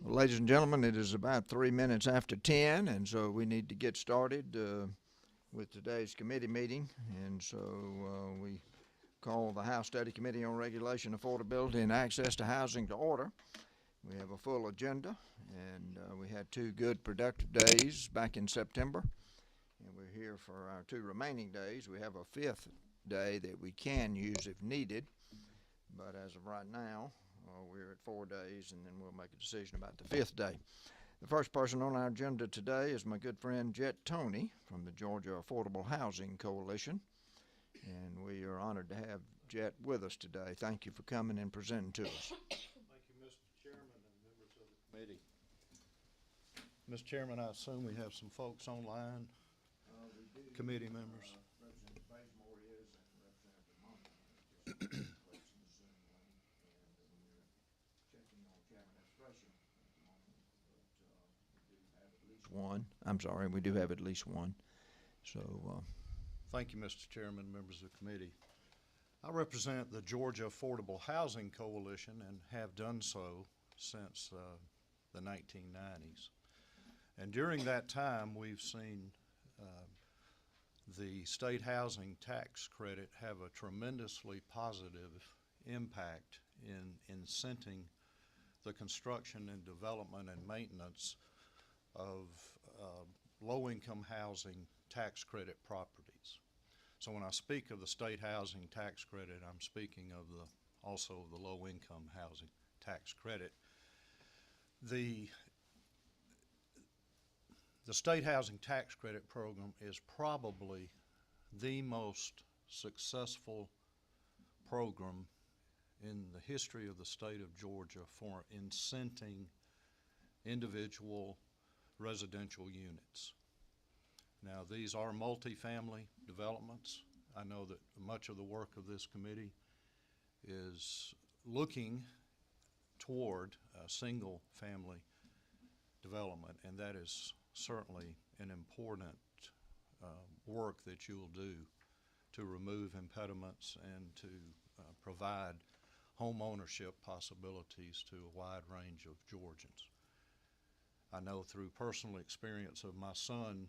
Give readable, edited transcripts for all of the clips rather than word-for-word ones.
Well, ladies and gentlemen, it is about 3 minutes after 10, and so we need to get started with today's committee meeting. And so we call the House Study Committee on Regulation, Affordability, and Access to Housing to order. We have a full agenda, and we had 2 good, productive days back in September, and we're here for our 2 remaining days. We have a 5th day that we can use if needed, but as of right now, we're at 4 days, and then we'll make a decision about the 5th day. The first person on our agenda today is my good friend Jet Toney from the Georgia Affordable Housing Coalition, and we are honored to have Jet with us today. Thank you for coming and presenting to us. Thank you, Mr. Chairman and members of the committee. Mr. Chairman, I assume we have some folks online, We do. committee members. Representative Bazemore is, and Representative Montgomery is just placing the Zoom link, and we're checking on Chairman expression at the moment, but we do have at least one. I'm sorry, we do have at least one. So, Thank you, Mr. Chairman, members of the committee. I represent the Georgia Affordable Housing Coalition and have done so since the 1990s. And during that time, we've seen the state housing tax credit have a tremendously positive impact in incenting the construction and development and maintenance of low-income housing tax credit properties. So when I speak of the state housing tax credit, I'm speaking of also the low-income housing tax credit. The state housing tax credit program is probably the most successful program in the history of the state of Georgia for incenting individual residential units. Now, these are multifamily developments. I know that much of the work of this committee is looking toward a single family development, and that is certainly an important work that you'll do to remove impediments and to provide home ownership possibilities to a wide range of Georgians. I know through personal experience of my son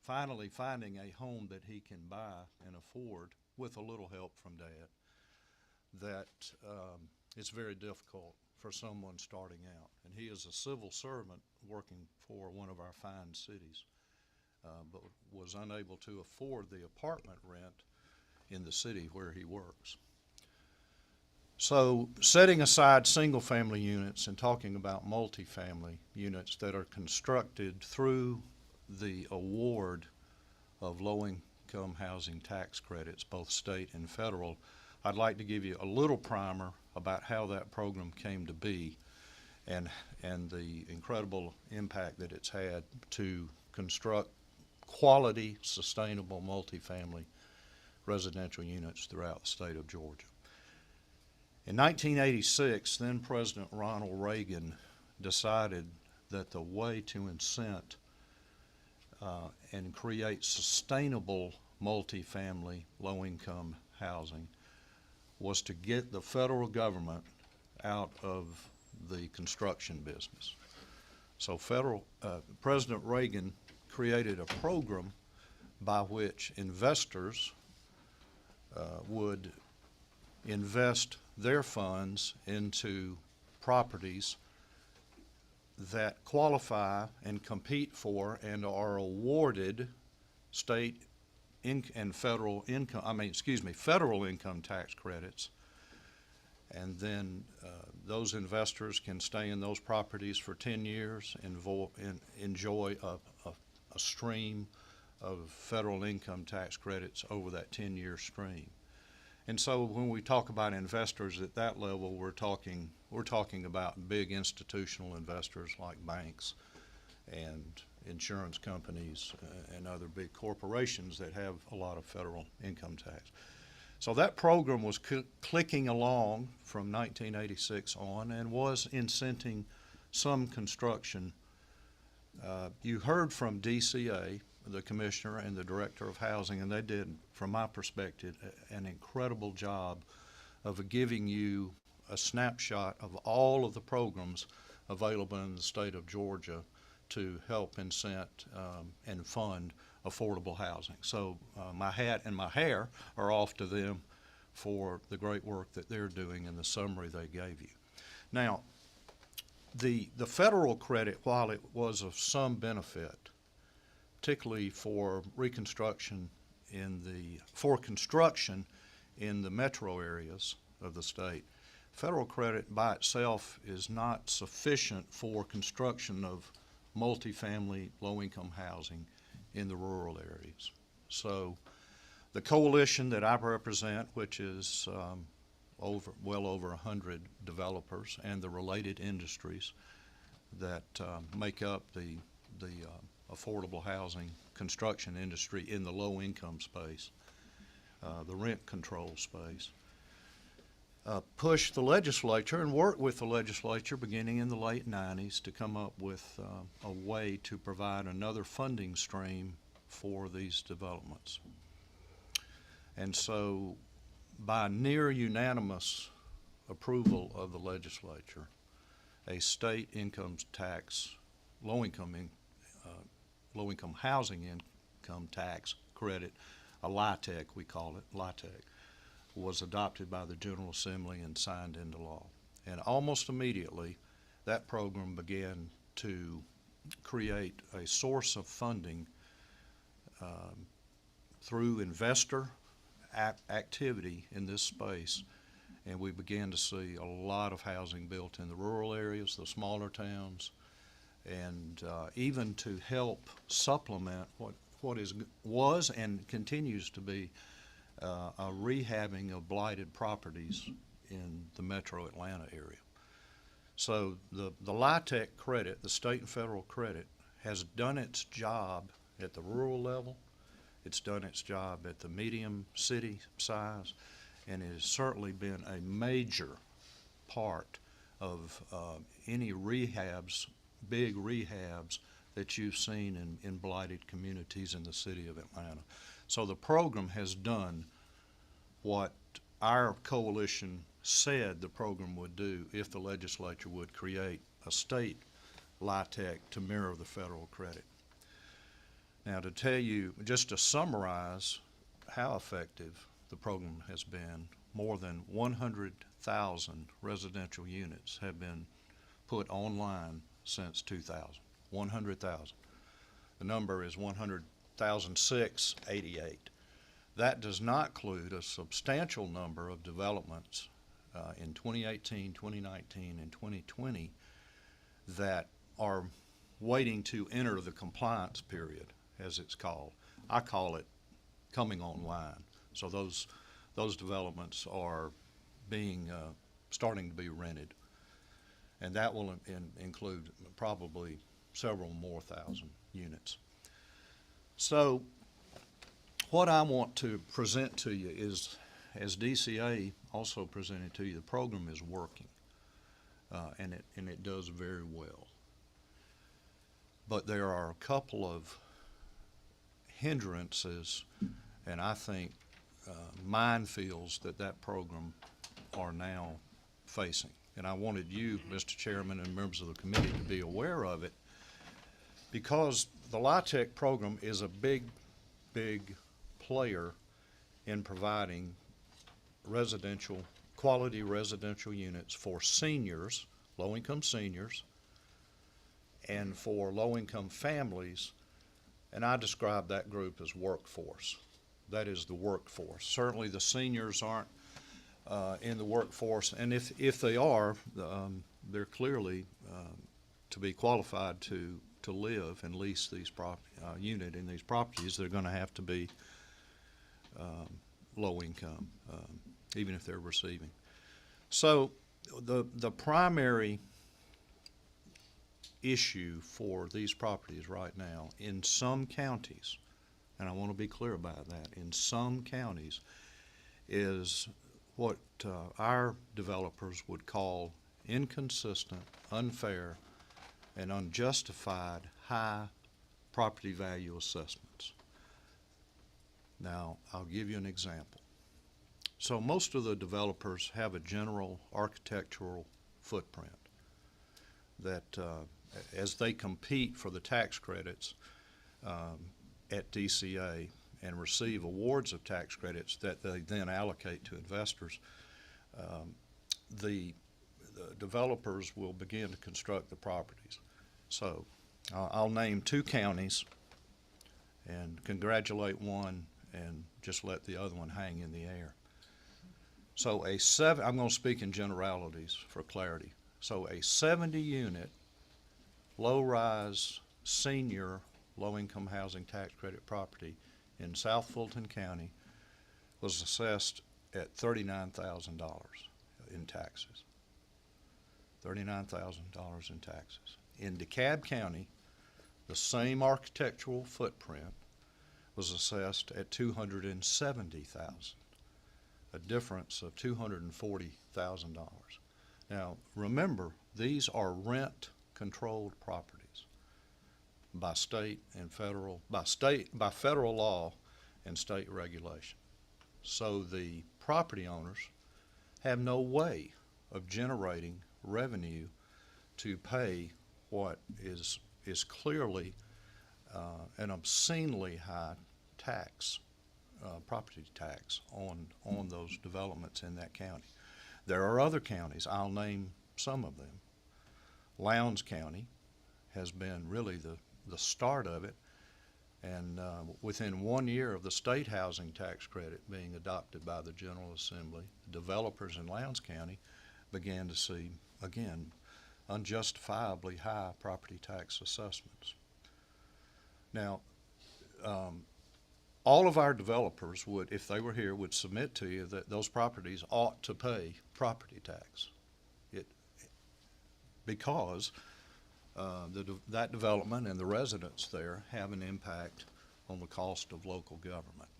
finally finding a home that he can buy and afford with a little help from Dad, that it's very difficult for someone starting out. And he is a civil servant working for one of our fine cities, but was unable to afford the apartment rent in the city where he works. So setting aside single-family units and talking about multifamily units that are constructed through the award of low-income housing tax credits, both state and federal, I'd like to give you a little primer about how that program came to be and the incredible impact that it's had to construct quality, sustainable multifamily residential units throughout the state of Georgia. In 1986, then President Ronald Reagan decided that the way to incent and create sustainable multifamily low-income housing was to get the federal government out of the construction business. So President Reagan created a program by which investors would invest their funds into properties that qualify and compete for and are awarded state and federal income tax credits. And then those investors can stay in those properties for 10 years and enjoy a stream of federal income tax credits over that 10-year stream. And so when we talk about investors at that level, we're talking about big institutional investors like banks and insurance companies and other big corporations that have a lot of federal income tax. So that program was clicking along from 1986 on and was incenting some construction. You heard from DCA, the commissioner and the director of housing, and they did, from my perspective, an incredible job of giving you a snapshot of all of the programs available in the state of Georgia to help incent and fund affordable housing. So my hat and my hair are off to them for the great work that they're doing and the summary they gave you. Now, the federal credit, while it was of some benefit, particularly for construction in the metro areas of the state, federal credit by itself is not sufficient for construction of multifamily low-income housing in the rural areas. So the coalition that I represent, which is well over 100 developers and the related industries that make up the affordable housing construction industry in the low-income space, the rent control space, pushed the legislature and worked with the legislature beginning in the late 90s to come up with a way to provide another funding stream for these developments. And so by near unanimous approval of the legislature, a state income tax, low-income housing income tax credit, a LITEC we call it, LITEC, was adopted by the General Assembly and signed into law. And almost immediately, that program began to create a source of funding through investor activity in this space, and we began to see a lot of housing built in the rural areas, the smaller towns, and even to help supplement what was and continues to be a rehabbing of blighted properties in the metro Atlanta area. So the LITEC credit, the state and federal credit, has done its job at the rural level. It's done its job at the medium city size, and it has certainly been a major part of any rehabs, big rehabs that you've seen in blighted communities in the city of Atlanta. So the program has done what our coalition said the program would do if the legislature would create a state LITEC to mirror the federal credit. Now, to tell you, just to summarize how effective the program has been, more than 100,000 residential units have been put online since 2000. 100,000. The number is 100,688. That does not include a substantial number of developments in 2018, 2019, and 2020 that are waiting to enter the compliance period, as it's called. I call it coming online. So those developments are being starting to be rented, and that will include probably several more thousand units. So what I want to present to you is, as DCA also presented to you, the program is working, and it does very well. But there are a couple of hindrances, and I think minefields that program are now facing. And I wanted you, Mr. Chairman, and members of the committee to be aware of it, because the LITEC program is a big player in providing quality residential units for seniors, low-income seniors, and for low-income families, and I describe that group as workforce. That is the workforce. Certainly the seniors aren't in the workforce, and if they are, they're clearly to be qualified to live and lease these unit in these properties. They're going to have to be low income, even if they're receiving. So the primary issue for these properties right now in some counties, and I want to be clear about that, in some counties is what our developers would call inconsistent, unfair, and unjustified high property value assessments. Now, I'll give you an example. So most of the developers have a general architectural footprint. that as they compete for the tax credits at DCA and receive awards of tax credits that they then allocate to investors, the developers will begin to construct the properties. So I'll name 2 counties and congratulate one and just let the other one hang in the air. So I'm going to speak in generalities for clarity. So a 70-unit, low-rise, senior, low-income housing tax credit property in South Fulton County was assessed at $39,000 in taxes. $39,000 in taxes. In DeKalb County, the same architectural footprint was assessed at $270,000, a difference of $240,000. Now, remember, these are rent-controlled properties by state and federal, by federal law and state regulation. So the property owners have no way of generating revenue to pay what is clearly an obscenely high tax, property tax on those developments in that county. There are other counties. I'll name some of them. Lowndes County has been really the start of it, and within 1 year of the state housing tax credit being adopted by the General Assembly, developers in Lowndes County began to see, again, unjustifiably high property tax assessments. Now, all of our developers would, if they were here, would submit to you that those properties ought to pay property tax. Because that development and the residents there have an impact on the cost of local government.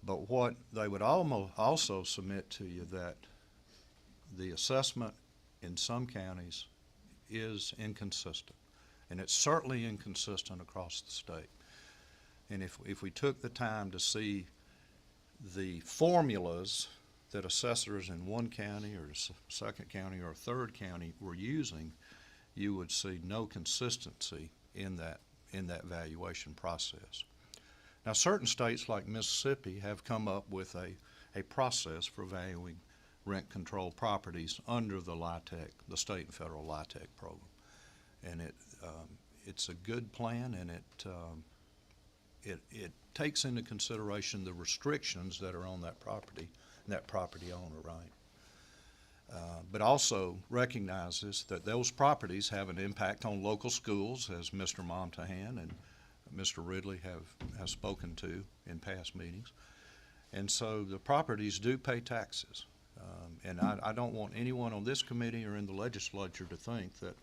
But what they would also submit to you that the assessment in some counties is inconsistent, and it's certainly inconsistent across the state. And if we took the time to see the formulas that assessors in one county or second county or third county were using, you would see no consistency in that valuation process. Now, certain states like Mississippi have come up with a process for valuing rent-controlled properties under the LIHTC, the state and federal LIHTC program, and it's a good plan, and it takes into consideration the restrictions that are on that property and that property owner, right? But also recognizes that those properties have an impact on local schools, as Mr. Montahan and Mr. Ridley have spoken to in past meetings. And so the properties do pay taxes. And I don't want anyone on this committee or in the legislature to think that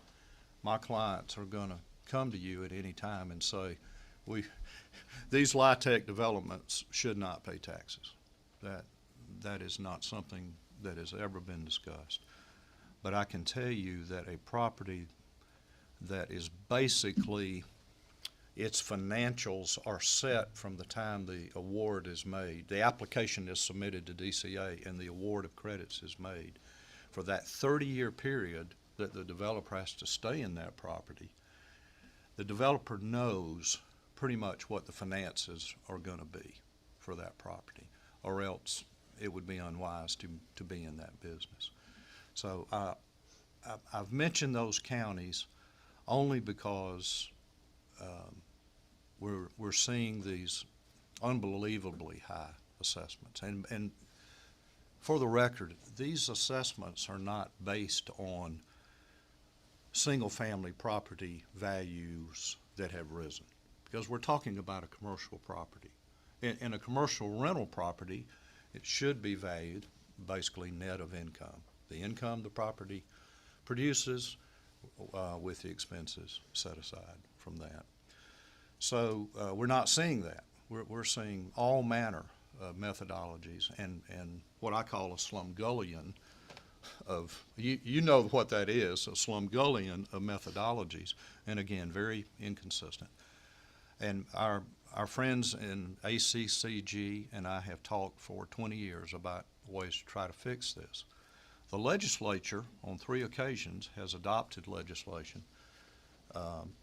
my clients are going to come to you at any time and say, these LIHTC developments should not pay taxes. That is not something that has ever been discussed. But I can tell you that a property that is basically, its financials are set from the time the award is made, the application is submitted to DCA and the award of credits is made, for that 30-year period that the developer has to stay in that property, the developer knows pretty much what the finances are going to be for that property, or else it would be unwise to be in that business. So I've mentioned those counties only because we're seeing these unbelievably high assessments. And for the record, these assessments are not based on single-family property values that have risen, because we're talking about a commercial property. In a commercial rental property, it should be valued basically net of income. The income the property produces with the expenses set aside from that. So we're not seeing that. We're seeing all manner of methodologies and what I call a slumgullion of, you know what that is, a slumgullion of methodologies, and again, very inconsistent. And our friends in ACCG and I have talked for 20 years about ways to try to fix this. The legislature, on 3 occasions, has adopted legislation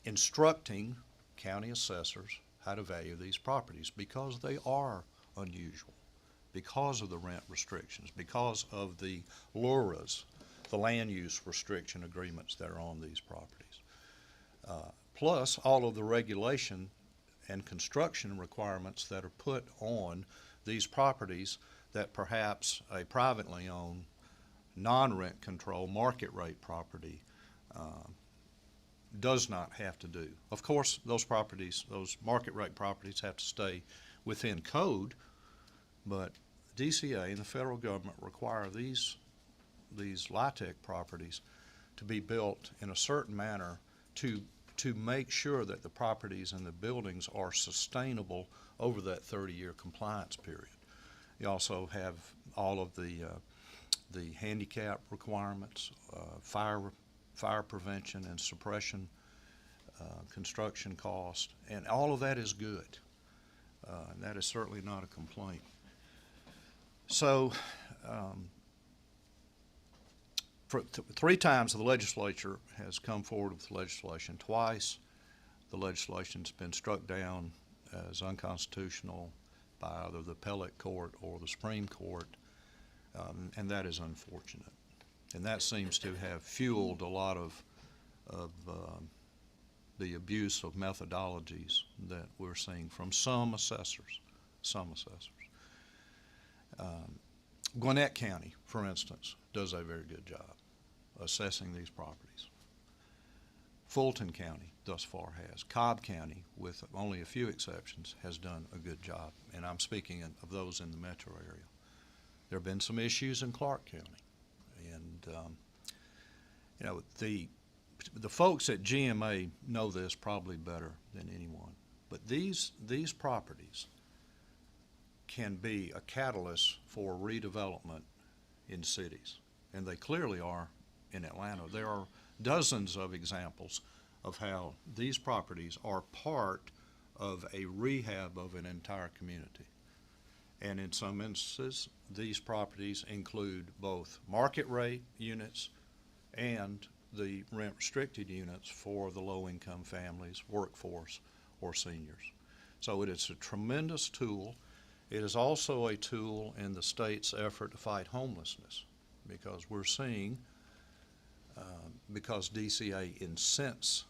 instructing county assessors how to value these properties because they are unusual, because of the rent restrictions, because of the LURAs, the land use restriction agreements that are on these properties. Plus all of the regulation and construction requirements that are put on these properties that perhaps a privately owned, non-rent control, market rate property does not have to do. Of course, those properties, those market rate properties have to stay within code, but DCA and the federal government require these LIHTC properties to be built in a certain manner to make sure that the properties and the buildings are sustainable over that 30-year compliance period. You also have all of the handicap requirements, fire prevention and suppression, construction cost, and all of that is good. And that is certainly not a complaint. So, three times the legislature has come forward with legislation. Twice the legislation's been struck down as unconstitutional by either the appellate court or the Supreme Court, and that is unfortunate. And that seems to have fueled a lot of the abuse of methodologies that we're seeing from some assessors. Gwinnett County, for instance, does a very good job assessing these properties. Fulton County thus far has. Cobb County, with only a few exceptions, has done a good job, and I'm speaking of those in the metro area. There have been some issues in Clark County, and you know, the folks at GMA know this probably better than anyone, but these properties can be a catalyst for redevelopment in cities, and they clearly are in Atlanta. There are dozens of examples of how these properties are part of a rehab of an entire community. And in some instances, these properties include both market rate units and the rent restricted units for the low-income families, workforce, or seniors. So it is a tremendous tool. It is also a tool in the state's effort to fight homelessness, because we're seeing, because DCA incents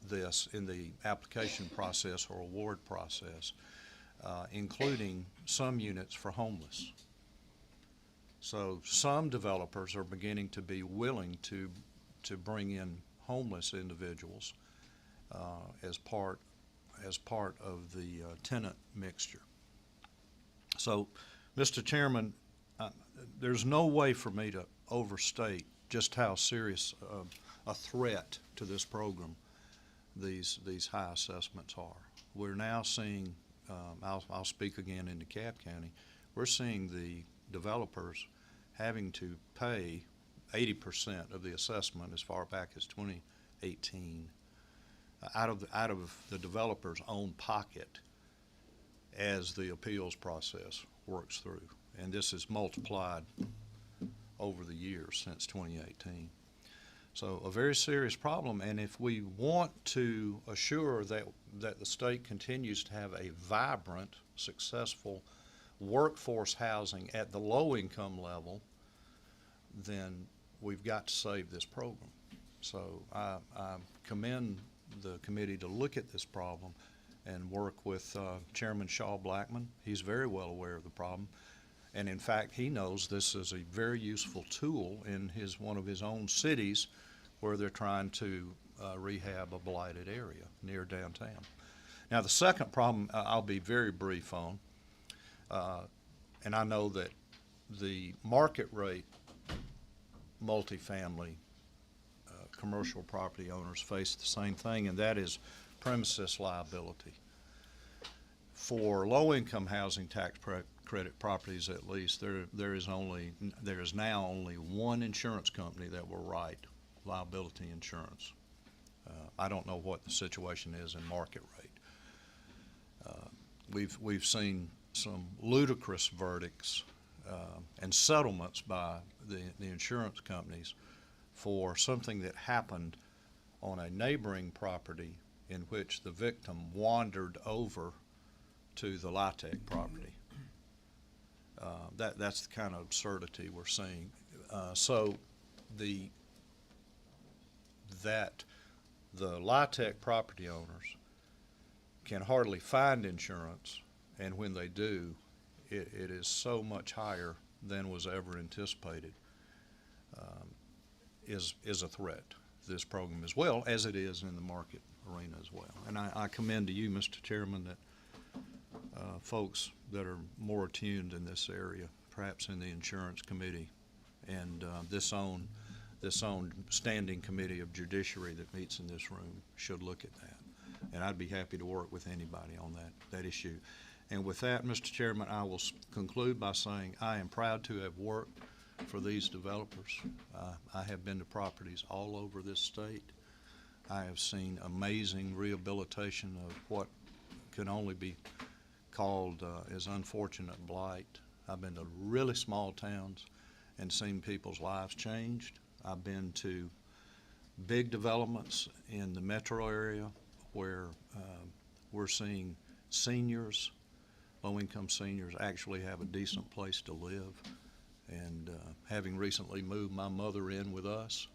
this in the application process or award process, including some units for homeless. So some developers are beginning to be willing to bring in homeless individuals as part of the tenant mixture. So, Mr. Chairman, there's no way for me to overstate just how serious a threat to this program these high assessments are. We're now seeing, I'll speak again in DeKalb County, we're seeing the developers having to pay 80% of the assessment as far back as 2018 out of the developer's own pocket as the appeals process works through. And this is multiplied over the years since 2018. So a very serious problem, and if we want to assure that the state continues to have a vibrant, successful workforce housing at the low income level, then we've got to save this program. So I commend the committee to look at this problem and work with Chairman Shaw Blackman. He's very well aware of the problem, and in fact he knows this is a very useful tool in one of his own cities where they're trying to rehab a blighted area near downtown. Now the second problem I'll be very brief on, and I know that the market rate multifamily commercial property owners face the same thing, and that is premises liability. For low-income housing tax credit properties, at least, there is now only one insurance company that will write liability insurance. I don't know what the situation is in market rate. We've seen some ludicrous verdicts and settlements by the insurance companies for something that happened on a neighboring property in which the victim wandered over to the LIHTC property. That's the kind of absurdity we're seeing. So the LIHTC property owners can hardly find insurance, and when they do, it is so much higher than was ever anticipated, is a threat to this program as well as it is in the market arena as well. And I commend to you, Mr. Chairman, that folks that are more attuned in this area, perhaps in the insurance committee and this own standing committee of judiciary that meets in this room, should look at that. And I'd be happy to work with anybody on that issue. And with that, Mr. Chairman, I will conclude by saying I am proud to have worked for these developers. I have been to properties all over this state. I have seen amazing rehabilitation of what can only be called as unfortunate blight. I've been to really small towns and seen people's lives changed. I've been to big developments in the metro area where we're seeing seniors, low-income seniors, actually have a decent place to live. And having recently moved my mother in with us,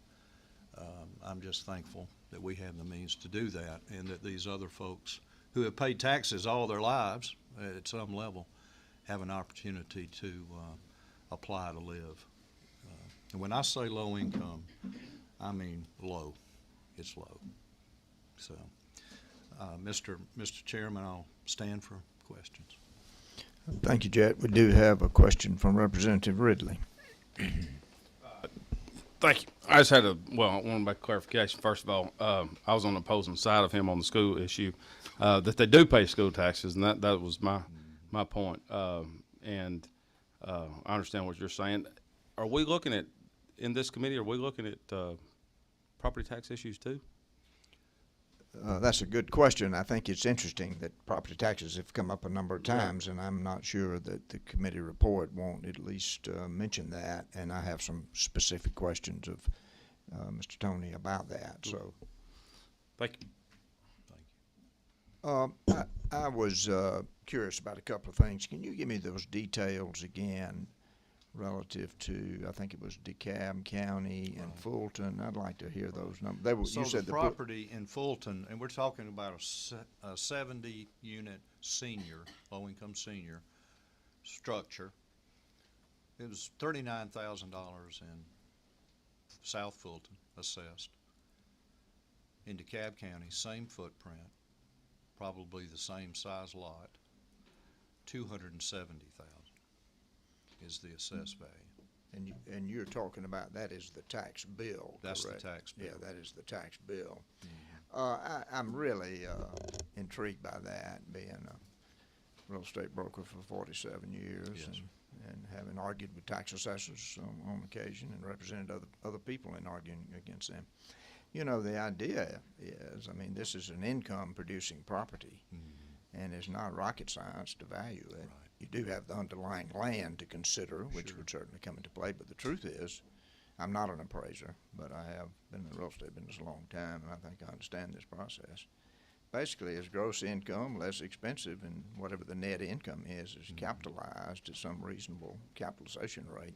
I'm just thankful that we have the means to do that, and that these other folks who have paid taxes all their lives at some level have an opportunity to apply to live. And when I say low income, I mean low. It's low. So, Mr. Chairman, I'll stand for questions. Thank you, Jet. We do have a question from Representative Ridley. Thank you. I just had I want to make clarification. First of all, I was on the opposing side of him on the school issue, that they do pay school taxes, and that was my point. And I understand what you're saying. Are we looking at, in this committee, are we looking at property tax issues too? That's a good question. I think it's interesting that property taxes have come up a number of times, and I'm not sure that the committee report won't at least mention that. And I have some specific questions of Mr. Tony about that. So, Thank you. I was curious about a couple of things. Can you give me those details again relative to, I think it was DeKalb County and Fulton? I'd like to hear those numbers. So you said the property in Fulton, and we're talking about a 70-unit senior, low-income senior structure. It was $39,000 in South Fulton assessed. In DeKalb County, same footprint, probably the same size lot, $270,000 is the assessed value. And you're talking about that is the tax bill, That's correct? the tax bill. Yeah, that is the tax bill. Mm-hmm. I'm really intrigued by that, being a real estate broker for 47 years, Yes, and having argued with tax assessors on occasion and represented other people in arguing against them. You know, the idea is, I mean, this is an income-producing property, mm-hmm. and it's not rocket science to value it. Right. You do have the underlying land to consider, which would certainly come into play, but the truth is, I'm not an appraiser, but I have been in the real estate business a long time, and I think I understand this process. Basically, it's gross income less expensive, and whatever the net income is mm-hmm. capitalized at some reasonable capitalization rate.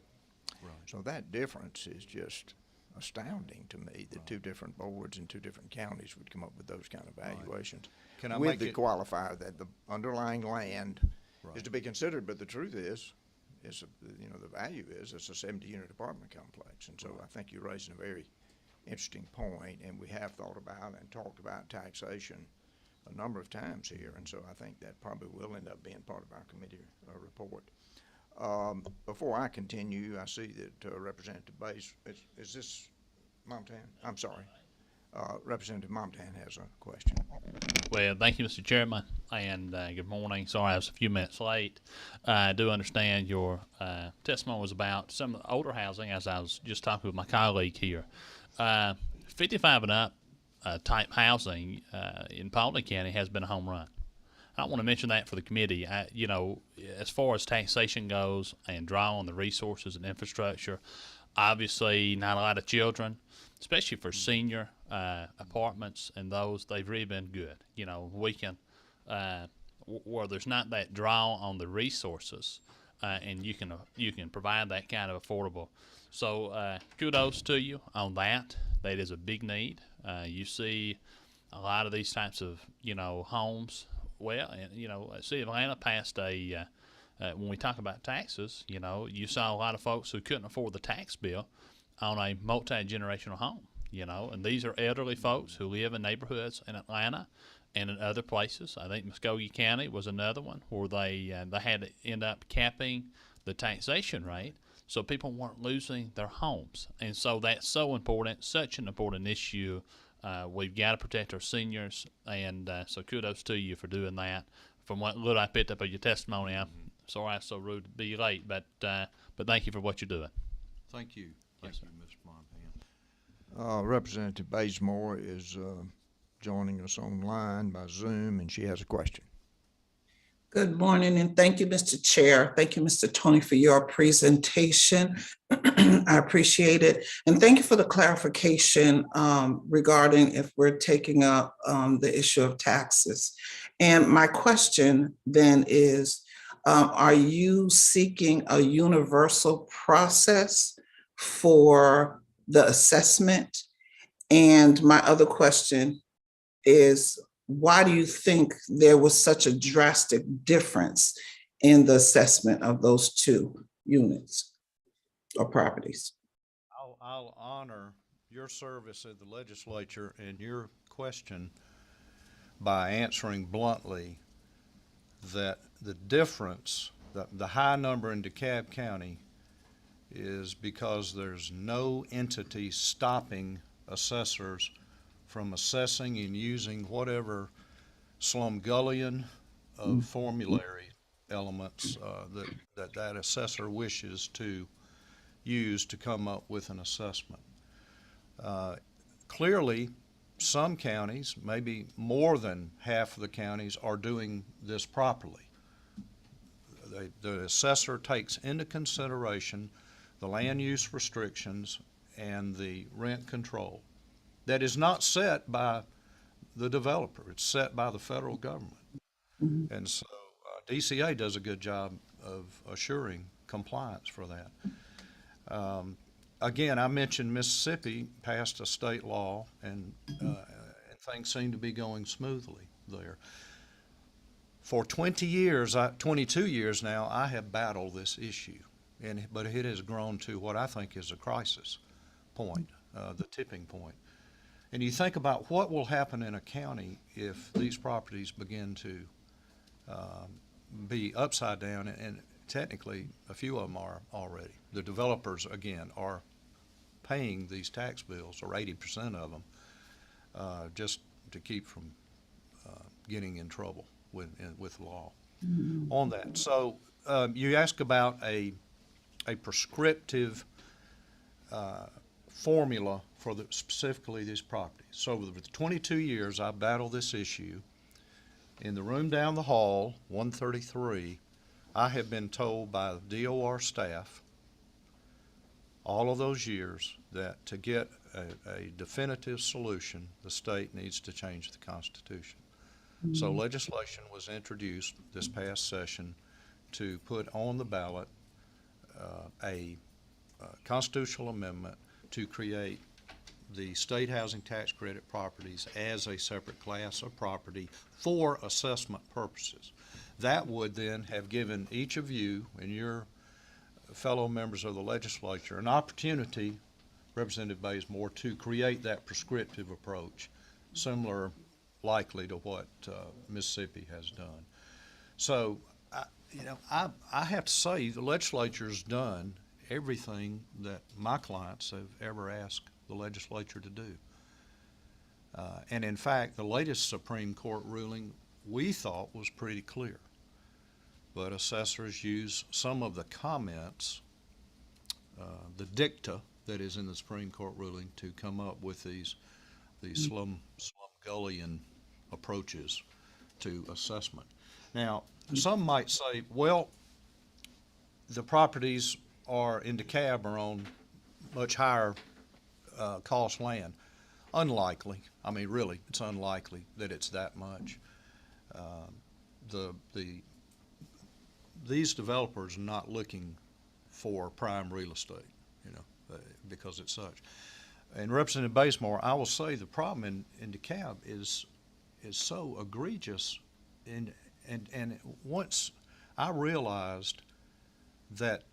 Right. So that difference is just astounding to me that two different boards in two different counties would come up with those kind of valuations. Can I with make the it qualifier that the underlying land is to be considered, but the truth is the value is it's a 70-unit apartment complex, and so I think you're raising a very interesting point, and we have thought about and talked about taxation a number of times here, and so I think that probably will end up being part of our committee report. Before I continue, I see that Representative Bass, is this Montana? I'm sorry. Representative Montana has a question. Well, thank you, Mr. Chairman, and good morning. Sorry I was a few minutes late. I do understand your testimony was about some of the older housing, as I was just talking with my colleague here. 55 and up type housing in Paulding County has been a home run. I want to mention that for the committee. As far as taxation goes and draw on the resources and infrastructure, obviously not a lot of children, especially for senior apartments and those, they've really been good. We can, where there's not that draw on the resources, and you can provide that kind of affordable. So kudos to you on that. That is a big need. You see a lot of these types of homes. Well, and City of Atlanta passed a when we talk about taxes, you saw a lot of folks who couldn't afford the tax bill on a multi-generational home, and these are elderly folks who live in neighborhoods in Atlanta and in other places. I think Muskogee County was another one where they had to end up capping the taxation rate so people weren't losing their homes. And so that's so important, such an important issue. We've got to protect our seniors, and so kudos to you for doing that. From what little I picked up of your testimony, I'm sorry I was so rude to be late, but thank you for what you're doing. Thank you. Thank Yes, you, Mr. Montana. Representative Bazemore is joining us online by Zoom, and she has a question. Good morning, and thank you, Mr. Chair. Thank you, Mr. Tony, for your presentation. I appreciate it. And thank you for the clarification regarding if we're taking up the issue of taxes. And my question then is, are you seeking a universal process for the assessment? And my other question is, why do you think there was such a drastic difference in the assessment of those two units or properties? I'll honor your service at the legislature and your question by answering bluntly that the difference, the high number in DeKalb County, is because there's no entity stopping assessors from assessing and using whatever slumgullion of formulary elements that assessor wishes to use to come up with an assessment. Clearly, some counties, maybe more than half of the counties, are doing this properly. The assessor takes into consideration the land use restrictions and the rent control. That is not set by the developer, it's set by the federal government. And so DCA does a good job of assuring compliance for that. Again, I mentioned Mississippi passed a state law, and things seem to be going smoothly there. For 22 years now, I have battled this issue, but it has grown to what I think is a crisis point, the tipping point. And you think about what will happen in a county if these properties begin to be upside down, and technically a few of them are already. The developers, again, are paying these tax bills, or 80% of them, just to keep from getting in trouble with law on that. So you ask about a prescriptive formula for specifically these properties. So over the 22 years I've battled this issue, in the room down the hall, 133, I have been told by the DOR staff all of those years that to get a definitive solution, the state needs to change the Constitution. So legislation was introduced this past session to put on the ballot a constitutional amendment to create the state housing tax credit properties as a separate class of property for assessment purposes. That would then have given each of you and your fellow members of the legislature an opportunity, Representative Bazemore, to create that prescriptive approach, similar likely to what Mississippi has done. So, I have to say the legislature's done everything that my clients have ever asked the legislature to do. And in fact, the latest Supreme Court ruling we thought was pretty clear. But assessors use some of the comments, the dicta that is in the Supreme Court ruling, to come up with these slumgullion approaches to assessment. Now, some might say, well, the properties are in DeKalb are on much higher cost land. Unlikely. I mean, really, it's unlikely that it's that much. These developers are not looking for prime real estate, you know, because it's such. And Representative Bazemore, I will say the problem in DeKalb is so egregious, and once I realized that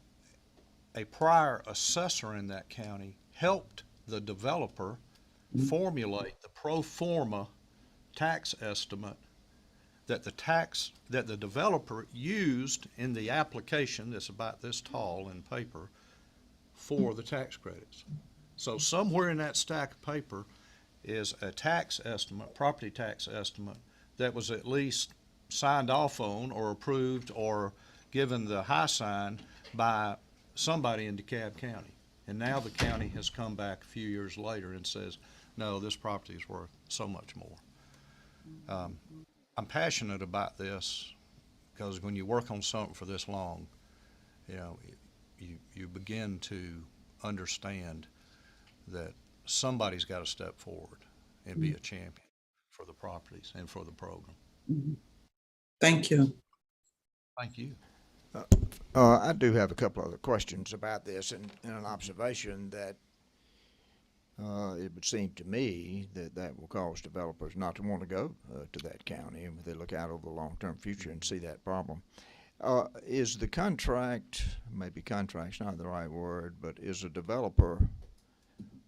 a prior assessor in that county helped the developer formulate the pro forma tax estimate that the developer used in the application that's about this tall in paper for the tax credits. So somewhere in that stack of paper is a tax estimate, property tax estimate, that was at least signed off on or approved or given the high sign by somebody in DeKalb County. And now the county has come back a few years later and says, no, this property is worth so much more. I'm passionate about this because when you work on something for this long, you know, you begin to understand that somebody's got to step forward and be a champion for the properties and for the program. Thank you. Thank you. I do have a couple other questions about this and an observation that it would seem to me that will cause developers not to want to go to that county if they look out over the long-term future and see that problem. Is the contract, maybe contract's not the right word, but is a developer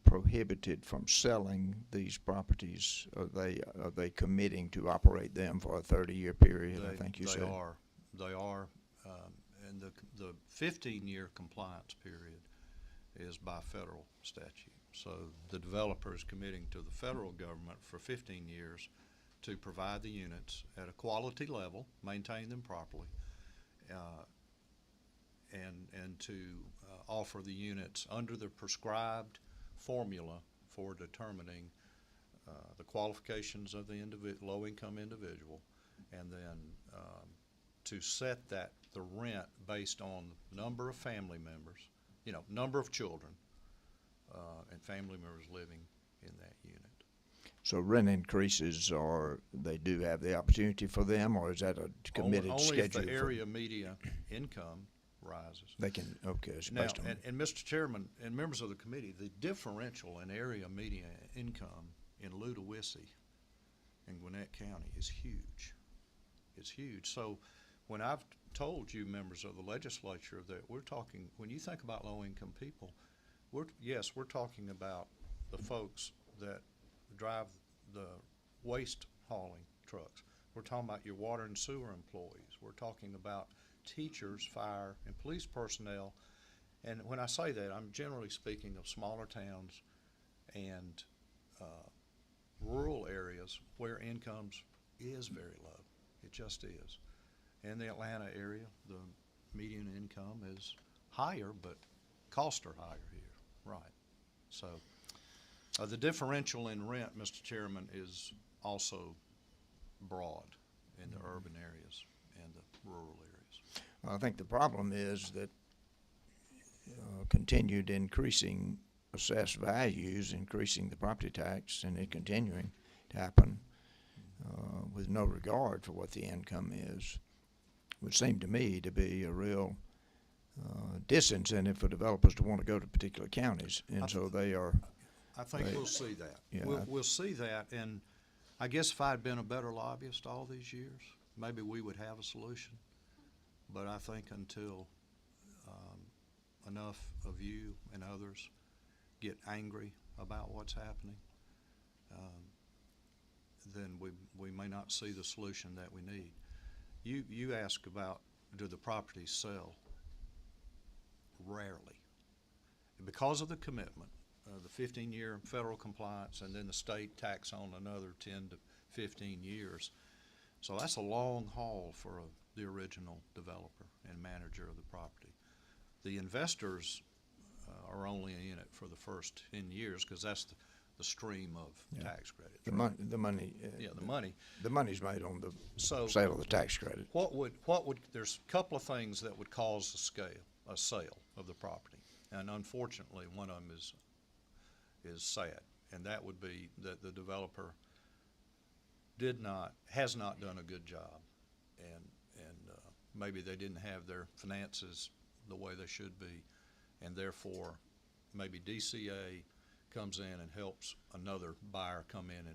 prohibited from selling these properties? Are they committing to operate them for a 30-year period? I think you said. They are, and the 15-year compliance period is by federal statute. So the developer is committing to the federal government for 15 years to provide the units at a quality level, maintain them properly, and to offer the units under the prescribed formula for determining the qualifications of the low-income individual, and then to set the rent based on number of family members, you know, number of children, and family members living in that unit. So rent increases, or they do have the opportunity for them, or is that a committed only schedule? Only if the area median income rises. They can, okay. It's now, based on and Mr. Chairman and members of the committee, the differential in area median income in Ludowici and Gwinnett County is huge. It's huge. So when I've told you members of the legislature that we're talking, when you think about low-income people, we're talking about the folks that drive the waste hauling trucks. We're talking about your water and sewer employees. We're talking about teachers, fire, and police personnel. And when I say that, I'm generally speaking of smaller towns and rural areas where incomes is very low. It just is. In the Atlanta area, the median income is higher, but costs are higher here. Right. So the differential in rent, Mr. Chairman, is also broad in the urban areas and the rural areas. I think the problem is that continued increasing assessed values, increasing the property tax, and it continuing to happen with no regard for what the income is, would seem to me to be a real disincentive for developers to want to go to particular counties, and so they are. I think we'll see that. Yeah, we'll see that, and I guess if I'd been a better lobbyist all these years, maybe we would have a solution. But I think until enough of you and others get angry about what's happening, then we may not see the solution that we need. You ask about, do the properties sell? Rarely. Because of the commitment, the 15-year federal compliance, and then the state tax on another 10 to 15 years. So that's a long haul for the original developer and manager of the property. The investors are only in it for the first 10 years because that's the stream of Yeah. tax credits. The right? money. Yeah, the money. The money's made on the So sale of the tax credit. what would, there's a couple of things that would cause a sale of the property. And unfortunately, one of them is sad. And that would be that the developer has not done a good job. And maybe they didn't have their finances the way they should be. And therefore, maybe DCA comes in and helps another buyer come in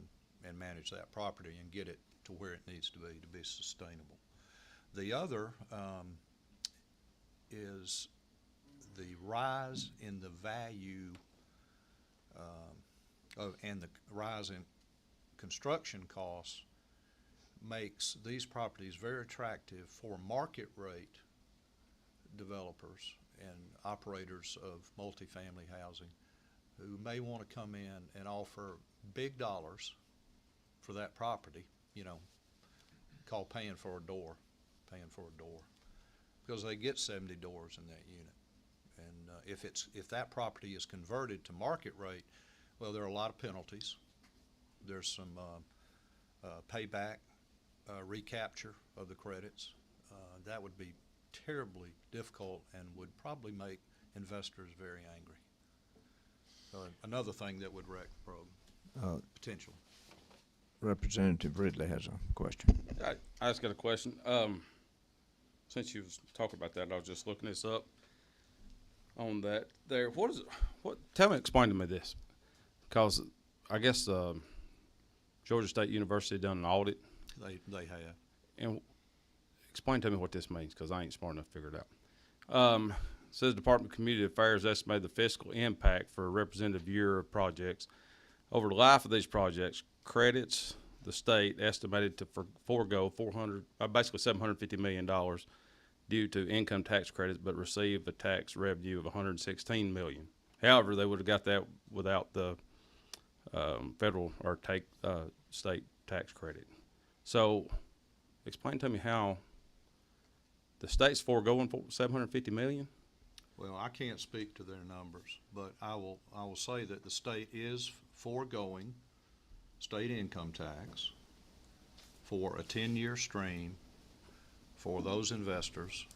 and manage that property and get it to where it needs to be sustainable. The other is the rise in the value and the rise in construction costs makes these properties very attractive for market rate developers and operators of multifamily housing who may want to come in and offer big dollars for that property, called paying for a door, because they get 70 doors in that unit. And if that property is converted to market rate, well, there are a lot of penalties. There's some payback, recapture of the credits. That would be terribly difficult and would probably make investors very angry. Another thing that would wreck the program, potentially. Representative Ridley has a question. I just got a question. Since you was talking about that, I was just looking this up on that there. Explain to me this. Because I guess Georgia State University done an audit. They have. And explain to me what this means, because I ain't smart enough to figure it out. Says Department of Community Affairs estimated the fiscal impact for a representative year of projects. Over the life of these projects, credits the state estimated to forego basically $750 million due to income tax credits, but receive a tax revenue of $116 million. However, they would have got that without the federal or state tax credit. So, explain to me how the state's foregoing $750 million. Well, I can't speak to their numbers, but I will say that the state is foregoing state income tax for a 10-year stream for those investors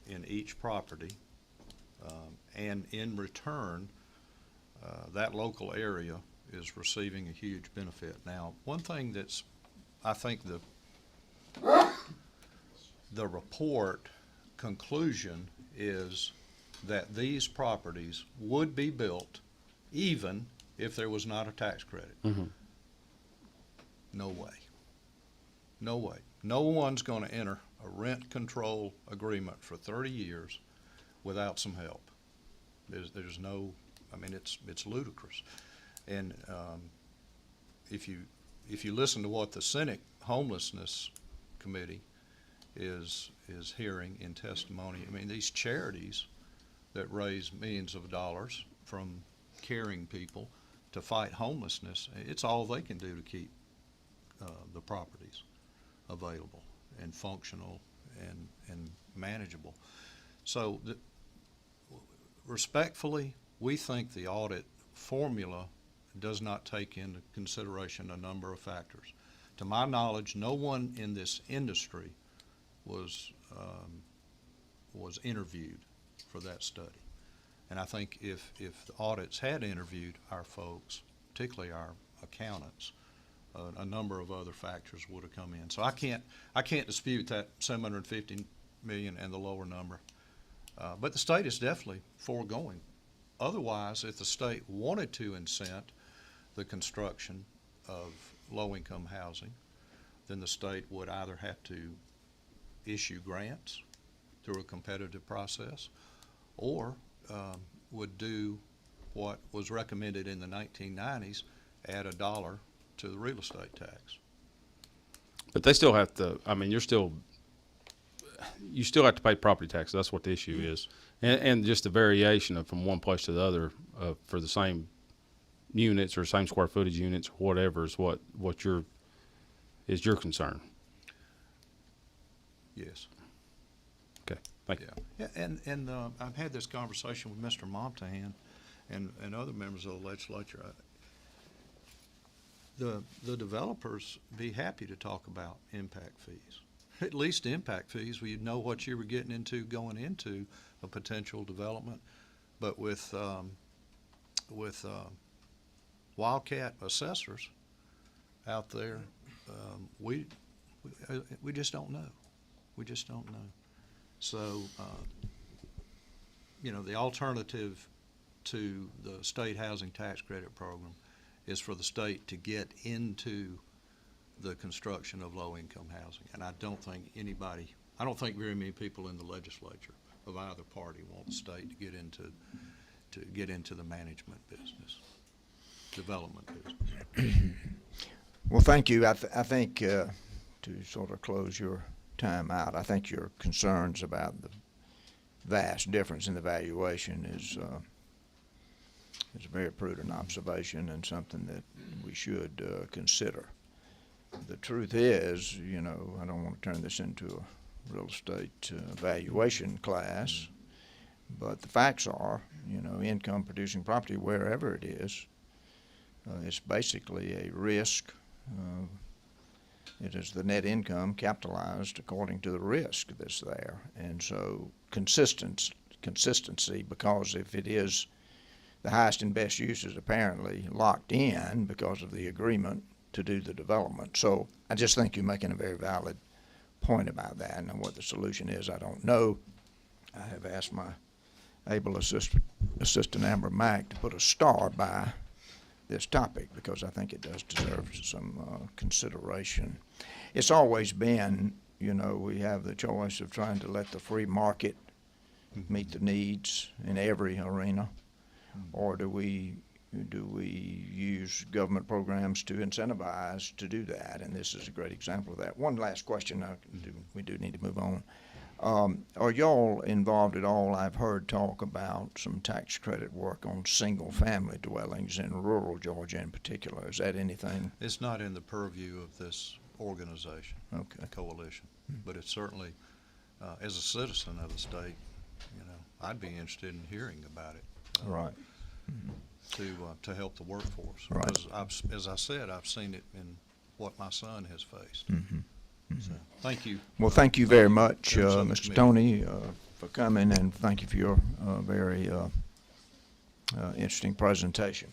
in each property, and in return, that local area is receiving a huge benefit. Now, one thing that's, I think the report conclusion is that these properties would be built even if there was not a tax credit. Mm-hmm. No way. No way. No one's going to enter a rent control agreement for 30 years without some help. There's no, I mean, it's ludicrous. And if you listen to what the Senate Homelessness Committee is hearing in testimony, I mean, these charities that raise millions of dollars from caring people to fight homelessness, it's all they can do to keep the properties available and functional and manageable. So respectfully, we think the audit formula does not take into consideration a number of factors. To my knowledge, no one in this industry was interviewed for that study. And I think if the audits had interviewed our folks, particularly our accountants, a number of other factors would have come in. So I can't dispute that $750 million and the lower number. But the state is definitely foregoing. Otherwise, if the state wanted to incent the construction of low-income housing, then the state would either have to issue grants through a competitive process, or would do what was recommended in the 1990s, add $1 to the real estate tax. But they still have to, I mean, you still have to pay property tax. That's what the issue is. And just the variation of from one place to the other for the same units or same square footage units or whatever is what your concern. Yes. Okay, thank you. Yeah, and I've had this conversation with Mr. Montahan and other members of the legislature. the developers be happy to talk about impact fees. At least impact fees, where you'd know what you were getting into going into a potential development. But with wildcat assessors out there, we just don't know. We just don't know. So, you know, the alternative to the state housing tax credit program is for the state to get into the construction of low-income housing. And I don't think very many people in the legislature of either party want the state to get into the management business, development business. Well, thank you. I think to sort of close your time out, I think your concerns about the vast difference in the valuation is a very prudent observation and something that we should consider. The truth is, you know, I don't want to turn this into a real estate valuation class, but the facts are, you know, income producing property, wherever it is, it's basically a risk. It is the net income capitalized according to the risk that's there. And so consistency, because if it is the highest and best use is apparently locked in because of the agreement to do the development. So I just think you're making a very valid point about that. And what the solution is, I don't know. I have asked my able assistant Amber Mack to put a star by this topic because I think it does deserve some consideration. It's always been, you know, we have the choice of trying to let the free market meet the needs in every arena, or do we use government programs to incentivize to do that? And this is a great example of that. One last question. We do need to move on. Are y'all involved at all? I've heard talk about some tax credit work on single-family dwellings in rural Georgia in particular. Is that anything? It's not in the purview of this organization, Okay. coalition, but it's certainly, as a citizen of the state, you know, I'd be interested in hearing about it. Right. To help the workforce. Right. Because as I said, I've seen it in what my son has faced. So, thank you. Well, thank you very much, Chairman of the Mr. committee. Tony, for coming, and thank you for your very interesting presentation.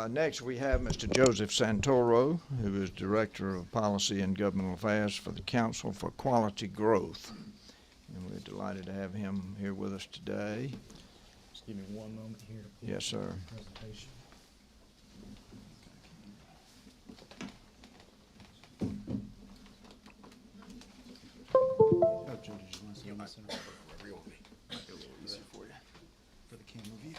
Next, we have Mr. Joseph Santoro, who is Director of Policy and Governmental Affairs for the Council for Quality Growth. And we're delighted to have him here with us today. Just give me one moment here to pull Yes, sir. up the presentation. Oh, Joe, did you want to see this? For the camera view?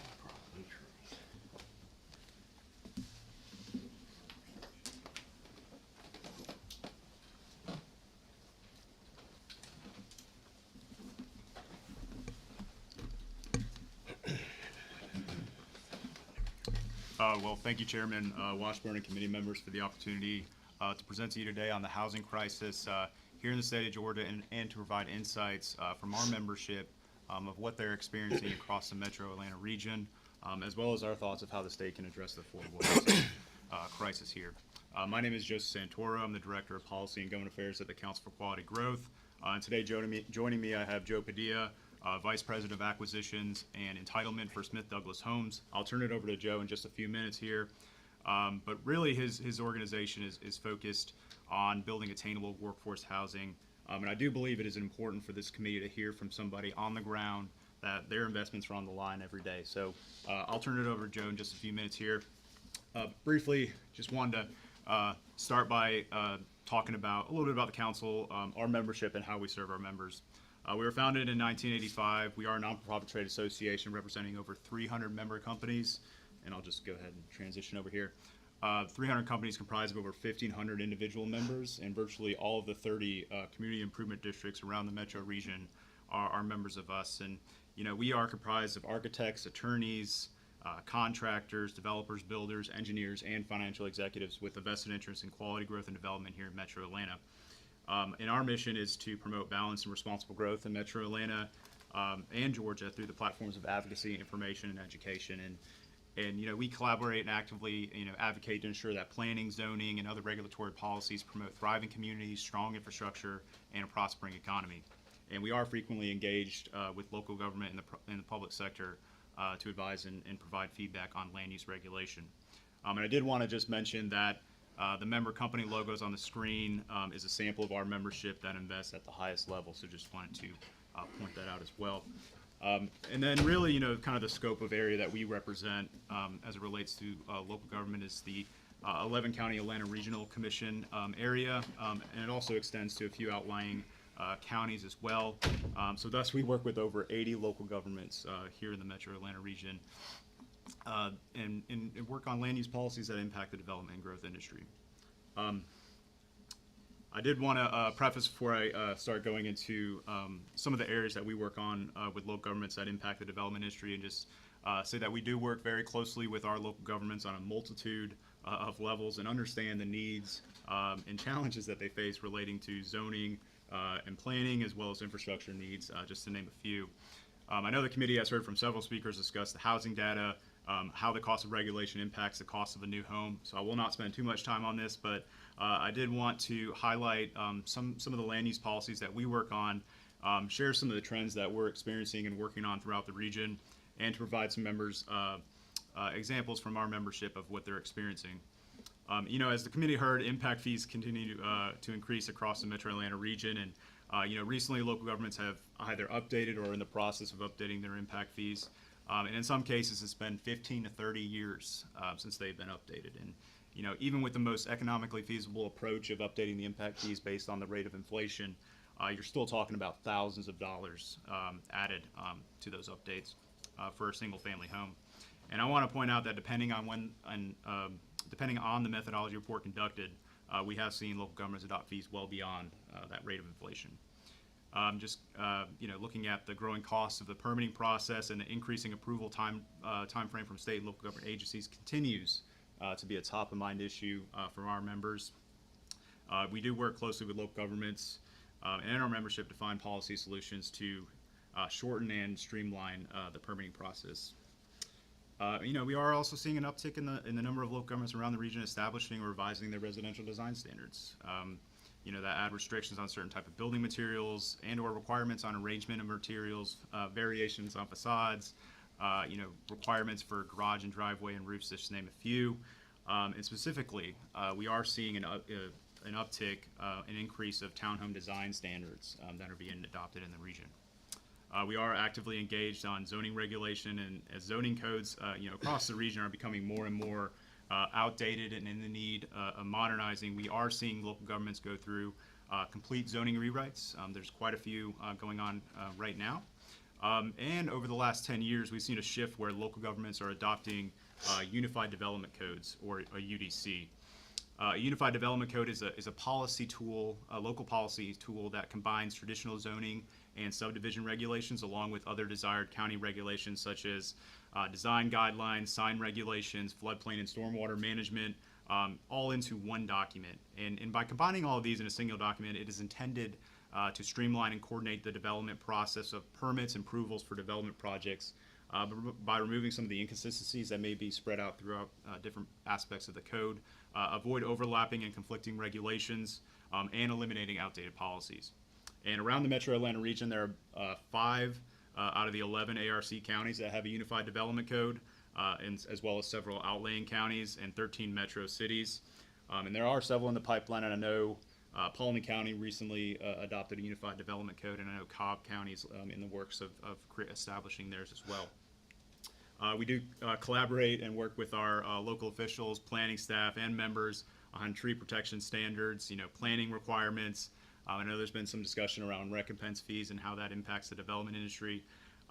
Well, thank you, Chairman Washburn and committee members for the opportunity to present to you today on the housing crisis here in the state of Georgia and to provide insights from our membership of what they're experiencing across the metro Atlanta region, as well as our thoughts of how the state can address the affordable housing crisis here. My name is Joseph Santoro. I'm the Director of Policy and Government Affairs at the Council for Quality Growth. And today joining me, I have Joe Padilla, Vice President of Acquisitions and Entitlement for Smith Douglas Homes. I'll turn it over to Joe in just a few minutes here. But really his organization is focused on building attainable workforce housing. And I do believe it is important for this committee to hear from somebody on the ground that their investments are on the line every day. So I'll turn it over to Joe in just a few minutes here. Briefly, just wanted to start by talking about a little bit about the council, our membership, and how we serve our members. We were founded in 1985. We are a non-profit trade association representing over 300 member companies. And I'll just go ahead and transition over here. 300 companies comprised of over 1,500 individual members, and virtually all of the 30 community improvement districts around the metro region are members of us. And, you know, we are comprised of architects, attorneys, contractors, developers, builders, engineers, and financial executives with a vested interest in quality growth and development here in metro Atlanta. And our mission is to promote balanced and responsible growth in metro Atlanta and Georgia through the platforms of advocacy, information, and education. And And, we collaborate and actively, advocate to ensure that planning, zoning, and other regulatory policies promote thriving communities, strong infrastructure, and a prospering economy. And we are frequently engaged with local government and the public sector to advise and provide feedback on land use regulation. And I did want to just mention that the member company logos on the screen is a sample of our membership that invests at the highest level. So just wanted to point that out as well. And then really, kind of the scope of area that we represent as it relates to local government is the 11 County Atlanta Regional Commission area, and it also extends to a few outlying counties as well. So thus we work with over 80 local governments here in the Metro Atlanta region and work on land use policies that impact the development and growth industry. I did want to preface before I start going into some of the areas that we work on with local governments that impact the development industry, and just say that we do work very closely with our local governments on a multitude of levels and understand the needs and challenges that they face relating to zoning and planning, as well as infrastructure needs, just to name a few. I know the committee has heard from several speakers discuss the housing data, how the cost of regulation impacts the cost of a new home. So I will not spend too much time on this, but I did want to highlight some of the land use policies that we work on, share some of the trends that we're experiencing and working on throughout the region, and to provide some members examples from our membership of what they're experiencing. As the committee heard, impact fees continue to increase across the Metro Atlanta region, and recently local governments have either updated or are in the process of updating their impact fees. And in some cases, it's been 15 to 30 years since they've been updated. And even with the most economically feasible approach of updating the impact fees based on the rate of inflation, you're still talking about thousands of dollars added to those updates for a single-family home. And I want to point out that depending on depending on the methodology report conducted, we have seen local governments adopt fees well beyond that rate of inflation. Looking at the growing costs of the permitting process and the increasing approval time frame from state and local government agencies continues to be a top of mind issue for our members. We do work closely with local governments and our membership to find policy solutions to shorten and streamline the permitting process. We are also seeing an uptick in the number of local governments around the region establishing or revising their residential design standards. That add restrictions on certain type of building materials and or requirements on arrangement of materials, variations on facades, requirements for garage and driveway and roofs, just to name a few. And specifically, we are seeing an uptick, an increase of townhome design standards that are being adopted in the region. We are actively engaged on zoning regulation, and as zoning codes, across the region are becoming more and more outdated and in the need of modernizing, we are seeing local governments go through complete zoning rewrites. There's quite a few going on right now. And over the last 10 years, we've seen a shift where local governments are adopting Unified Development Codes, or a UDC. A Unified Development Code is a policy tool, a local policy tool that combines traditional zoning and subdivision regulations along with other desired county regulations such as design guidelines, sign regulations, floodplain and stormwater management, all into one document. And by combining all of these in a single document, it is intended to streamline and coordinate the development process of permits and approvals for development projects by removing some of the inconsistencies that may be spread out throughout different aspects of the code, avoid overlapping and conflicting regulations, and eliminating outdated policies. And around the Metro Atlanta region, there are 5 out of the 11 ARC counties that have a Unified Development Code, as well as several outlying counties and 13 metro cities. And there are several in the pipeline, and I know Paulding County recently adopted a Unified Development Code, and I know Cobb County is in the works of establishing theirs as well. We do collaborate and work with our local officials, planning staff, and members on tree protection standards, planning requirements. I know there's been some discussion around recompense fees and how that impacts the development industry.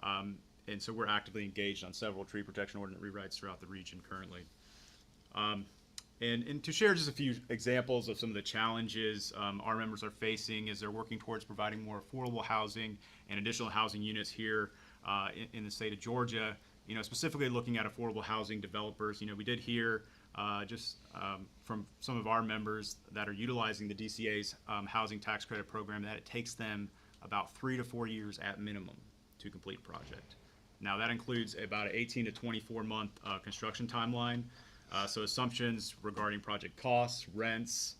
And so we're actively engaged on several tree protection ordinance rewrites throughout the region currently. And to share just a few examples of some of the challenges our members are facing as they're working towards providing more affordable housing and additional housing units here in the state of Georgia, specifically looking at affordable housing developers. We did hear from some of our members that are utilizing the DCA's housing tax credit program that it takes them about 3 to 4 years at minimum to complete a project. Now, that includes about an 18 to 24-month construction timeline. So assumptions regarding project costs, rents,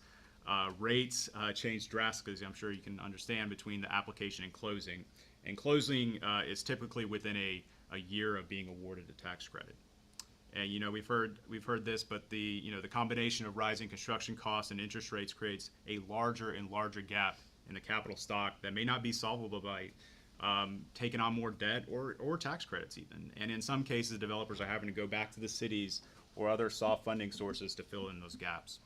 rates change drastically, as I'm sure you can understand, between the application and closing. And closing is typically within a year of being awarded a tax credit. And we've heard this, but the combination of rising construction costs and interest rates creates a larger and larger gap in the capital stock that may not be solvable by taking on more debt or tax credits even. And in some cases, developers are having to go back to the cities or other soft funding sources to fill in those gaps.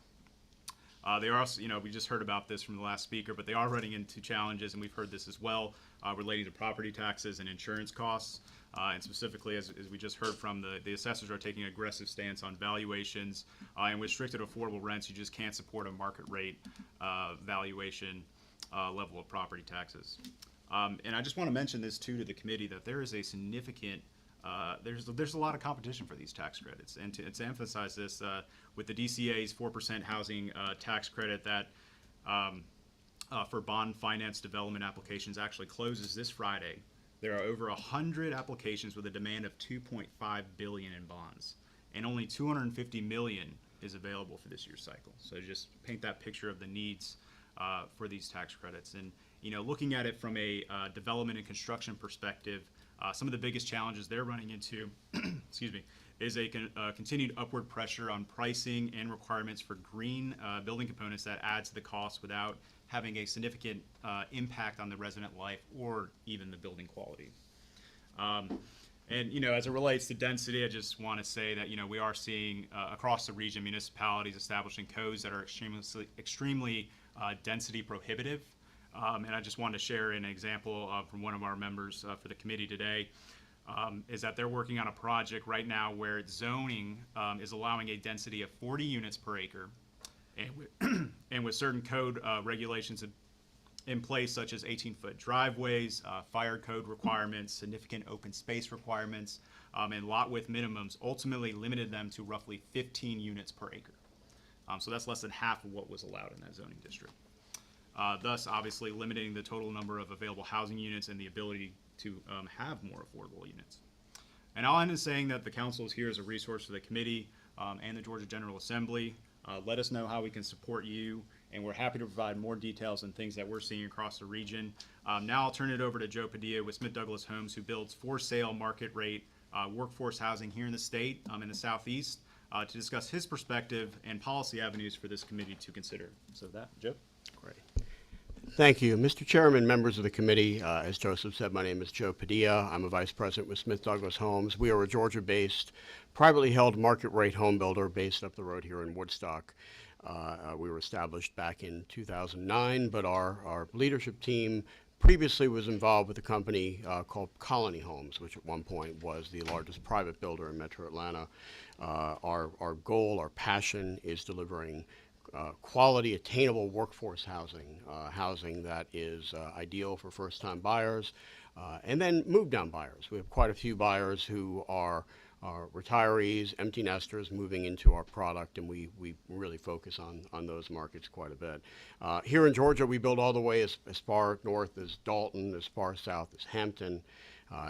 They are also, we just heard about this from the last speaker, but they are running into challenges, and we've heard this as well, relating to property taxes and insurance costs. And specifically, as we just heard from, the assessors are taking an aggressive stance on valuations. And with restricted affordable rents, you just can't support a market rate valuation level of property taxes. And I just want to mention this too to the committee, that there is a significant there's a lot of competition for these tax credits, and to emphasize this, with the DCA's 4% housing tax credit that for bond finance development applications actually closes this Friday, there are over 100 applications with a demand of $2.5 billion in bonds, and only $250 million is available for this year's cycle. So just paint that picture of the needs for these tax credits. And looking at it from a development and construction perspective, some of the biggest challenges they're running into, excuse me, is a continued upward pressure on pricing and requirements for green building components that add to the cost without having a significant impact on the resident life or even the building quality. And as it relates to density, I just want to say that we are seeing across the region municipalities establishing codes that are extremely density prohibitive. And I just wanted to share an example from one of our members for the committee today, is that they're working on a project right now where zoning is allowing a density of 40 units per acre, and with certain code regulations in place, such as 18-foot driveways, fire code requirements, significant open space requirements, and lot width minimums, ultimately limited them to roughly 15 units per acre. So that's less than half of what was allowed in that zoning district. Thus, obviously, limiting the total number of available housing units and the ability to have more affordable units. And I'll end in saying that the council is here as a resource for the committee and the Georgia General Assembly. Let us know how we can support you, and we're happy to provide more details and things that we're seeing across the region. Now I'll turn it over to Joe Padilla with Smith Douglas Homes, who builds for-sale market rate workforce housing here in the state, in the Southeast, to discuss his perspective and policy avenues for this committee to consider. So with that, Joe. Great. Thank you. Mr. Chairman, members of the committee, as Joseph said, my name is Joe Padilla. I'm a vice president with Smith Douglas Homes. We are a Georgia-based, privately held market rate home builder based up the road here in Woodstock. We were established back in 2009, but our leadership team previously was involved with a company called Colony Homes, which at one point was the largest private builder in Metro Atlanta. Our goal, our passion is delivering quality, attainable workforce housing, housing that is ideal for first-time buyers, and then move-down buyers. We have quite a few buyers who are retirees, empty nesters moving into our product, and we really focus on those markets quite a bit. Here in Georgia, we build all the way as far north as Dalton, as far south as Hampton,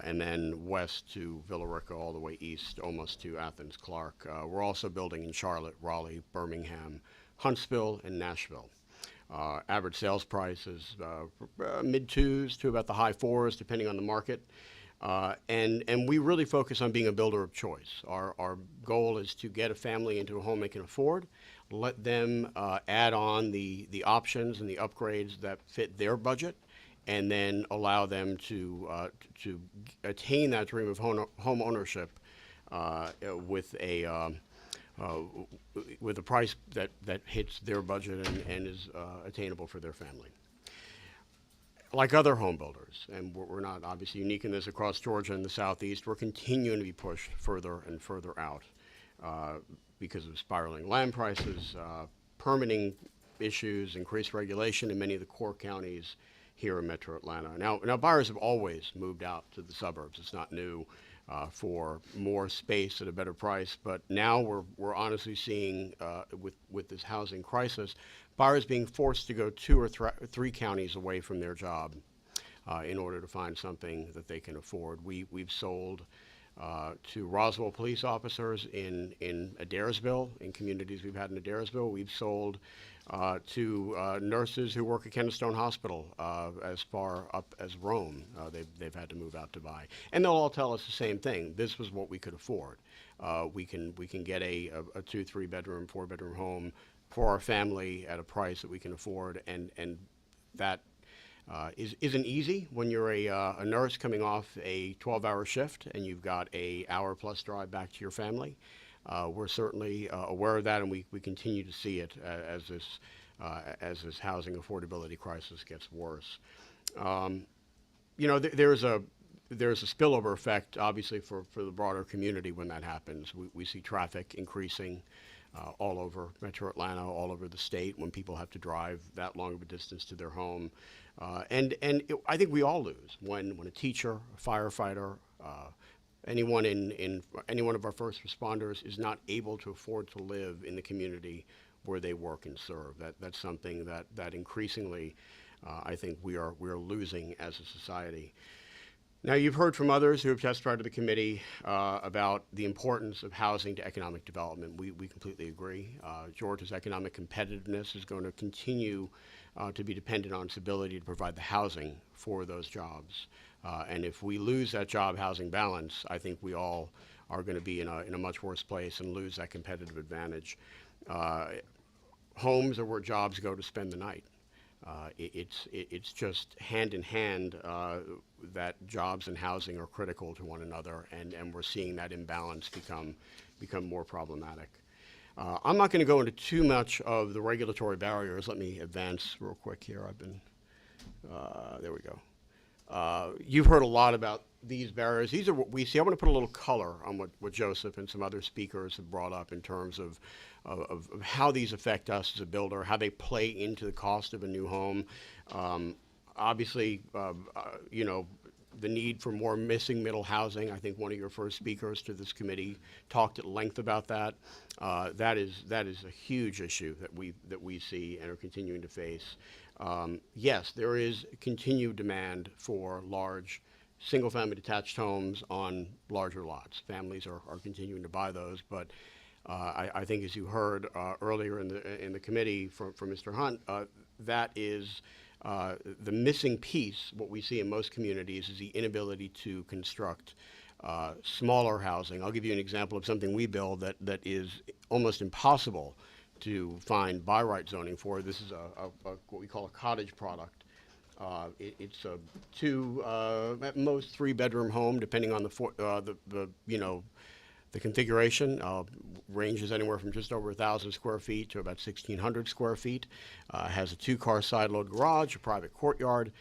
and then west to Villa Rica, all the way east, almost to Athens, Clark. We're also building in Charlotte, Raleigh, Birmingham, Huntsville, and Nashville. Average sales price is mid-2s to about the high 4s, depending on the market. And we really focus on being a builder of choice. Our goal is to get a family into a home they can afford, let them add on the options and the upgrades that fit their budget, and then allow them to attain that dream of home ownership with a price that hits their budget and is attainable for their family. Like other home builders, and we're not obviously unique in this across Georgia and the Southeast, we're continuing to be pushed further and further out because of spiraling land prices, permitting issues, increased regulation in many of the core counties here in Metro Atlanta. Now buyers have always moved out to the suburbs. It's not new. For more space at a better price, but now we're honestly seeing with this housing crisis, buyers being forced to go 2 or 3 counties away from their job in order to find something that they can afford. We've sold to Roswell police officers in Adairsville, in communities we've had in Adairsville. We've sold to nurses who work at Kennestone Hospital as far up as Rome. They've had to move out to buy. And they'll all tell us the same thing. This was what we could afford. We can get a 2, 3 bedroom, 4 bedroom home for our family at a price that we can afford, and that isn't easy when you're a nurse coming off a 12-hour shift and you've got a hour plus drive back to your family. We're certainly aware of that, and we continue to see it as this housing affordability crisis gets worse. You know, there's a spillover effect, obviously, for the broader community when that happens. We see traffic increasing all over Metro Atlanta, all over the state, when people have to drive that long of a distance to their home. I think we all lose when a teacher, a firefighter, anyone in any one of our first responders is not able to afford to live in the community where they work and serve. That's something that increasingly I think we are losing as a society. Now, you've heard from others who have testified to the committee about the importance of housing to economic development. We completely agree. Georgia's economic competitiveness is going to continue to be dependent on its ability to provide the housing for those jobs. And if we lose that job-housing balance, I think we all are going to be in a much worse place and lose that competitive advantage. Homes are where jobs go to spend the night. It's just hand in hand that jobs and housing are critical to one another, and we're seeing that imbalance become more problematic. I'm not going to go into too much of the regulatory barriers. Let me advance real quick here. There we go. You've heard a lot about these barriers. These are what we see. I want to put a little color on what Joseph and some other speakers have brought up in terms of how these affect us as a builder, how they play into the cost of a new home. Obviously, you know, the need for more missing middle housing. I think one of your first speakers to this committee talked at length about that. That is a huge issue that we see and are continuing to face. Yes, there is continued demand for large single-family detached homes on larger lots. Families are continuing to buy those, but I think, as you heard earlier in the committee from Mr. Hunt, that is the missing piece. What we see in most communities is the inability to construct smaller housing. I'll give you an example of something we build that is almost impossible to find by right zoning for. This is what we call a cottage product. It's a 2, at most 3 bedroom home, depending on the configuration. Ranges anywhere from just over 1,000 square feet to about 1,600 square feet. Has a 2-car side load garage, a private courtyard.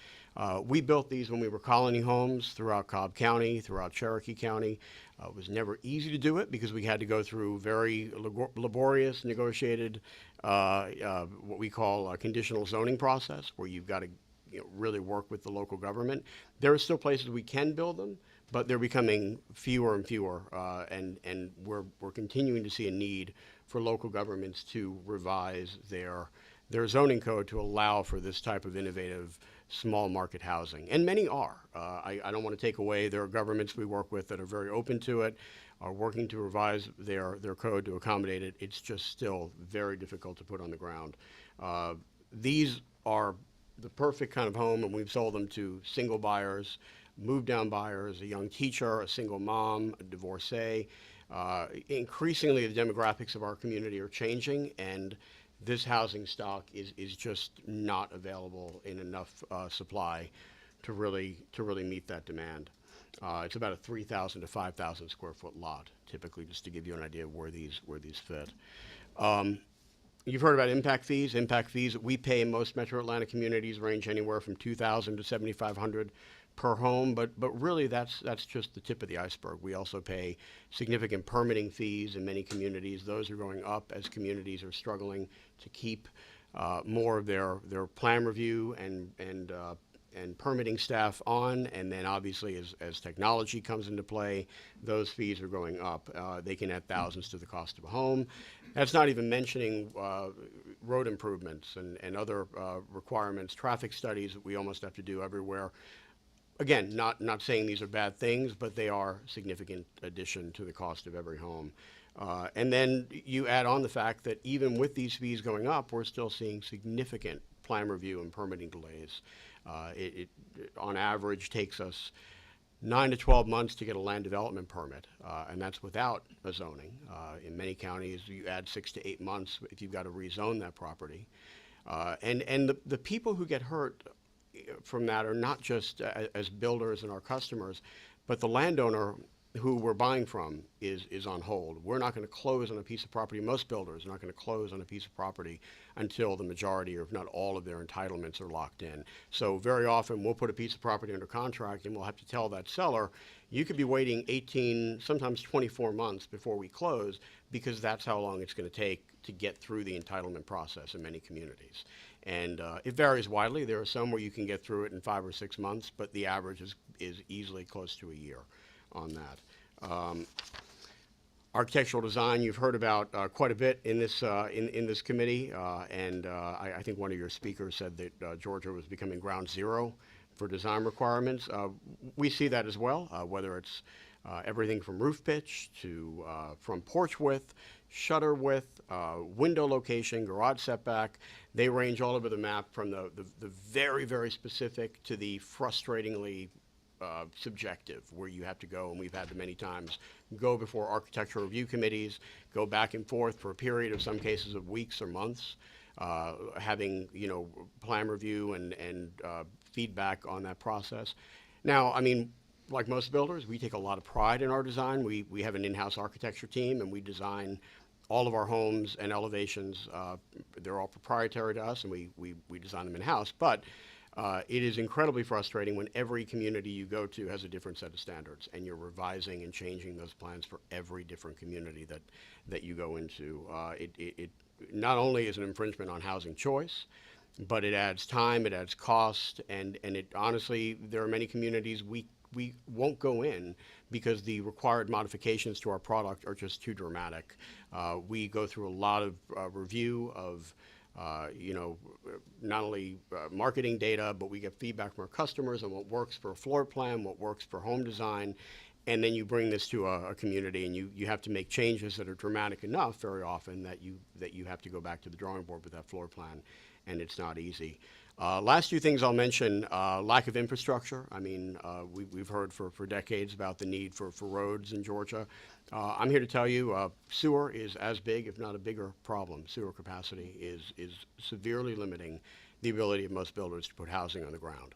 We built these when we were colony homes throughout Cobb County, throughout Cherokee County. It was never easy to do it because we had to go through very laborious, negotiated, what we call a conditional zoning process, where you've got to really work with the local government. There are still places we can build them, but they're becoming fewer and fewer, and we're continuing to see a need for local governments to revise their zoning code to allow for this type of innovative small market housing. And many are. I don't want to take away, there are governments we work with that are very open to it, are working to revise their code to accommodate it. It's just still very difficult to put on the ground. These are the perfect kind of home, and we've sold them to single buyers, move-down buyers, a young teacher, a single mom, a divorcee. Increasingly, the demographics of our community are changing, and this housing stock is just not available in enough supply to really meet that demand. It's about a 3,000 to 5,000 square foot lot, typically, just to give you an idea of where these fit. You've heard about impact fees. Impact fees that we pay in most Metro Atlanta communities range anywhere from $2,000 to $7,500 per home, but really that's just the tip of the iceberg. We also pay significant permitting fees in many communities. Those are going up as communities are struggling to keep more of their plan review and permitting staff on, and then obviously as technology comes into play, those fees are going up. They can add thousands to the cost of a home. That's not even mentioning road improvements and other requirements, traffic studies that we almost have to do everywhere. again, not saying these are bad things, but they are significant addition to the cost of every home. And then you add on the fact that even with these fees going up, we're still seeing significant plan review and permitting delays. It on average takes us 9 to 12 months to get a land development permit, and that's without a zoning. In many counties, you add 6 to 8 months if you've got to rezone that property. And the people who get hurt from that are not just as builders and our customers, but the landowner who we're buying from is on hold. We're not going to close on a piece of property. Most builders are not going to close on a piece of property until the majority or if not all of their entitlements are locked in. So very often we'll put a piece of property under contract and we'll have to tell that seller, you could be waiting 18, sometimes 24 months before we close, because that's how long it's going to take to get through the entitlement process in many communities. And it varies widely. There are some where you can get through it in 5 or 6 months, but the average is easily close to a year on that. Architectural design, you've heard about quite a bit in this committee, and I think one of your speakers said that Georgia was becoming ground zero for design requirements. We see that as well, whether it's everything from roof pitch to from porch width, shutter width, window location, garage setback. They range all over the map from the very, very specific to the frustratingly subjective, where you have to go, and we've had them many times, go before architectural review committees, go back and forth for a period of some cases of weeks or months, having, plan review and feedback on that process. Now, I mean, like most builders, we take a lot of pride in our design. We have an in-house architecture team, and we design all of our homes and elevations. They're all proprietary to us, and we design them in-house. But it is incredibly frustrating when every community you go to has a different set of standards, and you're revising and changing those plans for every different community that you go into. It not only is an infringement on housing choice, but it adds time, it adds cost, and it honestly, there are many communities we won't go in because the required modifications to our product are just too dramatic. We go through a lot of review of not only marketing data, but we get feedback from our customers on what works for a floor plan, what works for home design, and then you bring this to a community, and you have to make changes that are dramatic enough very often that you have to go back to the drawing board with that floor plan, and it's not easy. Last few things I'll mention, lack of infrastructure. I mean, we've heard for decades about the need for roads in Georgia. I'm here to tell you sewer is as big, if not a bigger problem. Sewer capacity is severely limiting the ability of most builders to put housing on the ground.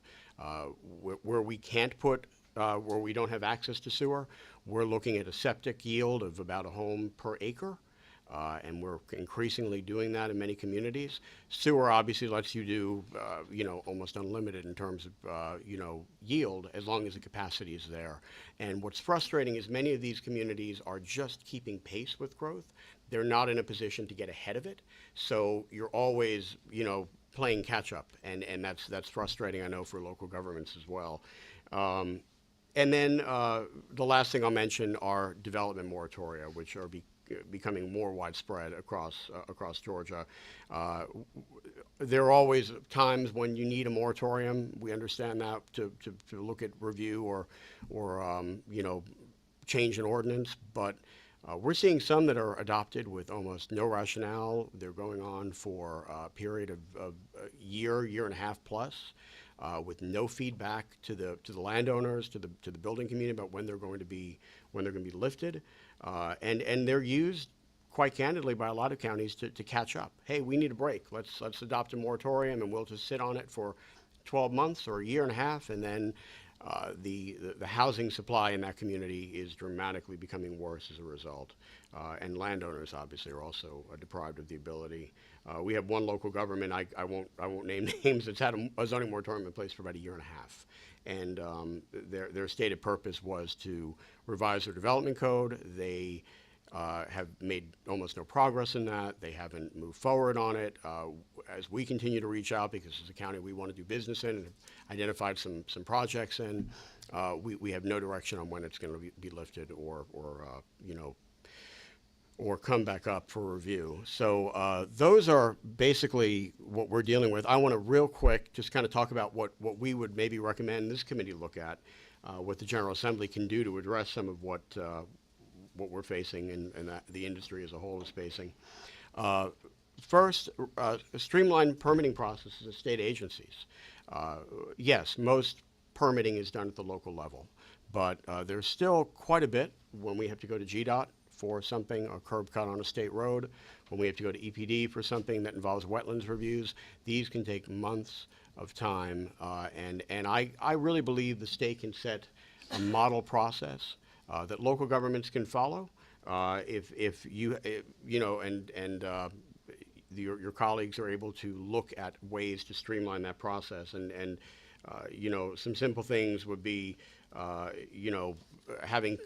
Where we can't put, where we don't have access to sewer, we're looking at a septic yield of about a home per acre. And we're increasingly doing that in many communities. Sewer obviously lets you do, almost unlimited in terms of, yield, as long as the capacity is there. And what's frustrating is many of these communities are just keeping pace with growth. They're not in a position to get ahead of it. So you're always, playing catch up, and that's frustrating, I know, for local governments as well. And then the last thing I'll mention are development moratoria, which are becoming more widespread across Georgia. There are always times when you need a moratorium. We understand that to look at review or change an ordinance, but we're seeing some that are adopted with almost no rationale. They're going on for a period of a year and a half plus, with no feedback to the landowners, to the building community about when they're going to be lifted, and they're used quite candidly by a lot of counties to catch up. Hey, we need a break. Let's adopt a moratorium, and we'll just sit on it for 12 months or a year and a half, and then the housing supply in that community is dramatically becoming worse as a result. And landowners obviously are also deprived of the ability. We have one local government, I won't name names, that's had a zoning moratorium in place for about a year and a half. And their stated purpose was to revise their development code. They have made almost no progress in that. They haven't moved forward on it. As we continue to reach out, because it's a county we want to do business in and identified some projects in, we have no direction on when it's going to be lifted or or come back up for review. So those are basically what we're dealing with. I want to real quick just kind of talk about what we would maybe recommend this committee look at, what the General Assembly can do to address some of what we're facing and that the industry as a whole is facing. First, streamline permitting processes at state agencies. Yes, most permitting is done at the local level, but there's still quite a bit when we have to go to GDOT for something, a curb cut on a state road, when we have to go to EPD for something that involves wetlands reviews. These can take months of time, and I really believe the state can set a model process that local governments can follow. If you know, your colleagues are able to look at ways to streamline that process, and you know, some simple things would be, you know,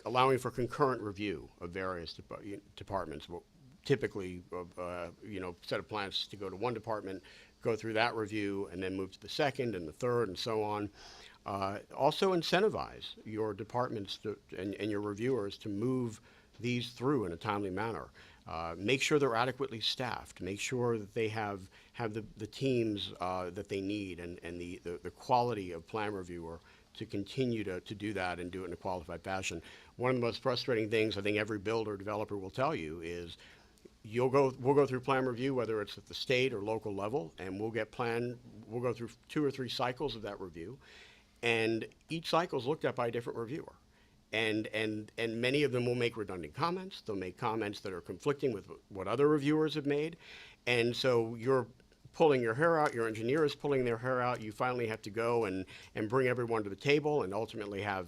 allowing for concurrent review of various departments. Well, typically, you know, set of plans to go to one department, go through that review, and then move to the second and the third, and so on. Also, incentivize your departments and your reviewers to move these through in a timely manner. Make sure they're adequately staffed. Make sure that they have the teams that they need and the quality of plan reviewer to continue to do that and do it in a qualified fashion. One of the most frustrating things I think every builder or developer will tell you is we'll go through plan review, whether it's at the state or local level, and we'll go through 2 or 3 cycles of that review, and each cycle is looked at by a different reviewer. And many of them will make redundant comments. They'll make comments that are conflicting with what other reviewers have made. And so you're pulling your hair out, your engineer is pulling their hair out. You finally have to go and bring everyone to the table and ultimately have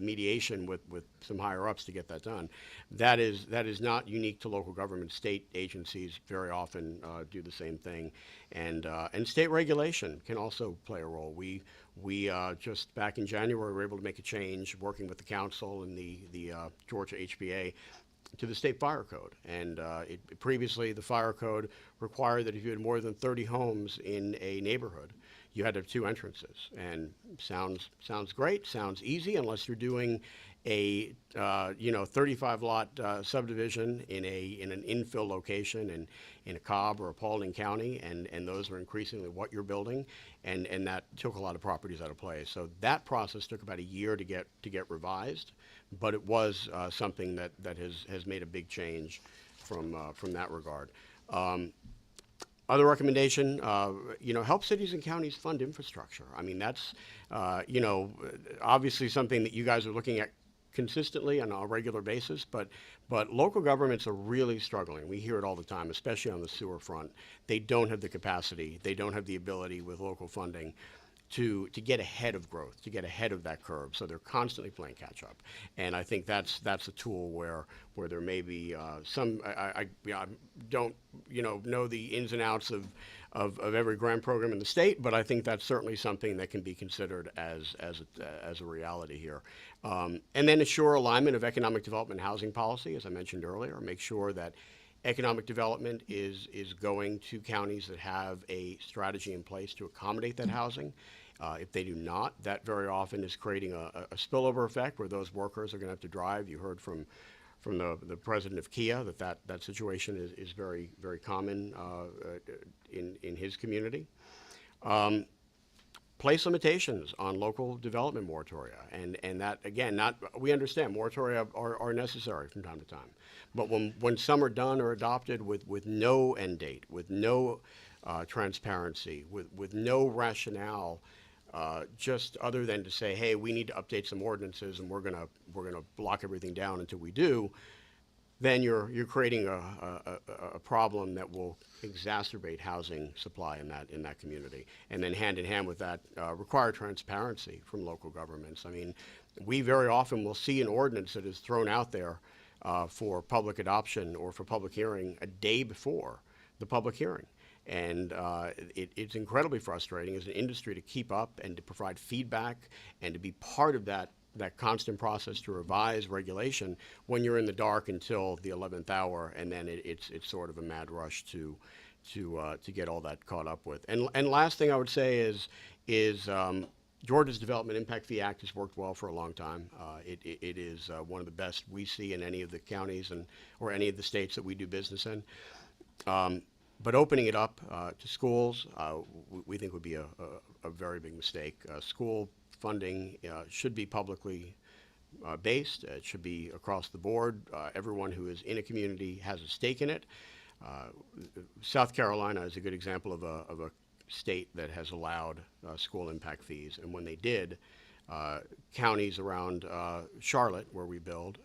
mediation with some higher ups to get that done. That is not unique to local government. State agencies very often do the same thing. And state regulation can also play a role. We just back in January were able to make a change working with the council and the Georgia HBA to the state fire code. And previously the fire code required that if you had more than 30 homes in a neighborhood, you had to have 2 entrances. And sounds great, sounds easy, unless you're doing a 35 lot subdivision in an infill location in a Cobb or a Paulding County, and those are increasingly what you're building, and that took a lot of properties out of play. So that process took about a year to get revised, but it was something that has made a big change from that regard. Other recommendation, help cities and counties fund infrastructure. I mean, that's, obviously something that you guys are looking at consistently on a regular basis, but local governments are really struggling. We hear it all the time, especially on the sewer front. They don't have the capacity, they don't have the ability with local funding to get ahead of growth, to get ahead of that curve. So they're constantly playing catch up. And I think that's a tool where there may be some, I don't know the ins and outs of every grant program in the state, but I think that's certainly something that can be considered as a reality here. And then assure alignment of economic development and housing policy, as I mentioned earlier. Make sure that economic development is going to counties that have a strategy in place to accommodate that housing. If they do not, that very often is creating a spillover effect where those workers are going to have to drive. You heard from the president of Kia that situation is very, very common in his community. Place limitations on local development moratoria, and that, again, we understand moratoria are necessary from time to time, but when some are done or adopted with no end date, with no transparency, with no rationale, just other than to say, hey, we need to update some ordinances and we're gonna block everything down until we do, then you're creating a problem that will exacerbate housing supply in that community. And then hand in hand with that, require transparency from local governments. I mean, we very often will see an ordinance that is thrown out there for public adoption or for public hearing a day before the public hearing. And it's incredibly frustrating as an industry to keep up and to provide feedback and to be part of that constant process to revise regulation when you're in the dark until the 11th hour, and then it's sort of a mad rush to get all that caught up with. And last thing I would say is Georgia's Development Impact Fee Act has worked well for a long time. It is one of the best we see in any of the counties or any of the states that we do business in. But opening it up to schools, we think would be a very big mistake. School funding should be publicly based. It should be across the board. Everyone who is in a community has a stake in it. South Carolina is a good example of a state that has allowed school impact fees. And when they did, counties around Charlotte, where we build,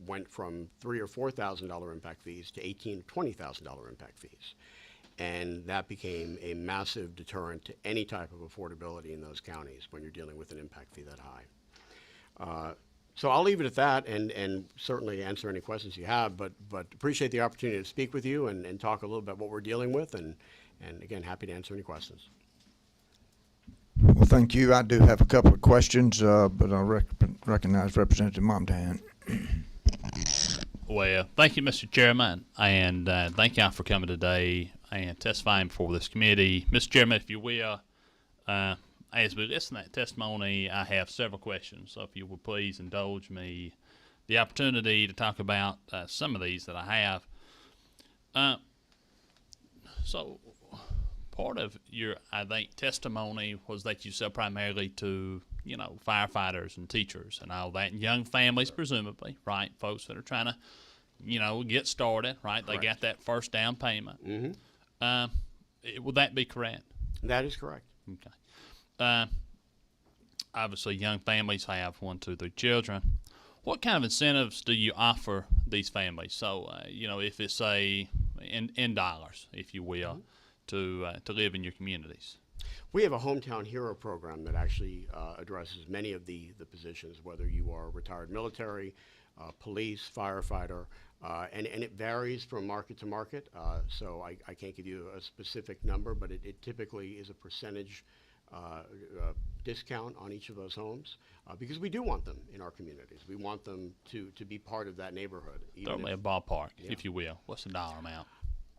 went from $3,000 or $4,000 impact fees to $18,000 to $20,000 impact fees. And that became a massive deterrent to any type of affordability in those counties when you're dealing with an impact fee that high. So I'll leave it at that and certainly answer any questions you have, but appreciate the opportunity to speak with you and talk a little bit about what we're dealing with, and again, happy to answer any questions. Well, thank you. I do have a couple of questions, but I'll recognize Representative Momdan. Well, thank you, Mr. Chairman, and thank y'all for coming today and testifying before this committee. Mr. Chairman, if you will, as we listen to that testimony, I have several questions, so if you would please indulge me the opportunity to talk about some of these that I have. So part of your, I think, testimony was that you sell primarily to, firefighters and teachers and all that, and young families, presumably, right? Folks that are trying to, get started, right? Correct. They got that first down payment. Mm-hmm. Would that be correct? That is correct. Okay. Obviously, young families have 1, 2, 3 children. What kind of incentives do you offer these families? So, if it's in dollars, if you will, to live in your communities. We have a Hometown Hero program that actually addresses many of the positions, whether you are retired military, police, firefighter, and it varies from market to market. So I can't give you a specific number, but it typically is a percentage discount on each of those homes because we do want them in our communities. We want them to be part of that neighborhood. Throw me a ballpark, if you will. What's the dollar amount?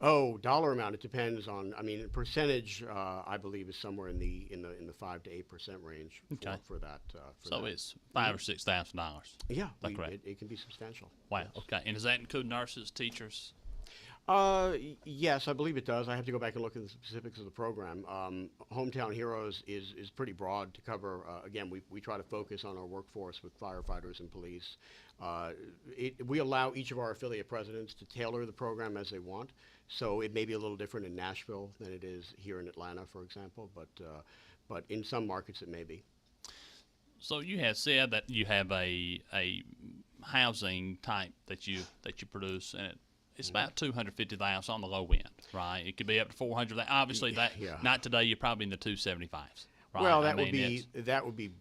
Oh, dollar amount. It depends on. Percentage. I believe is somewhere in the 5 to 8% range for that. So it's $5,000 or $6,000. Yeah, correct? It can be substantial. Wow. Yes. Okay. And does that include nurses, teachers? Yes, I believe it does. I have to go back and look at the specifics of the program. Hometown Heroes is pretty broad to cover. Again, we try to focus on our workforce with firefighters and police. We allow each of our affiliate presidents to tailor the program as they want. So it may be a little different in Nashville than it is here in Atlanta, for example. But in some markets it may be. So you have said that you have a housing type that you produce, and it's about $250,000 on the low end, right? It could be up to $400,000. Obviously, not today. You're probably in the 275s. Right? Well, that would be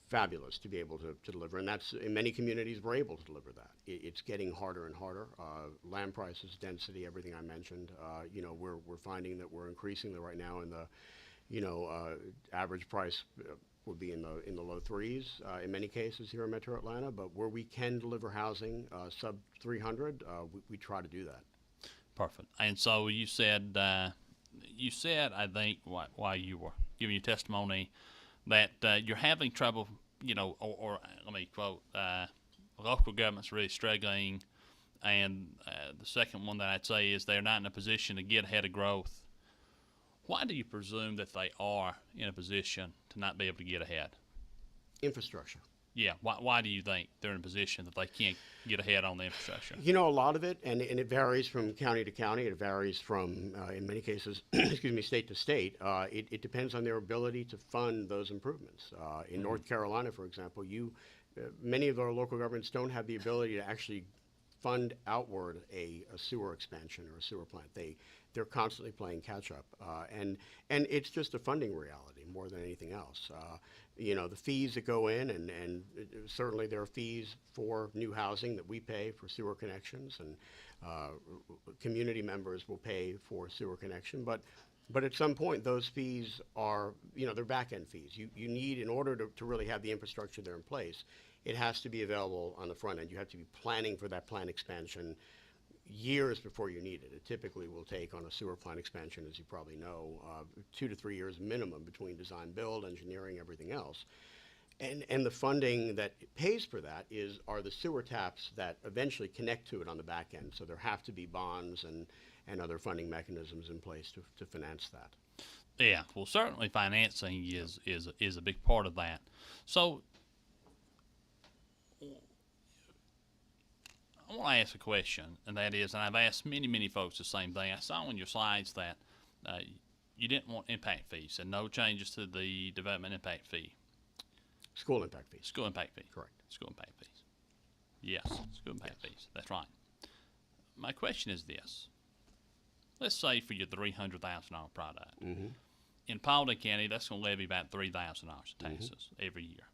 fabulous to be able to deliver, and that's in many communities we're able to deliver that. It's getting harder and harder. Land prices, density, everything I mentioned. We're finding that we're increasingly right now in the average price would be in the low threes in many cases here in Metro Atlanta, but where we can deliver housing sub 300, we try to do that. Perfect. And so you said I think while you were giving your testimony that you're having trouble, or let me quote, local government's really struggling, and the second one that I'd say is they're not in a position to get ahead of growth. Why do you presume that they are in a position to not be able to get ahead? Infrastructure. Yeah. Why do you think they're in a position that they can't get ahead on the infrastructure? A lot of it, and it varies from county to county. It varies from, in many cases, state to state. It depends on their ability to fund those improvements. In North Carolina, for example, many of our local governments don't have the ability to actually fund outward a sewer expansion or a sewer plant. They're constantly playing catch up, and it's just a funding reality more than anything else. The fees that go in, and certainly there are fees for new housing that we pay for sewer connections, and community members will pay for sewer connection. But at some point, those fees are, they're back-end fees. You need, in order to really have the infrastructure there in place, it has to be available on the front end. You have to be planning for that plant expansion, years before you need it. It typically will take, on a sewer plant expansion, as you probably know, 2 to 3 years minimum between design, build, engineering, everything else. And the funding that pays for that are the sewer taps that eventually connect to it on the back end. So there have to be bonds and other funding mechanisms in place to finance that. Yeah, well, certainly financing is a big part of that. So I want to ask a question, and that is, and I've asked many folks the same thing. I saw on your slides that you didn't want impact fees and no changes to the development impact fee. School impact fees. School impact fees. Correct. School impact fees. Yes, school impact fees. That's right. My question is this. Let's say for your $300,000 product. In Paulding County, that's going to levy about $3,000 in taxes every year.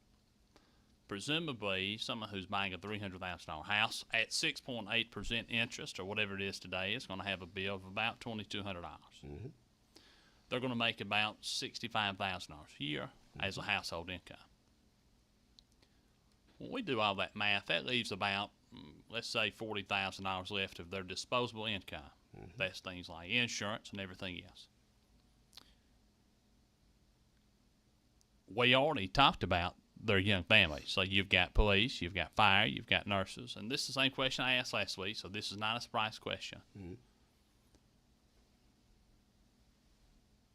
Presumably, someone who's buying a $300,000 house at 6.8% interest or whatever it is today is going to have a bill of about $2,200. They're going to make about $65,000 a year as a household income. When we do all that math, that leaves about, let's say, $40,000 left of their disposable income. That's things like insurance and everything else. We already talked about their young families. So you've got police, you've got fire, you've got nurses. And this is the same question I asked last week, so this is not a surprise question.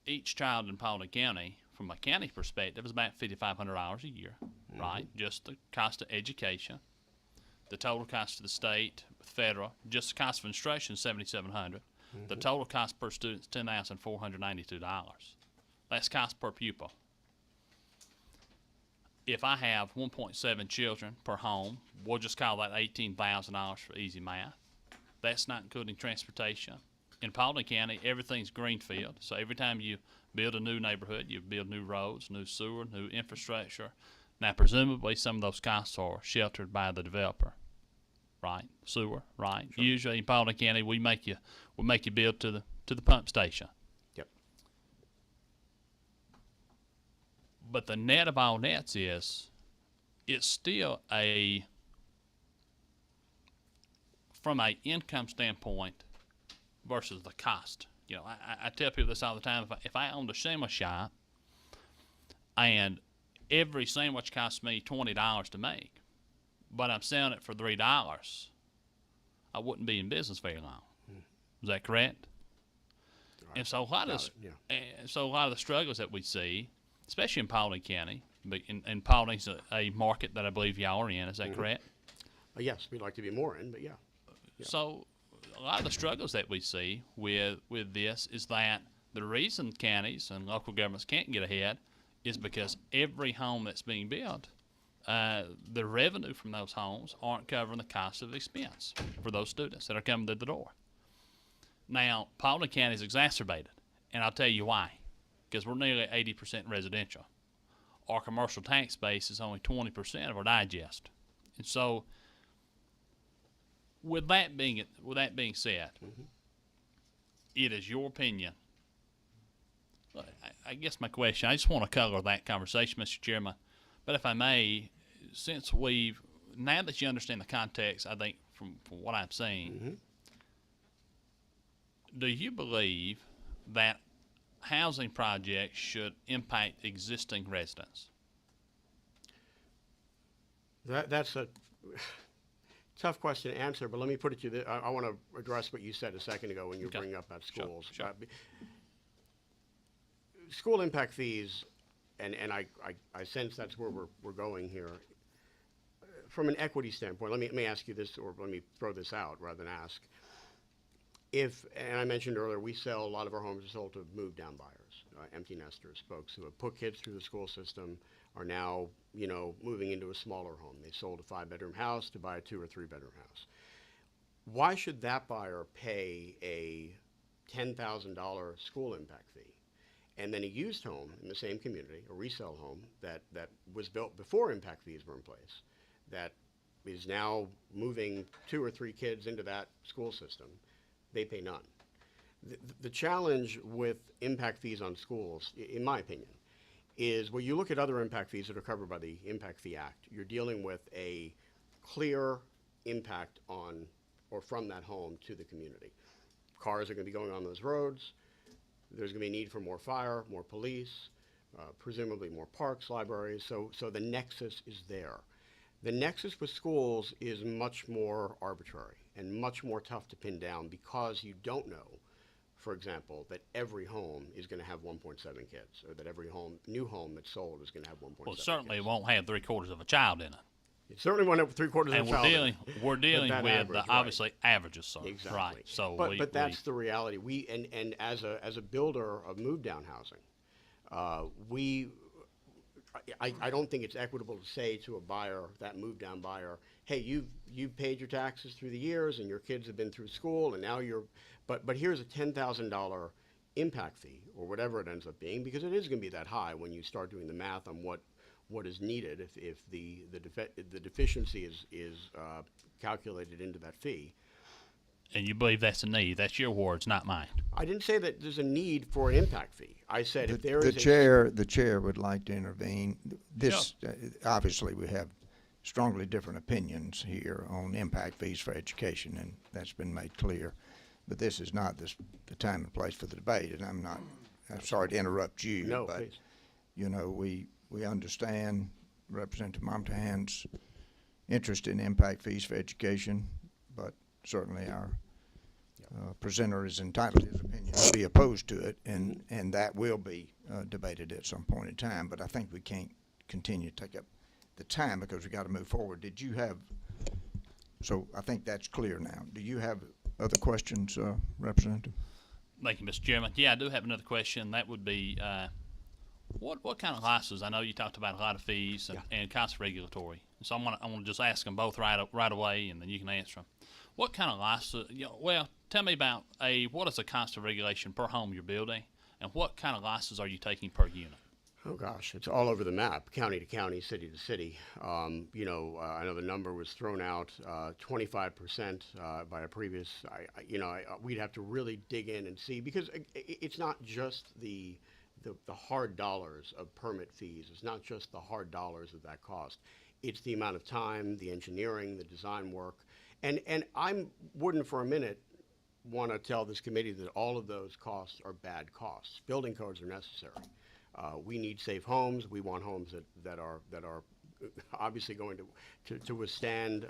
Each child in Paulding County, from a county perspective, is about $5,500 a year, right? Just the cost of education. The total cost to the state, federal, just the cost of instruction is $7,700. The total cost per student is $10,492. That's cost per pupil. If I have 1.7 children per home, we'll just call that $18,000 for easy math. That's not including transportation. In Paulding County, everything's greenfield. So every time you build a new neighborhood, you build new roads, new sewer, new infrastructure. Now, presumably, some of those costs are sheltered by the developer, right? Sewer, right? Sure. Usually in Paulding County, we make you build to the pump station. Yep. But the net of all nets is, it's still from an income standpoint versus the cost. You know, I tell people this all the time. If I owned a sandwich shop and every sandwich costs me $20 to make, but I'm selling it for $3, I wouldn't be in business very long. Is that correct? Right. And so a lot of the struggles that we see, especially in Paulding County, and Paulding's a market that I believe y'all are in. Is that correct? Yes, we'd like to be more in, but yeah. So a lot of the struggles that we see with this is that the reason counties and local governments can't get ahead is because every home that's being built, the revenue from those homes aren't covering the cost of the expense for those students that are coming to the door. Now, Paulding County is exacerbated, and I'll tell you why. Because we're nearly 80% residential. Our commercial tax base is only 20% of our digest. And so, with that being said, it is your opinion. I guess my question, I just want to color that conversation, Mr. Chairman. But if I may, now that you understand the context, I think from what I'm saying, do you believe that housing projects should impact existing residents? That's a tough question to answer, but let me put it to you. I want to address what you said a second ago when you were bringing up about schools. Sure. School impact fees, and I sense that's where we're going here. From an equity standpoint, let me ask you this, or let me throw this out rather than ask. And I mentioned earlier, a lot of our homes are sold to move-down buyers, empty nesters, folks who have put kids through the school system, are now, moving into a smaller home. They sold a 5-bedroom house to buy a 2 or 3-bedroom house. Why should that buyer pay a $10,000 school impact fee? And then a used home in the same community, a resale home that was built before impact fees were in place, that is now moving 2 or 3 kids into that school system, they pay none. The challenge with impact fees on schools, in my opinion, is when you look at other impact fees that are covered by the Impact Fee Act, you're dealing with a clear impact on or from that home to the community. Cars are going to be going on those roads. There's going to be a need for more fire, more police, presumably more parks, libraries. So the nexus is there. The nexus with schools is much more arbitrary and much more tough to pin down because you don't know, for example, that every home is going to have 1.7 kids, or that every new home that's sold is going to have 1.7 Well, certainly kids. it won't have 3/4 of a child in it. It certainly won't have 3/4 of And a child. in it. we're dealing that with average, the right. obviously averages, sir. Exactly. Right. So but that's the reality. We and as a builder of move down housing, I don't think it's equitable to say to a buyer, that move down buyer, hey, you've paid your taxes through the years and your kids have been through school and now but here's a $10,000 impact fee or whatever it ends up being, because it is going to be that high when you start doing the math on what is needed if the deficiency is calculated into that fee. And you believe that's a need. That's your words, not mine. I didn't say that there's a need for an impact fee. I said if there The is the chair would like to intervene. This, obviously, we have strongly different opinions here on impact fees for education, and that's been made clear. But this is not the time and place for the debate, and I'm sorry to interrupt you. No, but, please. you know, we understand Representative Montahan's interest in impact fees for education, but certainly our presenter is entitled to his opinion to be opposed to it, and that will be debated at some point in time. But I think we can't continue to take up the time because we got to move forward. Did you have? So I think that's clear now. Do you have other questions, Representative? Thank you, Mr. Chairman. Yeah, I do have another question. That would be, what kind of licenses? I know you talked about a lot of fees and cost regulatory. So I want to just ask them both right away, and then you can answer them. What kind of license? Well, tell me about what is the cost of regulation per home you're building, and what kind of licenses are you taking per unit? Oh gosh, it's all over the map, county to county, city to city. I know the number was thrown out, 25% by a previous. We'd have to really dig in and see, because it's not just the hard dollars of permit fees. It's not just the hard dollars of that cost. It's the amount of time, the engineering, the design work, and I wouldn't for a minute want to tell this committee that all of those costs are bad costs. Building codes are necessary. We need safe homes. We want homes that are obviously going to withstand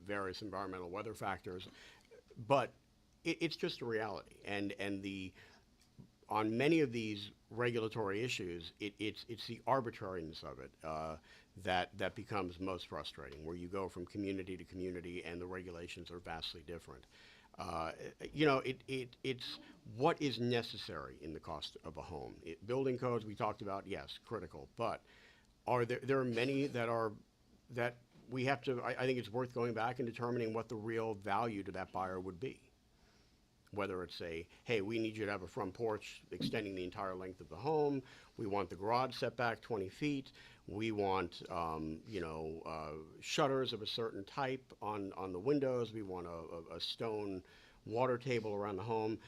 various environmental weather factors, but it's just a reality. And on many of these regulatory issues, it's the arbitrariness of it that becomes most frustrating, where you go from community to community and the regulations are vastly different. It's what is necessary in the cost of a home. Building codes we talked about, yes, critical, but there are many that we have to. I think it's worth going back and determining what the real value to that buyer would be. Whether it's hey, we need you to have a front porch extending the entire length of the home. We want the garage setback 20 feet. We want, shutters of a certain type on the windows. We want a stone water table around the home.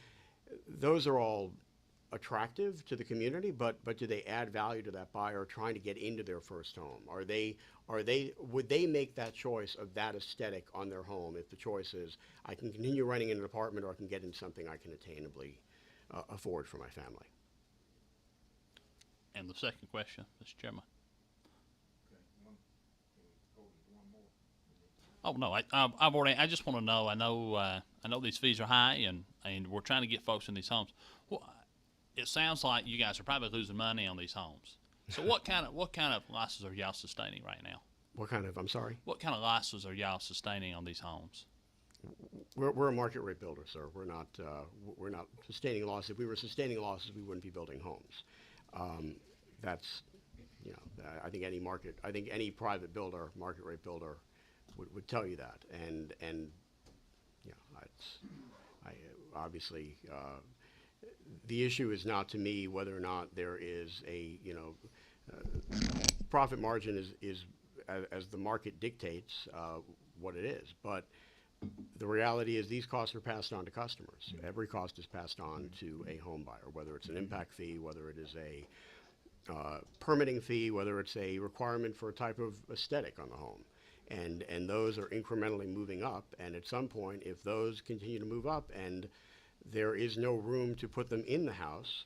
Those are all attractive to the community, but do they add value to that buyer trying to get into their first home? Would they make that choice of that aesthetic on their home if the choice is I can continue renting in an apartment or I can get into something I can attainably afford for my family? And the second question, Mr. Chairman. Oh no, I've already. I just want to know. I know these fees are high, and we're trying to get folks in these homes. Well, it sounds like you guys are probably losing money on these homes. So what kind of losses are y'all sustaining right now? What kind of? I'm sorry. What kind of losses are y'all sustaining on these homes? We're a market rate builder, sir. We're not sustaining losses. If we were sustaining losses, we wouldn't be building homes. I think any private builder, market rate builder, would tell you that. And obviously the issue is not to me whether or not there is profit margin is as the market dictates what it is, but the reality is these costs are passed on to customers. Every cost is passed on to a home buyer, whether it's an impact fee, whether it is a permitting fee, whether it's a requirement for a type of aesthetic on the home. And those are incrementally moving up. And at some point, if those continue to move up and there is no room to put them in the house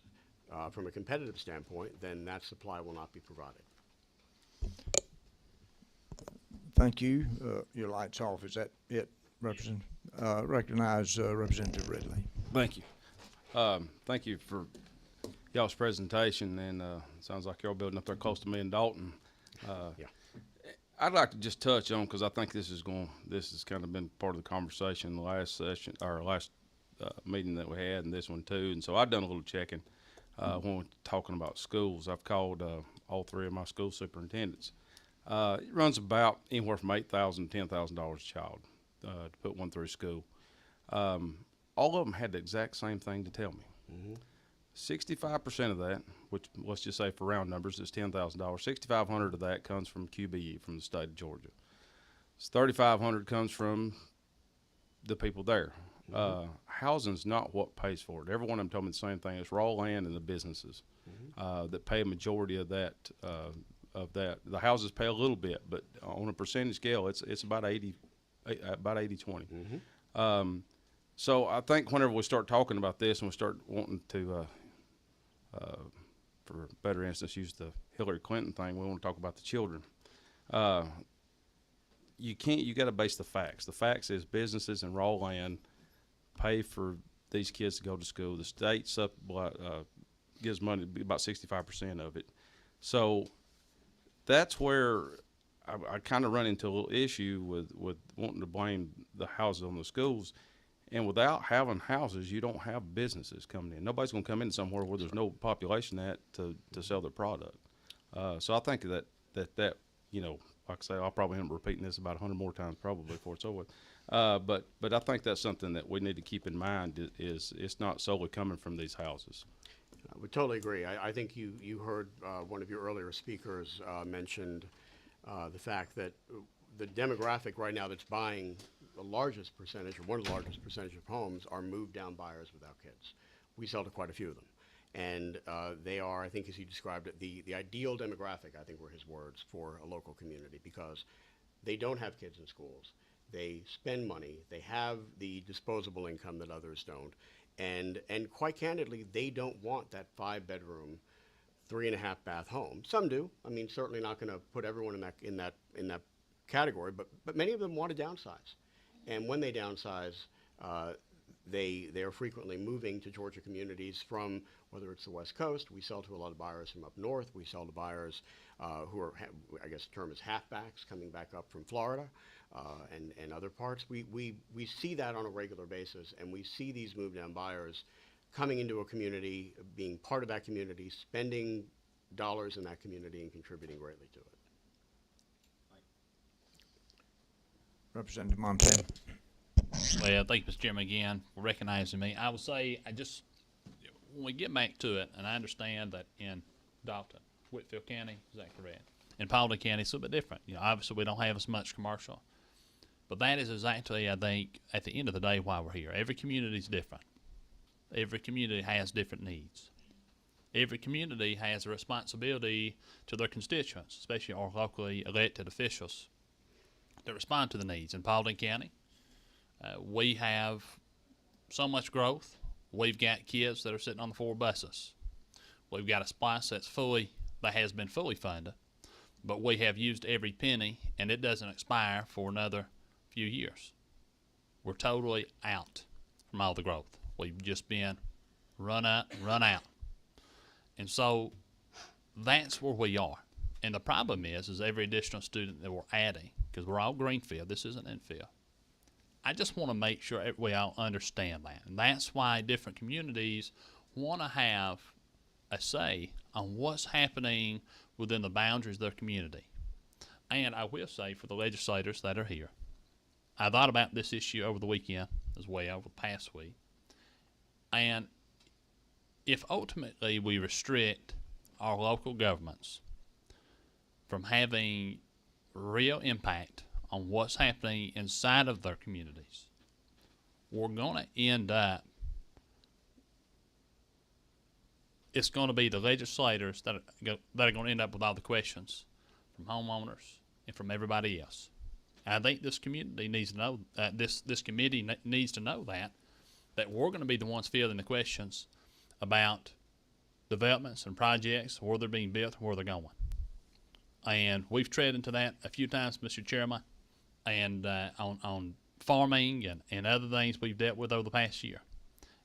from a competitive standpoint, then that supply will not be provided. Thank you. Your light's off. Is that it, Representative? Recognize Representative Ridley. Thank you. Thank you for y'all's presentation, and sounds like y'all building up there close to me in Dalton. Yeah. I'd like to just touch on, because I think this has kind of been part of the conversation in the last session, or last meeting that we had, and this one too. And so I've done a little checking when we're talking about schools. I've called all three of my school superintendents. It runs about anywhere from $8,000 to $10,000 a child to put one through school. All of them had the exact same thing to tell me. 65% of that, which let's just say for round numbers is $10,000, $6,500 of that comes from QBE, from the state of Georgia. $3,500 comes from the people there. Housing's not what pays for it. Every one of them told me the same thing. It's raw land and the businesses that pay a majority of that. The houses pay a little bit, but on a percentage scale, it's about 80-20. So I think whenever we start talking about this and we start wanting to, for better instance, use the Hillary Clinton thing, we want to talk about the children. You got to base the facts. The facts is businesses and raw land pay for these kids to go to school. The state gives money, about 65% of it. So that's where I kind of run into a little issue with wanting to blame the houses on the schools. And without having houses, you don't have businesses coming in. Nobody's going to come in somewhere where there's no population to sell their product. So I think that you know, like I say, I'll probably end up repeating this about 100 more times probably before it's over with. But I think that's something that we need to keep in mind is it's not solely coming from these houses. I would totally agree. I think you heard one of your earlier speakers mentioned the fact that the demographic right now that's buying the largest percentage, or one of the largest percentage of homes, are moved down buyers without kids. We sell to quite a few of them. And they are, I think as he described it, the ideal demographic, I think were his words, for a local community, because they don't have kids in schools. They spend money. They have the disposable income that others don't. And quite candidly, they don't want that 5-bedroom, 3.5-bath home. Some do. I mean, certainly not going to put everyone in that category, but many of them want to downsize. And when they downsize, they are frequently moving to Georgia communities from, whether it's the West Coast. We sell to a lot of buyers from up north. We sell to buyers who are, I guess the term is halfbacks, coming back up from Florida and other parts. We see that on a regular basis, and we see these move down buyers coming into a community, being part of that community, spending dollars in that community, and contributing greatly to it. Representative Montana. Well, thank you, Mr. Chairman, again for recognizing me. I would say, when we get back to it, and I understand that in Dalton, Whitfield County, is that correct? In Paulding County, it's a little bit different. You know, obviously we don't have as much commercial, but that is exactly, I think, at the end of the day, why we're here. Every community is different. Every community has different needs. Every community has a responsibility to their constituents, especially our locally elected officials, to respond to the needs. In Paulding County, we have so much growth. We've got kids that are sitting on the 4 buses. We've got a SPLOST that has been fully funded, but we have used every penny, and it doesn't expire for another few years. We're totally out from all the growth. We've just been run out. And so that's where we are. And the problem is every additional student that we're adding, because we're all greenfield, this isn't infield. I just want to make sure we all understand that. And that's why different communities want to have a say on what's happening within the boundaries of their community. And I will say, for the legislators that are here, I thought about this issue over the weekend as well, over the past week. And if ultimately we restrict our local governments from having real impact on what's happening inside of their communities, we're going to end up, it's going to be the legislators that are going to end up with all the questions from homeowners and from everybody else. I think this community needs to know, this committee needs to know that we're going to be the ones fielding the questions about developments and projects, where they're being built, where they're going. And we've tread into that a few times, Mr. Chairman, and on farming and other things we've dealt with over the past year.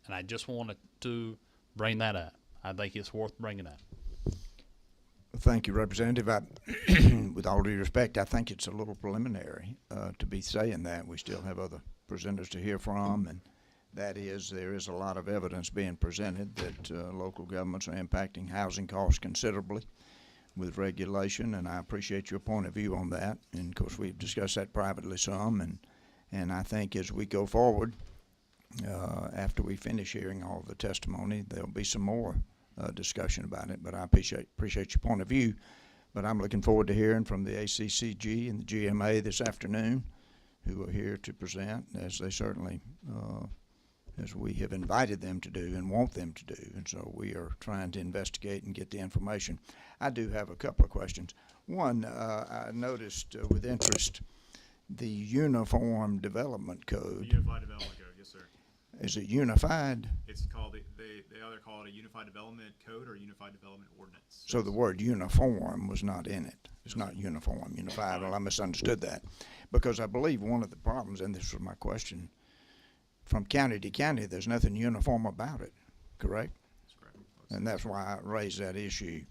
And I just wanted to bring that up. I think it's worth bringing up. Thank you, Representative. With all due respect, I think it's a little preliminary to be saying that. We still have other presenters to hear from, and that is, there is a lot of evidence being presented that local governments are impacting housing costs considerably with regulation, and I appreciate your point of view on that. And of course, we've discussed that privately some, and I think as we go forward, after we finish hearing all of the testimony, there'll be some more discussion about it. But I appreciate your point of view. But I'm looking forward to hearing from the ACCG and the GMA this afternoon, who are here to present, as they certainly, as we have invited them to do and want them to do. And so we are trying to investigate and get the information. I do have a couple of questions. One, I noticed with interest the Uniform Development Code. The Unified Development Code, yes, sir. Is it unified? It's called, they either call it a Unified Development Code or Unified Development Ordinance. So the word uniform was not in it. It's not uniform, unified. Well, I misunderstood that. Because I believe one of the problems, and this was my question, from county to county, there's nothing uniform about it, correct? That's correct. And that's why I raised that issue.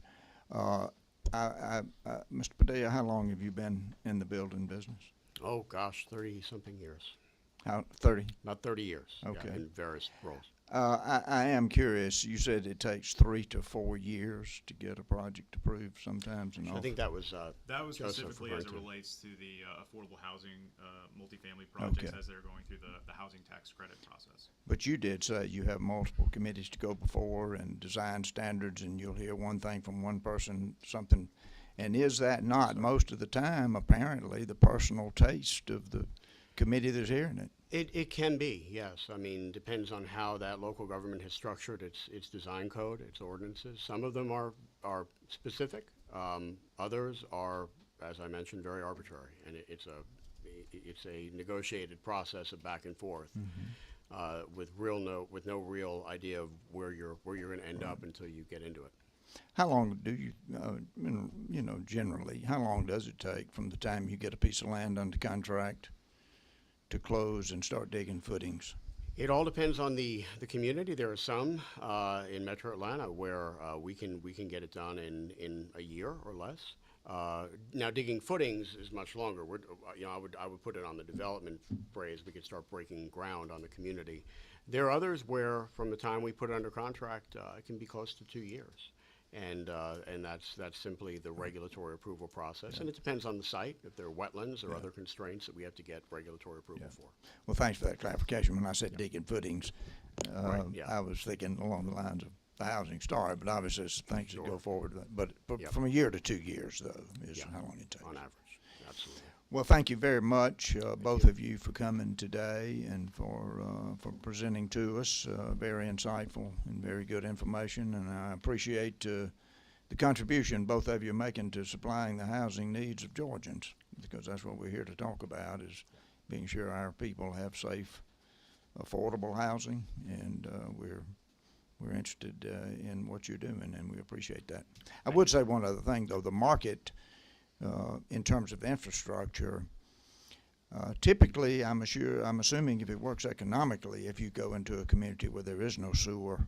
Mr. Padilla, how long have you been in the building business? Oh, gosh, 30-something years. How, 30? About 30 years. Okay. Yeah, in various roles. I am curious. You said it takes 3 to 4 years to get a project approved sometimes. And I think that was That was Joseph specifically as it referring to. relates to the affordable housing multifamily projects as they're going through the housing tax credit process. But you did say you have multiple committees to go before and design standards, and you'll hear one thing from one person, something. And is that not most of the time, apparently, the personal taste of the committee that's hearing it? It can be, yes. I mean, depends on how that local government has structured its design code, its ordinances. Some of them are specific. Others are, as I mentioned, very arbitrary, and it's a negotiated process of back and forth, with no real idea of where you're going to end up until you get into it. How long do you, generally, how long does it take from the time you get a piece of land under contract to close and start digging footings? It all depends on the community. There are some in Metro Atlanta where we can get it done in a year or less. Now, digging footings is much longer. I would put it on the development phrase. We could start breaking ground on the community. There are others where, from the time we put it under contract, it can be close to 2 years. And that's simply the regulatory approval process. And it depends on the site, if there are wetlands or other constraints that we have to get regulatory approval for. Well, thanks for that clarification. When I said digging footings, Right, yeah. I was thinking along the lines of the housing start, but obviously it's things that go forward. But Yep. from a year to 2 years, though, is Yeah. how long it takes. On average, absolutely. Well, thank you very much, both of you, for coming today and for presenting to us. Very insightful and very good information, and I appreciate the contribution both of you are making to supplying the housing needs of Georgians, because that's what we're here to talk about, is being sure our people have safe, affordable housing, and we're interested in what you're doing, and we appreciate that. I would say one other thing, though. The market, in terms of infrastructure, typically, I'm assuming if it works economically, if you go into a community where there is no sewer,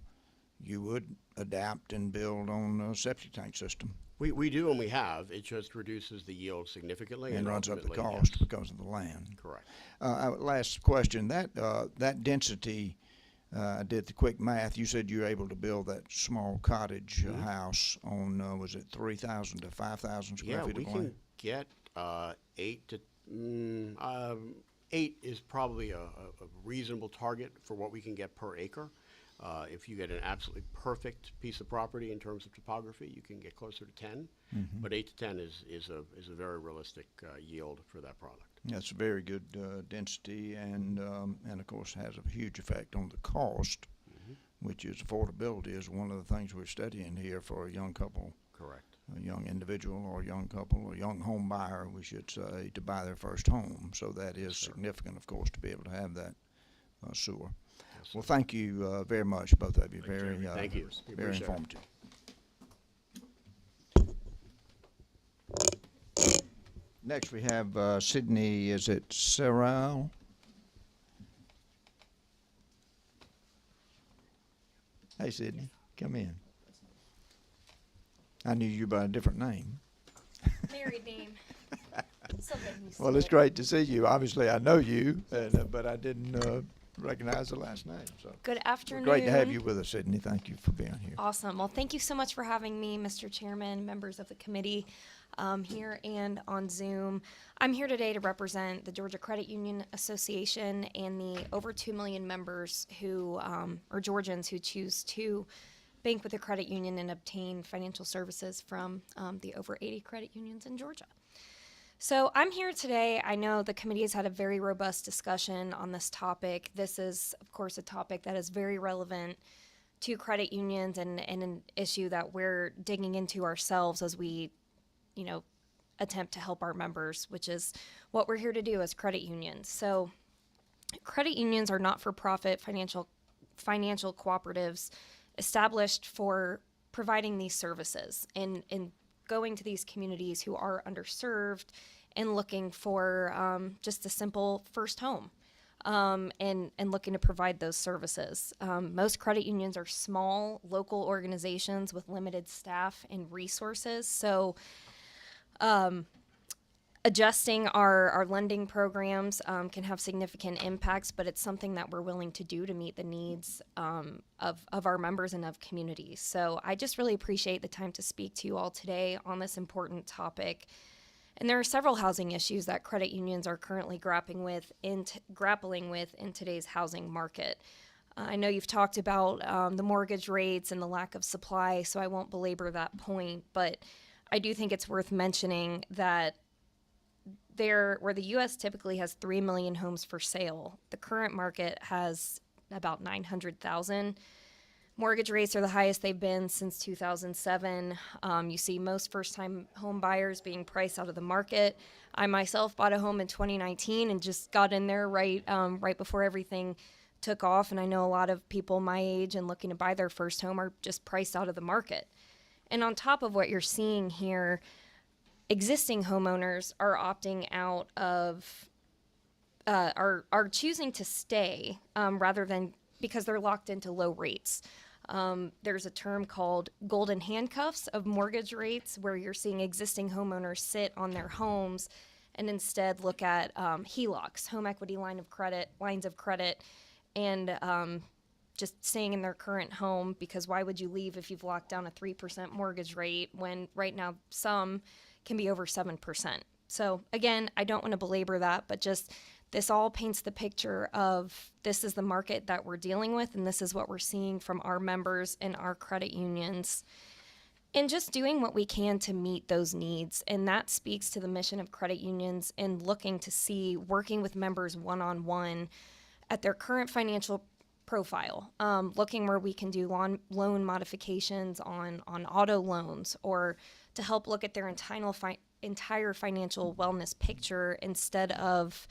you would adapt and build on a septic tank system. We do and we have. It just reduces the yield significantly. And runs up the ultimately, cost yes. because of the land. Correct. Last question, that density, I did the quick math. You said you were able to build that small cottage house on, was it 3,000 to 5,000 square Yeah, feet we of land? can get 8 is probably a reasonable target for what we can get per acre. If you get an absolutely perfect piece of property in terms of topography, you can get closer to 10. But 8 to 10 is a very realistic yield for that product. That's very good density, and of course has a huge effect on the cost, which is affordability is one of the things we're studying here for a young couple Correct. a young individual or a young couple or a young home buyer, we should say, to buy their first home. So that is significant, of course, to be able to have that sewer. Well, thank you very much, both of you. Very, Thank you. We very appreciate it. informative. Next, we have Sydney, is it Serral? Hey, Sydney, come in. I knew you by a different name. Married name. So good you Well, say it's it. great to see you. Obviously, I know you, but I didn't recognize the last name. So Good afternoon. great to have you with us, Sydney. Thank you for being here. Awesome. Well, thank you so much for having me, Mr. Chairman, members of the committee here and on Zoom. I'm here today to represent the Georgia Credit Union Association and the over 2 million members who, or Georgians who choose to bank with a credit union and obtain financial services from the over 80 credit unions in Georgia. So I'm here today. I know the committee has had a very robust discussion on this topic. This is, of course, a topic that is very relevant to credit unions and an issue that we're digging into ourselves as we, attempt to help our members, which is what we're here to do as credit unions. So credit unions are not-for-profit financial cooperatives established for providing these services and going to these communities who are underserved and looking for just a simple first home and looking to provide those services. Most credit unions are small local organizations with limited staff and resources. So adjusting our lending programs can have significant impacts, but it's something that we're willing to do to meet the needs of our members and of communities. So I just really appreciate the time to speak to you all today on this important topic. And there are several housing issues that credit unions are currently grappling with in today's housing market. I know you've talked about the mortgage rates and the lack of supply, so I won't belabor that point, but I do think it's worth mentioning that where the U.S. typically has 3 million homes for sale, the current market has about 900,000. Mortgage rates are the highest they've been since 2007. You see most first-time home buyers being priced out of the market. I myself bought a home in 2019 and just got in there right before everything took off, and I know a lot of people my age and looking to buy their first home are just priced out of the market. And on top of what you're seeing here, existing homeowners are opting out of, are choosing to stay rather than because they're locked into low rates. There's a term called golden handcuffs of mortgage rates where you're seeing existing homeowners sit on their homes and instead look at HELOCs, home equity lines of credit, and just staying in their current home, because why would you leave if you've locked down a 3% mortgage rate when right now some can be over 7%. So again, I don't want to belabor that, but just this all paints the picture of this is the market that we're dealing with, and this is what we're seeing from our members and our credit unions. And just doing what we can to meet those needs. And that speaks to the mission of credit unions and looking to see, working with members one-on-one at their current financial profile, looking where we can do loan modifications on auto loans, or to help look at their entire financial wellness picture instead of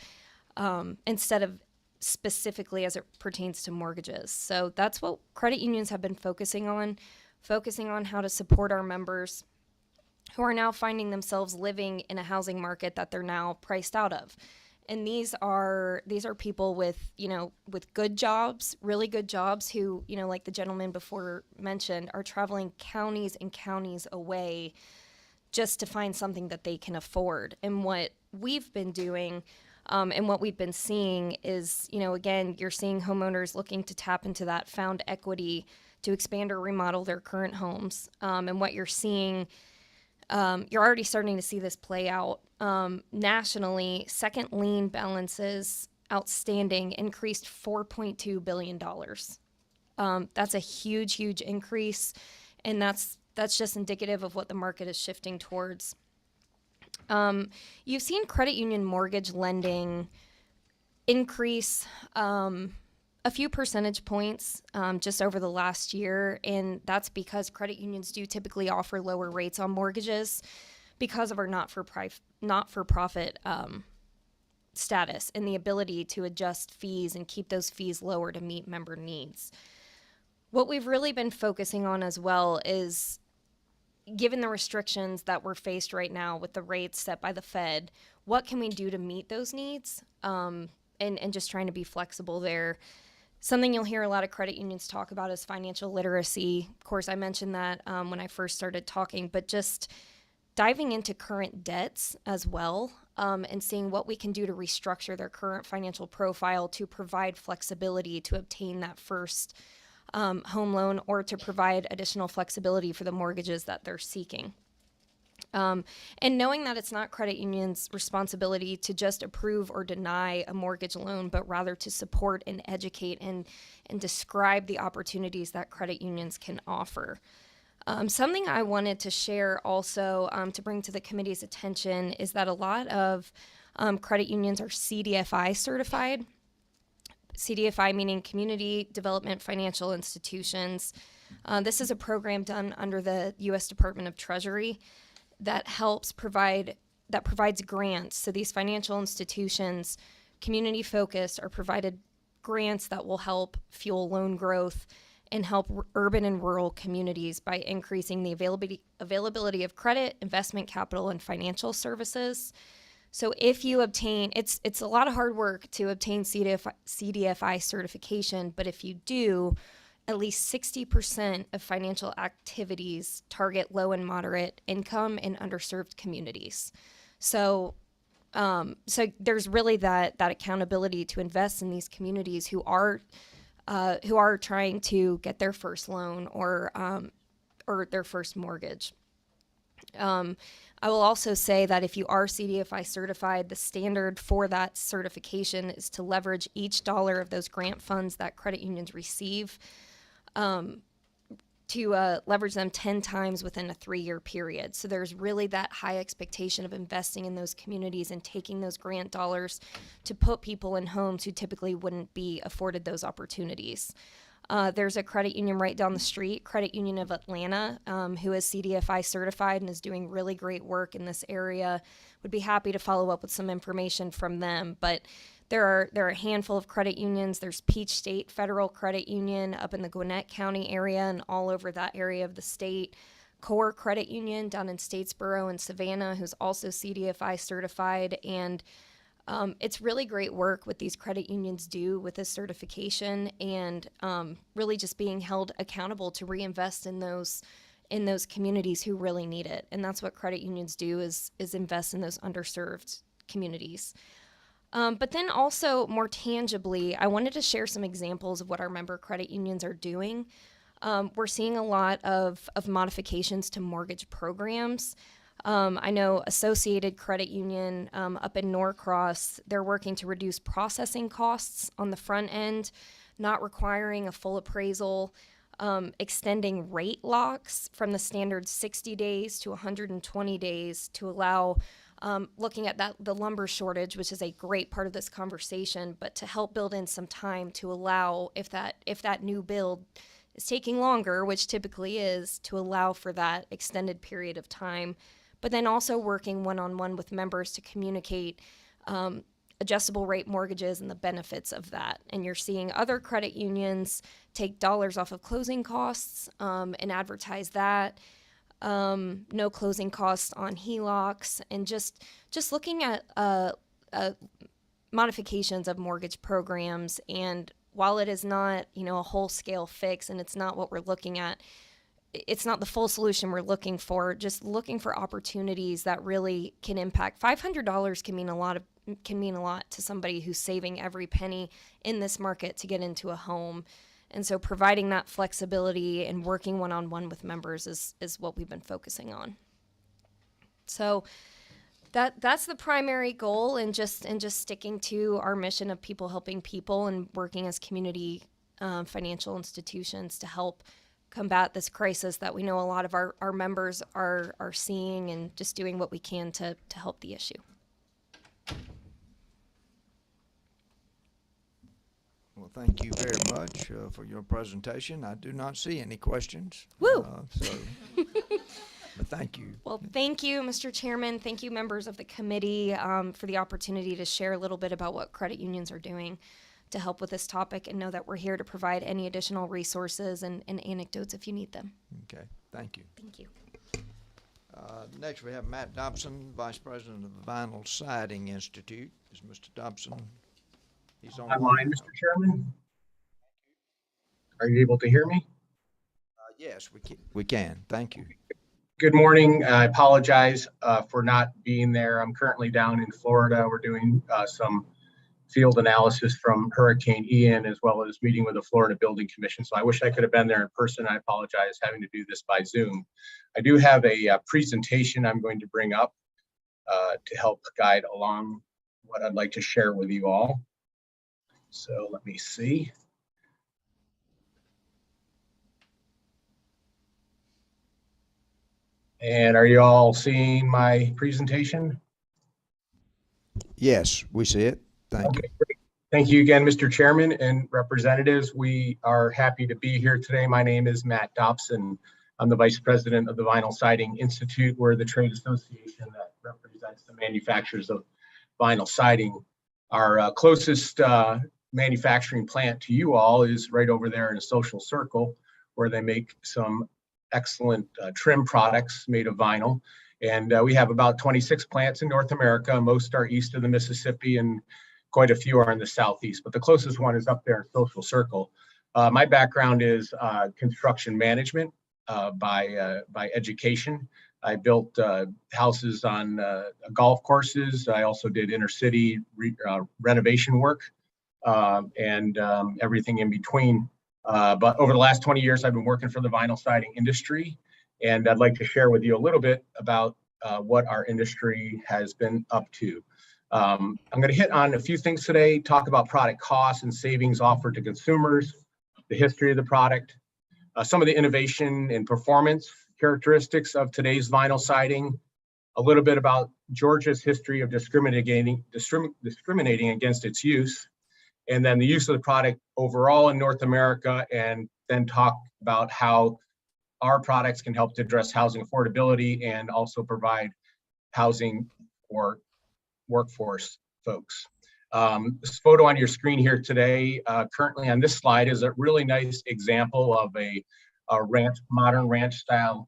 specifically as it pertains to mortgages. So that's what credit unions have been focusing on how to support our members who are now finding themselves living in a housing market that they're now priced out of. And these are people with good jobs, really good jobs, who, like the gentleman before mentioned, are traveling counties and counties away just to find something that they can afford. And what we've been doing and what we've been seeing is, again, you're seeing homeowners looking to tap into that found equity to expand or remodel their current homes. And what you're seeing, you're already starting to see this play out nationally. Second lien balances outstanding increased $4.2 billion. That's a huge, huge increase, and that's just indicative of what the market is shifting towards. You've seen credit union mortgage lending increase a few percentage points just over the last year, and that's because credit unions do typically offer lower rates on mortgages because of our not-for-profit status and the ability to adjust fees and keep those fees lower to meet member needs. What we've really been focusing on as well is, given the restrictions that we're faced right now with the rates set by the Fed, what can we do to meet those needs? And just trying to be flexible there. Something you'll hear a lot of credit unions talk about is financial literacy. Of course, I mentioned that when I first started talking, but just diving into current debts as well, and seeing what we can do to restructure their current financial profile to provide flexibility to obtain that first home loan, or to provide additional flexibility for the mortgages that they're seeking. And knowing that it's not credit unions' responsibility to just approve or deny a mortgage loan, but rather to support and educate and describe the opportunities that credit unions can offer. Something I wanted to share also to bring to the committee's attention is that a lot of credit unions are CDFI certified. CDFI meaning Community Development Financial Institutions. This is a program done under the U.S. Department of Treasury that provides grants. So these financial institutions, community focused, are provided grants that will help fuel loan growth and help urban and rural communities by increasing the availability of credit, investment capital, and financial services. So if you obtain, it's a lot of hard work to obtain CDFI certification, but if you do, at least 60% of financial activities target low and moderate income and underserved communities. So there's really that accountability to invest in these communities who are trying to get their first loan or their first mortgage. I will also say that if you are CDFI certified, the standard for that certification is to leverage each dollar of those grant funds that credit unions receive to leverage them 10 times within a 3-year period. So there's really that high expectation of investing in those communities and taking those grant dollars to put people in homes who typically wouldn't be afforded those opportunities. There's a credit union right down the street, Credit Union of Atlanta, who is CDFI certified and is doing really great work in this area. Would be happy to follow up with some information from them. But there are a handful of credit unions. There's Peach State Federal Credit Union up in the Gwinnett County area and all over that area of the state. Core Credit Union down in Statesboro and Savannah, who's also CDFI certified. And it's really great work what these credit unions do with this certification, and really just being held accountable to reinvest in those communities who really need it. And that's what credit unions do, is invest in those underserved communities. But then also more tangibly, I wanted to share some examples of what our member credit unions are doing. We're seeing a lot of modifications to mortgage programs. I know Associated Credit Union up in Norcross, they're working to reduce processing costs on the front end, not requiring a full appraisal, extending rate locks from the standard 60 days to 120 days to allow, looking at the lumber shortage, which is a great part of this conversation, but to help build in some time to allow, if that new build is taking longer, which typically is, to allow for that extended period of time. But then also working one-on-one with members to communicate adjustable rate mortgages and the benefits of that. And you're seeing other credit unions take dollars off of closing costs and advertise that. No closing costs on HELOCs, and just looking at modifications of mortgage programs. And while it is not, a whole-scale fix, and it's not what we're looking at, it's not the full solution we're looking for, just looking for opportunities that really can impact. $500 can mean a lot to somebody who's saving every penny in this market to get into a home. And so providing that flexibility and working one-on-one with members is what we've been focusing on. So that's the primary goal, and just sticking to our mission of people helping people and working as community financial institutions to help combat this crisis that we know a lot of our members are seeing, and just doing what we can to help the issue. Well, thank you very much for your presentation. I do not see any questions. Woo! But thank you. Well, thank you, Mr. Chairman. Thank you, members of the committee, for the opportunity to share a little bit about what credit unions are doing to help with this topic, and know that we're here to provide any additional resources and anecdotes if you need them. Okay, thank you. Thank you. Next, we have Matt Dobson, Vice President of the Vinyl Siding Institute. Is Mr. Dobson? He's on. Online, Mr. Chairman. Are you able to hear me? Yes, we can. Thank you. Good morning. I apologize for not being there. I'm currently down in Florida. We're doing some field analysis from Hurricane Ian, as well as meeting with the Florida Building Commission. So I wish I could have been there in person. I apologize having to do this by Zoom. I do have a presentation I'm going to bring up to help guide along what I'd like to share with you all. So let me see. And are you all seeing my presentation? Yes, we see it. Thank you. Great. Thank you again, Mr. Chairman and representatives. We are happy to be here today. My name is Matt Dobson. I'm the Vice President of the Vinyl Siding Institute. We're the trade association that represents the manufacturers of vinyl siding. Our closest manufacturing plant to you all is right over there in a social circle, where they make some excellent trim products made of vinyl. And we have about 26 plants in North America. Most are east of the Mississippi, and quite a few are in the southeast, but the closest one is up there in Social Circle. My background is construction management by education. I built houses on golf courses. I also did inner city renovation work and everything in between. But over the last 20 years, I've been working for the vinyl siding industry, and I'd like to share with you a little bit about what our industry has been up to. I'm going to hit on a few things today, talk about product costs and savings offered to consumers, the history of the product, some of the innovation and performance characteristics of today's vinyl siding, a little bit about Georgia's history of discriminating against its use, and then the use of the product overall in North America, and then talk about how our products can help to address housing affordability and also provide housing for workforce folks. This photo on your screen here today, currently on this slide, is a really nice example of a modern ranch style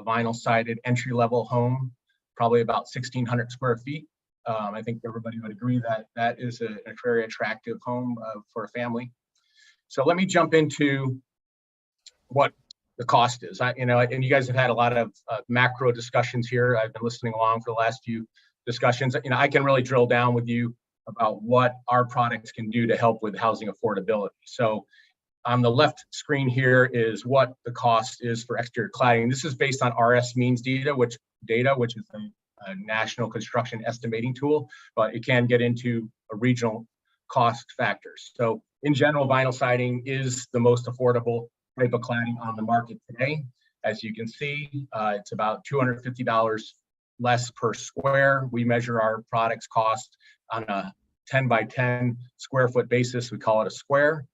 vinyl sided entry-level home, probably about 1,600 square feet. I think everybody would agree that that is a very attractive home for a family. So let me jump into what the cost is. And you guys have had a lot of macro discussions here. I've been listening along for the last few discussions. I can really drill down with you about what our products can do to help with housing affordability. So on the left screen here is what the cost is for exterior cladding. This is based on RS means data, which is a national construction estimating tool, but it can get into a regional cost factors. So in general, vinyl siding is the most affordable type of cladding on the market today. As you can see, it's about $250 less per square. We measure our products cost on a 10 by 10 square foot basis. We call it a square.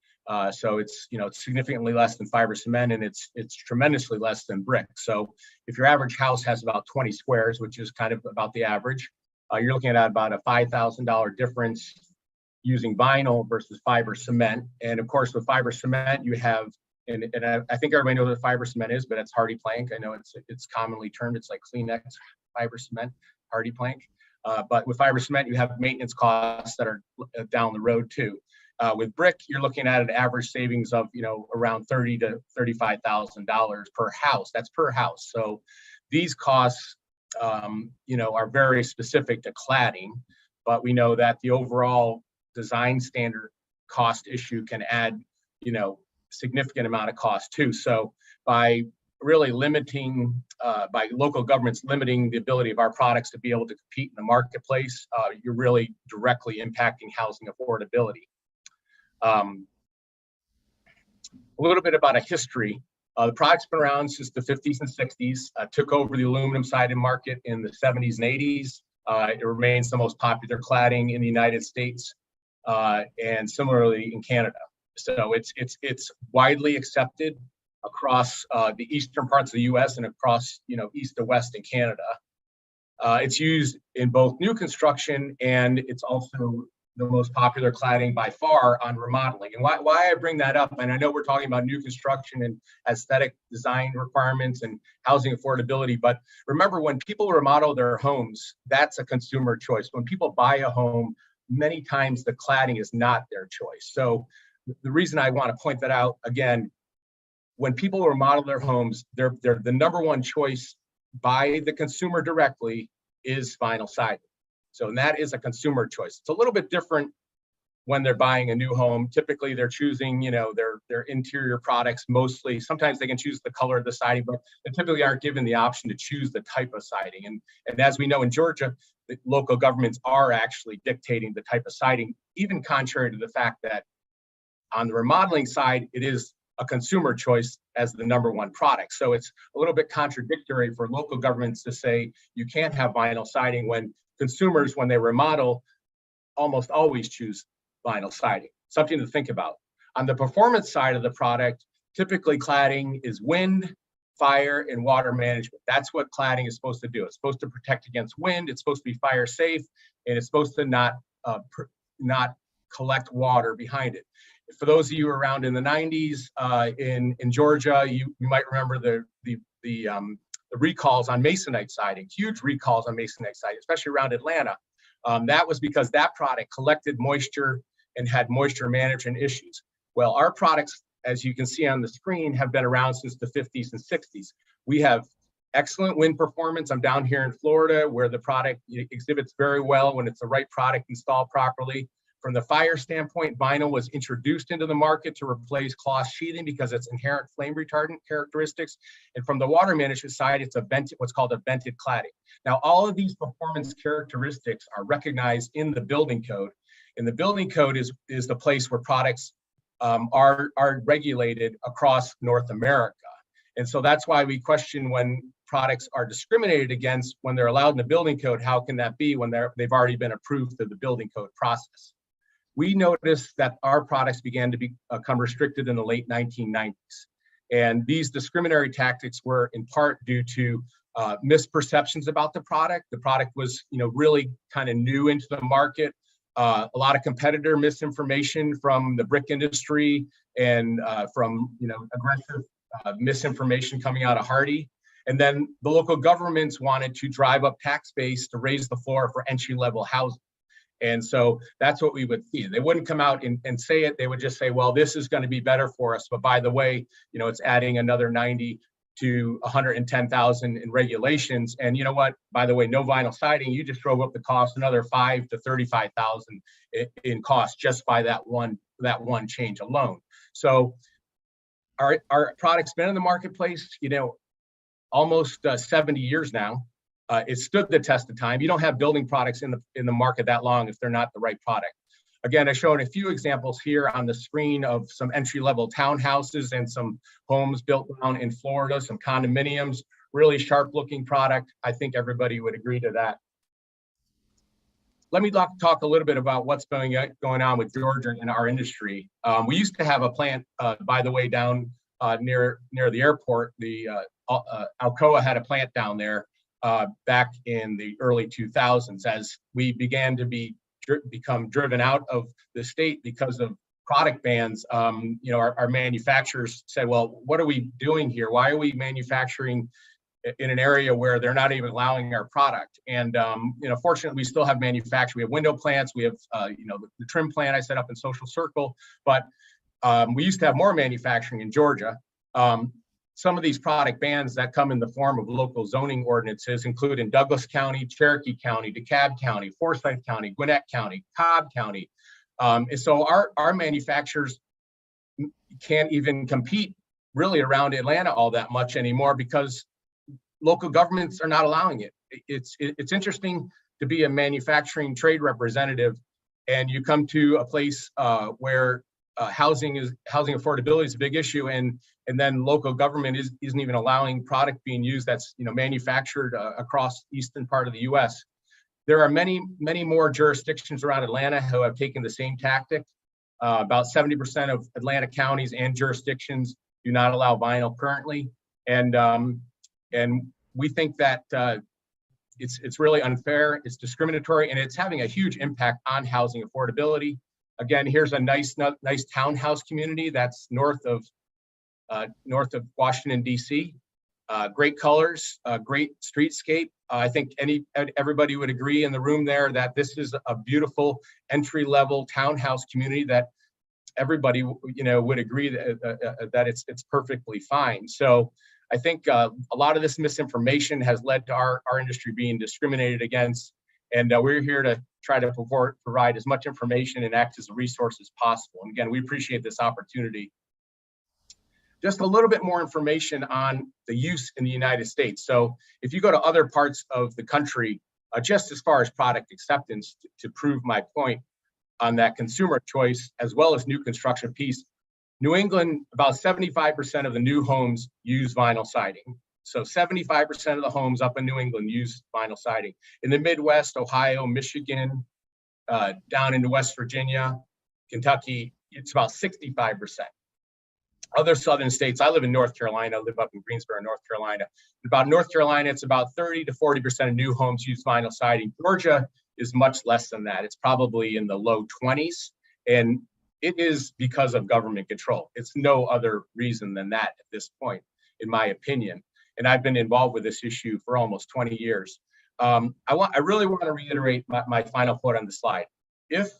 So it's significantly less than fiber cement, and it's tremendously less than brick. So if your average house has about 20 squares, which is kind of about the average, you're looking at about a $5,000 difference using vinyl versus fiber cement. And of course, with fiber cement, you have, and I think everybody knows what fiber cement is, but it's hardy plank. I know it's commonly termed, it's like Kleenex fiber cement, hardy plank. But with fiber cement, you have maintenance costs that are down the road too. With brick, you're looking at an average savings of around $30,000 to $35,000 per house. That's per house. So these costs, are very specific to cladding, but we know that the overall design standard cost issue can add, significant amount of cost too. So by really limiting, by local governments limiting the ability of our products to be able to compete in the marketplace, you're really directly impacting housing affordability. A little bit about a history. The product's been around since the 50s and 60s, took over the aluminum siding market in the 70s and 80s. It remains the most popular cladding in the United States and similarly in Canada. So it's widely accepted across the eastern parts of the U.S. and across, east to west in Canada. It's used in both new construction, and it's also the most popular cladding by far on remodeling. And why I bring that up, and I know we're talking about new construction and aesthetic design requirements and housing affordability, but remember, when people remodel their homes, that's a consumer choice. When people buy a home, many times the cladding is not their choice. So the reason I want to point that out, again, when people remodel their homes, they're the number one choice by the consumer directly is vinyl siding. So that is a consumer choice. It's a little bit different when they're buying a new home. Typically they're choosing, their interior products mostly. Sometimes they can choose the color of the siding, but they typically aren't given the option to choose the type of siding. And as we know in Georgia, the local governments are actually dictating the type of siding, even contrary to the fact that on the remodeling side, it is a consumer choice as the number one product. So it's a little bit contradictory for local governments to say you can't have vinyl siding when consumers, when they remodel, almost always choose vinyl siding. Something to think about. On the performance side of the product, typically cladding is wind, fire, and water management. That's what cladding is supposed to do. It's supposed to protect against wind, it's supposed to be fire safe, and it's supposed to not collect water behind it. For those of you around in the 90s in Georgia, you might remember the recalls on masonite siding, huge recalls on masonite siding, especially around Atlanta. That was because that product collected moisture and had moisture management issues. Well, our products, as you can see on the screen, have been around since the 50s and 60s. We have excellent wind performance. I'm down here in Florida where the product exhibits very well when it's the right product installed properly. From the fire standpoint, vinyl was introduced into the market to replace cloth sheathing because it's inherent flame retardant characteristics. And from the water management side, it's what's called a vented cladding. Now, all of these performance characteristics are recognized in the building code. And the building code is the place where products are regulated across North America. And so that's why we question when products are discriminated against when they're allowed in the building code. How can that be when they've already been approved through the building code process? We noticed that our products began to become restricted in the late 1990s. And these discriminatory tactics were in part due to misperceptions about the product. The product was, really kind of new into the market. A lot of competitor misinformation from the brick industry and from, aggressive misinformation coming out of Hardy. And then the local governments wanted to drive up tax base to raise the floor for entry-level housing. And so that's what we would see. They wouldn't come out and say it. They would just say, well, this is going to be better for us. But by the way, it's adding another 90 to 110,000 in regulations. And you know what? By the way, no vinyl siding, you just drove up the cost another 5 to 35,000 in cost just by that one change alone. So our product's been in the marketplace, almost 70 years now. It stood the test of time. You don't have building products in the market that long if they're not the right product. Again, I showed a few examples here on the screen of some entry-level townhouses and some homes built down in Florida, some condominiums, really sharp-looking product. I think everybody would agree to that. Let me talk a little bit about what's going on with Georgia and our industry. We used to have a plant, by the way, down near the airport. The Alcoa had a plant down there back in the early 2000s as we began to become driven out of the state because of product bans. Our manufacturers said, well, what are we doing here? Why are we manufacturing in an area where they're not even allowing our product? And, fortunately, we still have manufacturing. We have window plants. We have, the trim plant I set up in Social Circle. But we used to have more manufacturing in Georgia. Some of these product bans that come in the form of local zoning ordinances include in Douglas County, Cherokee County, DeKalb County, Forsyth County, Gwinnett County, Cobb County. And so our manufacturers can't even compete really around Atlanta all that much anymore because local governments are not allowing it. It's interesting to be a manufacturing trade representative and you come to a place where housing affordability is a big issue, and then local government isn't even allowing product being used that's manufactured across eastern part of the U.S. There are many more jurisdictions around Atlanta who have taken the same tactic. About 70% of Atlanta counties and jurisdictions do not allow vinyl currently. And we think that it's really unfair, it's discriminatory, and it's having a huge impact on housing affordability. Again, here's a nice townhouse community that's north of Washington, D.C. Great colors, great streetscape. I think everybody would agree in the room there that this is a beautiful entry-level townhouse community that everybody would agree that it's perfectly fine. So I think a lot of this misinformation has led to our industry being discriminated against, and we're here to try to provide as much information and act as a resource as possible. And again, we appreciate this opportunity. Just a little bit more information on the use in the United States. So if you go to other parts of the country, just as far as product acceptance, to prove my point on that consumer choice, as well as new construction piece, New England, about 75% of the new homes use vinyl siding. So 75% of the homes up in New England use vinyl siding. In the Midwest, Ohio, Michigan, down into West Virginia, Kentucky, it's about 65%. Other southern states, I live in North Carolina, I live up in Greensboro, North Carolina. About North Carolina, it's about 30 to 40% of new homes use vinyl siding. Georgia is much less than that. It's probably in the low 20s. And it is because of government control. It's no other reason than that at this point, in my opinion. And I've been involved with this issue for almost 20 years. I really want to reiterate my final point on the slide. If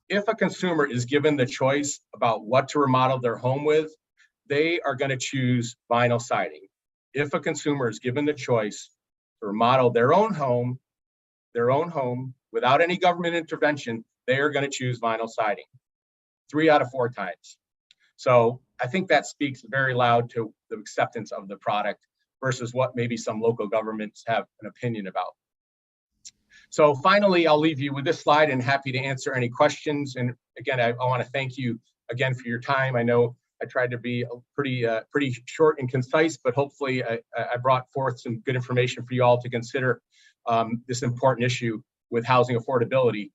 a consumer is given the choice about what to remodel their home with, they are going to choose vinyl siding. If a consumer is given the choice to remodel their own home without any government intervention, they are going to choose vinyl siding 3 out of 4 times. So I think that speaks very loud to the acceptance of the product versus what maybe some local governments have an opinion about. So finally, I'll leave you with this slide and happy to answer any questions. And again, I want to thank you again for your time. I know I tried to be pretty short and concise, but hopefully I brought forth some good information for you all to consider this important issue with housing affordability.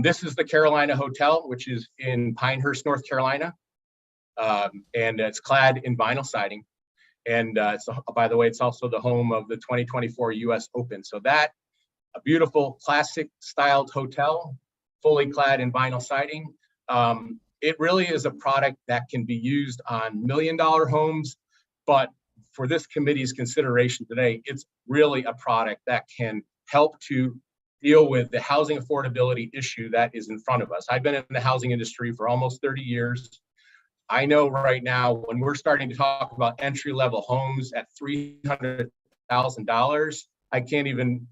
This is the Carolina Hotel, which is in Pinehurst, North Carolina, and it's clad in vinyl siding. And by the way, it's also the home of the 2024 U.S. Open. So a beautiful classic styled hotel, fully clad in vinyl siding. It really is a product that can be used on $1 million homes, but for this committee's consideration today, it's really a product that can help to deal with the housing affordability issue that is in front of us. I've been in the housing industry for almost 30 years. I know right now when we're starting to talk about entry-level homes at $300,000, I can't even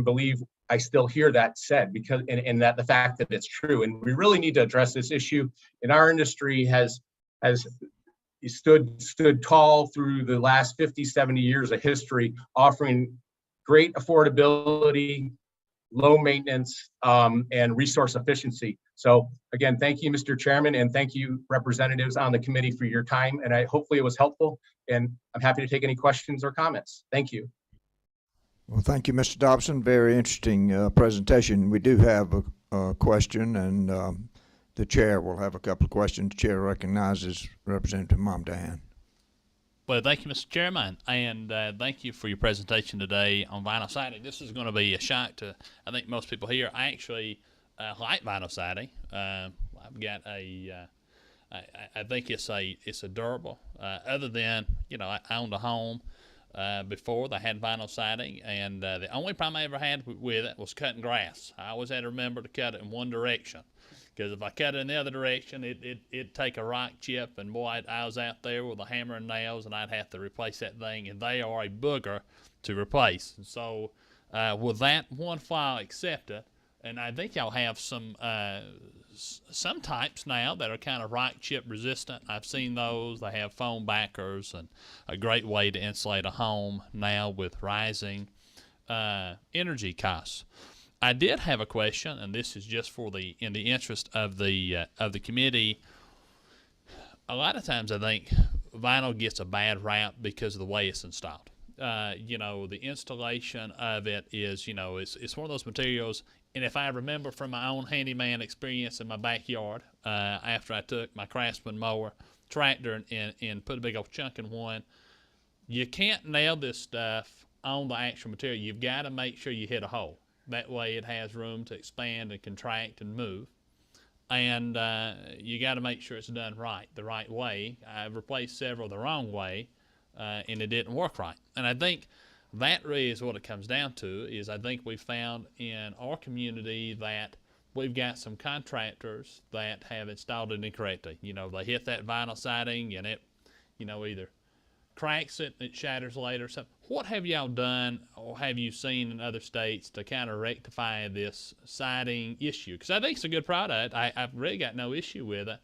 believe I still hear that said, because and that the fact that it's true. And we really need to address this issue. And our industry has stood tall through the last 50, 70 years of history, offering great affordability, low maintenance, and resource efficiency. So again, thank you, Mr. Chairman, and thank you, representatives on the committee, for your time. And hopefully it was helpful, and I'm happy to take any questions or comments. Thank you. Well, thank you, Mr. Dobson. Very interesting presentation. We do have a question, and the chair will have a couple of questions. The chair recognizes Representative Momdan. Well, thank you, Mr. Chairman, and thank you for your presentation today on vinyl siding. This is going to be a shock to, I think, most people here. I actually like vinyl siding. I've got I think it's a durable. Other than, I owned a home before that had vinyl siding, and the only problem I ever had with it was cutting grass. I always had to remember to cut it in one direction, because if I cut it in the other direction, it'd take a rock chip, and boy, I was out there with a hammer and nails, and I'd have to replace that thing, and they are a booger to replace. And so with that one file accepted, and I think y'all have some types now that are kind of rock chip resistant. I've seen those. They have foam backers, and a great way to insulate a home now with rising energy costs. I did have a question, and this is just in the interest of the committee. A lot of times, I think vinyl gets a bad rap because of the way it's installed. The installation of it is, it's one of those materials. And if I remember from my own handyman experience in my backyard, after I took my Craftsman mower tractor and put a big old chunk in one. You can't nail this stuff on the actual material. You've got to make sure you hit a hole. That way it has room to expand and contract and move. And you got to make sure it's done right, the right way. I've replaced several the wrong way, and it didn't work right. And I think that really is what it comes down to, is I think we found in our community that we've got some contractors that have installed it incorrectly. You know, they hit that vinyl siding and it, you know, either cracks it, it shatters later. So what have y'all done or have you seen in other states to kind of rectify this siding issue? Because I think it's a good product. I've really got no issue with it.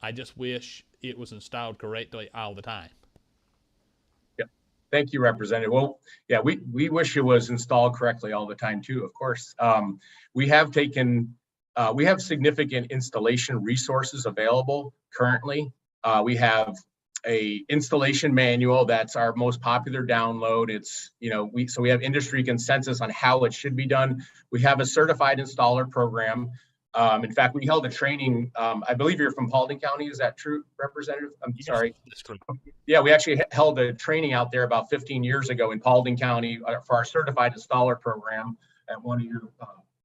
I just wish it was installed correctly all the time. Yeah, thank you, Representative. Well, yeah, we wish it was installed correctly all the time too, of course. We have significant installation resources available currently. We have a installation manual that's our most popular download. It's, you know, so we have industry consensus on how it should be done. We have a certified installer program. In fact, we held a training. I believe you're from Paulding County. Is that true, Representative? I'm sorry. That's correct. Yeah, we actually held a training out there about 15 years ago in Paulding County for our certified installer program at one of your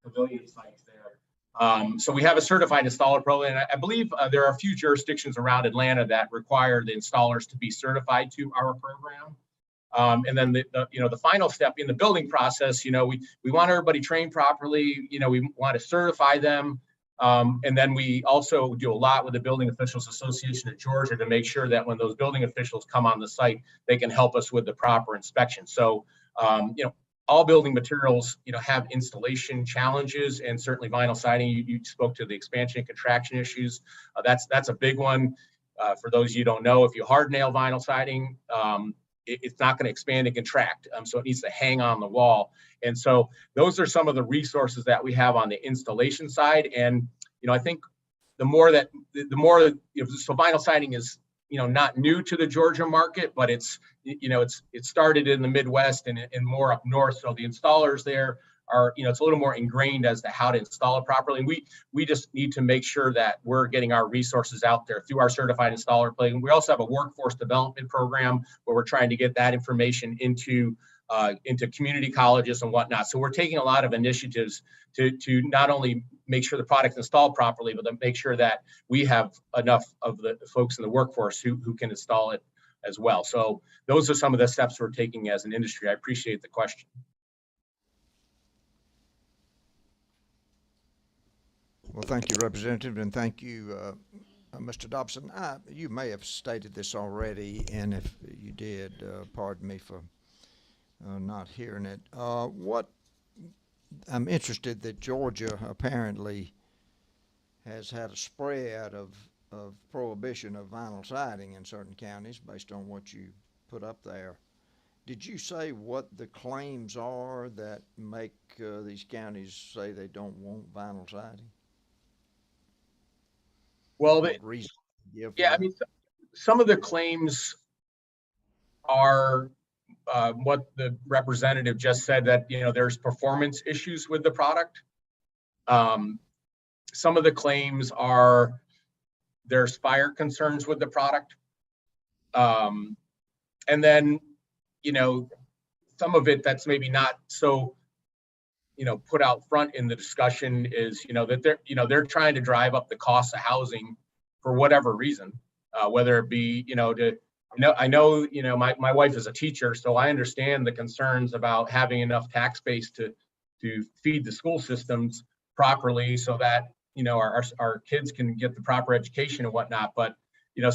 pavilion sites there. So we have a certified installer program, and I believe there are a few jurisdictions around Atlanta that require the installers to be certified to our program. And then the final step in the building process, you know, we want everybody trained properly. You know, we want to certify them. And then we also do a lot with the Building Officials Association of Georgia to make sure that when those building officials come on the site, they can help us with the proper inspection. So, you know, all building materials, you know, have installation challenges, and certainly vinyl siding. You spoke to the expansion and contraction issues. That's a big one. For those of you who don't know, if you hard nail vinyl siding, it's not going to expand and contract. So it needs to hang on the wall. And so those are some of the resources that we have on the installation side. And, you know, I think the more, you know, so vinyl siding is, you know, not new to the Georgia market, but it's, you know, it started in the Midwest and more up north. So the installers there are, you know, it's a little more ingrained as to how to install it properly. And we just need to make sure that we're getting our resources out there through our certified installer program. We also have a workforce development program where we're trying to get that information into community colleges and whatnot. So we're taking a lot of initiatives to not only make sure the product's installed properly, but to make sure that we have enough of the folks in the workforce who can install it as well. So those are some of the steps we're taking as an industry. I appreciate the question. Well, thank you, Representative, and thank you, Mr. Dobson. You may have stated this already, and if you did, pardon me for not hearing it. I'm interested that Georgia apparently has had a spread of prohibition of vinyl siding in certain counties based on what you put up there. Did you say what the claims are that make these counties say they don't want vinyl siding? Well, yeah, I mean, some of the claims are what the representative just said, that, you know, there's performance issues with the product. Some of the claims are there's fire concerns with the product. And then, you know, some of it that's maybe not so, you know, put out front in the discussion is, you know, that they're trying to drive up the cost of housing for whatever reason, whether it be, you know, I know, you know, my wife is a teacher, so I understand the concerns about having enough tax base to feed the school systems properly so that, you know, our kids can get the proper education and whatnot. But, you know,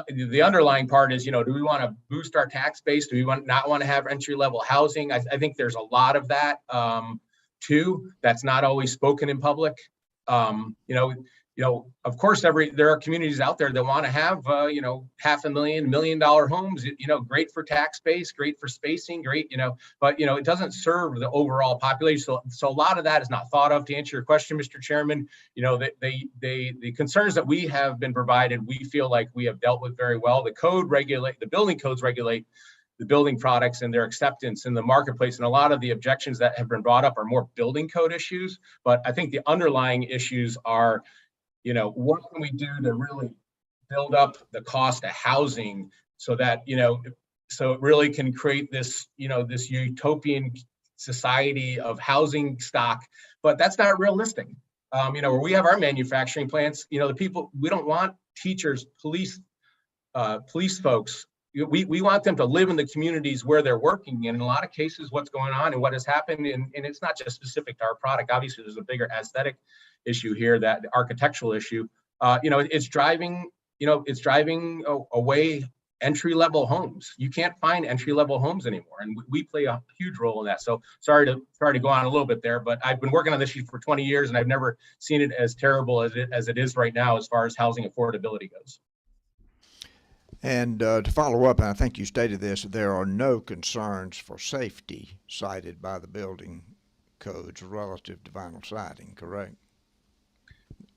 the underlying part is, you know, do we want to boost our tax base? Do we not want to have entry-level housing? I think there's a lot of that too that's not always spoken in public. You know, of course, there are communities out there that want to have, you know, $500,000, $1 million homes, you know, great for tax base, great for spacing, great, you know, but, you know, it doesn't serve the overall population. So a lot of that is not thought of. To answer your question, Mr. Chairman, you know, the concerns that we have been provided, we feel like we have dealt with very well. The building codes regulate the building products and their acceptance in the marketplace. And a lot of the objections that have been brought up are more building code issues. But I think the underlying issues are, what can we do to really build up the cost of housing so that, so it really can create this, this utopian society of housing stock, but that's not realistic. Where we have our manufacturing plants, the people, we don't want teachers, police folks. We want them to live in the communities where they're working. And in a lot of cases, what's going on and what has happened, and it's not just specific to our product. Obviously, there's a bigger aesthetic issue here, that architectural issue. It's driving away entry-level homes. You can't find entry-level homes anymore, and we play a huge role in that. So sorry to go on a little bit there, but I've been working on this issue for 20 years, and I've never seen it as terrible as it is right now as far as housing affordability goes. And to follow up, and I think you stated this, there are no concerns for safety cited by the building codes relative to vinyl siding, correct?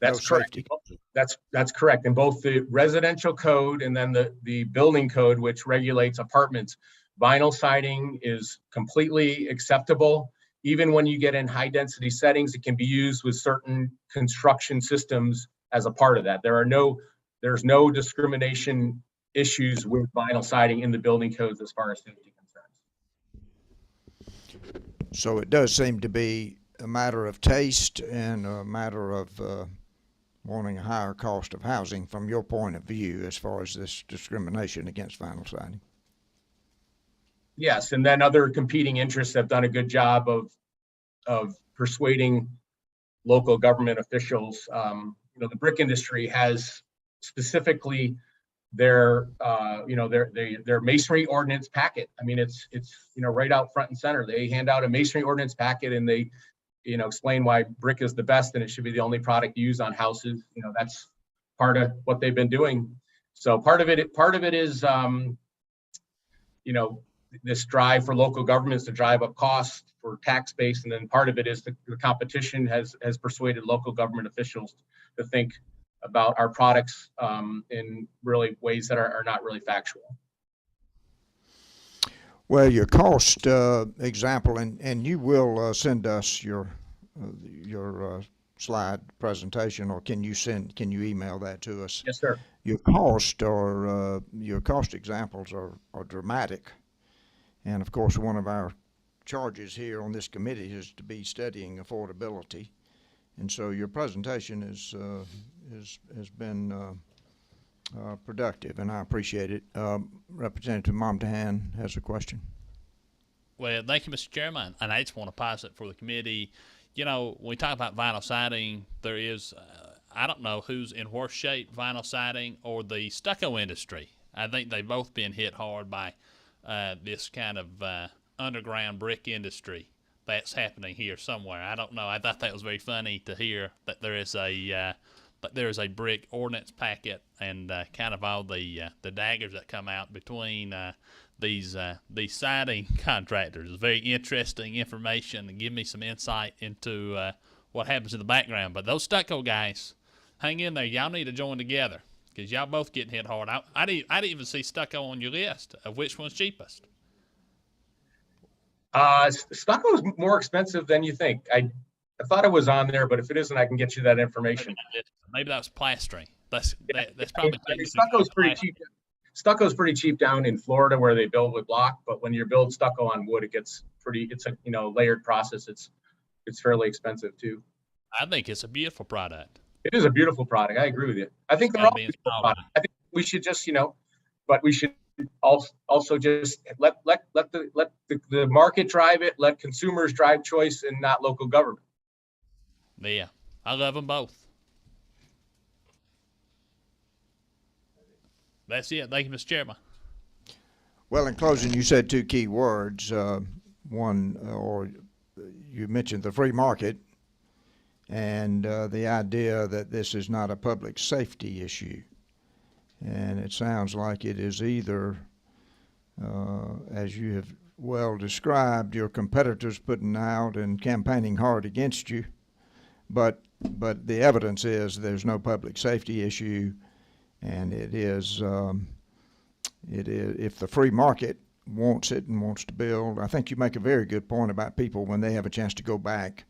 That's No correct. safety. That's correct. In both the residential code and then the building code, which regulates apartments, vinyl siding is completely acceptable. Even when you get in high density settings, it can be used with certain construction systems as a part of that. There's no discrimination issues with vinyl siding in the building codes as far as safety concerns. So it does seem to be a matter of taste and a matter of wanting a higher cost of housing from your point of view as far as this discrimination against vinyl siding. Yes, and then other competing interests have done a good job of persuading local government officials. The brick industry has specifically their masonry ordinance packet. I mean, it's right out front and center. They hand out a masonry ordinance packet, and they explain why brick is the best and it should be the only product used on houses. That's part of what they've been doing. So part of it is this drive for local governments to drive up costs for tax base, and then part of it is the competition has persuaded local government officials to think about our products in really ways that are not really factual. Well, your cost example, and you will send us your slide presentation, or can you email that to us? Yes, sir. Your cost examples are dramatic, and of course, one of our charges here on this committee is to be studying affordability, and so your presentation has been productive, and I appreciate it. Representative Momtahan has a question. Well, thank you, Mr. Chairman. And I just want to posit for the committee, when we talk about vinyl siding, there is, I don't know who's in worse shape, vinyl siding or the stucco industry. I think they've both been hit hard by this kind of underground brick industry that's happening here somewhere. I don't know. I thought that was very funny to hear that there is a brick ordinance packet and kind of all the daggers that come out between these siding contractors. It's very interesting information and give me some insight into what happens in the background. But those stucco guys, hang in there. Y'all need to join together because y'all both getting hit hard. I didn't even see stucco on your list of which one's cheapest. Stucco is more expensive than you think. I thought it was on there, but if it isn't, I can get you that information. Maybe that's plastering. That's probably stucco's pretty cheap. Stucco's pretty cheap down in Florida where they build with block, but when you build stucco on wood, it gets it's a layered process. It's fairly expensive too. I think it's a beautiful product. It is a beautiful product. I agree with you. I think they're all beautiful products. I think we should just but we should also just let the market drive it. Let consumers drive choice and not local government. Yeah, I love them both. That's it. Thank you, Mr. Chairman. Well, in closing, you said two key words. One, or you mentioned the free market and the idea that this is not a public safety issue. And it sounds like it is either, as you have well described, your competitors putting out and campaigning hard against you, but the evidence is there's no public safety issue, and it is if the free market wants it and wants to build. I think you make a very good point about people when they have a chance to go back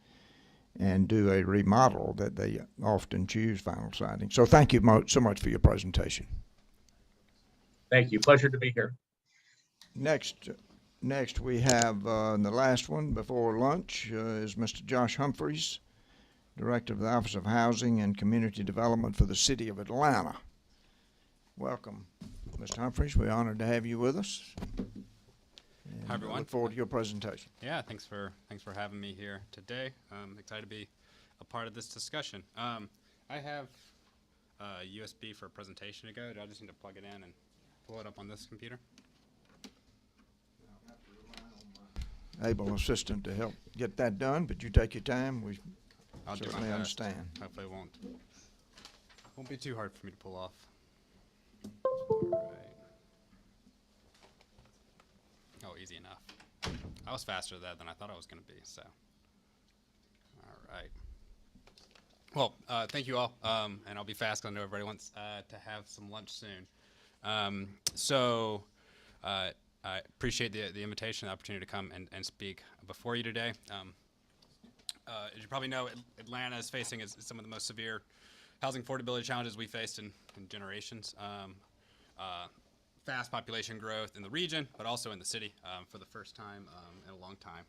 and do a remodel, that they often choose vinyl siding. So thank you so much for your presentation. Thank you. Pleasure to be here. Next we have the last one before lunch is Mr. Josh Humphreys, Director of the Office of Housing and Community Development for the City of Atlanta. Welcome, Mr. Humphreys. We're honored to have you with us. And Hi, everyone. Look forward to your presentation. Yeah, thanks for having me here today. I'm excited to be a part of this discussion. I have a USB for a presentation to go. Do I just need to plug it in and pull it up on this computer? Able assistant to help get that done, but you take your time. We I'll do my certainly best. understand. Hopefully it won't be too hard for me to pull off. All right. Oh, easy enough. I was faster at that than I thought I was going to be, so. All right. Well, thank you all, and I'll be fast because I know everybody wants to have some lunch soon. I appreciate the invitation, the opportunity to come and speak before you today. As you probably know, Atlanta is facing some of the most severe housing affordability challenges we faced in generations. Fast population growth in the region, but also in the city for the first time in a long time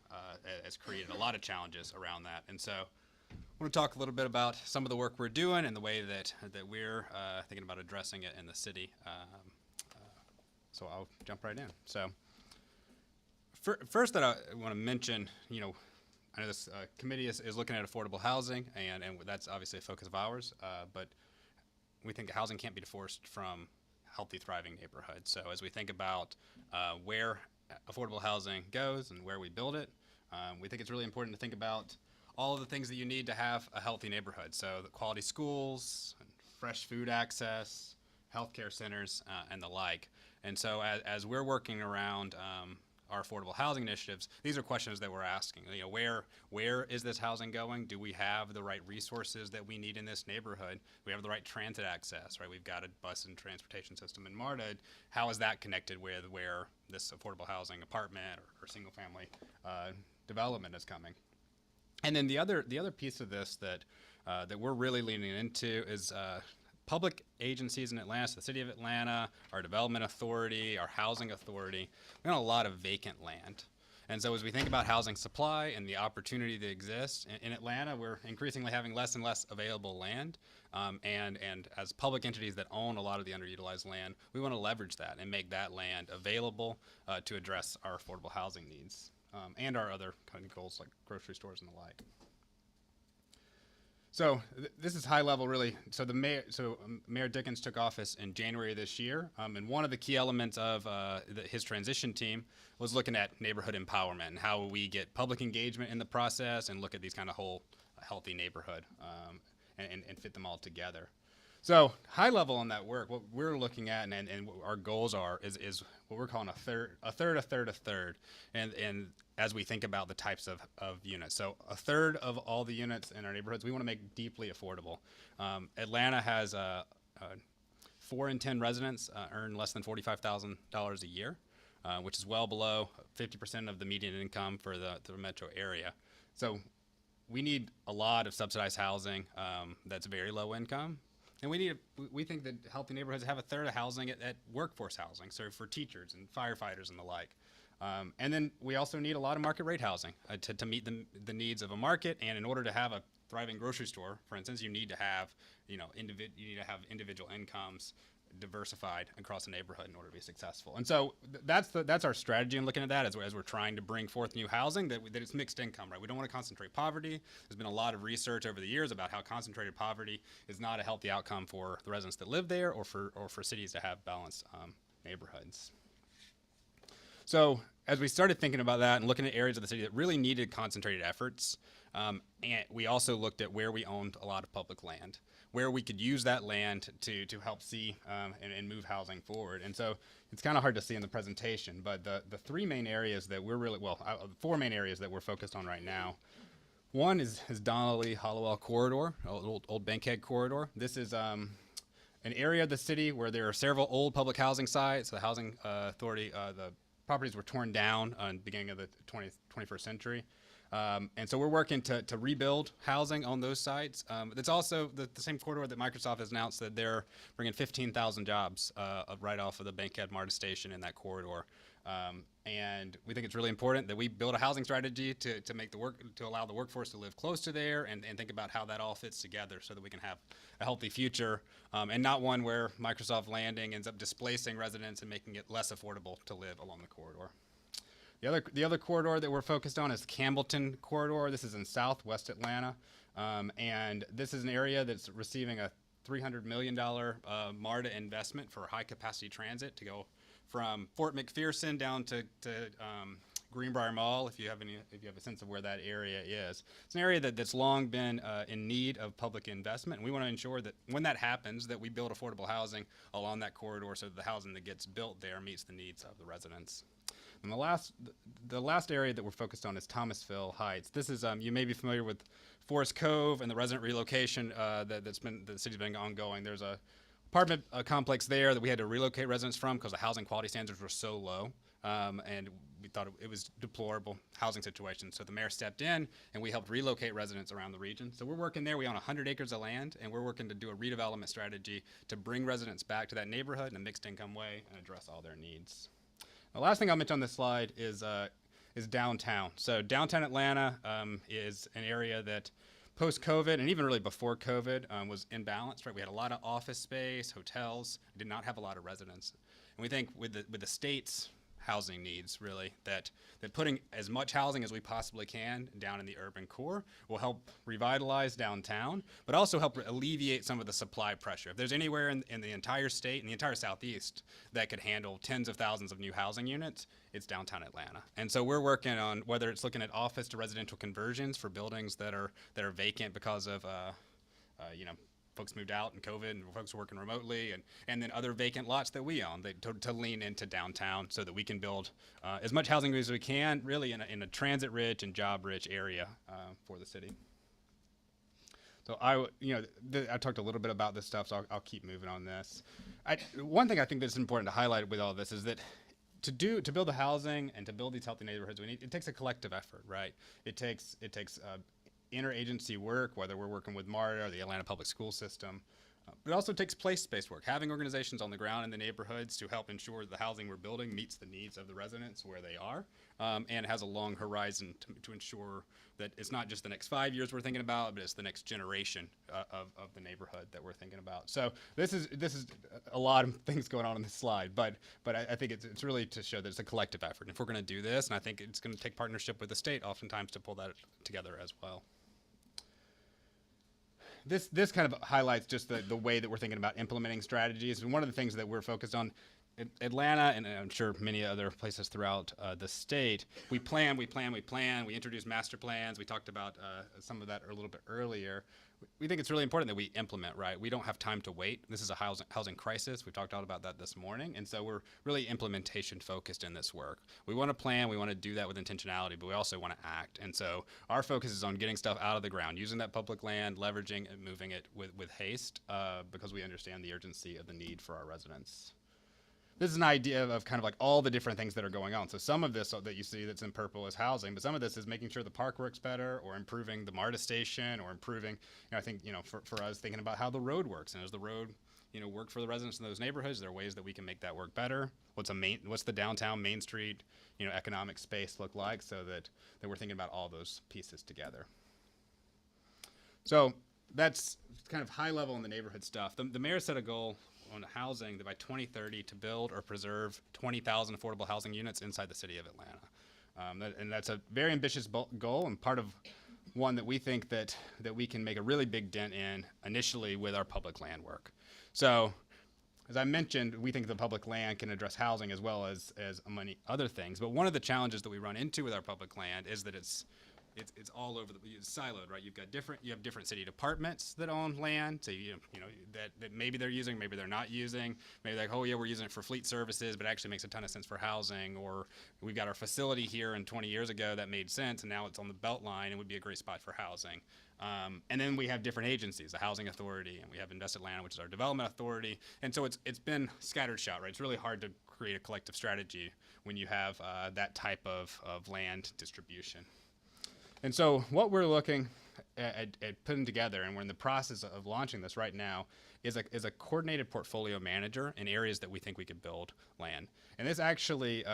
has created a lot of challenges around that. And so I want to talk a little bit about some of the work we're doing and the way that we're thinking about addressing it in the city. So I'll jump right in. So first that I want to mention, I know this committee is looking at affordable housing, and that's obviously a focus of ours, but we think housing can't be divorced from healthy, thriving neighborhoods. So as we think about where affordable housing goes and where we build it, we think it's really important to think about all of the things that you need to have a healthy neighborhood. So the quality schools, fresh food access, healthcare centers, and the like. And so as we're working around our affordable housing initiatives, these are questions that we're asking. Where is this housing going? Do we have the right resources that we need in this neighborhood? Do we have the right transit access, right? We've got a bus and transportation system in MARTA. How is that connected with where this affordable housing apartment or single family development is coming? And then the other piece of this that we're really leaning into is public agencies in Atlanta, so the City of Atlanta, our Development Authority, our Housing Authority, we own a lot of vacant land. And so as we think about housing supply and the opportunity that exists, in Atlanta, we're increasingly having less and less available land. And as public entities that own a lot of the underutilized land, we want to leverage that and make that land available to address our affordable housing needs and our other kind of goals like grocery stores and the like. So this is high level, really. So Mayor Dickens took office in January of this year, and one of the key elements of his transition team was looking at neighborhood empowerment and how we get public engagement in the process and look at these kind of whole healthy neighborhood and fit them all together. So high level on that work, what we're looking at and what our goals are is what we're calling a third. And as we think about the types of units. So a third of all the units in our neighborhoods, we want to make deeply affordable. Atlanta has 4 in 10 residents earn less than $45,000 a year, which is well below 50% of the median income for the metro area. So we need a lot of subsidized housing that's very low income. And we think that healthy neighborhoods have a third of housing at workforce housing, so for teachers and firefighters and the like. And then we also need a lot of market rate housing to meet the needs of a market. And in order to have a thriving grocery store, for instance, you need to have individual incomes diversified across the neighborhood in order to be successful. And so that's our strategy in looking at that as we're trying to bring forth new housing, that it's mixed income, right? We don't want to concentrate poverty. There's been a lot of research over the years about how concentrated poverty is not a healthy outcome for the residents that live there or for cities to have balanced neighborhoods. So as we started thinking about that and looking at areas of the city that really needed concentrated efforts, and we also looked at where we owned a lot of public land, where we could use that land to help see and move housing forward. And so it's kind of hard to see in the presentation, but the 3 main areas that we're really, 4 main areas that we're focused on right now. One is Donnelly Hollowell corridor, old Bankhead corridor. This is an area of the city where there are several old public housing sites. The Housing Authority, the properties were torn down in the beginning of the 21st century. And so we're working to rebuild housing on those sites. It's also the same corridor that Microsoft has announced that they're bringing 15,000 jobs right off of the Bankhead MARTA station in that corridor. And we think it's really important that we build a housing strategy to allow the workforce to live close to there and think about how that all fits together so that we can have a healthy future and not one where Microsoft Landing ends up displacing residents and making it less affordable to live along the corridor. The other corridor that we're focused on is the Campbellton corridor. This is in southwest Atlanta, and this is an area that's receiving a $300 million MARTA investment for high-capacity transit to go from Fort McPherson down to Greenbrier Mall. If you have a sense of where that area is, it's an area that's long been in need of public investment, and we want to ensure that when that happens, that we build affordable housing along that corridor so that the housing that gets built there meets the needs of the residents. And the last area that we're focused on is Thomasville Heights. This is you may be familiar with Forest Cove and the resident relocation the city's been ongoing. There's a apartment complex there that we had to relocate residents from because the housing quality standards were so low, and we thought it was deplorable housing situation. So the mayor stepped in and we helped relocate residents around the region. So we're working there. We own 100 acres of land, and we're working to do a redevelopment strategy to bring residents back to that neighborhood in a mixed income way and address all their needs. The last thing I'll mention on this slide is downtown. So downtown Atlanta is an area that post-COVID and even really before COVID was imbalanced, right? We had a lot of office space, hotels, did not have a lot of residents. And we think with the state's housing needs, really, that putting as much housing as we possibly can down in the urban core will help revitalize downtown, but also help alleviate some of the supply pressure. If there's anywhere in the entire state, in the entire Southeast, that could handle tens of thousands of new housing units, it's downtown Atlanta. And so we're working on whether it's looking at office to residential conversions for buildings that are vacant because of folks moved out in COVID and folks are working remotely, and then other vacant lots that we own to lean into downtown so that we can build as much housing as we can, really in a transit-rich and job-rich area for the city. So I talked a little bit about this stuff, so I'll keep moving on this. One thing I think that's important to highlight with all this is that to build the housing and to build these healthy neighborhoods, it takes a collective effort, right? It takes interagency work, whether we're working with MARTA or the Atlanta Public School System. But it also takes place-based work, having organizations on the ground in the neighborhoods to help ensure the housing we're building meets the needs of the residents where they are, and has a long horizon to ensure that it's not just the next 5 years we're thinking about, but it's the next generation of the neighborhood that we're thinking about. So this is a lot of things going on this slide, but I think it's really to show that it's a collective effort. And if we're going to do this, and I think it's going to take partnership with the state oftentimes to pull that together as well. This kind of highlights just the way that we're thinking about implementing strategies. And one of the things that we're focused on in Atlanta, and I'm sure many other places throughout the state, we plan, we introduce master plans. We talked about some of that a little bit earlier. We think it's really important that we implement, right? We don't have time to wait. This is a housing crisis. We talked all about that this morning. And so we're really implementation focused in this work. We want to plan, we want to do that with intentionality, but we also want to act. And so our focus is on getting stuff out of the ground, using that public land, leveraging and moving it with haste because we understand the urgency of the need for our residents. This is an idea of kind of like all the different things that are going on. So some of this that you see that's in purple is housing, but some of this is making sure the park works better or improving the MARTA station or improving, I think, for us thinking about how the road works. And does the road, work for the residents in those neighborhoods? There are ways that we can make that work better. What's the downtown Main Street, economic space look like so that we're thinking about all those pieces together. So that's kind of high level in the neighborhood stuff. The mayor set a goal on housing that by 2030 to build or preserve 20,000 affordable housing units inside the city of Atlanta. And that's a very ambitious goal and part of one that we think that we can make a really big dent in initially with our public land work. So as I mentioned, we think the public land can address housing as well as many other things. But one of the challenges that we run into with our public land is that it's all over it's siloed, right? You have different city departments that own land, so that maybe they're using, maybe they're not using. Maybe like, oh yeah, we're using it for fleet services, but it actually makes a ton of sense for housing. Or we've got our facility here, and 20 years ago that made sense, and now it's on the Beltline and would be a great spot for housing. And then we have different agencies, the Housing Authority, and we have Invest Atlanta, which is our development authority. And so it's been scattered shot, right? It's really hard to create a collective strategy when you have that type of land distribution. And so what we're looking at putting together, and we're in the process of launching this right now, is a coordinated portfolio manager in areas that we think we could build land. And this actually,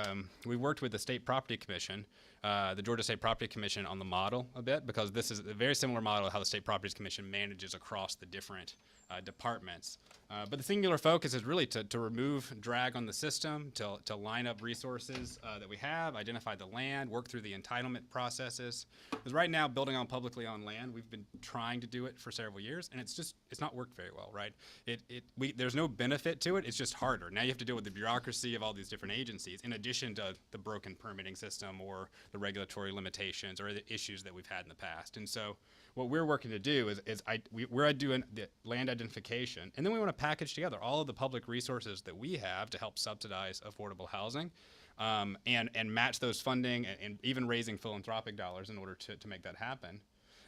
we worked with the State Property Commission, the Georgia State Property Commission, on the model a bit, because this is a very similar model of how the State Property Commission manages across the different departments. But the singular focus is really to remove drag on the system, to line up resources that we have, identify the land, work through the entitlement processes. Because right now, building on publicly owned land, we've been trying to do it for several years, and it's not worked very well, right? There's no benefit to it, it's just harder. Now you have to deal with the bureaucracy of all these different agencies, in addition to the broken permitting system or the regulatory limitations or the issues that we've had in the past. And so what we're working to do we're doing the land identification, and then we want to package together all of the public resources that we have to help subsidize affordable housing, and match those funding and even raising philanthropic dollars in order to make that happen.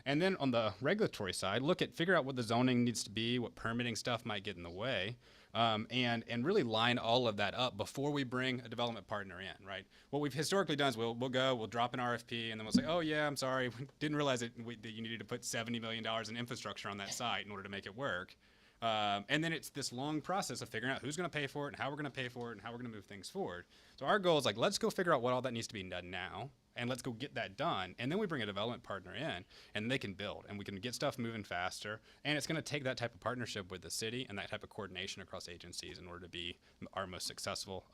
And then on the regulatory side, figure out what the zoning needs to be, what permitting stuff might get in the way, and really line all of that up before we bring a development partner in, right? What we've historically done is we'll drop an RFP, and then we'll say, oh yeah, I'm sorry, we didn't realize that you needed to put $70 million in infrastructure on that site in order to make it work. And then it's this long process of figuring out who's going to pay for it and how we're going to pay for it and how we're going to move things forward. So our goal is let's go figure out what all that needs to be done now, and let's go get that done. And then we bring a development partner in, and they can build, and we can get stuff moving faster. And it's going to take that type of partnership with the city and that type of coordination across agencies in order to be our most successful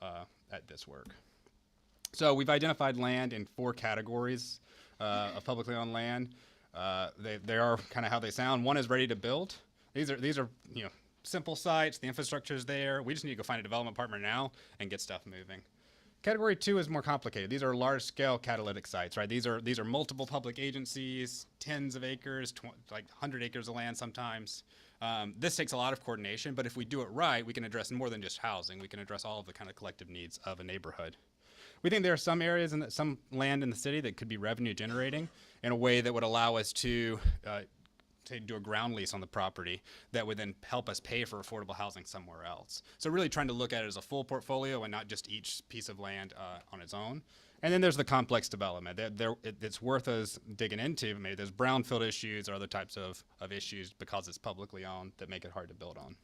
at this work. So we've identified land in 4 categories of publicly owned land. They are kind of how they sound. One is ready to build. These are simple sites. The infrastructure is there. We just need to go find a development partner now and get stuff moving. Category 2 is more complicated. These are large-scale catalytic sites, right? These are multiple public agencies, tens of acres, like 100 acres of land sometimes. This takes a lot of coordination, but if we do it right, we can address more than just housing. We can address all of the kind of collective needs of a neighborhood. We think there are some areas and some land in the city that could be revenue generating in a way that would allow us to do a ground lease on the property that would then help us pay for affordable housing somewhere else. So really trying to look at it as a full portfolio and not just each piece of land on its own. And then there's the complex development. It's worth us digging into. Maybe there's brownfield issues or other types of issues because it's publicly owned that make it hard to build on.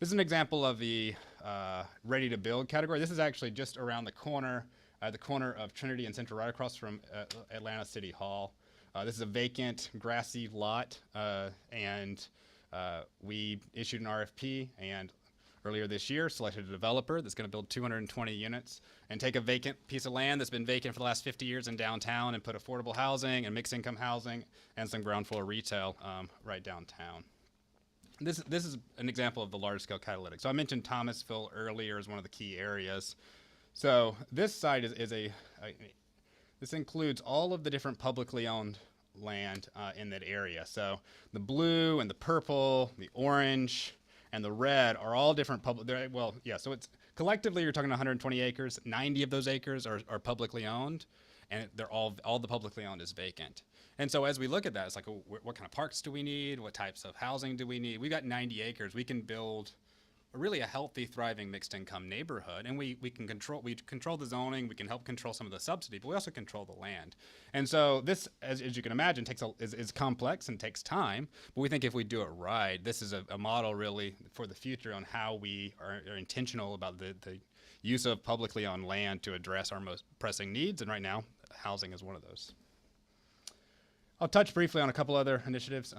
This is an example of the ready to build category. This is actually just around the corner of Trinity and Central, right across from Atlanta City Hall. This is a vacant, grassy lot, and we issued an RFP, and earlier this year selected a developer that's going to build 220 units and take a vacant piece of land that's been vacant for the last 50 years in downtown and put affordable housing and mixed income housing and some ground floor retail right downtown. This is an example of the large-scale catalytic. So I mentioned Thomasville earlier as one of the key areas. So this site this includes all of the different publicly owned land in that area. So the blue and the purple, the orange, and the red are all different so it's collectively you're talking 120 acres. 90 of those acres are publicly owned, and they're all the publicly owned is vacant. And so as we look at that, it's like, what kind of parks do we need? What types of housing do we need? We've got 90 acres. We can build really a healthy, thriving mixed income neighborhood, and we control the zoning, we can help control some of the subsidy, but we also control the land. And so this, as you can imagine, is complex and takes time, but we think if we do it right, this is a model really for the future on how we are intentional about the use of publicly owned land to address our most pressing needs, and right now, housing is one of those. I'll touch briefly on a couple other initiatives.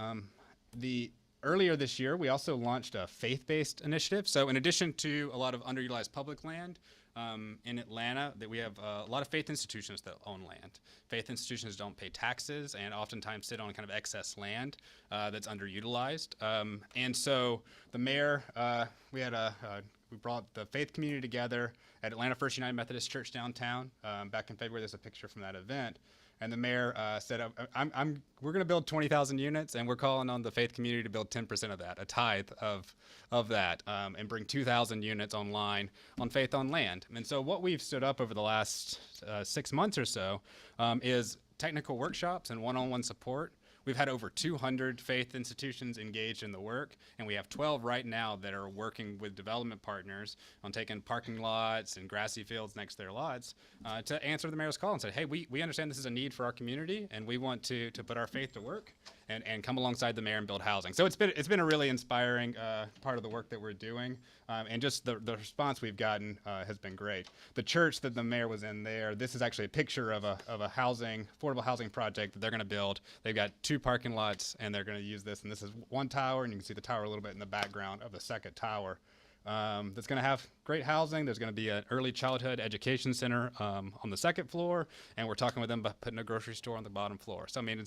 Earlier this year, we also launched a faith-based initiative. So in addition to a lot of underutilized public land in Atlanta, that we have a lot of faith institutions that own land. Faith institutions don't pay taxes and oftentimes sit on kind of excess land that's underutilized. And so the mayor, we brought the faith community together at Atlanta First United Methodist Church downtown back in February. There's a picture from that event. And the mayor said, we're going to build 20,000 units, and we're calling on the faith community to build 10% of that, a tithe of that, and bring 2,000 units online on faith on land. And so what we've stood up over the last 6 months or so is technical workshops and one-on-one support. we've had over 200 faith institutions engaged in the work, and we have 12 right now that are working with development partners on taking parking lots and grassy fields next to their lots to answer the mayor's call and say, hey, we understand this is a need for our community, and we want to put our faith to work and come alongside the mayor and build housing. So it's been a really inspiring part of the work that we're doing, and just the response we've gotten has been great. The church that the mayor was in there, this is actually a picture of a affordable housing project that they're going to build. They've got 2 parking lots, and they're going to use this. And this is one tower, and you can see the tower a little bit in the background of the second tower. That's going to have great housing. There's going to be an early childhood education center on the second floor, and we're talking with them about putting a grocery store on the bottom floor. So I mean,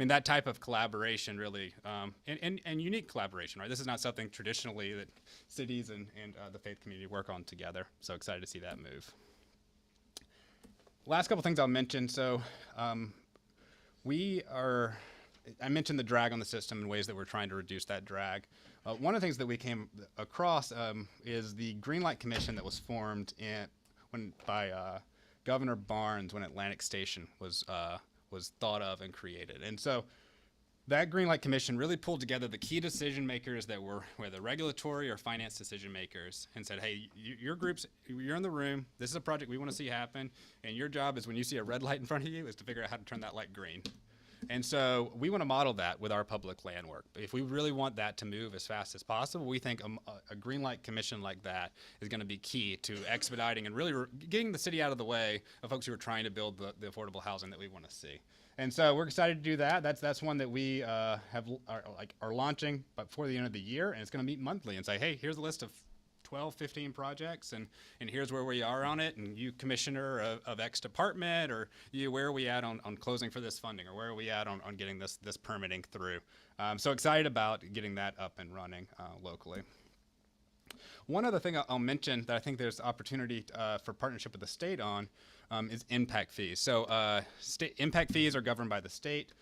that type of collaboration really, and unique collaboration, right? This is not something traditionally that cities and the faith community work on together. So excited to see that move. Last couple things I'll mention. So I mentioned the drag on the system and ways that we're trying to reduce that drag. One of the things that we came across is the Greenlight Commission that was formed by Governor Barnes when Atlantic Station was thought of and created. And so that Greenlight Commission really pulled together the key decision makers that were whether regulatory or finance decision makers and said, hey, your groups, you're in the room, this is a project we want to see happen, and your job is when you see a red light in front of you is to figure out how to turn that light green. And so we want to model that with our public land work. If we really want that to move as fast as possible, we think a Greenlight Commission like that is going to be key to expediting and really getting the city out of the way of folks who are trying to build the affordable housing that we want to see. And so we're excited to do that. That's one that we are launching before the end of the year, and it's going to meet monthly and say, hey, here's a list of 12, 15 projects, and here's where we are on it, and you commissioner of X department, or where are we at on closing for this funding, or where are we at on getting this permitting through. So excited about getting that up and running locally. One other thing I'll mention that I think there's opportunity for partnership with the state on is impact fees. So impact fees are governed by the state.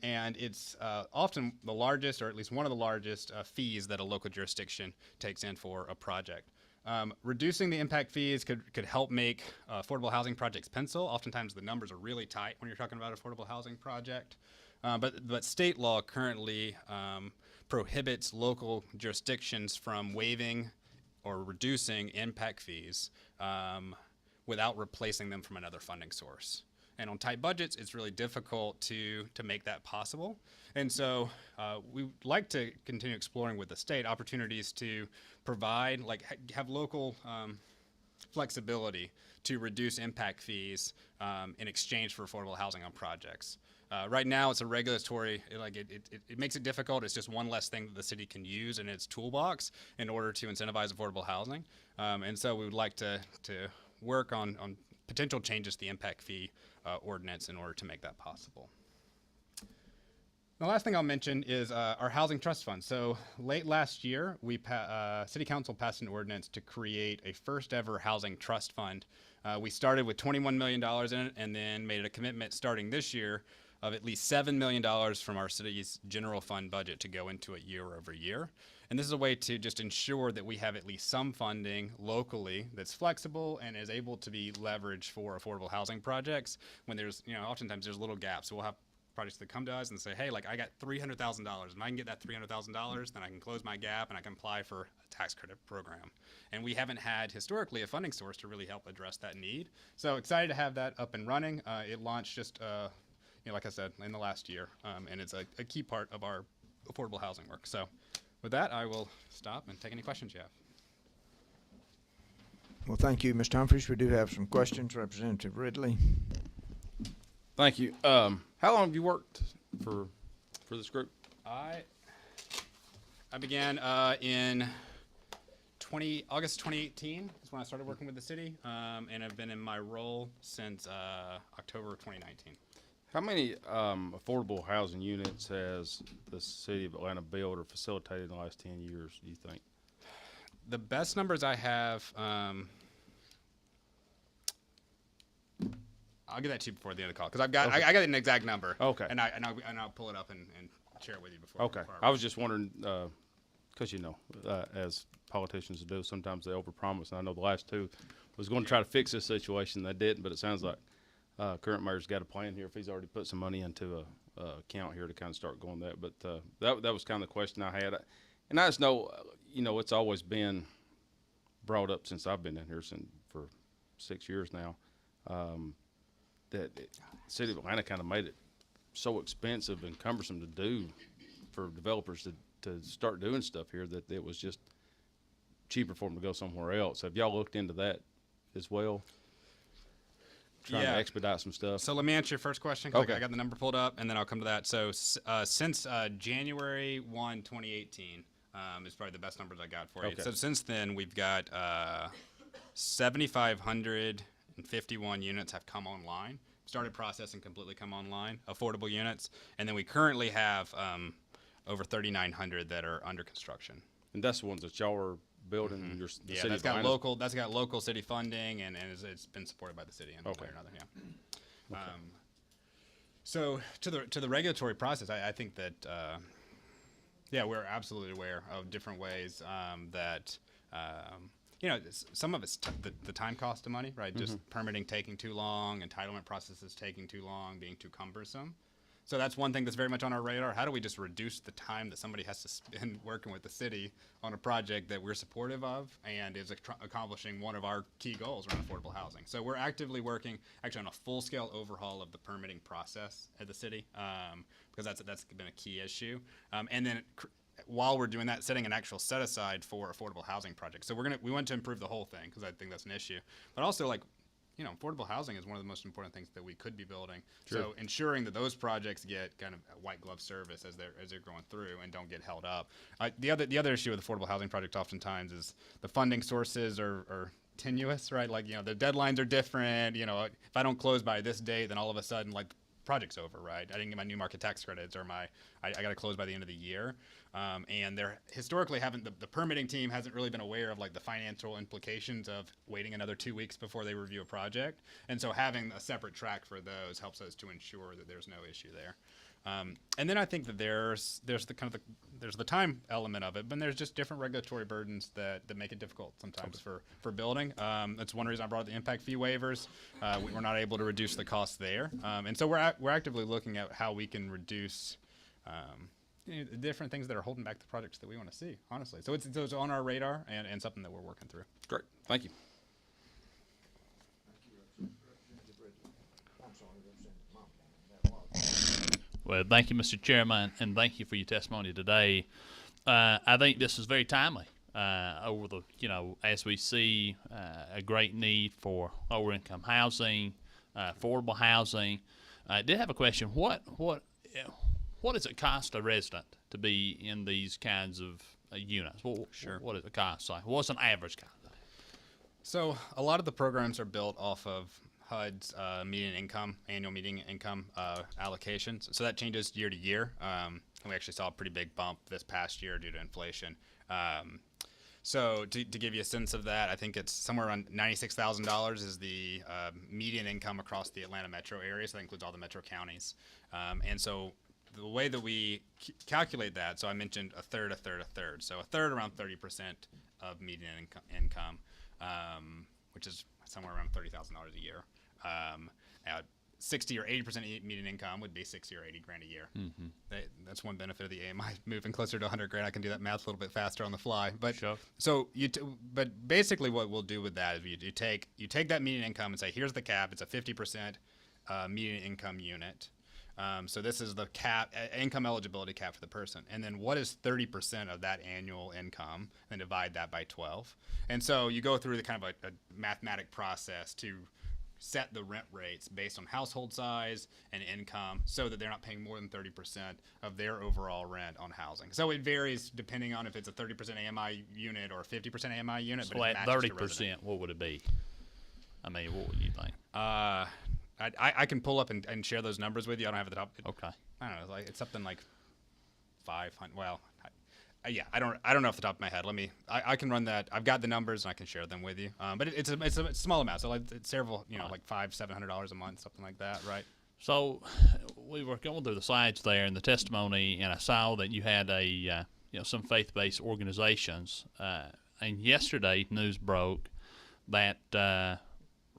And it's often the largest, or at least one of the largest fees that a local jurisdiction takes in for a project. Reducing the impact fees could help make affordable housing projects pencil. Oftentimes the numbers are really tight when you're talking about affordable housing project. But state law currently prohibits local jurisdictions from waiving or reducing impact fees without replacing them from another funding source. And on tight budgets, it's really difficult to make that possible. And so we would like to continue exploring with the state opportunities to provide, have local flexibility to reduce impact fees in exchange for affordable housing on projects. Right now, it's a regulatory, it makes it difficult. It's just one less thing that the city can use in its toolbox in order to incentivize affordable housing. And so we would like to work on potential changes to the impact fee ordinance in order to make that possible. The last thing I'll mention is our housing trust fund. So late last year, City Council passed an ordinance to create a first ever housing trust fund. We started with $21 million in it and then made a commitment starting this year of at least $7 million from our city's general fund budget to go into it year over year. And this is a way to just ensure that we have at least some funding locally that's flexible and is able to be leveraged for affordable housing projects when there's, oftentimes there's little gaps. So we'll have projects that come to us and say, hey, I got $300,000. If I can get that $300,000, then I can close my gap and I can apply for a tax credit program. And we haven't had historically a funding source to really help address that need. So excited to have that up and running. It launched just, like I said, in the last year, and it's a key part of our affordable housing work. So with that, I will stop and take any questions you have. Well, thank you, Mr. Humphries. We do have some questions. Representative Ridley. Thank you. How long have you worked for this group? I began in August 2018 is when I started working with the city, and I've been in my role since October of 2019. How many affordable housing units has the city of Atlanta built or facilitated in the last 10 years, do you think? The best numbers I have, I'll get that to you before the end of the call, because I got an exact number. Okay. And I'll pull it up and share it with you before. Okay. I was just wondering, because as politicians do, sometimes they overpromise. And I know the last two was going to try to fix this situation. They didn't, but it sounds like current mayor's got a plan here. If he's already put some money into account here to kind of start going that. But that was kind of the question I had. And I just know, it's always been brought up since I've been in here for 6 years now, that the city of Atlanta kind of made it so expensive and cumbersome to do for developers to start doing stuff here that it was just cheaper for them to go somewhere else. Have y'all looked into that as well? Trying to expedite some stuff. So let me answer your first question, 'cause Okay. I got the number pulled up, and then I'll come to that. So since January 1, 2018, is probably the best numbers I got for you. Okay. So since then, we've got 7,551 units have come online, started processing, completely come online, affordable units, and then we currently have over 3,900 that are under construction. And that's the ones that y'all are building. The Yeah, city that's of got Atlanta's- local city funding, and it's been supported by the city in one way or another. Yeah. So to the regulatory process, I think that we're absolutely aware of different ways that some of it's the time cost of money, right? Just permitting taking too long, entitlement processes taking too long, being too cumbersome. So that's one thing that's very much on our radar. How do we just reduce the time that somebody has to spend working with the city on a project that we're supportive of and is accomplishing one of our key goals around affordable housing? So we're actively working on a full-scale overhaul of the permitting process at the city, because that's been a key issue. And then while we're doing that, setting an actual set aside for affordable housing projects. So we want to improve the whole thing because I think that's an issue. But also, affordable housing is one of the most important things that we could be building. Sure. So ensuring that those projects get kind of a white glove service as they're going through and don't get held up. The other issue with affordable housing projects oftentimes is the funding sources are tenuous, right? The deadlines are different. If I don't close by this date, then all of a sudden project's over, right? I didn't get my new market tax credits, or I got to close by the end of the year. And they're historically the permitting team hasn't really been aware of the financial implications of waiting another 2 weeks before they review a project. And so having a separate track for those helps us to ensure that there's no issue there. And then I think that there's the time element of it, but there's just different regulatory burdens that make it difficult sometimes for building. That's one reason I brought the impact fee waivers. We're not able to reduce the cost there, and so we're actively looking at how we can reduce the different things that are holding back the projects that we want to see. Honestly, so it's on our radar and something that we're working through. Great. Thank you. Well, thank you, Mr. Chairman, and thank you for your testimony today. I think this is very timely as we see a great need for lower income housing, affordable housing. I did have a question. What does it cost a resident to be in these kinds of units? Sure. What does it cost? What's an average cost? So a lot of the programs are built off of HUD's annual median income allocations. So that changes year to year. And we actually saw a pretty big bump this past year due to inflation. So to give you a sense of that, I think it's somewhere around $96,000 is the median income across the Atlanta metro area. So that includes all the metro counties. And so the way that we calculate that, so I mentioned a third. So a third, around 30% of median income, which is somewhere around $30,000 a year. 60 or 80% median income would be 60 or 80 grand a year. Mm-hmm. That's one benefit of the AMI moving closer to 100 grand. I can do that math a little bit faster on the fly. But sure. So but basically what we'll do with that is you take that median income and say, here's the cap. It's a 50% median income unit. So this is the cap, income eligibility cap for the person. And then what is 30% of that annual income? And divide that by 12. And so you go through the kind of a mathematic process to set the rent rates based on household size and income so that they're not paying more than 30% of their overall rent on housing. So it varies depending on if it's a 30% AMI unit or a 50% AMI unit. So at 30%, what would it be? I mean, what would you think? I can pull up and share those numbers with you. I don't have it at the top. Okay. I don't know. It's something like 500. Well, I don't know off the top of my head. I can run that. I've got the numbers and I can share them with you. But it's a small amount. So it's several, like $500-700 a month, something like that, right? So we were going through the slides there and the testimony, and I saw that you had some faith-based organizations. And yesterday, news broke that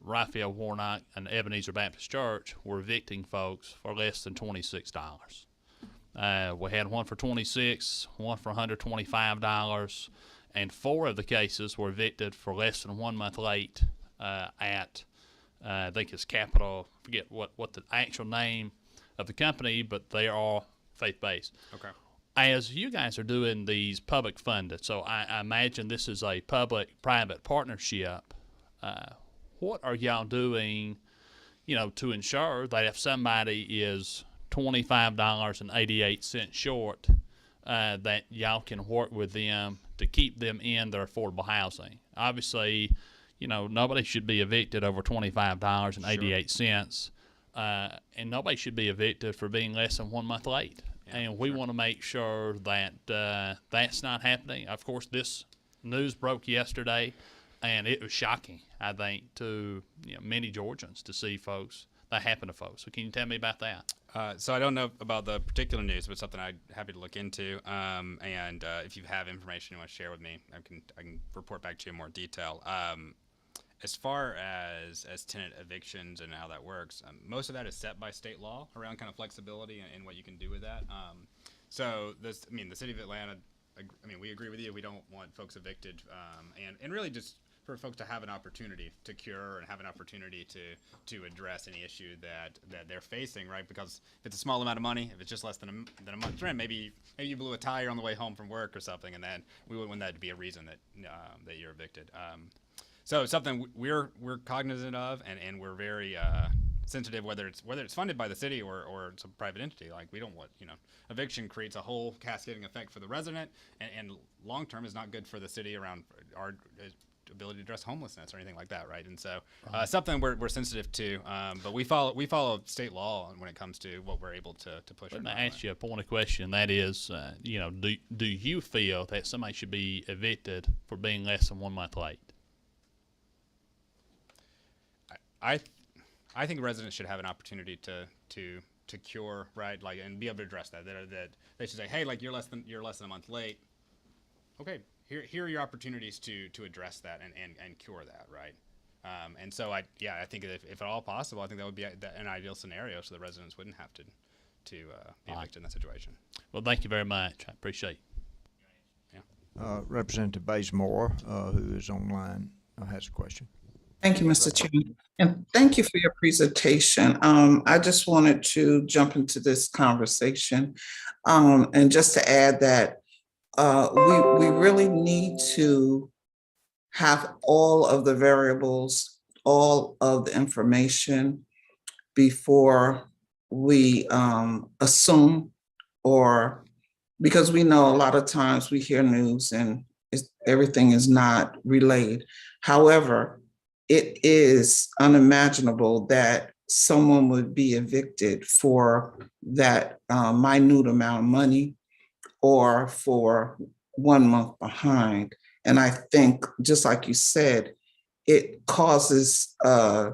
Raphael Warnock and Ebenezer Baptist Church were evicting folks for less than $26. We had one for $26, one for $125, and 4 of the cases were evicted for less than 1 month late at, I think it's Capital, I forget what the actual name of the company, but they are all faith-based. Okay. As you guys are doing these public funded, so I imagine this is a public-private partnership, what are y'all doing, to ensure that if somebody is $25.88 short, that y'all can work with them to keep them in their affordable housing? Obviously, nobody should be evicted over $25.88, and nobody should be evicted for being less than 1 month late. And we want to make sure that that's not happening. Of course, this news broke yesterday, and it was shocking, I think, to many Georgians to see that happen to folks. So can you tell me about that? So I don't know about the particular news, but something I'm happy to look into. And if you have information you want to share with me, I can report back to you in more detail. As far as tenant evictions and how that works, most of that is set by state law around kind of flexibility and what you can do with that. So the city of Atlanta, we agree with you. We don't want folks evicted, and really just for folks to have an opportunity to cure and have an opportunity to address any issue that they're facing, right? Because if it's a small amount of money, if it's just less than a month's rent, maybe you blew a tire on the way home from work or something, and then we wouldn't want that to be a reason that you're evicted. So something we're cognizant of, and we're very sensitive, whether it's funded by the city or it's a private entity. Like, we don't want, eviction creates a whole cascading effect for the resident, and long term is not good for the city around our ability to address homelessness or anything like that, right? And so something we're sensitive to, but we follow state law when it comes to what we're able to push. Let me ask you a point of question. That is, do you feel that somebody should be evicted for being less than 1 month late? I think residents should have an opportunity to cure, right? Like, and be able to address that. That they should say, hey, like, you're less than a month late. Okay, here are your opportunities to address that and cure that, right? And so I think if at all possible, I think that would be an ideal scenario, so the residents wouldn't have to be evicted in that situation. Well, thank you very much. I appreciate it. Yeah. Representative Bazemore, who is online, has a question. Thank you, Mr. Chairman, and thank you for your presentation. I just wanted to jump into this conversation, and just to add that we really need to have all of the variables, all of the information before we assume, or because we know a lot of times we hear news and everything is not relayed. However, it is unimaginable that someone would be evicted for that minute amount of money or for 1 month behind. And I think, just like you said, it causes a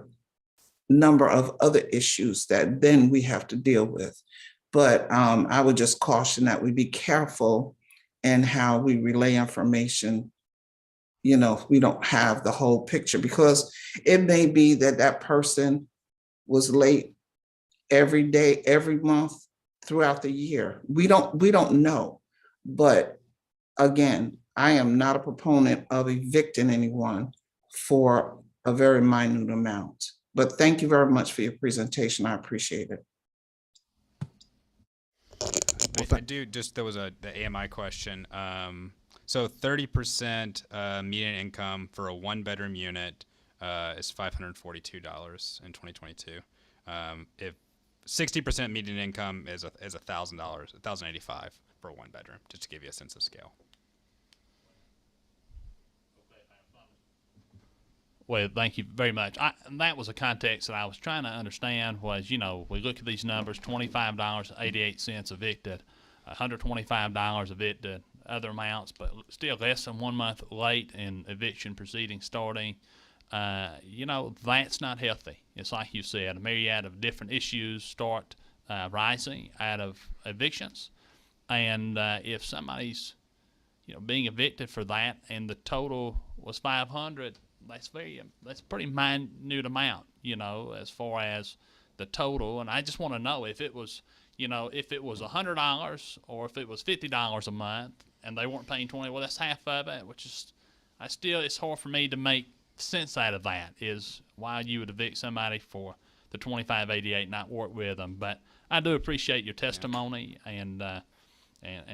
number of other issues that then we have to deal with. But I would just caution that we be careful in how we relay information, if we don't have the whole picture, because it may be that person was late every day, every month throughout the year. We don't know. But again, I am not a proponent of evicting anyone for a very minute amount. But thank you very much for your presentation. I appreciate it. There was the AMI question. So 30% median income for a 1-bedroom unit is $542 in 2022. If 60% median income is $1,000, $1,085 for a 1-bedroom, just to give you a sense of scale. Well, thank you very much. That was a context that I was trying to understand was, we look at these numbers, $25.88 evicted, $125 evicted, other amounts, but still less than 1 month late in eviction proceedings starting. That's not healthy. It's like you said, a myriad of different issues start rising out of evictions. And if somebody's, being evicted for that and the total was 500, that's pretty minute amount, you know, as far as the total. And I just want to know if it was, you know, if it was $100 or if it was $50 a month and they weren't paying 20. Well, that's half of it, which is, it's hard for me to make sense out of that. Is why you would evict somebody for the 2588 and not work with them. But I do appreciate your testimony, and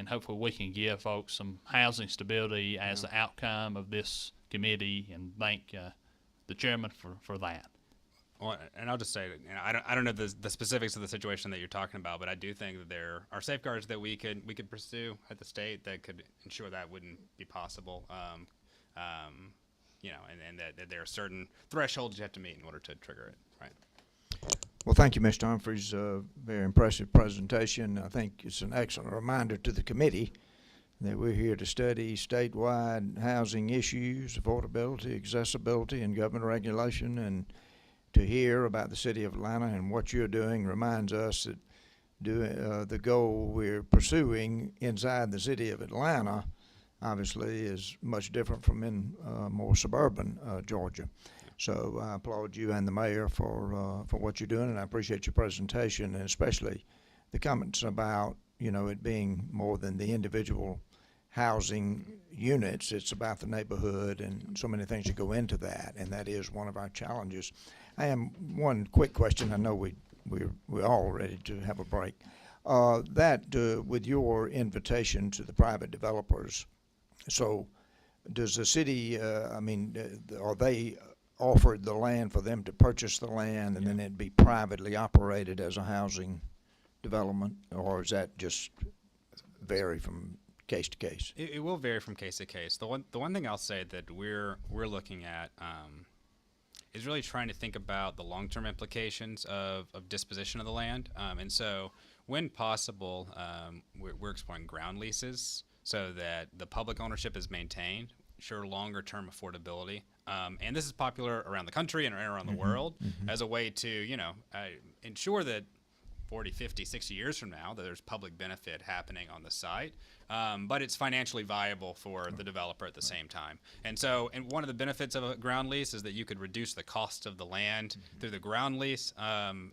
hopefully we can give folks some housing stability as the outcome of this committee, and thank the chairman for that. Well, and I'll just say, you know, I don't know the specifics of the situation that you're talking about, but I do think that there are safeguards that we could pursue at the state that could ensure that wouldn't be possible. You know, and that there are certain thresholds you have to meet in order to trigger it, right? Well, thank you, Mr. Humphreys. Very impressive presentation. I think it's an excellent reminder to the committee that we're here to study statewide housing issues, affordability, accessibility, and government regulation, and to hear about the city of Atlanta and what you're doing reminds us that the goal we're pursuing inside the city of Atlanta obviously is much different from in more suburban Georgia. So I applaud you and the mayor for what you're doing, and I appreciate your presentation, and especially the comments about, you know, it being more than the individual housing units. It's about the neighborhood and so many things that go into that, and that is one of our challenges. I am one quick question. I know we're all ready to have a break. With your invitation to the private developers, so does the city, are they offered the land for them to purchase the land and then it'd be privately operated as a housing development, or is that just vary from case to case? It will vary from case to case. The one thing I'll say that we're looking at is really trying to think about the long-term implications of disposition of the land. And so when possible, we're exploring ground leases so that the public ownership is maintained, ensure longer-term affordability. And this is popular around the country and around the world as a way to, you know, ensure that 40, 50, 60 years from now that there's public benefit happening on the site, but it's financially viable for the developer at the same time. And so, and one of the benefits of a ground lease is that you could reduce the cost of the land through the ground lease,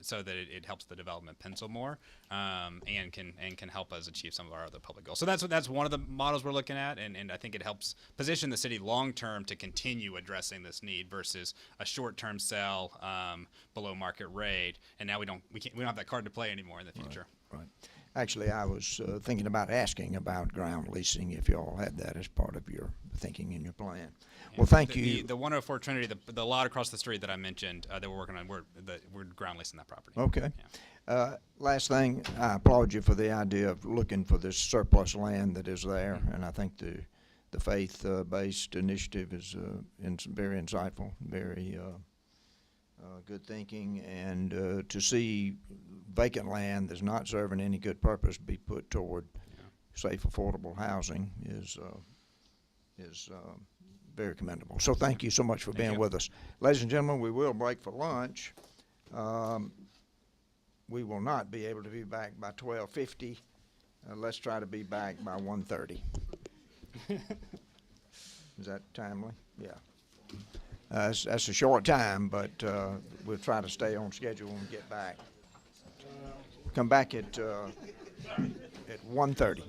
so that it helps the development pencil more, and can help us achieve some of our other public goals. So that's one of the models we're looking at, and I think it helps position the city long term to continue addressing this need versus a short term sell below market rate, and now we don't have that card to play anymore in the future. Right. Actually, I was thinking about asking about ground leasing if you all had that as part of your thinking in your plan. Well, thank you. The 104 Trinity, the lot across the street that I mentioned that we're working on, we're ground leasing that property. Okay. Yeah. Last thing, I applaud you for the idea of looking for this surplus land that is there, and I think the faith-based initiative is very insightful, very good thinking, and to see vacant land that's not serving any good purpose be put toward safe, affordable housing is very commendable. So thank you so much for being with us. Ladies and gentlemen, we will break for lunch. We will not be able to be back by 12:50. Let's try to be back by 1:30. Is that timely? Yeah. That's a short time, but we'll try to stay on schedule and get back. Come back at 1:30.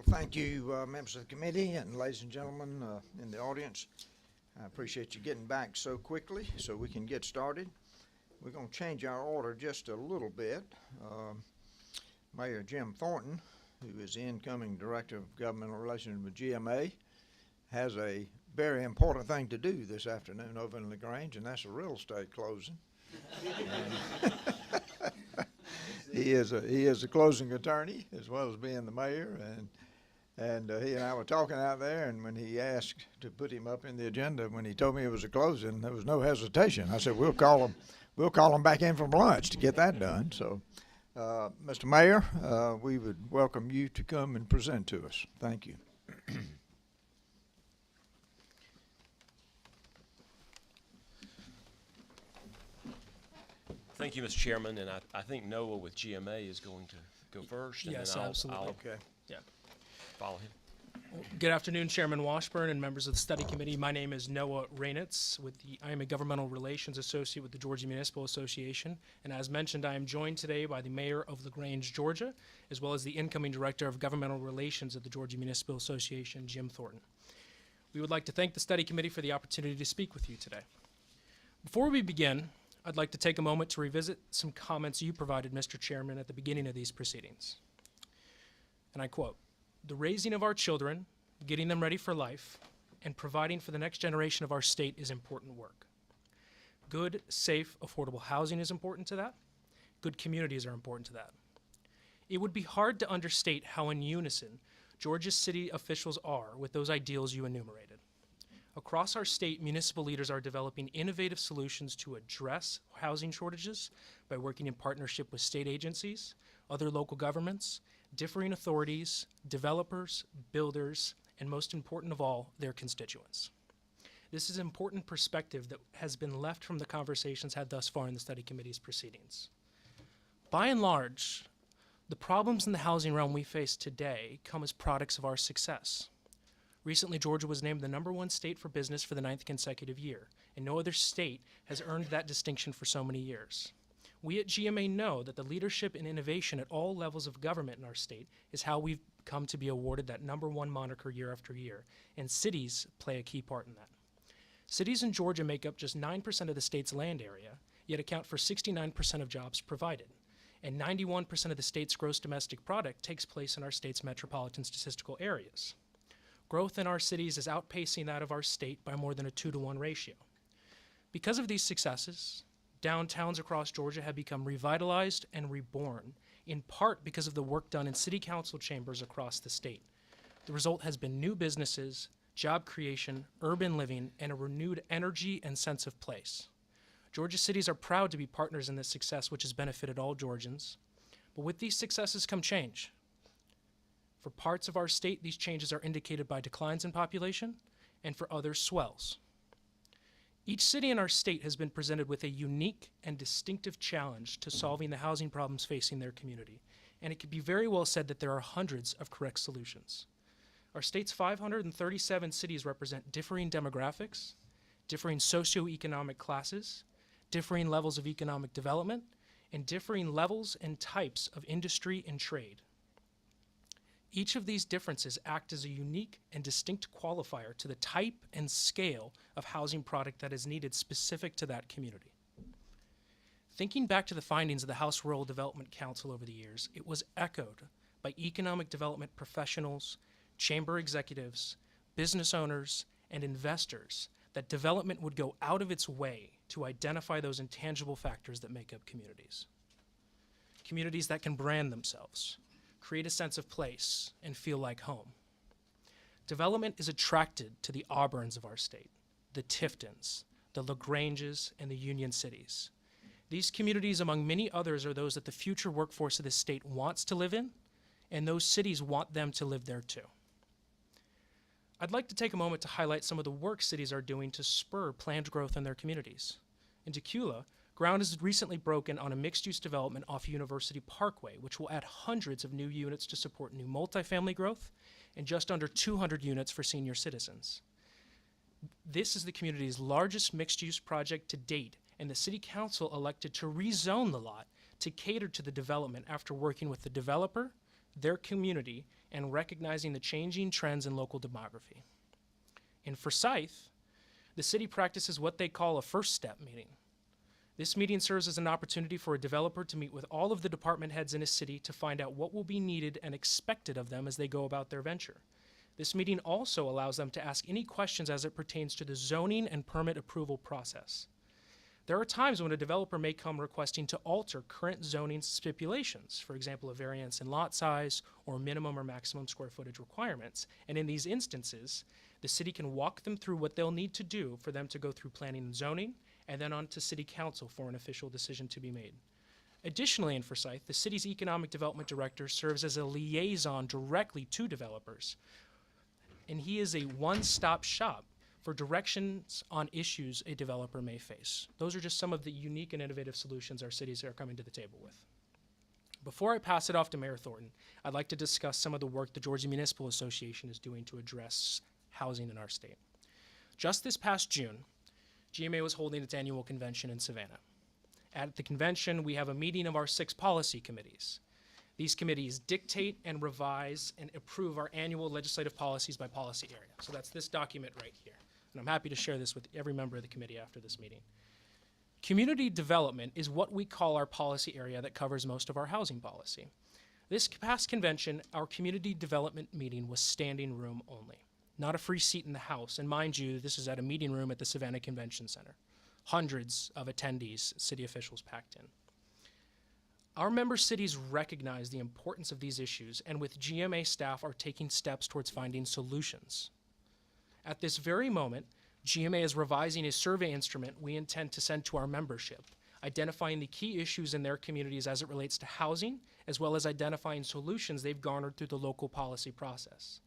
Thank you, members of the committee and ladies and gentlemen in the audience. I appreciate you getting back so quickly so we can get started. We're going to change our order just a little bit. Mayor Jim Thornton, who is the incoming Director of Governmental Relations with GMA, has a very important thing to do this afternoon over in LaGrange, and that's a real estate closing. He is a closing attorney as well as being the mayor, and he and I were talking out there, and when he asked to put him up in the agenda, when he told me it was a closing, there was no hesitation. I said, we'll call him back in from lunch to get that done. So, Mr. Mayor, we would welcome you to come and present to us. Thank you. Thank you, Mr. Chairman, and I think Noah with GMA is going to go first, and Yes, then absolutely. I'll Okay. Yeah. follow him. Good afternoon, Chairman Washburn and members of the study committee. My name is Noah Rainitz. I am a governmental relations associate with the Georgia Municipal Association, and as mentioned, I am joined today by the mayor of LaGrange, Georgia, as well as the incoming director of governmental relations at the Georgia Municipal Association, Jim Thornton. We would like to thank the study committee for the opportunity to speak with you today. Before we begin, I'd like to take a moment to revisit some comments you provided, Mr. Chairman, at the beginning of these proceedings. And I quote, "The raising of our children, getting them ready for life, and providing for the next generation of our state is important work. Good, safe, affordable housing is important to that. Good communities are important to that. It would be hard to understate how in unison Georgia's city officials are with those ideals you enumerated. Across our state, municipal leaders are developing innovative solutions to address housing shortages by working in partnership with state agencies, other local governments, differing authorities, developers, builders, and most important of all, their constituents. This is an important perspective that has been left from the conversations had thus far in the study committee's proceedings. By and large, the problems in the housing realm we face today come as products of our success. Recently, Georgia was named the #1 state for business for the 9th consecutive year, and no other state has earned that distinction for so many years. We at GMA know that the leadership and innovation at all levels of government in our state is how we've come to be awarded that #1 moniker year after year, and cities play a key part in that. Cities in Georgia make up just 9% of the state's land area, yet account for 69% of jobs provided, and 91% of the state's gross domestic product takes place in our state's metropolitan statistical areas. Growth in our cities is outpacing that of our state by more than a 2-to-1 ratio. Because of these successes, downtowns across Georgia have become revitalized and reborn, in part because of the work done in city council chambers across the state. The result has been new businesses, job creation, urban living, and a renewed energy and sense of place. Georgia cities are proud to be partners in this success, which has benefited all Georgians. But with these successes come change. For parts of our state, these changes are indicated by declines in population, and for others, swells. Each city in our state has been presented with a unique and distinctive challenge to solving the housing problems facing their community, and it could be very well said that there are hundreds of correct solutions. Our state's 537 cities represent differing demographics, differing socioeconomic classes, differing levels of economic development, and differing levels and types of industry and trade. Each of these differences act as a unique and distinct qualifier to the type and scale of housing product that is needed specific to that community. Thinking back to the findings of the House Rural Development Council over the years, it was echoed by economic development professionals, chamber executives, business owners, and investors that development would go out of its way to identify those intangible factors that make up communities. Communities that can brand themselves, create a sense of place, and feel like home. Development is attracted to the Auburns of our state, the Tiftons, the LaGranges, and the Union cities. These communities, among many others, are those that the future workforce of this state wants to live in, and those cities want them to live there too. I'd like to take a moment to highlight some of the work cities are doing to spur planned growth in their communities. In Decula, ground is recently broken on a mixed-use development off University Parkway, which will add hundreds of new units to support new multifamily growth and just under 200 units for senior citizens. This is the community's largest mixed-use project to date, and the City Council elected to rezone the lot to cater to the development after working with the developer, their community, and recognizing the changing trends in local demography. In Forsyth, the city practices what they call a first step meeting. This meeting serves as an opportunity for a developer to meet with all of the department heads in a city to find out what will be needed and expected of them as they go about their venture. This meeting also allows them to ask any questions as it pertains to the zoning and permit approval process. There are times when a developer may come requesting to alter current zoning stipulations, for example, a variance in lot size or minimum or maximum square footage requirements. And in these instances, the city can walk them through what they'll need to do for them to go through planning and zoning, and then on to city council for an official decision to be made. Additionally, in Forsyth, the city's economic development director serves as a liaison directly to developers, and he is a one-stop shop for directions on issues a developer may face. Those are just some of the unique and innovative solutions our cities are coming to the table with. Before I pass it off to Mayor Thornton, I'd like to discuss some of the work the Georgia Municipal Association is doing to address housing in our state. Just this past June, GMA was holding its annual convention in Savannah. At the convention, we have a meeting of our 6 policy committees. These committees dictate and revise and approve our annual legislative policies by policy area. So that's this document right here. And I'm happy to share this with every member of the committee after this meeting. Community development is what we call our policy area that covers most of our housing policy. This past convention, our community development meeting was standing room only, not a free seat in the house. And mind you, this is at a meeting room at the Savannah Convention Center. Hundreds of attendees, city officials packed in. Our member cities recognize the importance of these issues, and with GMA staff are taking steps towards finding solutions. At this very moment, GMA is revising a survey instrument we intend to send to our membership, identifying the key issues in their communities as it relates to housing, as well as identifying solutions they've garnered through the local policy process.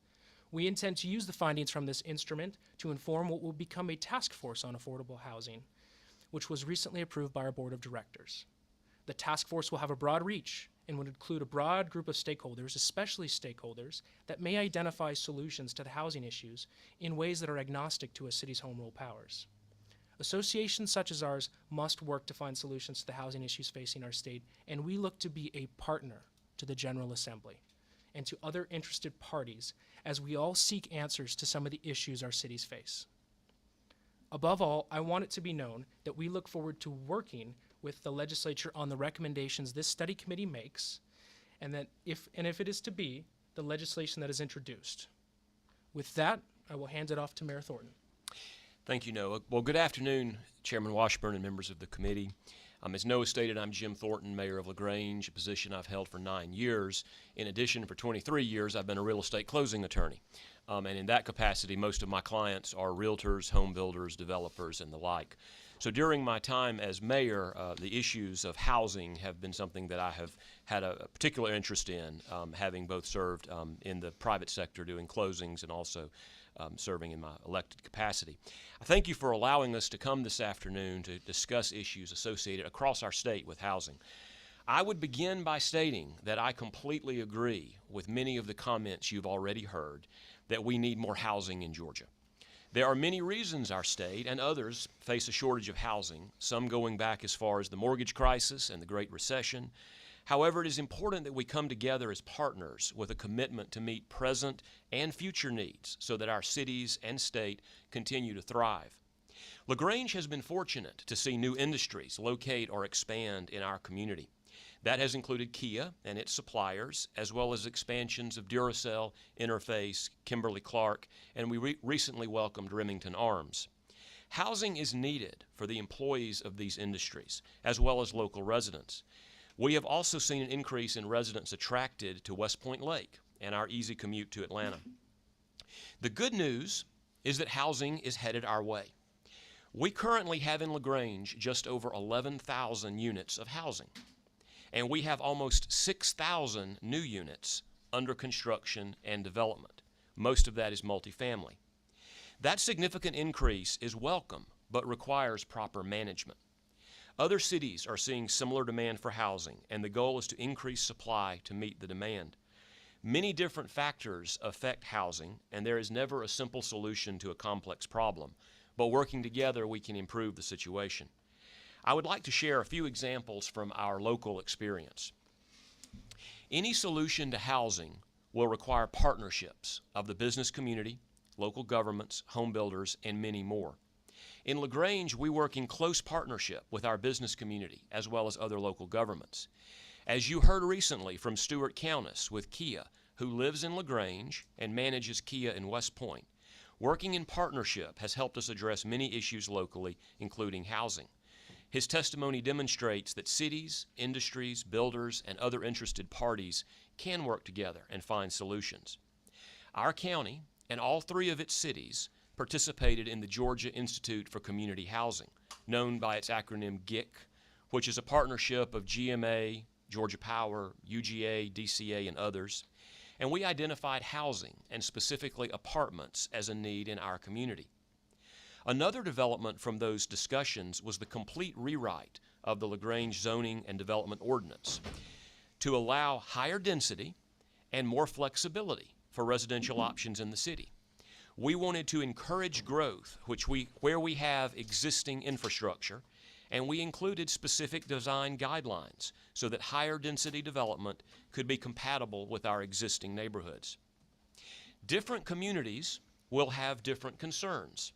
We intend to use the findings from this instrument to inform what will become a task force on affordable housing, which was recently approved by our board of directors. The task force will have a broad reach and would include a broad group of stakeholders, especially stakeholders that may identify solutions to the housing issues in ways that are agnostic to a city's home rule powers. Associations such as ours must work to find solutions to the housing issues facing our state, and we look to be a partner to the General Assembly and to other interested parties as we all seek answers to some of the issues our cities face. Above all, I want it to be known that we look forward to working with the legislature on the recommendations this study committee makes, and that if it is to be, the legislation that is introduced. With that, I will hand it off to Mayor Thornton. Thank you, Noah. Well, good afternoon, Chairman Washburn and members of the committee. As Noah stated, I'm Jim Thornton, Mayor of LaGrange, a position I've held for 9 years. In addition, for 23 years, I've been a real estate closing attorney. And in that capacity, most of my clients are realtors, home builders, developers, and the like. So during my time as mayor, the issues of housing have been something that I have had a particular interest in, having both served in the private sector doing closings and also serving in my elected capacity. I thank you for allowing us to come this afternoon to discuss issues associated across our state with housing. I would begin by stating that I completely agree with many of the comments you've already heard that we need more housing in Georgia. There are many reasons our state and others face a shortage of housing, some going back as far as the mortgage crisis and the Great Recession. However, it is important that we come together as partners with a commitment to meet present and future needs so that our cities and state continue to thrive. LaGrange has been fortunate to see new industries locate or expand in our community. That has included Kia and its suppliers, as well as expansions of Duracell, Interface, Kimberly-Clark, and we recently welcomed Remington Arms. Housing is needed for the employees of these industries, as well as local residents. We have also seen an increase in residents attracted to West Point Lake and our easy commute to Atlanta. The good news is that housing is headed our way. We currently have in LaGrange just over 11,000 units of housing, and we have almost 6,000 new units under construction and development. Most of that is multifamily. That significant increase is welcome, but requires proper management. Other cities are seeing similar demand for housing, and the goal is to increase supply to meet the demand. Many different factors affect housing, and there is never a simple solution to a complex problem, but working together we can improve the situation. I would like to share a few examples from our local experience. Any solution to housing will require partnerships of the business community, local governments, home builders, and many more. In LaGrange, we work in close partnership with our business community as well as other local governments. As you heard recently from Stuart Countess with Kia, who lives in LaGrange and manages Kia in West Point, working in partnership has helped us address many issues locally, including housing. His testimony demonstrates that cities, industries, builders, and other interested parties can work together and find solutions. Our county and all 3 of its cities participated in the Georgia Institute for Community Housing, known by its acronym GIC, which is a partnership of GMA, Georgia Power, UGA, DCA, and others. And we identified housing, and specifically apartments, as a need in our community. Another development from those discussions was the complete rewrite of the LaGrange Zoning and Development Ordinance to allow higher density and more flexibility for residential options in the city. We wanted to encourage growth, where we have existing infrastructure, and we included specific design guidelines so that higher density development could be compatible with our existing neighborhoods. Different communities will have different concerns.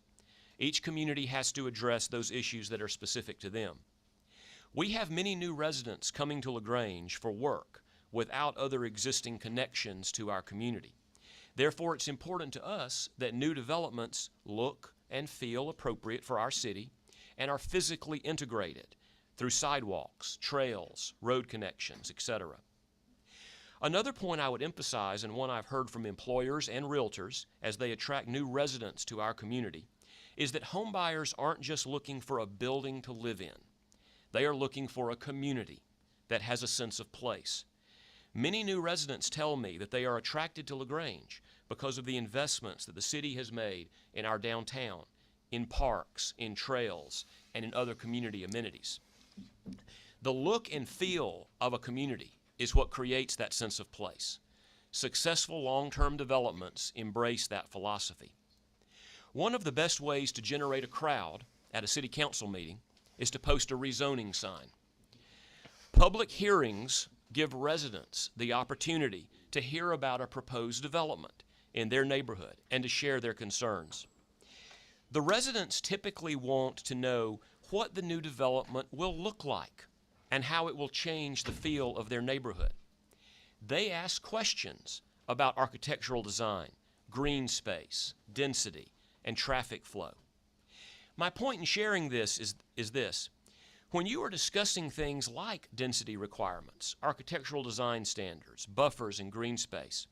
Each community has to address those issues that are specific to them. We have many new residents coming to LaGrange for work without other existing connections to our community. Therefore, it's important to us that new developments look and feel appropriate for our city and are physically integrated through sidewalks, trails, road connections, etc. Another point I would emphasize, and one I've heard from employers and realtors as they attract new residents to our community, is that home buyers aren't just looking for a building to live in. They are looking for a community that has a sense of place. Many new residents tell me that they are attracted to LaGrange because of the investments that the city has made in our downtown, in parks, in trails, and in other community amenities. The look and feel of a community is what creates that sense of place. Successful long-term developments embrace that philosophy. One of the best ways to generate a crowd at a city council meeting is to post a rezoning sign. Public hearings give residents the opportunity to hear about a proposed development in their neighborhood and to share their concerns. The residents typically want to know what the new development will look like and how it will change the feel of their neighborhood. They ask questions about architectural design, green space, density, and traffic flow. My point in sharing this is this. When you are discussing things like density requirements, architectural design standards, buffers, and green space,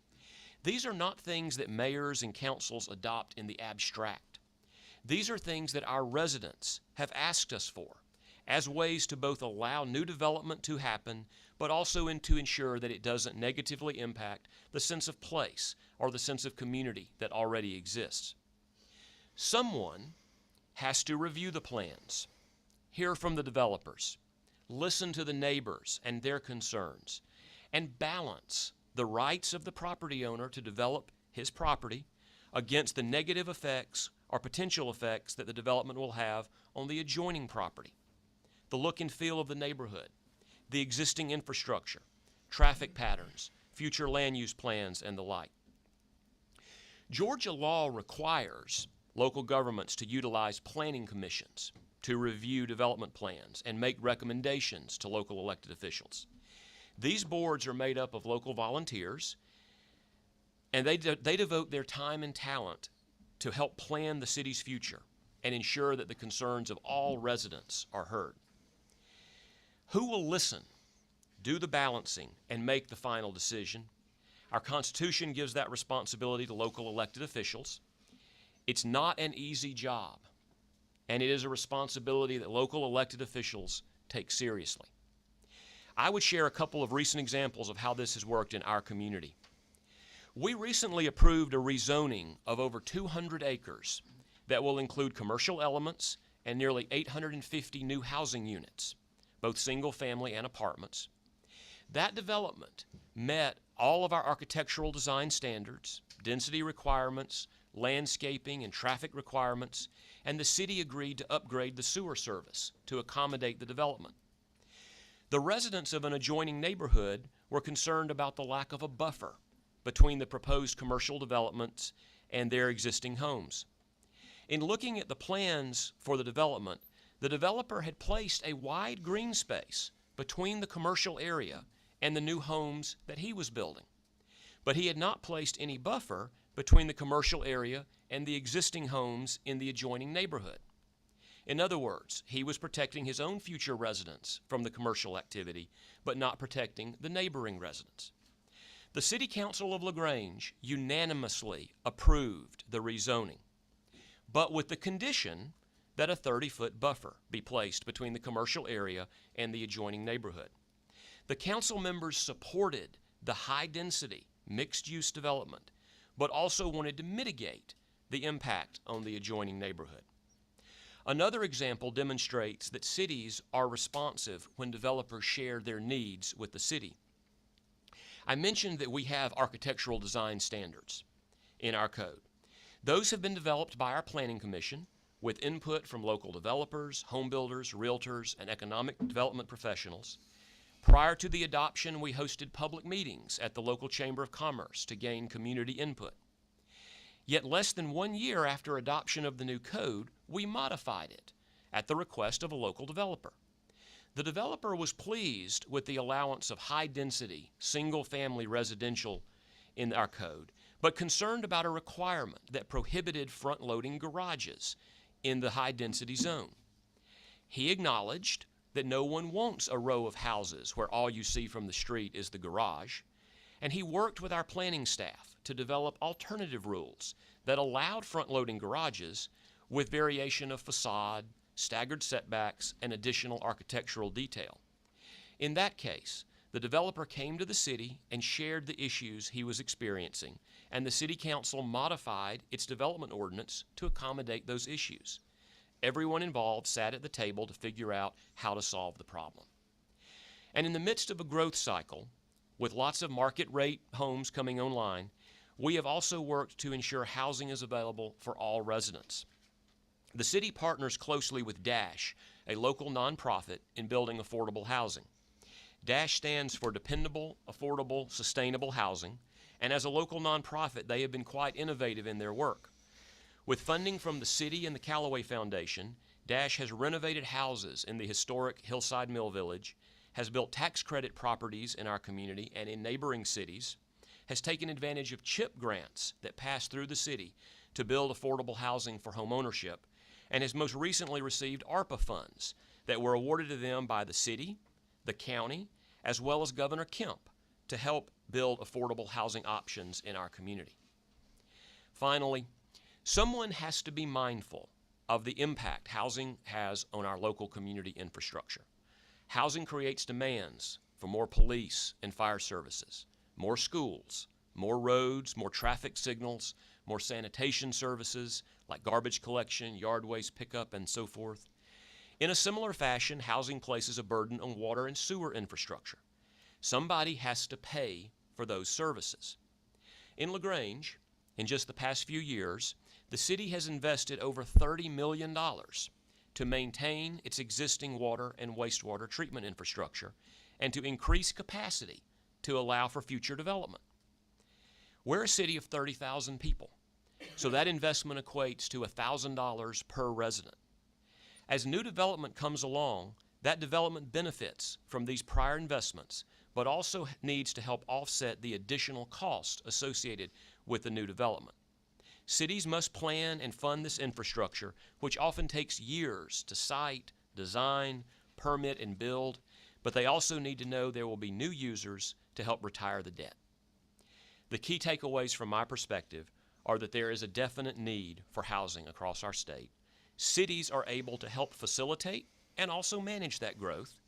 these are not things that mayors and councils adopt in the abstract. These are things that our residents have asked us for as ways to both allow new development to happen, but also to ensure that it doesn't negatively impact the sense of place or the sense of community that already exists. Someone has to review the plans, hear from the developers, listen to the neighbors and their concerns, and balance the rights of the property owner to develop his property against the negative effects or potential effects that the development will have on the adjoining property, the look and feel of the neighborhood, the existing infrastructure, traffic patterns, future land use plans, and the like. Georgia law requires local governments to utilize planning commissions to review development plans and make recommendations to local elected officials. These boards are made up of local volunteers, and they devote their time and talent to help plan the city's future and ensure that the concerns of all residents are heard. Who will listen, do the balancing, and make the final decision? Our Constitution gives that responsibility to local elected officials. It's not an easy job, and it is a responsibility that local elected officials take seriously. I would share a couple of recent examples of how this has worked in our community. We recently approved a rezoning of over 200 acres that will include commercial elements and nearly 850 new housing units, both single family and apartments. That development met all of our architectural design standards, density requirements, landscaping and traffic requirements, and the city agreed to upgrade the sewer service to accommodate the development. The residents of an adjoining neighborhood were concerned about the lack of a buffer between the proposed commercial developments and their existing homes. In looking at the plans for the development, the developer had placed a wide green space between the commercial area and the new homes that he was building. But he had not placed any buffer between the commercial area and the existing homes in the adjoining neighborhood. In other words, he was protecting his own future residents from the commercial activity, but not protecting the neighboring residents. The City Council of LaGrange unanimously approved the rezoning, but with the condition that a 30-foot buffer be placed between the commercial area and the adjoining neighborhood. The council members supported the high-density, mixed-use development, but also wanted to mitigate the impact on the adjoining neighborhood. Another example demonstrates that cities are responsive when developers share their needs with the city. I mentioned that we have architectural design standards in our code. Those have been developed by our Planning Commission with input from local developers, home builders, realtors, and economic development professionals. Prior to the adoption, we hosted public meetings at the local Chamber of Commerce to gain community input. Yet less than 1 year after adoption of the new code, we modified it at the request of a local developer. The developer was pleased with the allowance of high-density, single-family residential in our code, but concerned about a requirement that prohibited front-loading garages in the high-density zone. He acknowledged that no one wants a row of houses where all you see from the street is the garage, and he worked with our planning staff to develop alternative rules that allowed front-loading garages with variation of facade, staggered setbacks, and additional architectural detail. In that case, the developer came to the city and shared the issues he was experiencing, and the City Council modified its development ordinance to accommodate those issues. Everyone involved sat at the table to figure out how to solve the problem. And in the midst of a growth cycle, with lots of market rate homes coming online, we have also worked to ensure housing is available for all residents. The city partners closely with DASH, a local nonprofit, in building affordable housing. DASH stands for Dependable, Affordable, Sustainable Housing, and as a local nonprofit, they have been quite innovative in their work. With funding from the city and the Callaway Foundation, DASH has renovated houses in the historic Hillside Mill Village, has built tax credit properties in our community and in neighboring cities, has taken advantage of CHIP grants that pass through the city to build affordable housing for home ownership, and has most recently received ARPA funds that were awarded to them by the city, the county, as well as Governor Kemp to help build affordable housing options in our community. Finally, someone has to be mindful of the impact housing has on our local community infrastructure. Housing creates demands for more police and fire services, more schools, more roads, more traffic signals, more sanitation services like garbage collection, yard waste pickup, and so forth. In a similar fashion, housing places a burden on water and sewer infrastructure. Somebody has to pay for those services. In LaGrange, in just the past few years, the city has invested over $30 million to maintain its existing water and wastewater treatment infrastructure and to increase capacity to allow for future development. We're a city of 30,000 people, so that investment equates to $1,000 per resident. As new development comes along, that development benefits from these prior investments, but also needs to help offset the additional cost associated with the new development. Cities must plan and fund this infrastructure, which often takes years to site, design, permit, and build, but they also need to know there will be new users to help retire the debt. The key takeaways from my perspective are that there is a definite need for housing across our state. Cities are able to help facilitate and also manage that growth,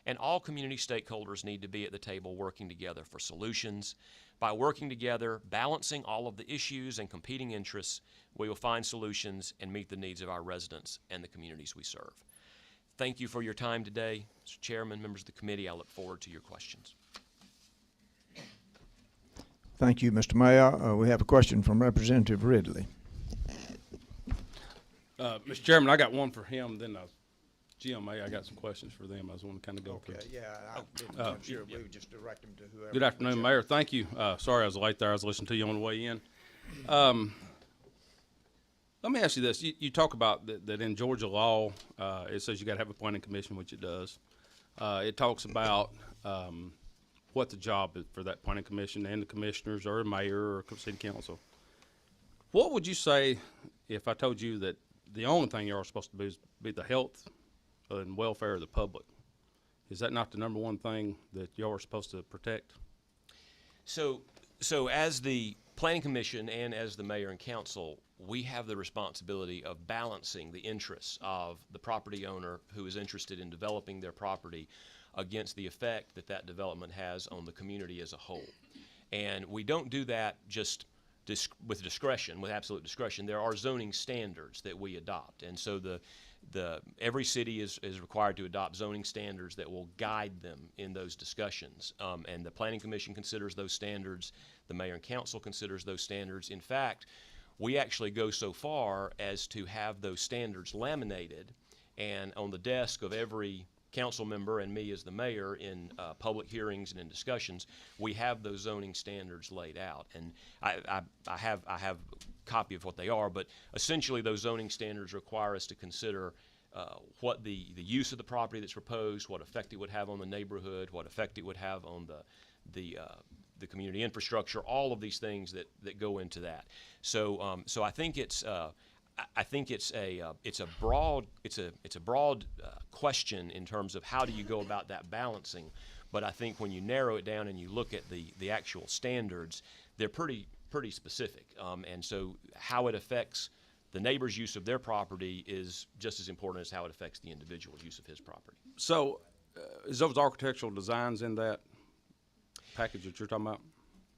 and all community stakeholders need to be at the table working together for solutions. By working together, balancing all of the issues and competing interests, we will find solutions and meet the needs of our residents and the communities we serve. Thank you for your time today. Mr. Chairman, members of the committee, I look forward to your questions. Thank you, Mr. Mayor. We have a question from Representative Ridley. Mr. Chairman, I got one for him, then GMA, I got some questions for them. I was want to kind of go through. Okay, yeah, I didn't, Oh. I'm sure we would just direct them to whoever. Good afternoon, whichever. Mayor. Thank you. Sorry I was late there. I was listening to you on the way in. Let me ask you this. You talk about that in Georgia law, it says you got to have a planning commission, which it does. It talks about what the job is for that planning commission and the commissioners or a mayor or city council. What would you say if I told you that the only thing you're supposed to do is be the health and welfare of the public? Is that not the number one thing that y'all are supposed to protect? So as the Planning Commission and as the mayor and council, we have the responsibility of balancing the interests of the property owner who is interested in developing their property against the effect that that development has on the community as a whole. And we don't do that just with discretion, with absolute discretion. There are zoning standards that we adopt. And so every city is required to adopt zoning standards that will guide them in those discussions. And the Planning Commission considers those standards. The mayor and council considers those standards. In fact, we actually go so far as to have those standards laminated and on the desk of every council member and me as the mayor in public hearings and in discussions, we have those zoning standards laid out. And I have a copy of what they are, but essentially those zoning standards require us to consider what the use of the property that's proposed, what effect it would have on the neighborhood, what effect it would have on the community infrastructure, all of these things that go into that. So I think it's a broad question in terms of how do you go about that balancing. But I think when you narrow it down and you look at the actual standards, they're pretty specific. And so how it affects the neighbor's use of their property is just as important as how it affects the individual's use of his property. So is those architectural designs in that package that you're talking about?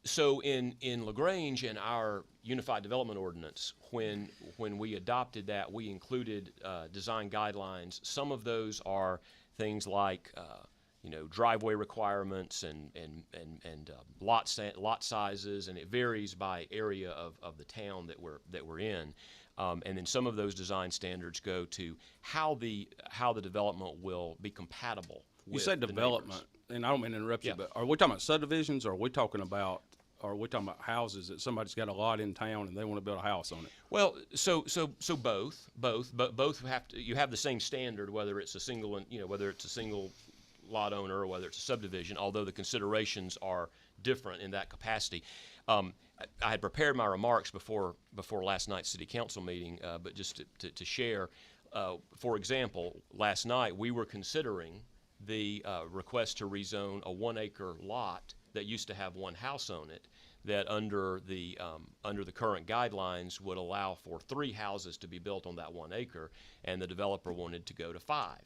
So in LaGrange, in our Unified Development Ordinance, when we adopted that, we included design guidelines. Some of those are things like driveway requirements and lot sizes, and it varies by area of the town that we're in. And then some of those design standards go to how the development will be compatible with You said the development, neighbors. and I don't mean to interrupt you, Yeah. but are we talking about subdivisions, or are we talking about houses that somebody's got a lot in town and they want to build a house on it? Well, so both have to. You have the same standard, whether it's a single lot owner or whether it's a subdivision. Although the considerations are different in that capacity. I had prepared my remarks before last night's city council meeting, but just to share, for example, last night we were considering the request to rezone a 1 acre lot that used to have one house on it, that under the current guidelines would allow for 3 houses to be built on that 1 acre, and the developer wanted to go to 5.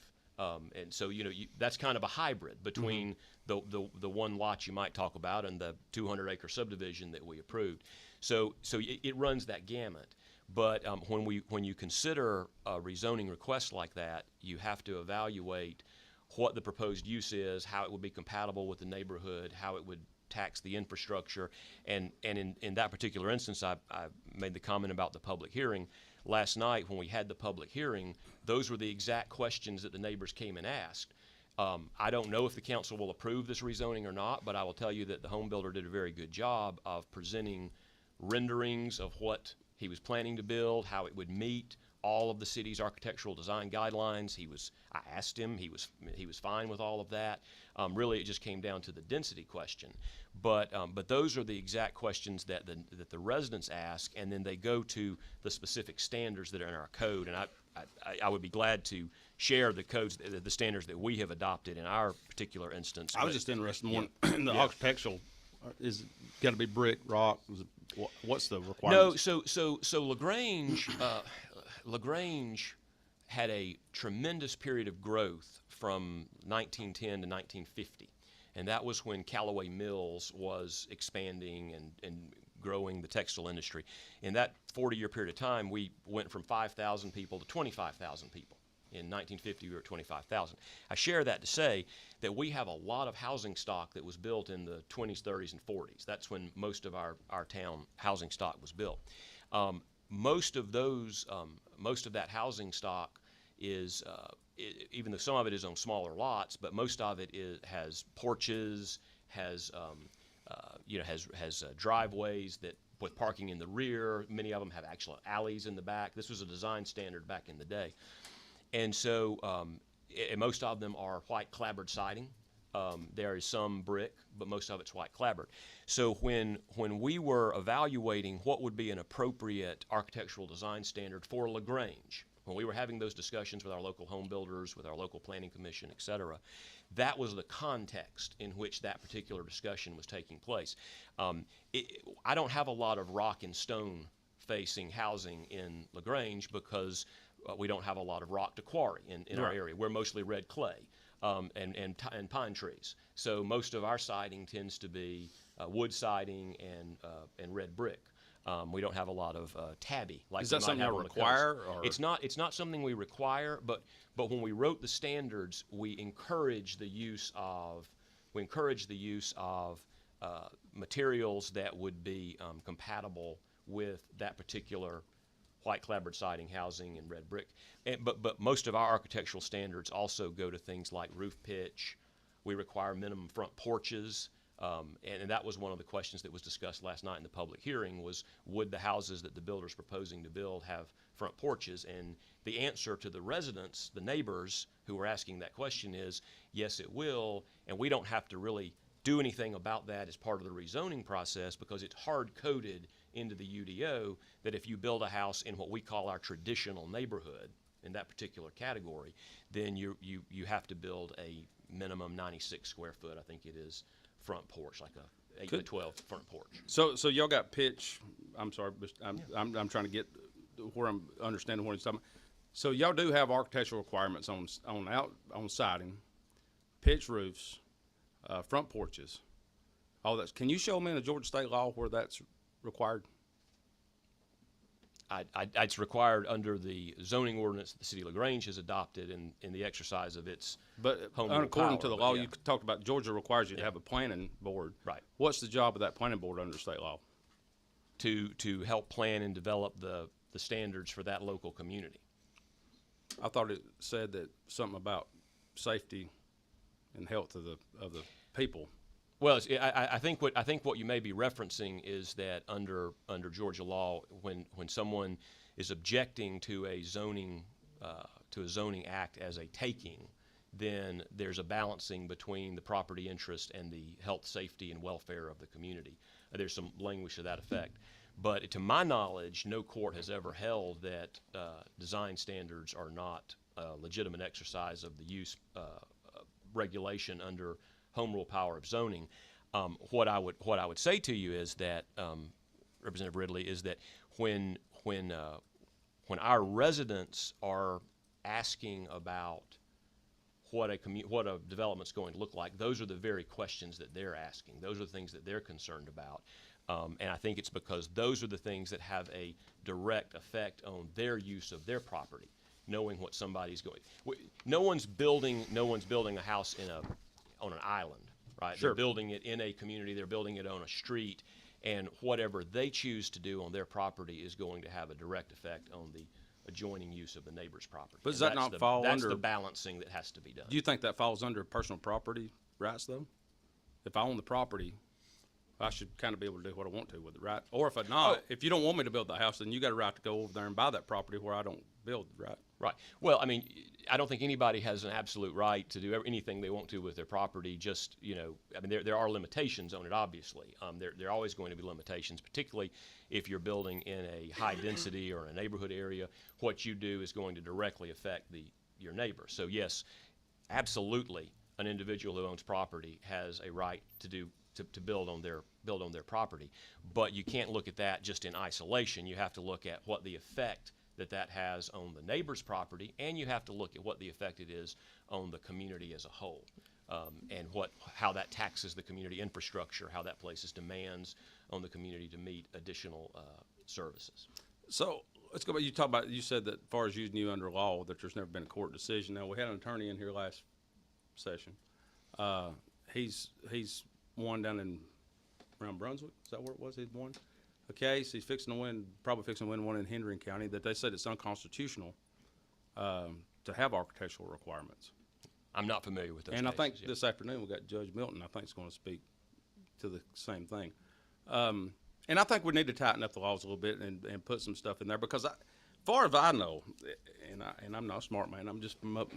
And so that's kind of a hybrid between the one lot you might talk about and the 200-acre subdivision that we approved. So it runs that gamut. But when you consider a rezoning request like that, you have to evaluate what the proposed use is, how it would be compatible with the neighborhood, how it would tax the infrastructure. And in that particular instance, I made the comment about the public hearing. Last night when we had the public hearing, those were the exact questions that the neighbors came and asked. I don't know if the council will approve this rezoning or not, but I will tell you that the home builder did a very good job of presenting renderings of what he was planning to build, how it would meet all of the city's architectural design guidelines. I asked him, he was fine with all of that. Really, it just came down to the density question. But those are the exact questions that the residents ask, and then they go to the specific standards that are in our code. And I would be glad to share the codes, the standards that we have adopted in our particular instance. I was just interested in the architectural. Is it got to be brick, rock? What's the requirement? No, so LaGrange had a tremendous period of growth from 1910 to 1950. And that was when Callaway Mills was expanding and growing the textile industry. In that 40-year period of time, we went from 5,000 people to 25,000 people. In 1950, we were at 25,000. I share that to say that we have a lot of housing stock that was built in the 20s, 30s, and 40s. That's when most of our town housing stock was built. Most of that housing stock is even though some of it is on smaller lots, but most of it has porches, has driveways that with parking in the rear. Many of them have actual alleys in the back. This was a design standard back in the day, and so and most of them are white clapboard siding. There is some brick, but most of it's white clapboard. So when we were evaluating what would be an appropriate architectural design standard for LaGrange, when we were having those discussions with our local home builders, with our local planning commission, et cetera, that was the context in which that particular discussion was taking place. I don't have a lot of rock and stone facing housing in LaGrange because we don't have a lot of rock to quarry in our area. We're mostly red clay and pine trees. So most of our siding tends to be wood siding and red brick. We don't have a lot of tabby like Is that we might something have you on the require, coast. or? It's not something we require, but when we wrote the standards, we encourage the use of materials that would be compatible with that particular white clapboard siding, housing, and red brick. But most of our architectural standards also go to things like roof pitch. We require minimum front porches. And that was one of the questions that was discussed last night in the public hearing was, would the houses that the builder's proposing to build have front porches? And the answer to the residents, the neighbors who were asking that question is, yes, it will. And we don't have to really do anything about that as part of the rezoning process because it's hard-coded into the UDO that if you build a house in what we call our traditional neighborhood, in that particular category, then you have to build a minimum 96 square foot, I think it is, front porch, like a 8 by 12 front porch. So y'all got pitch. I'm sorry, but I'm trying to get where I'm understanding what he's talking about. So y'all do have architectural requirements on siding, pitch roofs, front porches, all that. Can you show me in the Georgia state law where that's required? It's required under the zoning ordinance that the city of LaGrange has adopted in the exercise of its home rule according to power, the law, you talked about Georgia requires you to have a planning board. Right. What's the job of that planning board under state law? To help plan and develop the standards for that local community. I thought it said that something about safety and health of the people. Well, I think what you may be referencing is that under Georgia law, when someone is objecting to a zoning act as a taking, then there's a balancing between the property interest and the health, safety, and welfare of the community. There's some language to that effect. But to my knowledge, no court has ever held that design standards are not a legitimate exercise of the use regulation under home rule power of zoning. What I would say to you is that Representative Ridley is that when our residents are asking about what a development's going to look like, those are the very questions that they're asking. Those are the things that they're concerned about. And I think it's because those are the things that have a direct effect on their use of their property, knowing what somebody's going. No one's building a house on an island, right? Sure. They're building it in a community. They're building it on a street, and whatever they choose to do on their property is going to have a direct effect on the adjoining use of the neighbor's property. But does that not fall that's under? the balancing that has to be done. Do you think that falls under personal property rights, though? If I own the property, I should kind of be able to do what I want to with it, right? Or if I not, if you don't want me to build the house, then you got a right to go over there and buy that property where I don't build, right? Right. Well, I mean, I don't think anybody has an absolute right to do anything they want to with their property. Just, I mean, there are limitations on it, obviously. There are always going to be limitations, particularly if you're building in a high density or in a neighborhood area. What you do is going to directly affect your neighbor. So yes, absolutely, an individual who owns property has a right to build on their property. But you can't look at that just in isolation. You have to look at what the effect that has on the neighbor's property, and you have to look at what the effect it is on the community as a whole, and how that taxes the community infrastructure, how that places demands on the community to meet additional services. So let's go back. You said that as far as using you under law, that there's never been a court decision. Now, we had an attorney in here last session. He's won down around Brunswick. Is that where it was? He'd won a case. He's probably fixing to win one in Hendron County that they said it's unconstitutional to have architectural requirements. I'm not familiar with those And I think cases, yeah. this afternoon we got Judge Milton, I think, is going to speak to the same thing. And I think we need to tighten up the laws a little bit and put some stuff in there because, far as I know, and I'm not a smart man, I'm just from up,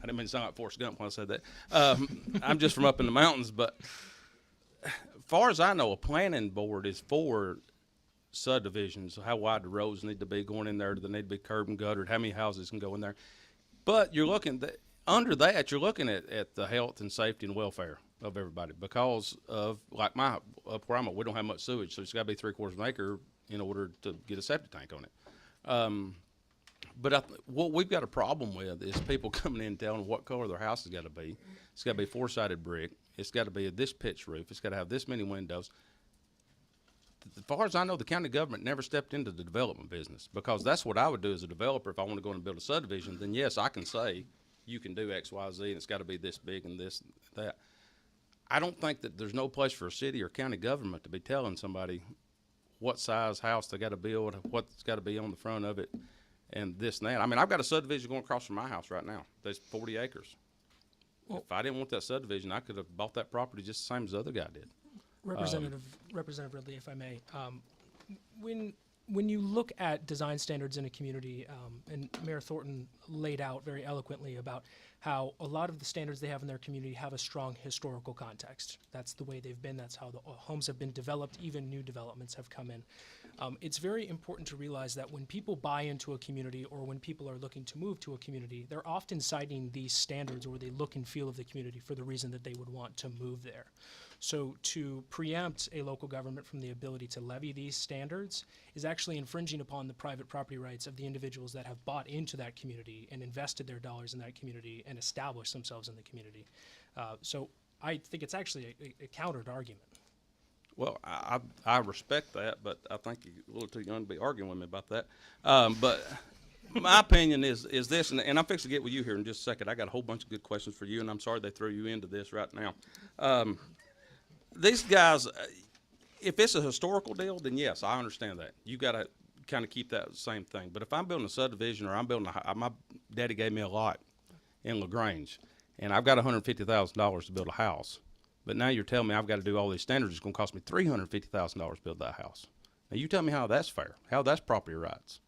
I didn't mean to sound like Forrest Gump when I said that. I'm just from up in the mountains, but far as I know, a planning board is for subdivisions, how wide the roads need to be going in there, do they need to be curb and guttered, how many houses can go in there. But you're looking, under that, you're looking at the health and safety and welfare of everybody because of, like up where I'm at, we don't have much sewage, so it's got to be 3/4 of an acre in order to get a septic tank on it. But what we've got a problem with is people coming in and telling what color their house has got to be. It's got to be 4-sided brick. It's got to be this pitch roof. It's got to have this many windows. As far as I know, the county government never stepped into the development business because that's what I would do as a developer if I want to go in and build a subdivision. Then yes, I can say you can do X, Y, Z, and it's got to be this big and this, that. I don't think that there's no place for a city or county government to be telling somebody what size house they got to build, what's got to be on the front of it, and this and that. I mean, I've got a subdivision going across from my house right now. There's 40 acres. Well, if I didn't want that subdivision, I could have bought that property just the same as the other guy did. Representative Ridley, if I may, when you look at design standards in a community, and Mayor Thornton laid out very eloquently about how a lot of the standards they have in their community have a strong historical context. That's the way they've been. That's how the homes have been developed. Even new developments have come in. It's very important to realize that when people buy into a community or when people are looking to move to a community, they're often citing these standards or the look and feel of the community for the reason that they would want to move there. So to preempt a local government from the ability to levy these standards is actually infringing upon the private property rights of the individuals that have bought into that community and invested their dollars in that community and established themselves in the community. So I think it's actually a countered argument. Well, I respect that, but I think you're a little too young to be arguing with me about that. But my opinion is this, and I'm fixing to get with you here in just a second. I got a whole bunch of good questions for you, and I'm sorry they threw you into this right now. These guys, if it's a historical deal, then yes, I understand that. You got to kind of keep that same thing. But if I'm building a subdivision or I'm building my daddy gave me a lot in LaGrange, and I've got $150,000 to build a house, but now you're telling me I've got to do all these standards. It's going to cost me $350,000 to build that house. Now you tell me how that's fair, how that's property rights.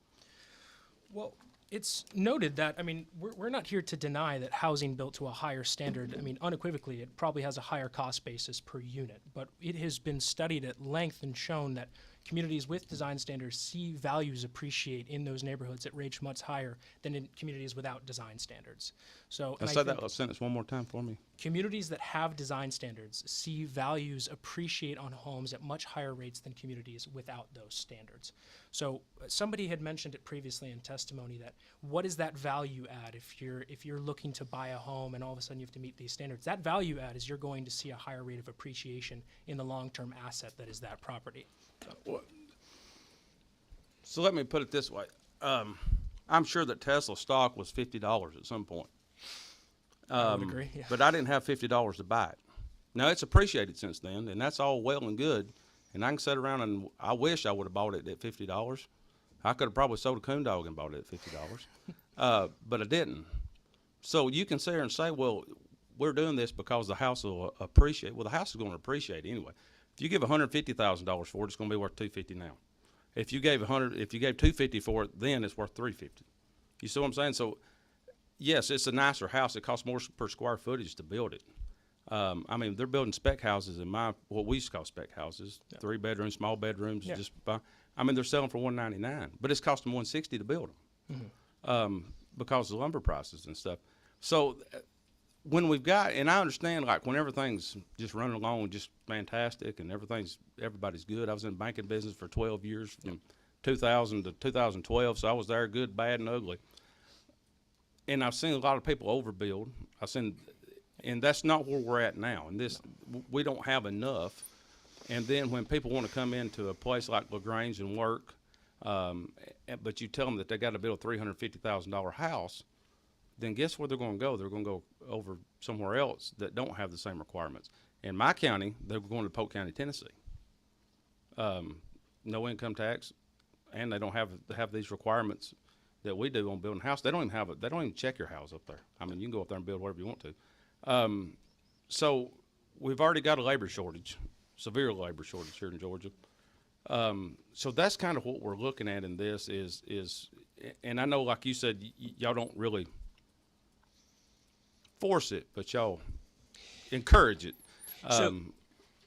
Well, it's noted that, I mean, we're not here to deny that housing built to a higher standard, I mean, unequivocally, it probably has a higher cost basis per unit, but it has been studied at length and shown that communities with design standards see values appreciate in those neighborhoods at rates much higher than in communities without design standards. So, Now say that sentence one more time for me. Communities that have design standards see values appreciate on homes at much higher rates than communities without those standards. So somebody had mentioned it previously in testimony that what is that value add if you're looking to buy a home and all of a sudden you have to meet these standards? That value add is you're going to see a higher rate of appreciation in the long-term asset that is that property. So let me put it this way. I'm sure that Tesla stock was $50 at some point. I would agree, yeah. But I didn't have $50 to buy it. Now, it's appreciated since then, and that's all well and good. And I can sit around and I wish I would have bought it at $50. I could have probably sold a coon dog and bought it at $50, but I didn't. So you can sit there and say, well, we're doing this because the house will appreciate. Well, the house is going to appreciate anyway. If you give $150,000 for it, it's going to be worth $250 now. If you gave $250 for it, then it's worth $350. You see what I'm saying? So, yes, it's a nicer house. It costs more per square footage to build it. I mean, they're building spec houses in what we used to call spec houses, 3 bedrooms, small bedrooms. Yeah. I mean, they're selling for $199, but it's costing $160 to build them because of the lumber prices and stuff. So when we've got, and I understand, like when everything's just running along just fantastic and everybody's good. I was in the banking business for 12 years from 2000 to 2012, so I was there good, bad, and ugly. And I've seen a lot of people overbuild. And that's not where we're at now. And we don't have enough. And then when people want to come into a place like LaGrange and work, but you tell them that they got to build a $350,000 house, then guess where they're going to go? They're going to go over somewhere else that don't have the same requirements. In my county, they're going to Polk County, Tennessee. No income tax, and they don't have these requirements that we do on building a house, they don't even check your house up there. I mean, you can go up there and build whatever you want to. So we've already got a labor shortage, severe labor shortage here in Georgia. So that's kind of what we're looking at in this is, and I know, like you said, y'all don't really force it, but y'all encourage it.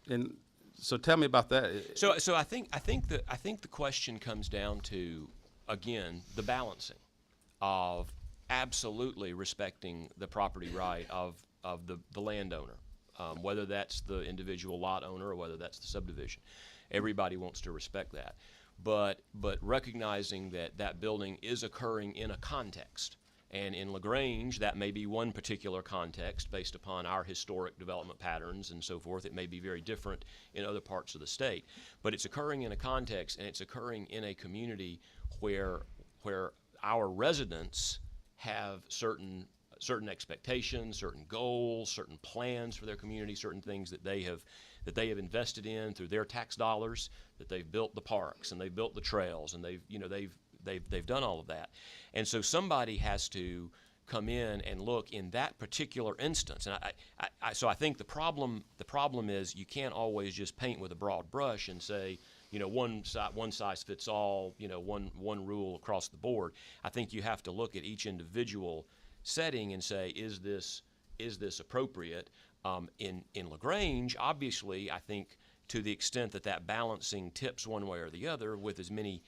And so tell me about that. So I think the question comes down to, again, the balancing of absolutely respecting the property right of the landowner, whether that's the individual lot owner or whether that's the subdivision. Everybody wants to respect that, but recognizing that that building is occurring in a context. And in LaGrange, that may be one particular context based upon our historic development patterns and so forth. It may be very different in other parts of the state. But it's occurring in a context, and it's occurring in a community where our residents have certain expectations, certain goals, certain plans for their community, certain things that they have invested in through their tax dollars, that they've built the parks and they've built the trails and they've done all of that. And so somebody has to come in and look in that particular instance. And so I think the problem is you can't always just paint with a broad brush and say, one size fits all, one rule across the board. I think you have to look at each individual setting and say, is this appropriate? In LaGrange, obviously, I think to the extent that balancing tips one way or the other with as many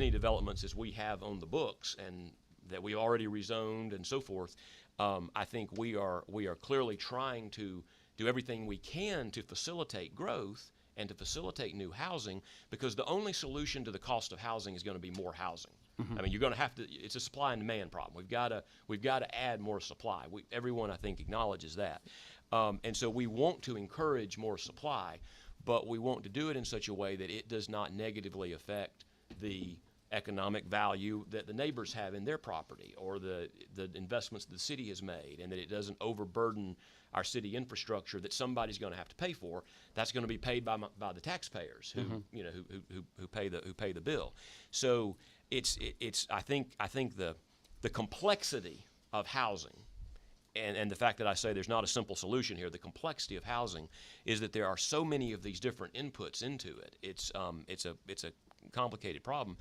developments as we have on the books and that we already rezoned and so forth, I think we are clearly trying to do everything we can to facilitate growth and to facilitate new housing, because the only solution to the cost of housing is going to be more housing. I mean, you're going to have to. It's a supply and demand problem. We've got to add more supply. Everyone, I think, acknowledges that, and so we want to encourage more supply, but we want to do it in such a way that it does not negatively affect the economic value that the neighbors have in their property or the investments the city has made, and that it doesn't overburden our city infrastructure that somebody's going to have to pay for. That's going to be paid by the taxpayers who pay the bill. So I think the complexity of housing, and the fact that I say there's not a simple solution here, the complexity of housing is that there are so many of these different inputs into it. It's a complicated problem,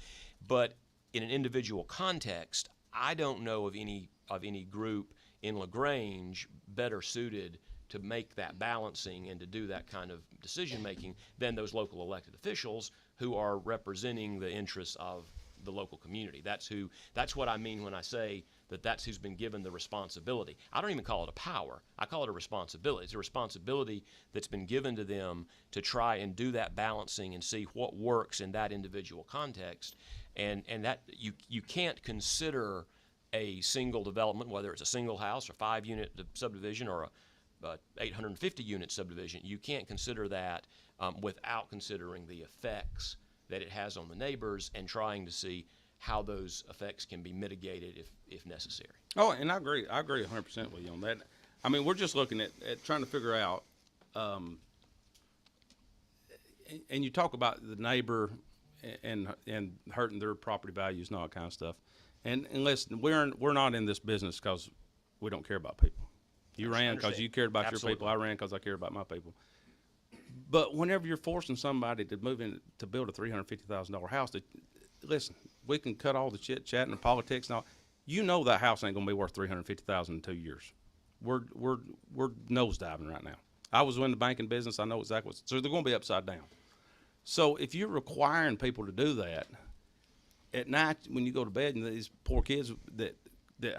but in an individual context, I don't know of any group in LaGrange better suited to make that balancing and to do that kind of decision making than those local elected officials who are representing the interests of the local community. That's what I mean when I say that's who's been given the responsibility. I don't even call it a power. I call it a responsibility. It's a responsibility that's been given to them to try and do that balancing and see what works in that individual context. And that you can't consider a single development, whether it's a single house or 5-unit subdivision or a 850-unit subdivision. You can't consider that without considering the effects that it has on the neighbors and trying to see how those effects can be mitigated if necessary. Oh, and I agree 100% with you on that. I mean, we're just looking at trying to figure out, and you talk about the neighbor and hurting their property values and all that kind of stuff. And listen, we're not in this business because we don't care about people. You ran because you cared about your people. I ran because I cared about my people. But whenever you're forcing somebody to move in to build a $350,000 house, listen, we can cut all the chit chat and the politics and all. You know that house ain't gonna be worth $350,000 in 2 years. We're nosediving right now. I was in the banking business. I know exactly so they're gonna be upside down. So if you're requiring people to do that at night when you go to bed, and these poor kids that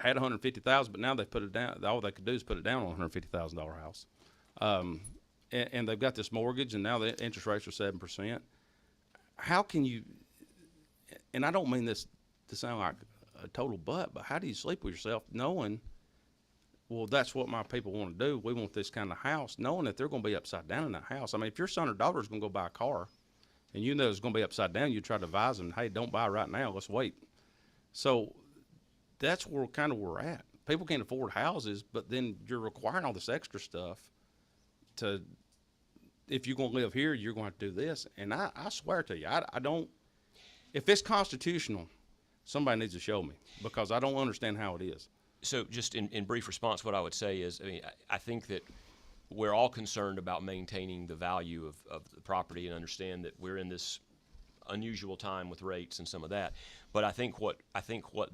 had $150,000, but now they put it down. All they could do is put it down on a $150,000 house, and they've got this mortgage, and now the interest rates are 7%. How can you? And I don't mean this to sound like a total butt, but how do you sleep with yourself knowing, well, that's what my people want to do. We want this kind of house, knowing that they're going to be upside down in that house. I mean, if your son or daughter is going to go buy a car, and you know it's going to be upside down, you try to advise them, hey, don't buy right now, let's wait. So that's where we're at. People can't afford houses, but then you're requiring all this extra stuff to, if you're going to live here, you're going to have to do this. And I swear to you, I don't, if it's constitutional somebody needs to show me, because I don't understand how it is. So just in brief response, what I would say is, I mean, I think that we're all concerned about maintaining the value of the property and understand that we're in this unusual time with rates and some of that. But I think what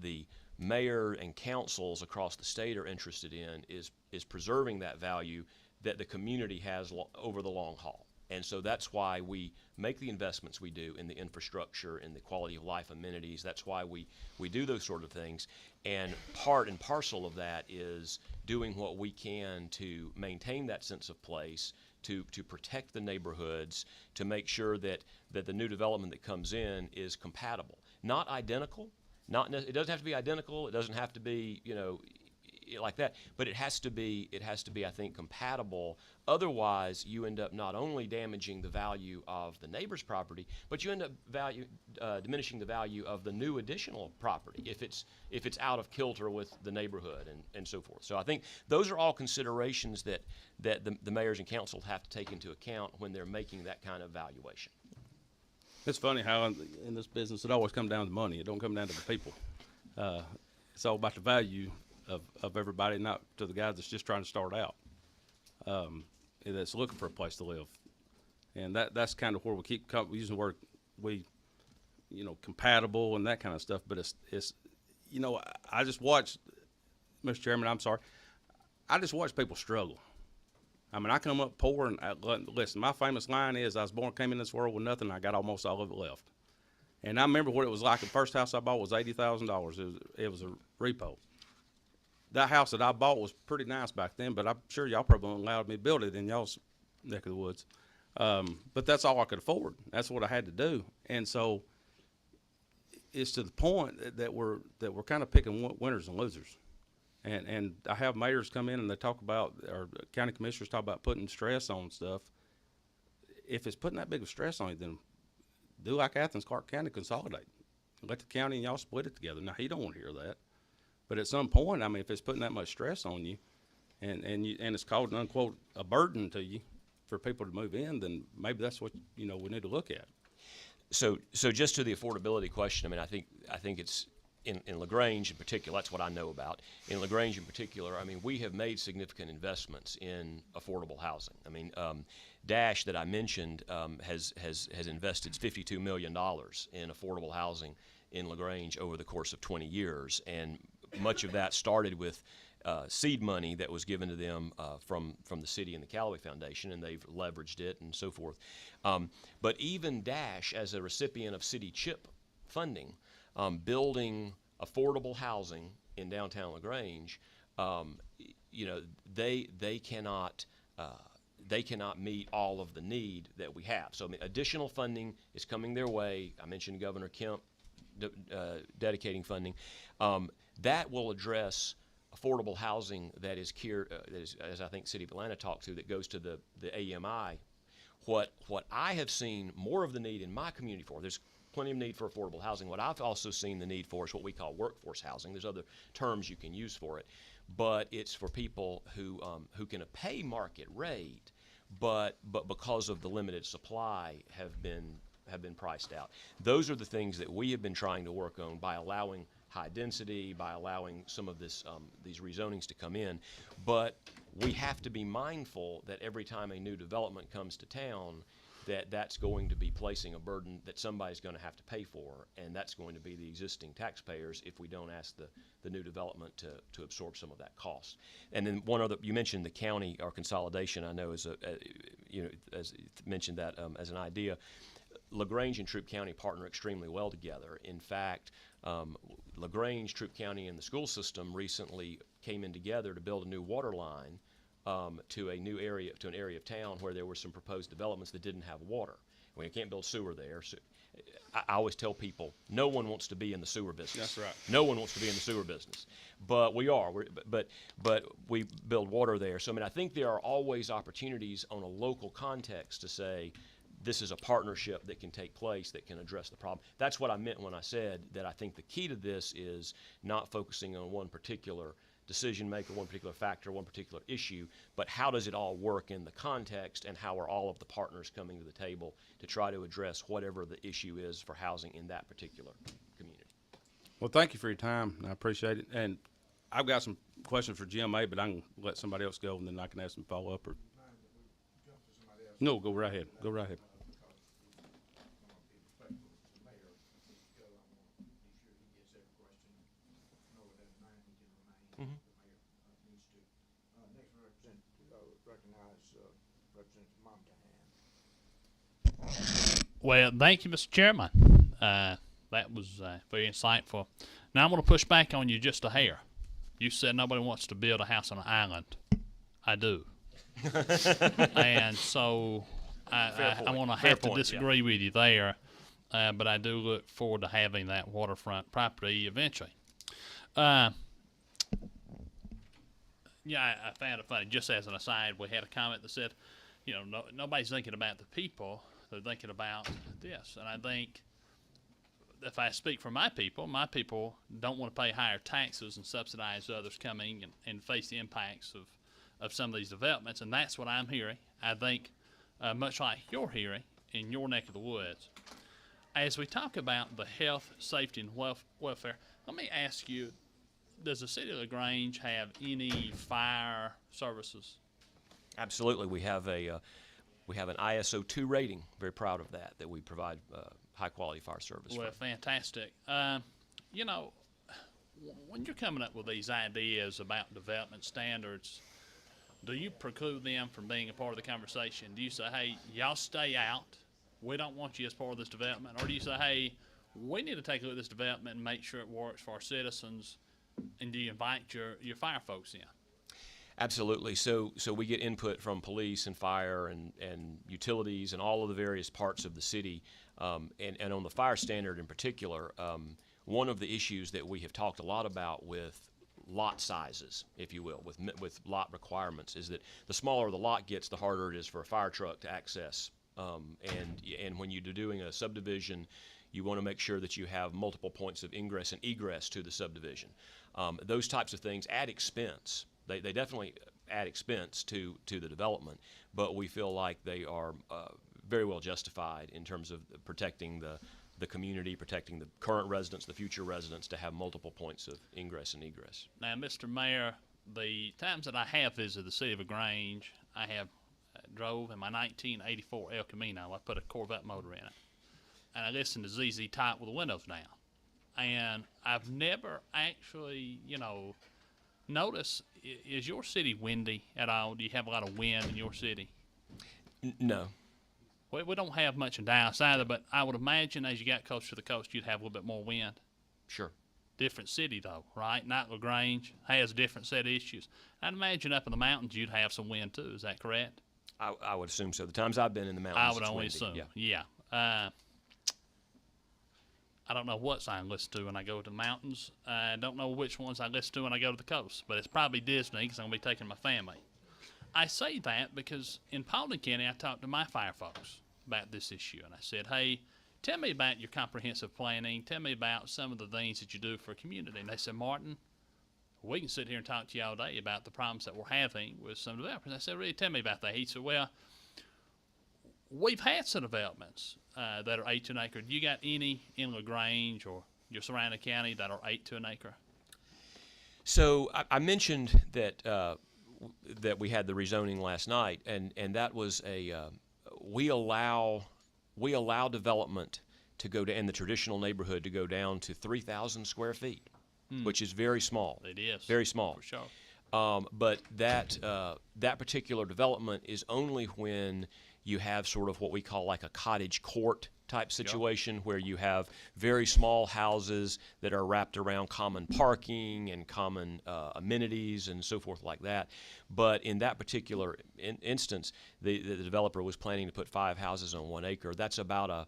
the mayor and councils across the state are interested in is preserving that value that the community has over the long haul. And so that's why we make the investments we do in the infrastructure and the quality of life amenities. That's why we do those sort of things. And part and parcel of that is doing what we can to maintain that sense of place, to protect the neighborhoods, to make sure that the new development that comes in is compatible. Not identical. It doesn't have to be identical. It doesn't have to be, like that, but it has to be, I think, compatible. Otherwise, you end up not only damaging the value of the neighbor's property, but you end up diminishing the value of the new additional property if it's out of kilter with the neighborhood and so forth. So I think those are all considerations that the mayors and councils have to take into account when they're making that kind of valuation. It's funny how in this business it always comes down to money. It don't come down to the people. It's all about the value of everybody, not to the guy that's just trying to start out, that's looking for a place to live. And that's kind of where we keep using the word compatible and that kind of stuff. But it's I just watch, Mr. Chairman, I'm sorry, I just watch people struggle. I mean, I come up poor, and listen, my famous line is, I was born, came in this world with nothing, and I got almost all of it left. And I remember what it was like. The first house I bought was $80,000. It was a repo. That house that I bought was pretty nice back then, but I'm sure y'all probably wouldn't allow me to build it in y'all's neck of the woods. But that's all I could afford. That's what I had to do. And so it's to the point that we're kind of picking winners and losers. And I have mayors come in and they talk about, or county commissioners talk about putting stress on stuff. If it's putting that big of stress on you, then do like Athens, Clark County, consolidate. Let the county and y'all split it together. Now, he don't want to hear that. But at some point, I mean, if it's putting that much stress on you and it's called, unquote, a burden to you for people to move in, then maybe that's what, we need to look at. So just to the affordability question, I mean, I think it's in LaGrange in particular, that's what I know about. In LaGrange in particular, I mean, we have made significant investments in affordable housing. I mean, Dash that I mentioned has invested $52 million in affordable housing in LaGrange over the course of 20 years. And much of that started with seed money that was given to them from the city and the Callaway Foundation, and they've leveraged it and so forth. But even Dash, as a recipient of city CHIP funding, building affordable housing in downtown LaGrange, they cannot meet all of the need that we have. So I mean, additional funding is coming their way. I mentioned Governor Kemp dedicating funding. That will address affordable housing that is as I think City of Atlanta talked to, that goes to the AMI. What I have seen more of the need in my community for, there's plenty of need for affordable housing. What I've also seen the need for is what we call workforce housing. There's other terms you can use for it, but it's for people who can pay market rate, but because of the limited supply have been priced out. Those are the things that we have been trying to work on by allowing high density, by allowing some of these rezonings to come in. But we have to be mindful that every time a new development comes to town, that's going to be placing a burden that somebody's going to have to pay for, and that's going to be the existing taxpayers if we don't ask the new development to absorb some of that cost. And then one other, you mentioned the county or consolidation. I know as mentioned that as an idea. LaGrange and Troup County partner extremely well together. In fact, LaGrange, Troup County, and the school system recently came in together to build a new water line to an area of town where there were some proposed developments that didn't have water. We can't build sewer there. So I always tell people, no one wants to be in the sewer business. That's right. No one wants to be in the sewer business, but we are. But we build water there. So I mean, I think there are always opportunities on a local context to say, this is a partnership that can take place that can address the problem. That's what I meant when I said that I think the key to this is not focusing on one particular decision maker, one particular factor, one particular issue, but how does it all work in the context, and how are all of the partners coming to the table to try to address whatever the issue is for housing in that particular community. Well, thank you for your time. I appreciate it. And I've got some questions for Jim A, but I can let somebody else go, and then I can ask some follow-up. Or no, go right ahead. Go right ahead. Well, thank you, Mr. Chairman. That was very insightful. Now I'm going to push back on you just a hair. You said nobody wants to build a house on an island. I do. And so I want to have to disagree with you there, but I do look forward to having that waterfront property eventually. Yeah, I found it funny. Just as an aside, we had a comment that said, you know, nobody's thinking about the people. They're thinking about this. And I think if I speak for my people don't want to pay higher taxes and subsidize others coming and face the impacts of some of these developments. And that's what I'm hearing. I think much like you're hearing in your neck of the woods. As we talk about the health, safety, and welfare, let me ask you, does the city of LaGrange have any fire services? Absolutely. We have an ISO 2 rating. Very proud of that we provide high quality fire service. Well, fantastic. You know, when you're coming up with these ideas about development standards, do you preclude them from being a part of the conversation? Do you say, hey, y'all stay out, we don't want you as part of this development? Or do you say, hey, we need to take a look at this development and make sure it works for our citizens, and do you invite your fire folks in? Absolutely. So we get input from police and fire and utilities and all of the various parts of the city. And on the fire standard in particular, one of the issues that we have talked a lot about with lot sizes, if you will, with lot requirements, is that the smaller the lot gets, the harder it is for a fire truck to access. And when you're doing a subdivision, you want to make sure that you have multiple points of ingress and egress to the subdivision. Those types of things add expense. They definitely add expense to the development, but we feel like they are very well justified in terms of protecting the community, protecting the current residents, the future residents, to have multiple points of ingress and egress. Now, Mr. Mayor, the times that I have visited the city of LaGrange, I have drove in my 1984 El Camino. I put a Corvette motor in it, and I listened to ZZ Top with the windows down. And I've never actually, noticed, is your city windy at all? Do you have a lot of wind in your city? No. We don't have much in Dallas either, but I would imagine as you got closer to the coast, you'd have a little bit more wind. Sure. Different city, though, right? Not LaGrange has a different set of issues. I'd imagine up in the mountains you'd have some wind, too. Is that correct? I would assume so. The times I've been in the mountains, I would only windy. assume, yeah. I don't know what I listen to when I go to the mountains. I don't know which ones I listen to when I go to the coast, but it's probably Disney because I'm going to be taking my family. I say that because in Paulding County, I talked to my fire folks about this issue, and I said, hey, tell me about your comprehensive planning. Tell me about some of the things that you do for a community. And they said, Martin, we can sit here and talk to you all day about the problems that we're having with some developers. I said, really, tell me about that. He said, well, we've had some developments that are 8 to an acre. Do you got any in LaGrange or your surrounding county that are 8 to an acre? So I mentioned that that we had the rezoning last night, and that was we allow development to go to in the traditional neighborhood to go down to 3,000 square feet, which is very small. It is very small for sure. But that particular development is only when you have sort of what we call like a cottage court type situation, where you have very small houses that are wrapped around common parking and common amenities and so forth like that. But in that particular instance, the developer was planning to put 5 houses on 1 acre. That's about a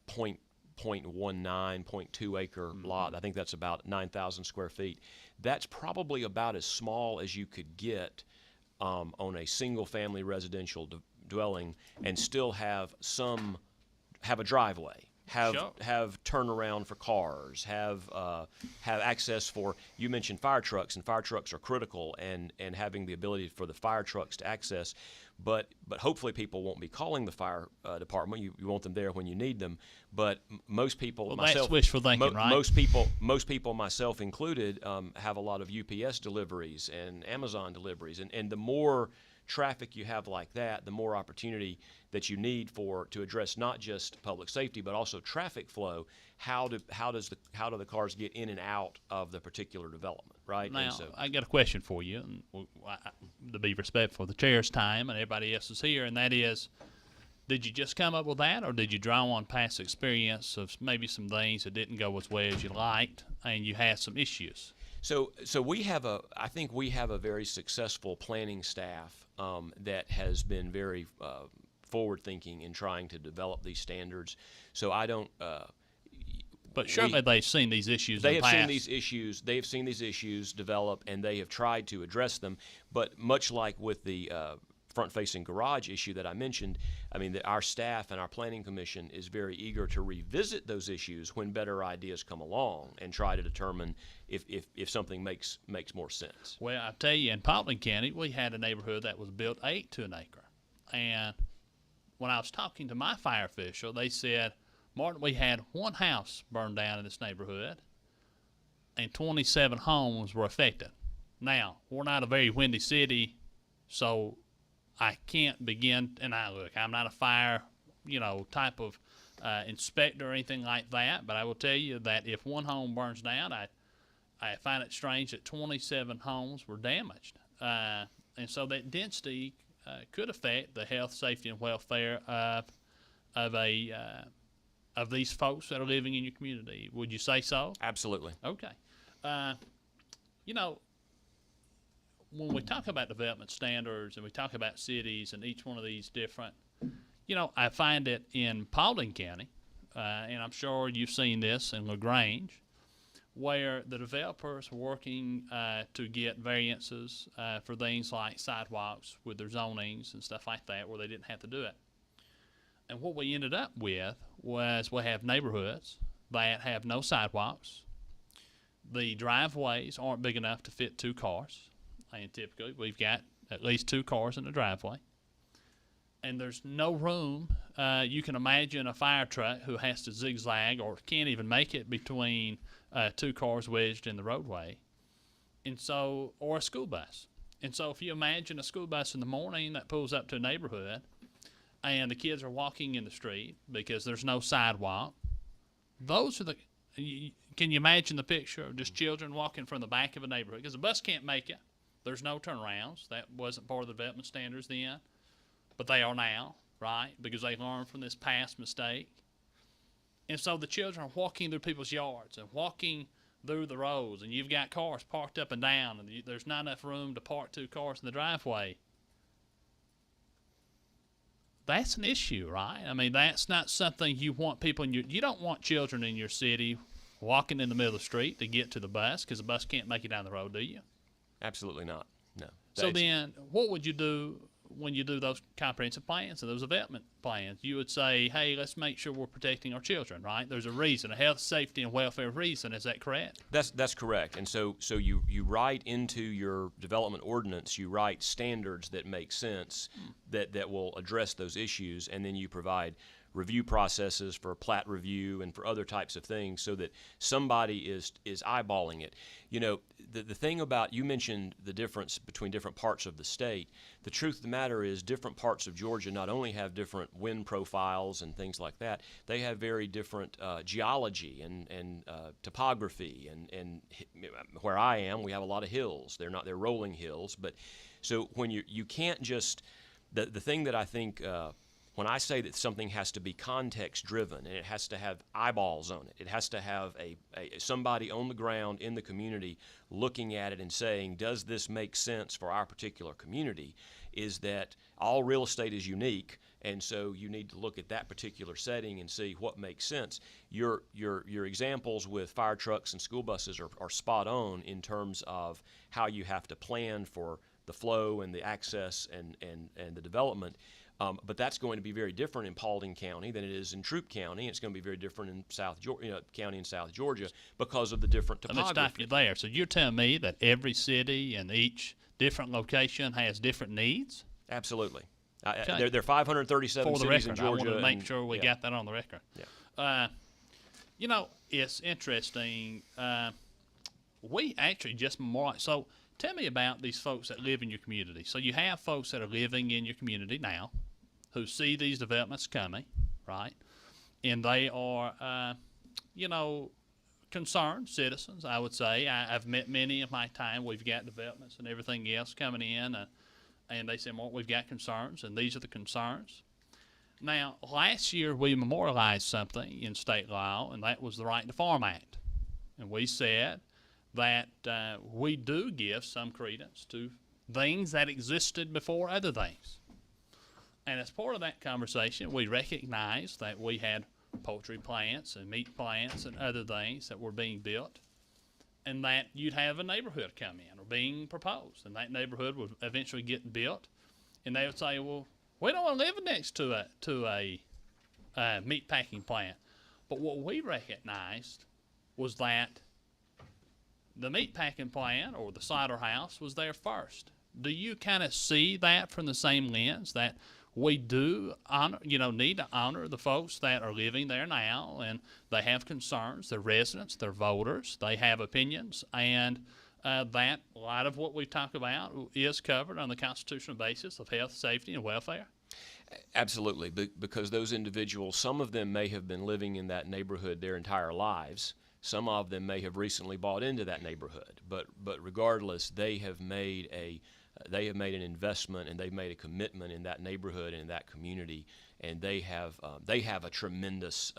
0.19, 0.2 acre lot. I think that's about 9,000 square feet. That's probably about as small as you could get on a single family residential dwelling and still have a driveway. have turnaround for cars, have access for, you mentioned fire trucks, and fire trucks are critical, and having the ability for the fire trucks to access. But hopefully people won't be calling the fire department. You want them there when you need them. But most people, Well, myself, that's wishful thinking, right? Most people, myself included, have a lot of UPS deliveries and Amazon deliveries, and the more traffic you have like that, the more opportunity that you need to address not just public safety but also traffic flow. How do the cars get in and out of the particular development, right? Now, And so, I got a question for you, and to be respectful of the chair's time and everybody else is here, and that is, did you just come up with that, or did you draw on past experience of maybe some things that didn't go as well as you liked, and you had some issues? So I think we have a very successful planning staff that has been very forward-thinking in trying to develop these standards. So I don't. But surely they've seen these issues. They in the have past. seen these issues. They have seen these issues develop, and they have tried to address them. But much like with the front-facing garage issue that I mentioned, I mean, our staff and our planning commission is very eager to revisit those issues when better ideas come along and try to determine if something makes more sense. Well, I tell you, in Paulding County, we had a neighborhood that was built 8 to an acre, and when I was talking to my fire official, they said, Martin, we had one house burned down in this neighborhood, and 27 homes were affected. Now, we're not a very windy city, so I can't begin, and I'm not a fire, type of inspector or anything like that, but I will tell you that if one home burns down, I find it strange that 27 homes were damaged. And so that density could affect the health, safety, and welfare of these folks that are living in your community. Would you say so? Absolutely. Okay. When we talk about development standards and we talk about cities and each one of these different, I find it in Paulding County, and I'm sure you've seen this in LaGrange, where the developers are working to get variances for things like sidewalks with their zonings and stuff like that, where they didn't have to do it. And what we ended up with was we have neighborhoods that have no sidewalks. The driveways aren't big enough to fit 2 cars. And typically we've got at least 2 cars in the driveway. And there's no room. You can imagine a fire truck who has to zigzag or can't even make it between 2 cars wedged in the roadway. And so, or a school bus. And so if you imagine a school bus in the morning that pulls up to a neighborhood and the kids are walking in the street because there's no sidewalk, those are can you imagine the picture of just children walking from the back of a neighborhood? Because the bus can't make it. There's no turnarounds. That wasn't part of the development standards then, but they are now, right? Because they learned from this past mistake. And so the children are walking through people's yards and walking through the roads, and you've got cars parked up and down, and there's not enough room to park 2 cars in the driveway. That's an issue, right? I mean, that's not something you want people you don't want children in your city walking in the middle of the street to get to the bus because the bus can't make it down the road, do you? Absolutely not. No. So then, what would you do when you do those comprehensive plans and those development plans? You would say, hey, let's make sure we're protecting our children, right? There's a reason, a health, safety, and welfare reason. Is that correct? That's correct. And so you write into your development ordinance, you write standards that make sense that will address those issues, and then you provide review processes for plat review and for other types of things so that somebody is eyeballing it. The thing about, you mentioned the difference between different parts of the state. The truth of the matter is different parts of Georgia not only have different wind profiles and things like that, they have very different geology and topography. And where I am, we have a lot of hills. They're rolling hills. But so when you can't just, the thing that I think, when I say that something has to be context-driven and it has to have eyeballs on it, it has to have somebody on the ground in the community looking at it and saying, does this make sense for our particular community, is that all real estate is unique, and so you need to look at that particular setting and see what makes sense. Your examples with fire trucks and school buses are spot on in terms of how you have to plan for the flow and the access and the development. But that's going to be very different in Paulding County than it is in Troup County. It's going to be very different in county in South Georgia because of the different Let me topography. stop you there. So you're telling me that every city and each different location has different needs? Absolutely. Okay. There are 537 For the cities record, in Georgia. I want to make and- sure we yeah. got that on the record. Yeah. You know, it's interesting. We actually just more so. Tell me about these folks that live in your community. So you have folks that are living in your community now, who see these developments coming, right? And they are, you know, concerned citizens. I would say I've met many in my time. We've got developments and everything else coming in, and they say, "Well, we've got concerns, and these are the concerns." Now, last year we memorialized something in state law, and that was the Right to Farm Act. And we said that we do give some credence to things that existed before other things. And as part of that conversation, we recognized that we had poultry plants and meat plants and other things that were being built, and that you'd have a neighborhood come in or being proposed, and that neighborhood would eventually get built, and they would say, "Well, we don't want to live next to a meat packing plant." But what we recognized was that the meat packing plant or the cider house was there first. Do you kind of see that from the same lens, that we do honor, need to honor the folks that are living there now, and they have concerns, they're residents, they're voters, they have opinions, and that a lot of what we talk about is covered on the constitutional basis of health, safety, and welfare? Absolutely, because those individuals, some of them may have been living in that neighborhood their entire lives. Some of them may have recently bought into that neighborhood, but regardless, they have made an investment, and they've made a commitment in that neighborhood and in that community, and they have a tremendous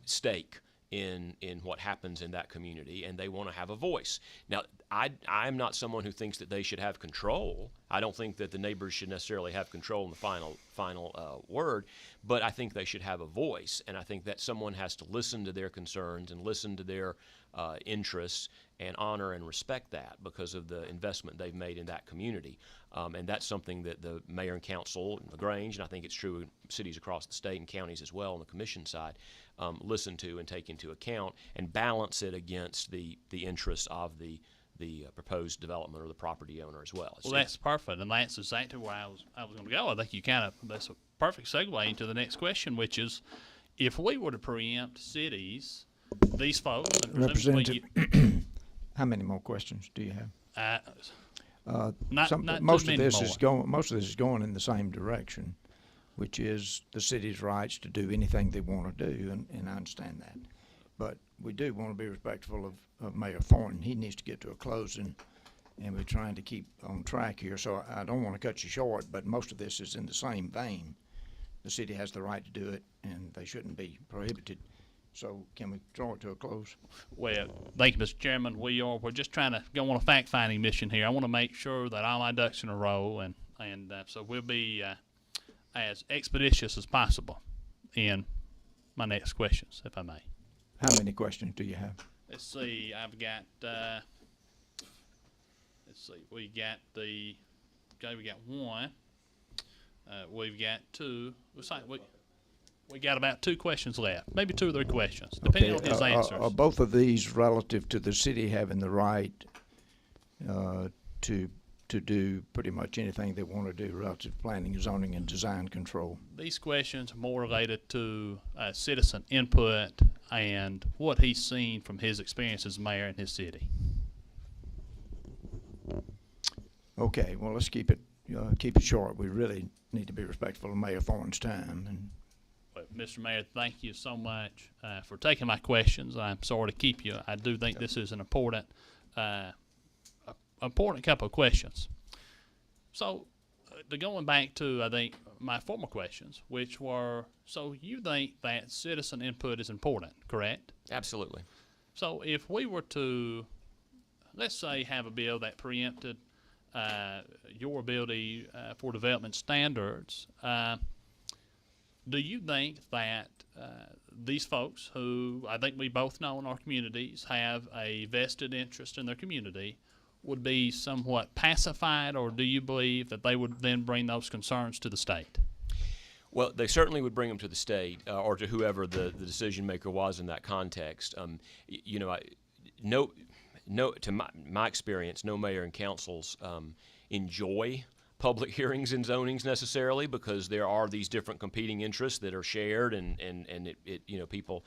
stake in what happens in that community, and they want to have a voice. Now, I'm not someone who thinks that they should have control. I don't think that the neighbors should necessarily have control in the final word, but I think they should have a voice, and I think that someone has to listen to their concerns and listen to their interests and honor and respect that because of the investment they've made in that community. And that's something that the mayor and council in LaGrange, and I think it's true in cities across the state and counties as well on the commission side, listen to and take into account and balance it against the interests of the proposed development or the property owner as well. Well, that's perfect, and that's exactly where I was going to go. I think that's a perfect segue into the next question, which is, if we were to preempt cities, these folks, and presumably Representative, how many more questions do you have? not most too of many this more. is going in the same direction, which is the city's rights to do anything they want to do, and I understand that. But we do want to be respectful of Mayor Thornton. He needs to get to a closing, and we're trying to keep on track here. So I don't want to cut you short, but most of this is in the same vein. The city has the right to do it, and they shouldn't be prohibited. So can we draw it to a close? Well, thank you, Mr. Chairman. We're just trying to go on a fact-finding mission here. I want to make sure that all my ducks in a row, and so we'll be as expeditious as possible in my next questions, if I may. How many questions do you have? Let's see. I've got. Let's see. We got one. We've got two. We got about 2 questions left, maybe 2 or 3 questions, depending on his answers. Are both of these relative to the city having the right to do pretty much anything they want to do relative to planning, zoning, and design control? These questions are more related to citizen input and what he's seen from his experience as mayor in his city. Okay, well, let's keep it short. We really need to be respectful of Mayor Thornton's time. And Mr. Mayor, thank you so much for taking my questions. I'm sorry to keep you. I do think this is an important couple of questions. So, going back to, I think, my former questions, which were, so you think that citizen input is important, correct? Absolutely. So if we were to, let's say, have a bill that preempted your ability for development standards, do you think that these folks, who I think we both know in our communities have a vested interest in their community, would be somewhat pacified, or do you believe that they would then bring those concerns to the state? Well, they certainly would bring them to the state or to whoever the decision maker was in that context. To my experience, no mayor and councils enjoy public hearings and zonings necessarily, because there are these different competing interests that are shared, and people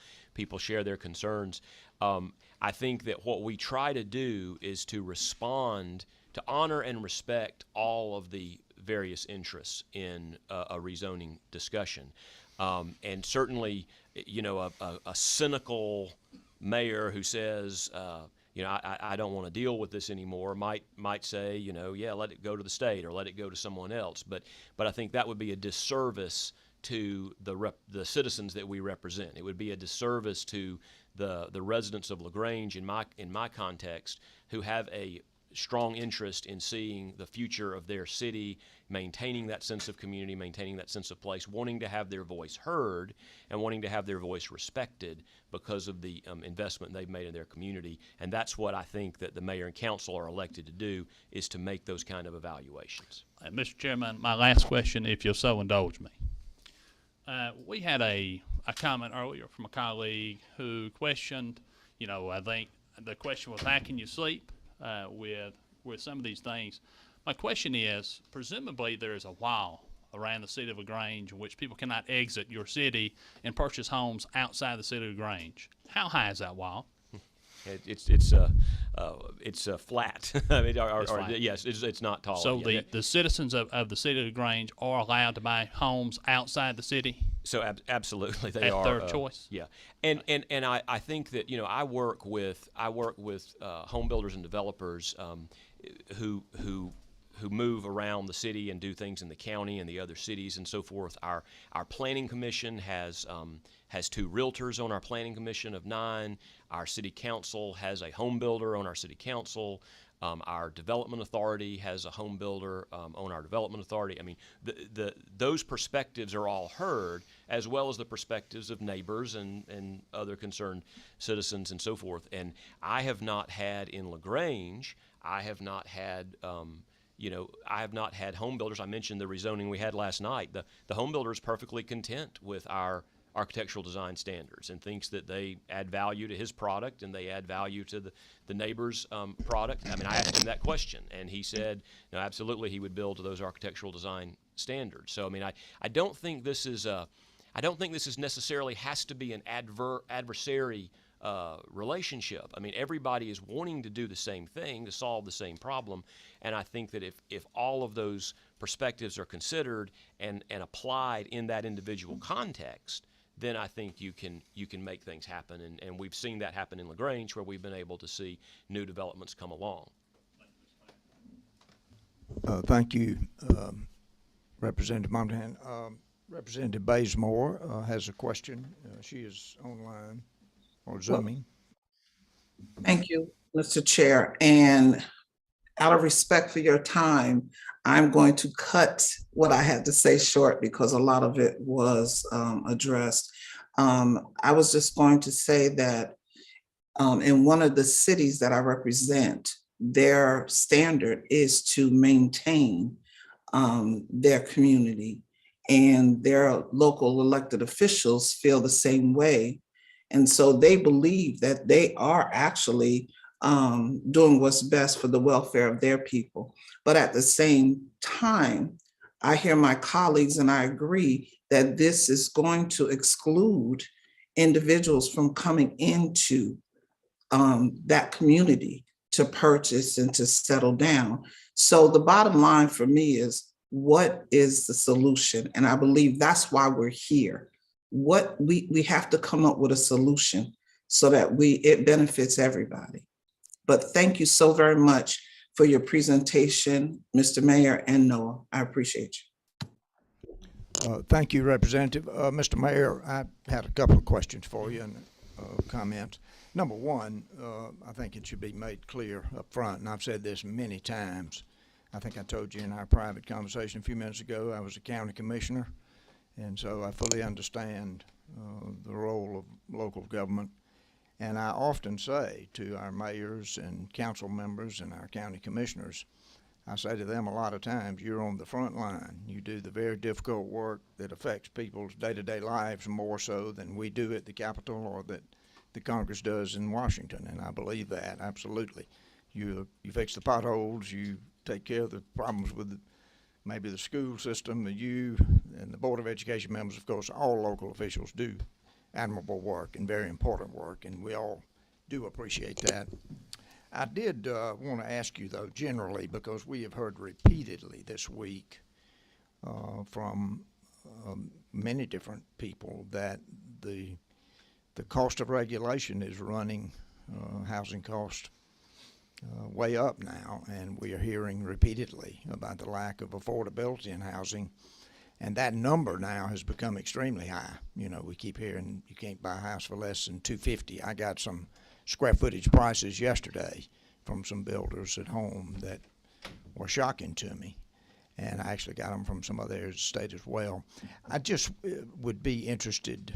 share their concerns. I think that what we try to do is to respond, to honor and respect all of the various interests in a rezoning discussion. And certainly, a cynical mayor who says, I don't want to deal with this anymore might say, yeah, let it go to the state or let it go to someone else. But I think that would be a disservice to the citizens that we represent. It would be a disservice to the residents of LaGrange in my context, who have a strong interest in seeing the future of their city, maintaining that sense of community, maintaining that sense of place, wanting to have their voice heard and wanting to have their voice respected because of the investment they've made in their community. And that's what I think that the mayor and council are elected to do, is to make those kind of evaluations. Mr. Chairman, my last question, if you'll so indulge me. We had a comment earlier from a colleague who questioned, I think the question was, how can you sleep with some of these things? My question is, presumably there is a wall around the city of LaGrange in which people cannot exit your city and purchase homes outside the city of LaGrange. How high is that wall? It's flat. I mean, flat. Yes, it's not tall. So the citizens of the city of LaGrange are allowed to buy homes outside the city? So absolutely, they at are their choice. Yeah, and I think that I work with home builders and developers who move around the city and do things in the county and the other cities and so forth. Our planning commission has 2 realtors on our planning commission of 9. Our city council has a home builder on our city council. Our development authority has a home builder on our development authority. I mean, those perspectives are all heard, as well as the perspectives of neighbors and other concerned citizens and so forth. And I have not had in LaGrange, I have not had home builders. I mentioned the rezoning we had last night. The home builder is perfectly content with our architectural design standards and thinks that they add value to his product and they add value to the neighbor's product. I mean, I asked him that question, and he said, no, absolutely, he would build to those architectural design standards. So, I mean, I don't think this is necessarily has to be an adversary relationship. I mean, everybody is wanting to do the same thing, to solve the same problem, and I think that if all of those perspectives are considered and applied in that individual context, then I think you can make things happen, and we've seen that happen in LaGrange, where we've been able to see new developments come along. Thank you, Representative Monahan. Representative Bazemore has a question. She is online or Zooming. Thank you, Mr. Chair. And out of respect for your time, I'm going to cut what I had to say short because a lot of it was addressed. I was just going to say that in one of the cities that I represent, their standard is to maintain their community, and their local elected officials feel the same way. And so they believe that they are actually doing what's best for the welfare of their people. But at the same time, I hear my colleagues and I agree that this is going to exclude individuals from coming into that community to purchase and to settle down. So the bottom line for me is, what is the solution? And I believe that's why we're here. What we have to come up with a solution so that it benefits everybody. But thank you so very much for your presentation, Mr. Mayor and Noah. I appreciate you. Thank you, Representative. Mr. Mayor, I had a couple of questions for you and comments. Number one, I think it should be made clear up front, and I've said this many times. I think I told you in our private conversation a few minutes ago, I was a county commissioner, and so I fully understand the role of local government. And I often say to our mayors and council members and our county commissioners, I say to them a lot of times, you're on the front line. You do the very difficult work that affects people's day-to-day lives more so than we do at the Capitol or that the Congress does in Washington, and I believe that, absolutely. You fix the potholes, you take care of the problems with maybe the school system, you and the Board of Education members, of course, all local officials do admirable work and very important work, and we all do appreciate that. I did want to ask you, though, generally, because we have heard repeatedly this week from many different people that the cost of regulation is running housing cost way up now, and we are hearing repeatedly about the lack of affordability in housing. And that number now has become extremely high. You know, we keep hearing you can't buy a house for less than $250. I got some square footage prices yesterday from some builders at home that were shocking to me. And I actually got them from some other state as well. I just would be interested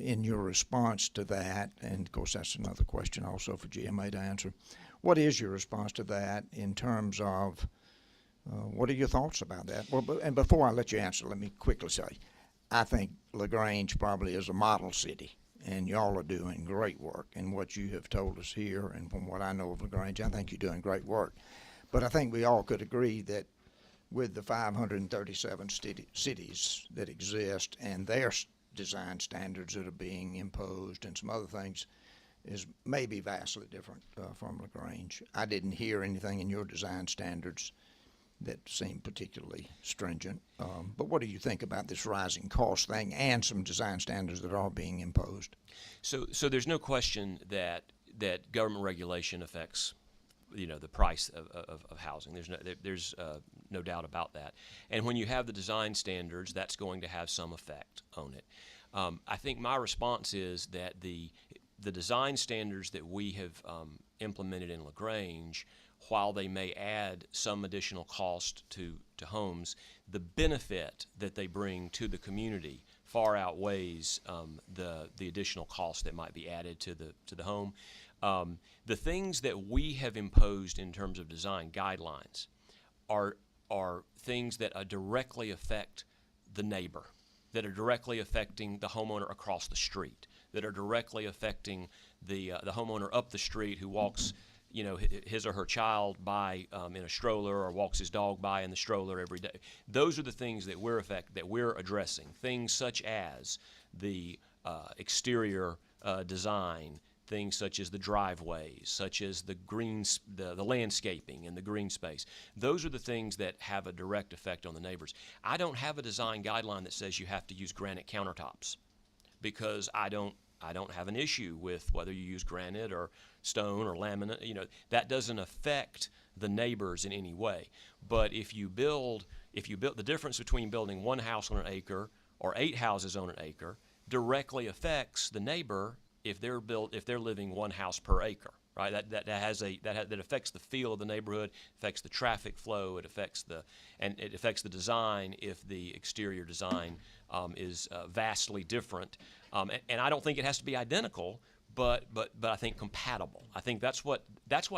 in your response to that. And of course, that's another question also for GMA to answer. What is your response to that in terms of what are your thoughts about that? Well, and before I let you answer, let me quickly say, I think LaGrange probably is a model city, and y'all are doing great work. And what you have told us here, and from what I know of LaGrange, I think you're doing great work. But I think we all could agree that with the 537 cities that exist and their design standards that are being imposed and some other things is maybe vastly different from LaGrange. I didn't hear anything in your design standards that seem particularly stringent. But what do you think about this rising cost thing and some design standards that are being imposed? So there's no question that government regulation affects, you know, the price of housing. There's no doubt about that. And when you have the design standards, that's going to have some effect on it. I think my response is that the design standards that we have implemented in LaGrange, while they may add some additional cost to homes, the benefit that they bring to the community far outweighs the additional cost that might be added to the home. The things that we have imposed in terms of design guidelines are things that directly affect the neighbor, that are directly affecting the homeowner across the street, that are directly affecting the homeowner up the street who walks, you know, his or her child by in a stroller or walks his dog by in the stroller every day. Those are the things that we're addressing. Things such as the exterior design, things such as the driveways, such as the landscaping and the green space. Those are the things that have a direct effect on the neighbors. I don't have a design guideline that says you have to use granite countertops, because I don't have an issue with whether you use granite or stone or laminate. You know, that doesn't affect the neighbors in any way. But if you build the difference between building one house on an acre or 8 houses on an acre directly affects the neighbor if they're living one house per acre, right? That affects the feel of the neighborhood, affects the traffic flow, it affects the design if the exterior design is vastly different. And I don't think it has to be identical, but I think compatible. I think that's what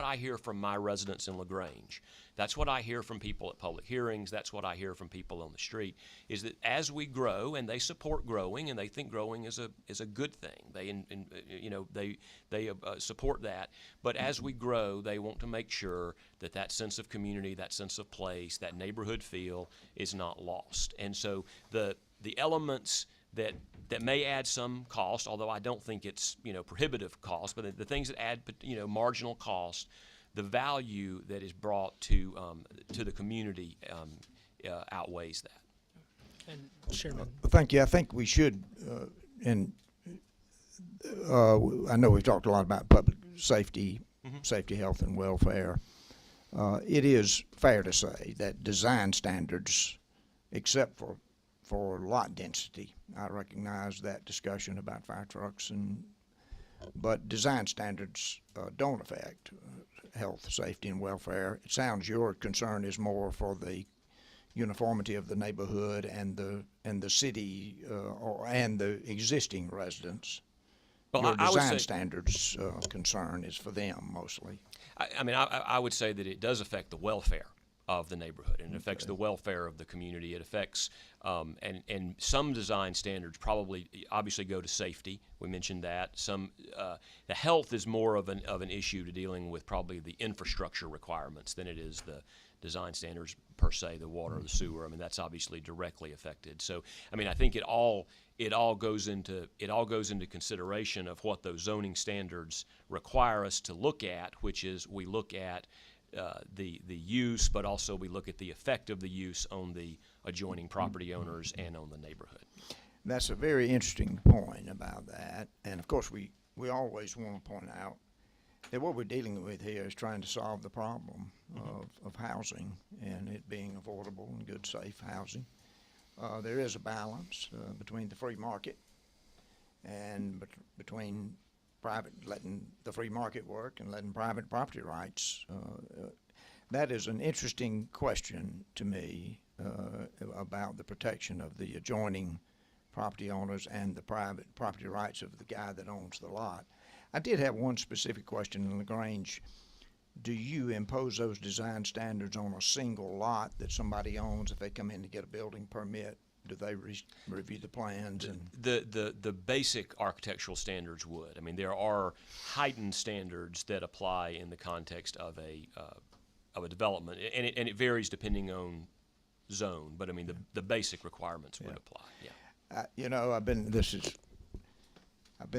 I hear from my residents in LaGrange. That's what I hear from people at public hearings. That's what I hear from people on the street, is that as we grow, and they support growing, and they think growing is a good thing. They support that. But as we grow, they want to make sure that sense of community, that sense of place, that neighborhood feel is not lost. And so the elements that may add some cost, although I don't think it's, you know, prohibitive cost, but the things that add, you know, marginal cost, the value that is brought to the community outweighs that. And Chairman. Thank you. I think we should, I know we've talked a lot about public safety, safety, health, and welfare. It is fair to say that design standards, except for lot density, I recognize that discussion about fire trucks, but design standards don't affect health, safety, and welfare. It sounds your concern is more for the uniformity of the neighborhood and the city and the existing residents Well, your I would design say- standards concern is for them mostly. I would say that it does affect the welfare of the neighborhood, and it affects the welfare of the community. It affects, and some design standards probably obviously go to safety. We mentioned that. Some, the health is more of an issue to dealing with probably the infrastructure requirements than it is the design standards per se, the water or the sewer. I mean, that's obviously directly affected. So, I mean, I think it all goes into consideration of what those zoning standards require us to look at, which is we look at the use, but also we look at the effect of the use on the adjoining property owners and on the neighborhood. That's a very interesting point about that. And of course, we always want to point out that what we're dealing with here is trying to solve the problem of housing and it being affordable and good, safe housing. There is a balance between the free market and between letting the free market work and letting private property rights. That is an interesting question to me about the protection of the adjoining property owners and the private property rights of the guy that owns the lot. I did have one specific question in LaGrange. Do you impose those design standards on a single lot that somebody owns if they come in to get a building permit? Do they review the plans? And The basic architectural standards would. I mean, there are heightened standards that apply in the context of a development, and it varies depending on zone. But I mean, the basic requirements would apply. Yeah. you know, I've been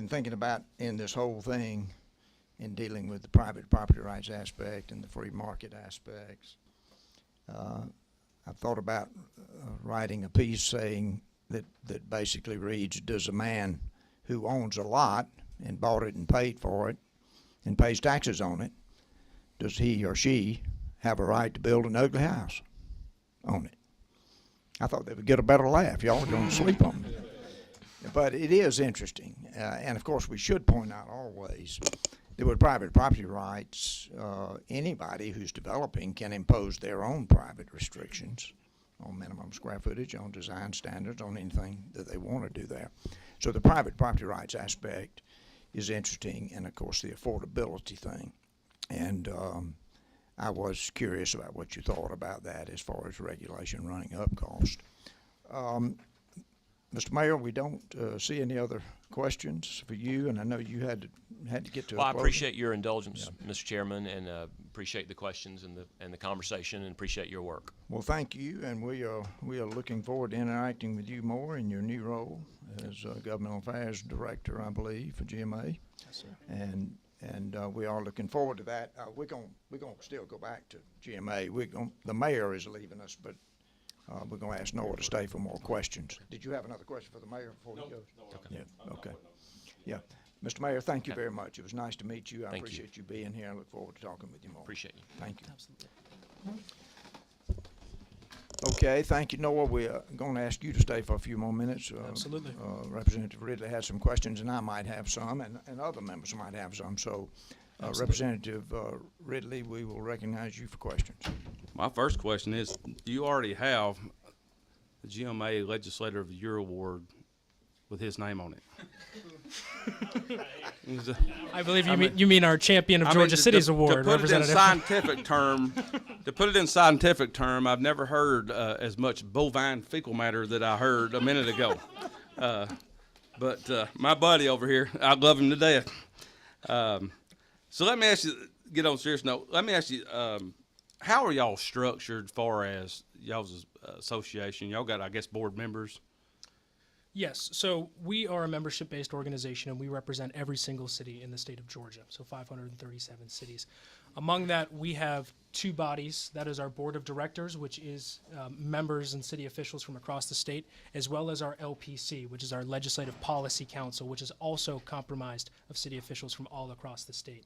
thinking about in this whole thing in dealing with the private property rights aspect and the free market aspects. I've thought about writing a piece saying that basically reads, does a man who owns a lot and bought it and paid for it and pays taxes on it, does he or she have a right to build an ugly house on it? I thought they would get a better laugh. Y'all are going to sleep on it. But it is interesting. And of course, we should point out always that with private property rights, anybody who's developing can impose their own private restrictions on minimum square footage, on design standards, on anything that they want to do there. So the private property rights aspect is interesting, and of course the affordability thing. And I was curious about what you thought about that as far as regulation running up cost. Mr. Mayor, we don't see any other questions for you, and I know you had to get to. Well, I appreciate your indulgence, Mr. Chairman, and appreciate the questions and the conversation, and appreciate your work. Well, thank you, and we are looking forward to interacting with you more in your new role as Governmental Affairs Director, I believe, for GMA. Yes, sir. And we are looking forward to that. We're gonna still go back to GMA. The mayor is leaving us, but we're going to ask Noah to stay for more questions. Did you have another question for the mayor before he goes? Yeah, okay. Yeah. Mr. Mayor, thank you very much. It was nice to meet you. I appreciate you being here. I look forward to talking with you more. Appreciate you. Thank you. Absolutely. Okay, thank you, Noah. We're going to ask you to stay for a few more minutes. Absolutely. Representative Ridley had some questions, and I might have some, and other members might have some. So, Representative Ridley, we will recognize you for questions. My first question is, do you already have the GMA Legislator of the Year award with his name on it? I believe you mean our Champion of Georgia Cities Award, Representative. To put it in scientific term, I've never heard as much bovine fecal matter that I heard a minute ago. But my buddy over here, I love him to death. So let me ask you, get on a serious note, let me ask you, how are y'all structured as far as y'all's association? Y'all got, I guess, board members? Yes, so we are a membership-based organization, and we represent every single city in the state of Georgia, so 537 cities. Among that, we have two bodies. That is our Board of Directors, which is members and city officials from across the state, as well as our LPC, which is our Legislative Policy Council, which is also comprised of city officials from all across the state.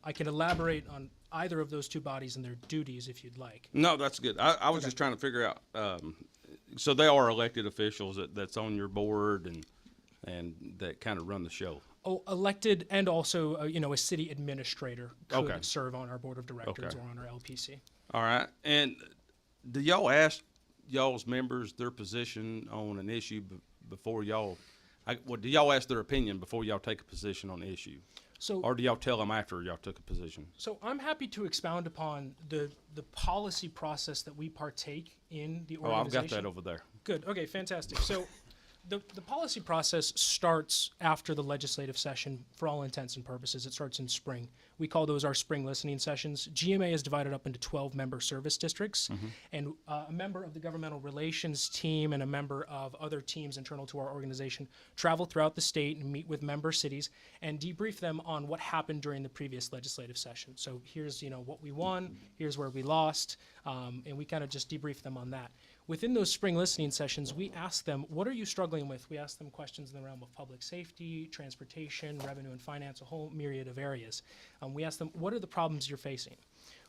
I can elaborate on either of those two bodies and their duties if you'd like. No, that's good. I was just trying to figure out, so they are elected officials that's on your board and that kind of run the show. Oh, elected, and also, a city administrator could serve on our board of directors or on our LPC. All right. And do y'all ask y'all's members their position on an issue before y'all? Well, do y'all ask their opinion before y'all take a position on the issue? So, Or do y'all tell them after y'all took a position? so I'm happy to expound upon the policy process that we partake in the Oh, I've organization. got that over there. Good. Okay, fantastic. So the policy process starts after the legislative session for all intents and purposes. It starts in spring. We call those our spring listening sessions. GMA is divided up into 12 member service districts, and a member of the governmental relations team and a member of other teams internal to our organization travel throughout the state and meet with member cities and debrief them on what happened during the previous legislative session. So here's, what we won, here's where we lost, and we kind of just debrief them on that. Within those spring listening sessions, we ask them, what are you struggling with? We ask them questions in the realm of public safety, transportation, revenue and finance, a whole myriad of areas. We ask them, what are the problems you're facing?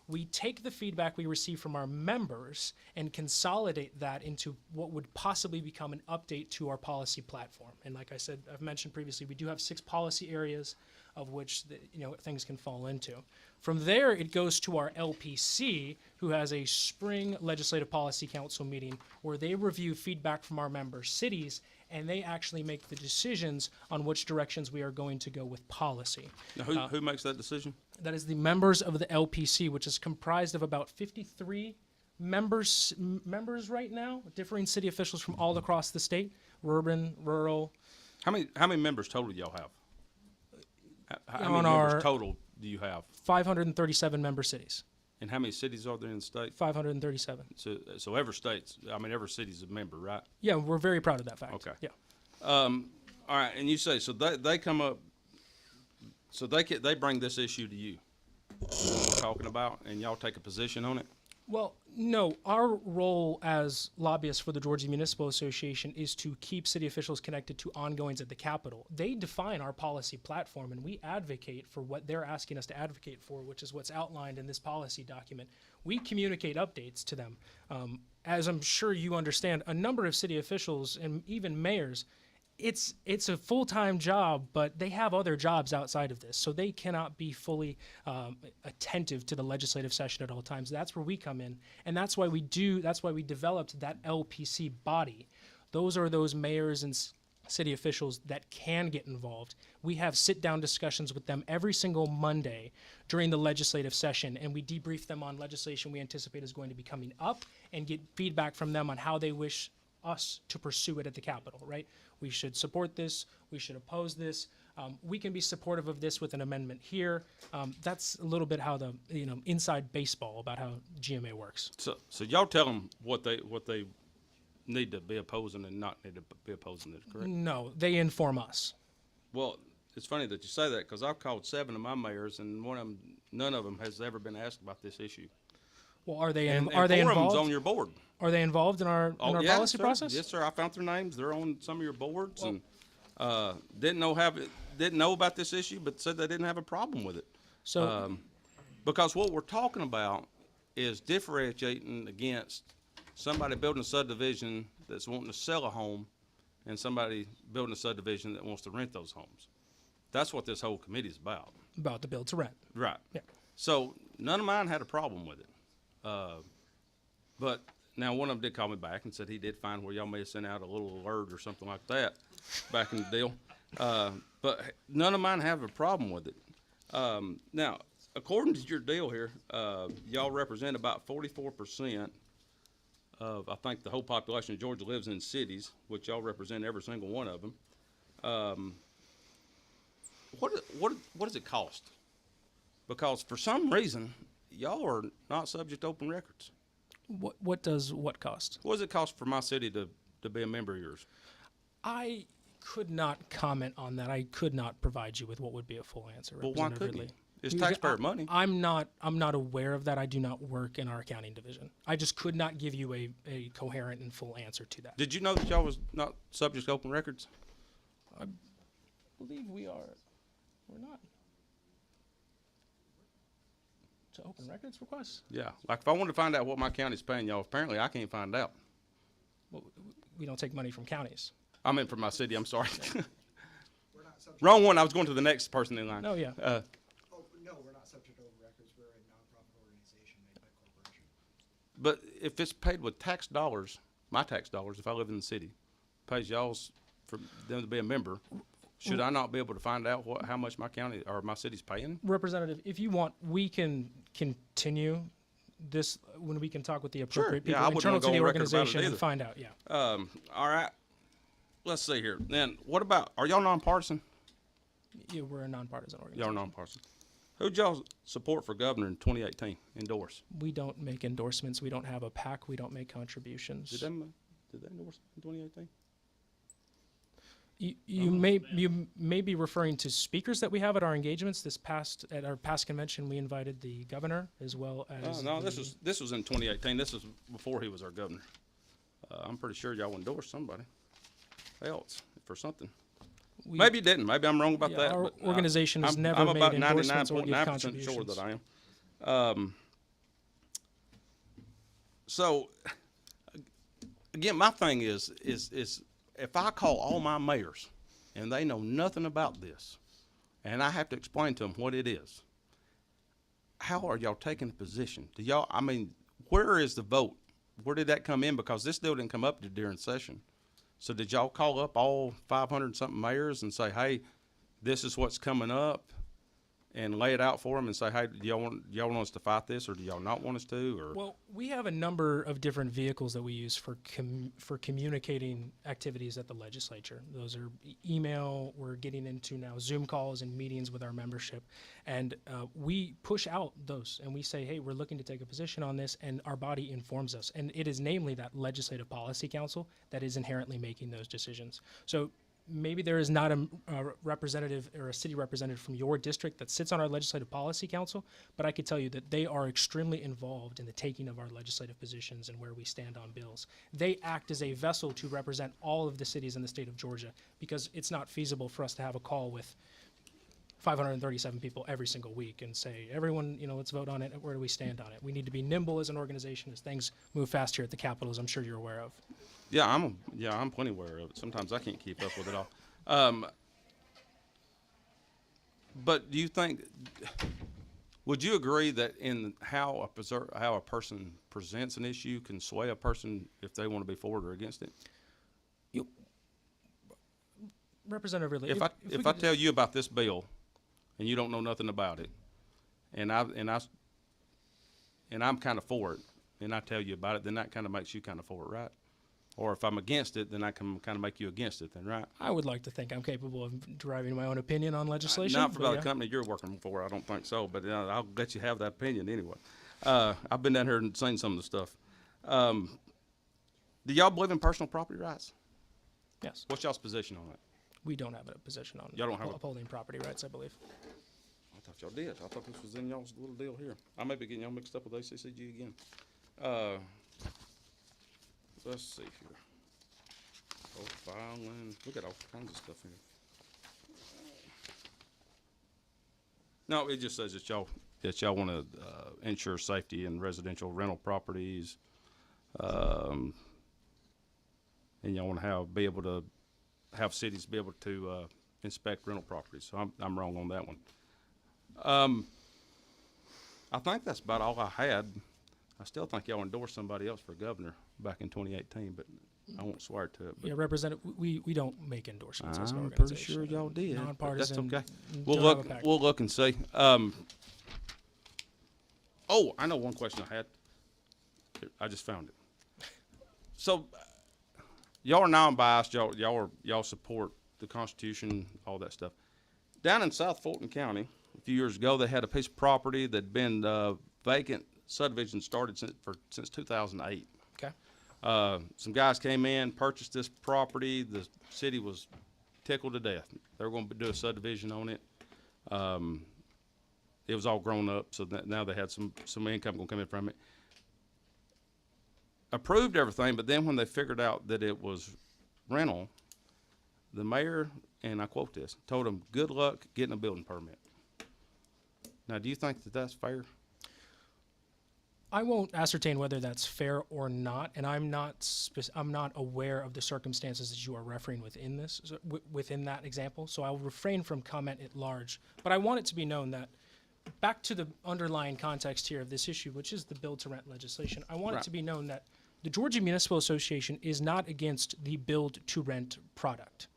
We take the feedback we receive from our members and consolidate that into what would possibly become an update to our policy platform. And like I said, I've mentioned previously, we do have 6 policy areas of which things can fall into. From there, it goes to our LPC, who has a spring legislative policy council meeting where they review feedback from our member cities, and they actually make the decisions on which directions we are going to go with policy. Now, who makes that decision? That is the members of the LPC, which is comprised of about 53 members right now, differing city officials from all across the state, urban, rural. How many members total y'all have? How many On members our- total do you have? 537 member cities, And how many cities are there in the state? 537. So every every city's a member, right? Yeah, we're very proud of that fact. Okay. Yeah. All right, and you say, so they come up, so they bring this issue to you, what we're talking about, and y'all take a position on it? Well, no, our role as lobbyists for the Georgia Municipal Association is to keep city officials connected to ongoings at the Capitol. They define our policy platform, and we advocate for what they're asking us to advocate for, which is what's outlined in this policy document. We communicate updates to them. As I'm sure you understand, a number of city officials and even mayors, it's a full-time job, but they have other jobs outside of this, so they cannot be fully attentive to the legislative session at all times. That's where we come in, and that's why we developed that LPC body. Those are those mayors and city officials that can get involved. We have sit-down discussions with them every single Monday during the legislative session, and we debrief them on legislation we anticipate is going to be coming up and get feedback from them on how they wish us to pursue it at the Capitol, right? We should support this, we should oppose this, we can be supportive of this with an amendment here. That's a little bit how the, inside baseball about how GMA works. So y'all tell them what they need to be opposing and not need to be opposing it, correct? No, they inform us. Well, it's funny that you say that, because I've called 7 of my mayors, and none of them has ever been asked about this issue. Well, are they And are they 4 of them's involved? on your board. Are they involved in our Yeah, policy sir. process? Yes, sir. I found their names. They're on some of your boards, and didn't know about this issue, but said they didn't have a problem with it. So Because what we're talking about is differentiating against somebody building a subdivision that's wanting to sell a home, and somebody building a subdivision that wants to rent those homes. That's what this whole committee is about. about the build to rent. Right. Yeah. So none of mine had a problem with it. But now one of them did call me back and said he did find where y'all may have sent out a little alert or something like that back in the deal. But none of mine have a problem with it. Now, according to your deal here, y'all represent about 44% of, I think, the whole population of Georgia lives in cities, which y'all represent every single one of them. What does it cost? Because for some reason, y'all are not subject to open records. What does what cost? What does it cost for my city to be a member of yours? I could not comment on that. I could not provide you with what would be a full answer. Well, why Representative couldn't you? Ridley. It's Because taxpayer money. I'm not aware of that. I do not work in our accounting division. I just could not give you a coherent and full answer to that. Did you know that y'all was not subject to open records? I believe we're not. To open records requests? Yeah. Like if I wanted to find out what my county's paying y'all, apparently I can't find out. Well, we don't take money from counties. I meant from my city, I'm sorry. Wrong one. I was going to the next person in line. No, yeah. No, we're not subject to open records. We're a nonprofit organization made by a corporation. But if it's paid with tax dollars, my tax dollars, if I live in the city, pays y'all's for them to be a member, should I not be able to find out how much my county or my city's paying? Representative, if you want, we can continue this when we can talk with the appropriate Yeah, I people wouldn't internal wanna to go the on record about it organization and either. find out. Yeah. All right. Let's see here. Then what about, are y'all nonpartisan? Yeah, we're a nonpartisan Y'all organization. are nonpartisan. Who'd y'all support for governor in 2018? Endorse. We don't make endorsements. We don't have a PAC. We don't make contributions. Did they endorse in 2018? You may be referring to speakers that we have at our engagements. At our past convention, we invited the governor as well as. No, this was in 2018. This was before he was our governor. I'm pretty sure y'all endorsed somebody else for something. Maybe you didn't. Maybe I'm wrong about Yeah, that. our but organization has never I'm made about endorsements or give 99.9% sure contributions. that I am. So again, my thing is if I call all my mayors and they know nothing about this, and I have to explain to them what it is, how are y'all taking a position? Do y'all? I mean, where is the vote? Where did that come in? Because this deal didn't come up during session. So did y'all call up all 500 something mayors and say, hey, this is what's coming up, and lay it out for them and say, hey, do y'all want us to fight this, or do y'all not want us to? Or Well, we have a number of different vehicles that we use for communicating activities at the legislature. Those are email. We're getting into now Zoom calls and meetings with our membership, and we push out those and we say, hey, we're looking to take a position on this, and our body informs us. And it is namely that Legislative Policy Council that is inherently making those decisions. So maybe there is not a representative or a city representative from your district that sits on our Legislative Policy Council, but I could tell you that they are extremely involved in the taking of our legislative positions and where we stand on bills. They act as a vessel to represent all of the cities in the state of Georgia, because it's not feasible for us to have a call with 537 people every single week and say, everyone, let's vote on it. Where do we stand on it? We need to be nimble as an organization as things move fast here at the Capitol, as I'm sure you're aware of. Yeah, I'm plenty aware of it. Sometimes I can't keep up with it all. But do you think? Would you agree that in how a person presents an issue can sway a person if they want to be for it or against it? Representative Ridley, If I tell you about this bill, and you don't know nothing about it, and I'm kind of for it, and I tell you about it, then that kind of makes you kind of for it, right? Or if I'm against it, then I can kind of make you against it, then, right? I would like to think I'm capable of deriving my own opinion on legislation. Not for but the company you're working for, I don't think so, but I'll let you have that opinion anyway. I've been down here and seen some of the stuff. Do y'all believe in personal property rights? Yes. What's y'all's position on it? We don't have a position on Y'all don't have upholding property rights, I believe. I thought y'all did. I thought this was in y'all's little deal here. I may be getting y'all mixed up with ACCG again. Let's see here. Oh, filing. We got all kinds of stuff here. No, it just says that y'all want to ensure safety in residential rental properties, and y'all want to be able to have cities be able to inspect rental properties. So I'm wrong on that one. I think that's about all I had. I still think y'all endorsed somebody else for governor back in 2018, but I won't swear to it. But Yeah, Representative, we don't make endorsements as an I'm organization. pretty sure y'all did. but Nonpartisan. That's okay. don't have a PAC. We'll look and see. Oh, I know one question I had. I just found it. So, y'all are non-biased. Y'all support the Constitution, all that stuff. Down in South Fulton County, a few years ago, they had a piece of property that'd been vacant. Subdivision started since 2008. Okay. Some guys came in, purchased this property. The city was tickled to death. They were going to do a subdivision on it. It was all grown up, so now they had some income going to come in from it. Approved everything, but then when they figured out that it was rental, the mayor, and I quote this, told them, good luck getting a building permit. Now, do you think that that's fair? I won't ascertain whether that's fair or not, and I'm not aware of the circumstances that you are referring within that example. So I'll refrain from comment at large. But I want it to be known that, back to the underlying context here of this issue, which is the build-to-rent legislation, I want it to be known that the Georgia Municipal Association is not against the build-to-rent product.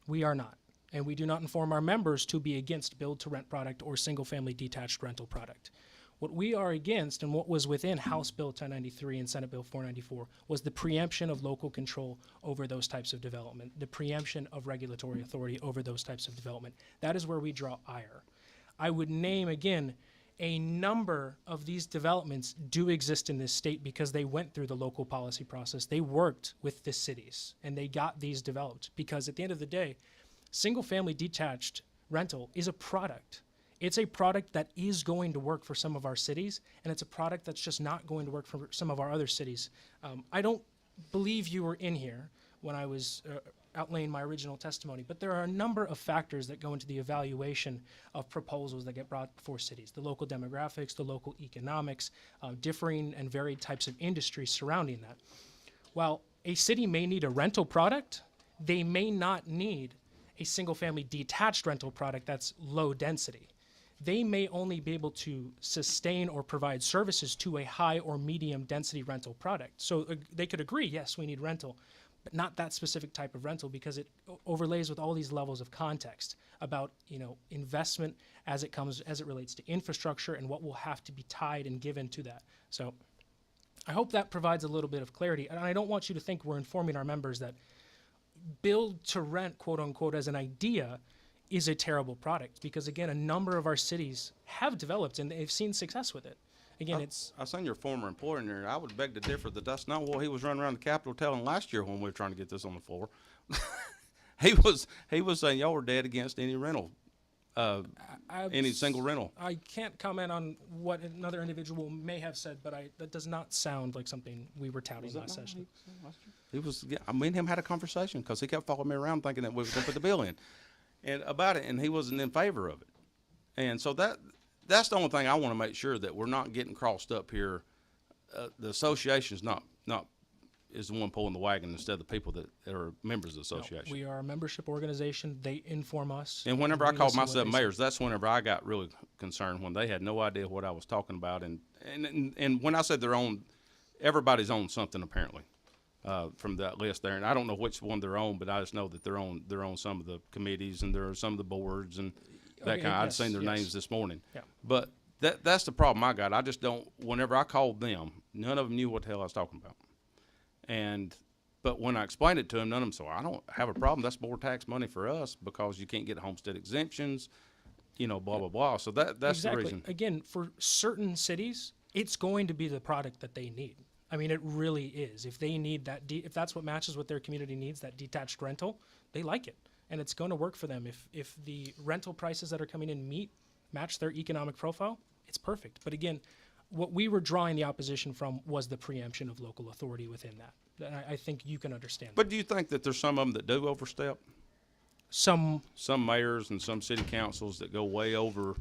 We are not. And we do not inform our members to be against build-to-rent product or single-family detached rental product. What we are against, and what was within House Bill 1093 and Senate Bill 494, was the preemption of local control over those types of development, the preemption of regulatory authority over those types of development. That is where we draw ire. I would name, again, a number of these developments do exist in this state because they went through the local policy process. They worked with the cities, and they got these developed because at the end of the day, single-family detached rental is a product. It's a product that is going to work for some of our cities, and it's a product that's just not going to work for some of our other cities. I don't believe you were in here when I was outlaying my original testimony, but there are a number of factors that go into the evaluation of proposals that get brought before cities. The local demographics, the local economics, differing and varied types of industries surrounding that. While a city may need a rental product, they may not need a single-family detached rental product that's low density. They may only be able to sustain or provide services to a high or medium density rental product. So they could agree, yes, we need rental, but not that specific type of rental because it overlays with all these levels of context about, you know, investment as it relates to infrastructure and what will have to be tied and given to that. So I hope that provides a little bit of clarity. And I don't want you to think we're informing our members that build to rent, quote unquote, as an idea is a terrible product because, again, a number of our cities have developed and they've seen success with it. Again, I seen your former employer in there. I would beg to differ that that's not what he was running around the Capitol telling last year when we were trying to get this on the floor. He was saying y'all were dead against any rental, any single rental. I can't comment on what another individual may have said, but that does not sound like something we were touting last session. He was, yeah, me and him had a conversation because he kept following me around thinking that we were going to put the bill in and about it, and he wasn't in favor of it. And so that's the only thing I want to make sure that we're not getting crossed up here. The association is the one pulling the wagon instead of the people that are members of the association. No, we are a membership organization. They inform us. And whenever I called myself mayors, that's whenever I got really concerned when they had no idea what I was talking about. And when I said everybody's on something apparently. From that list there, and I don't know which one they're on, but I just know that they're on some of the committees and there are some of the boards and that kind. I'd seen their names this morning. Yeah. But that's the problem I got. I just don't. Whenever I called them, none of them knew what the hell I was talking about. But when I explained it to them, none of them said, "I don't have a problem. That's more tax money for us because you can't get homestead exemptions, you know, blah blah blah." So that's exactly. the reason. Again, for certain cities, it's going to be the product that they need. I mean, it really is. If they need that, if that's what matches what their community needs, that detached rental, they like it, and it's going to work for them. If the rental prices that are coming in match their economic profile, it's perfect. But again, what we were drawing the opposition from was the preemption of local authority within that. And I think you can understand. But do you think that there's some of them that do overstep? Some mayors and some city councils that go way over.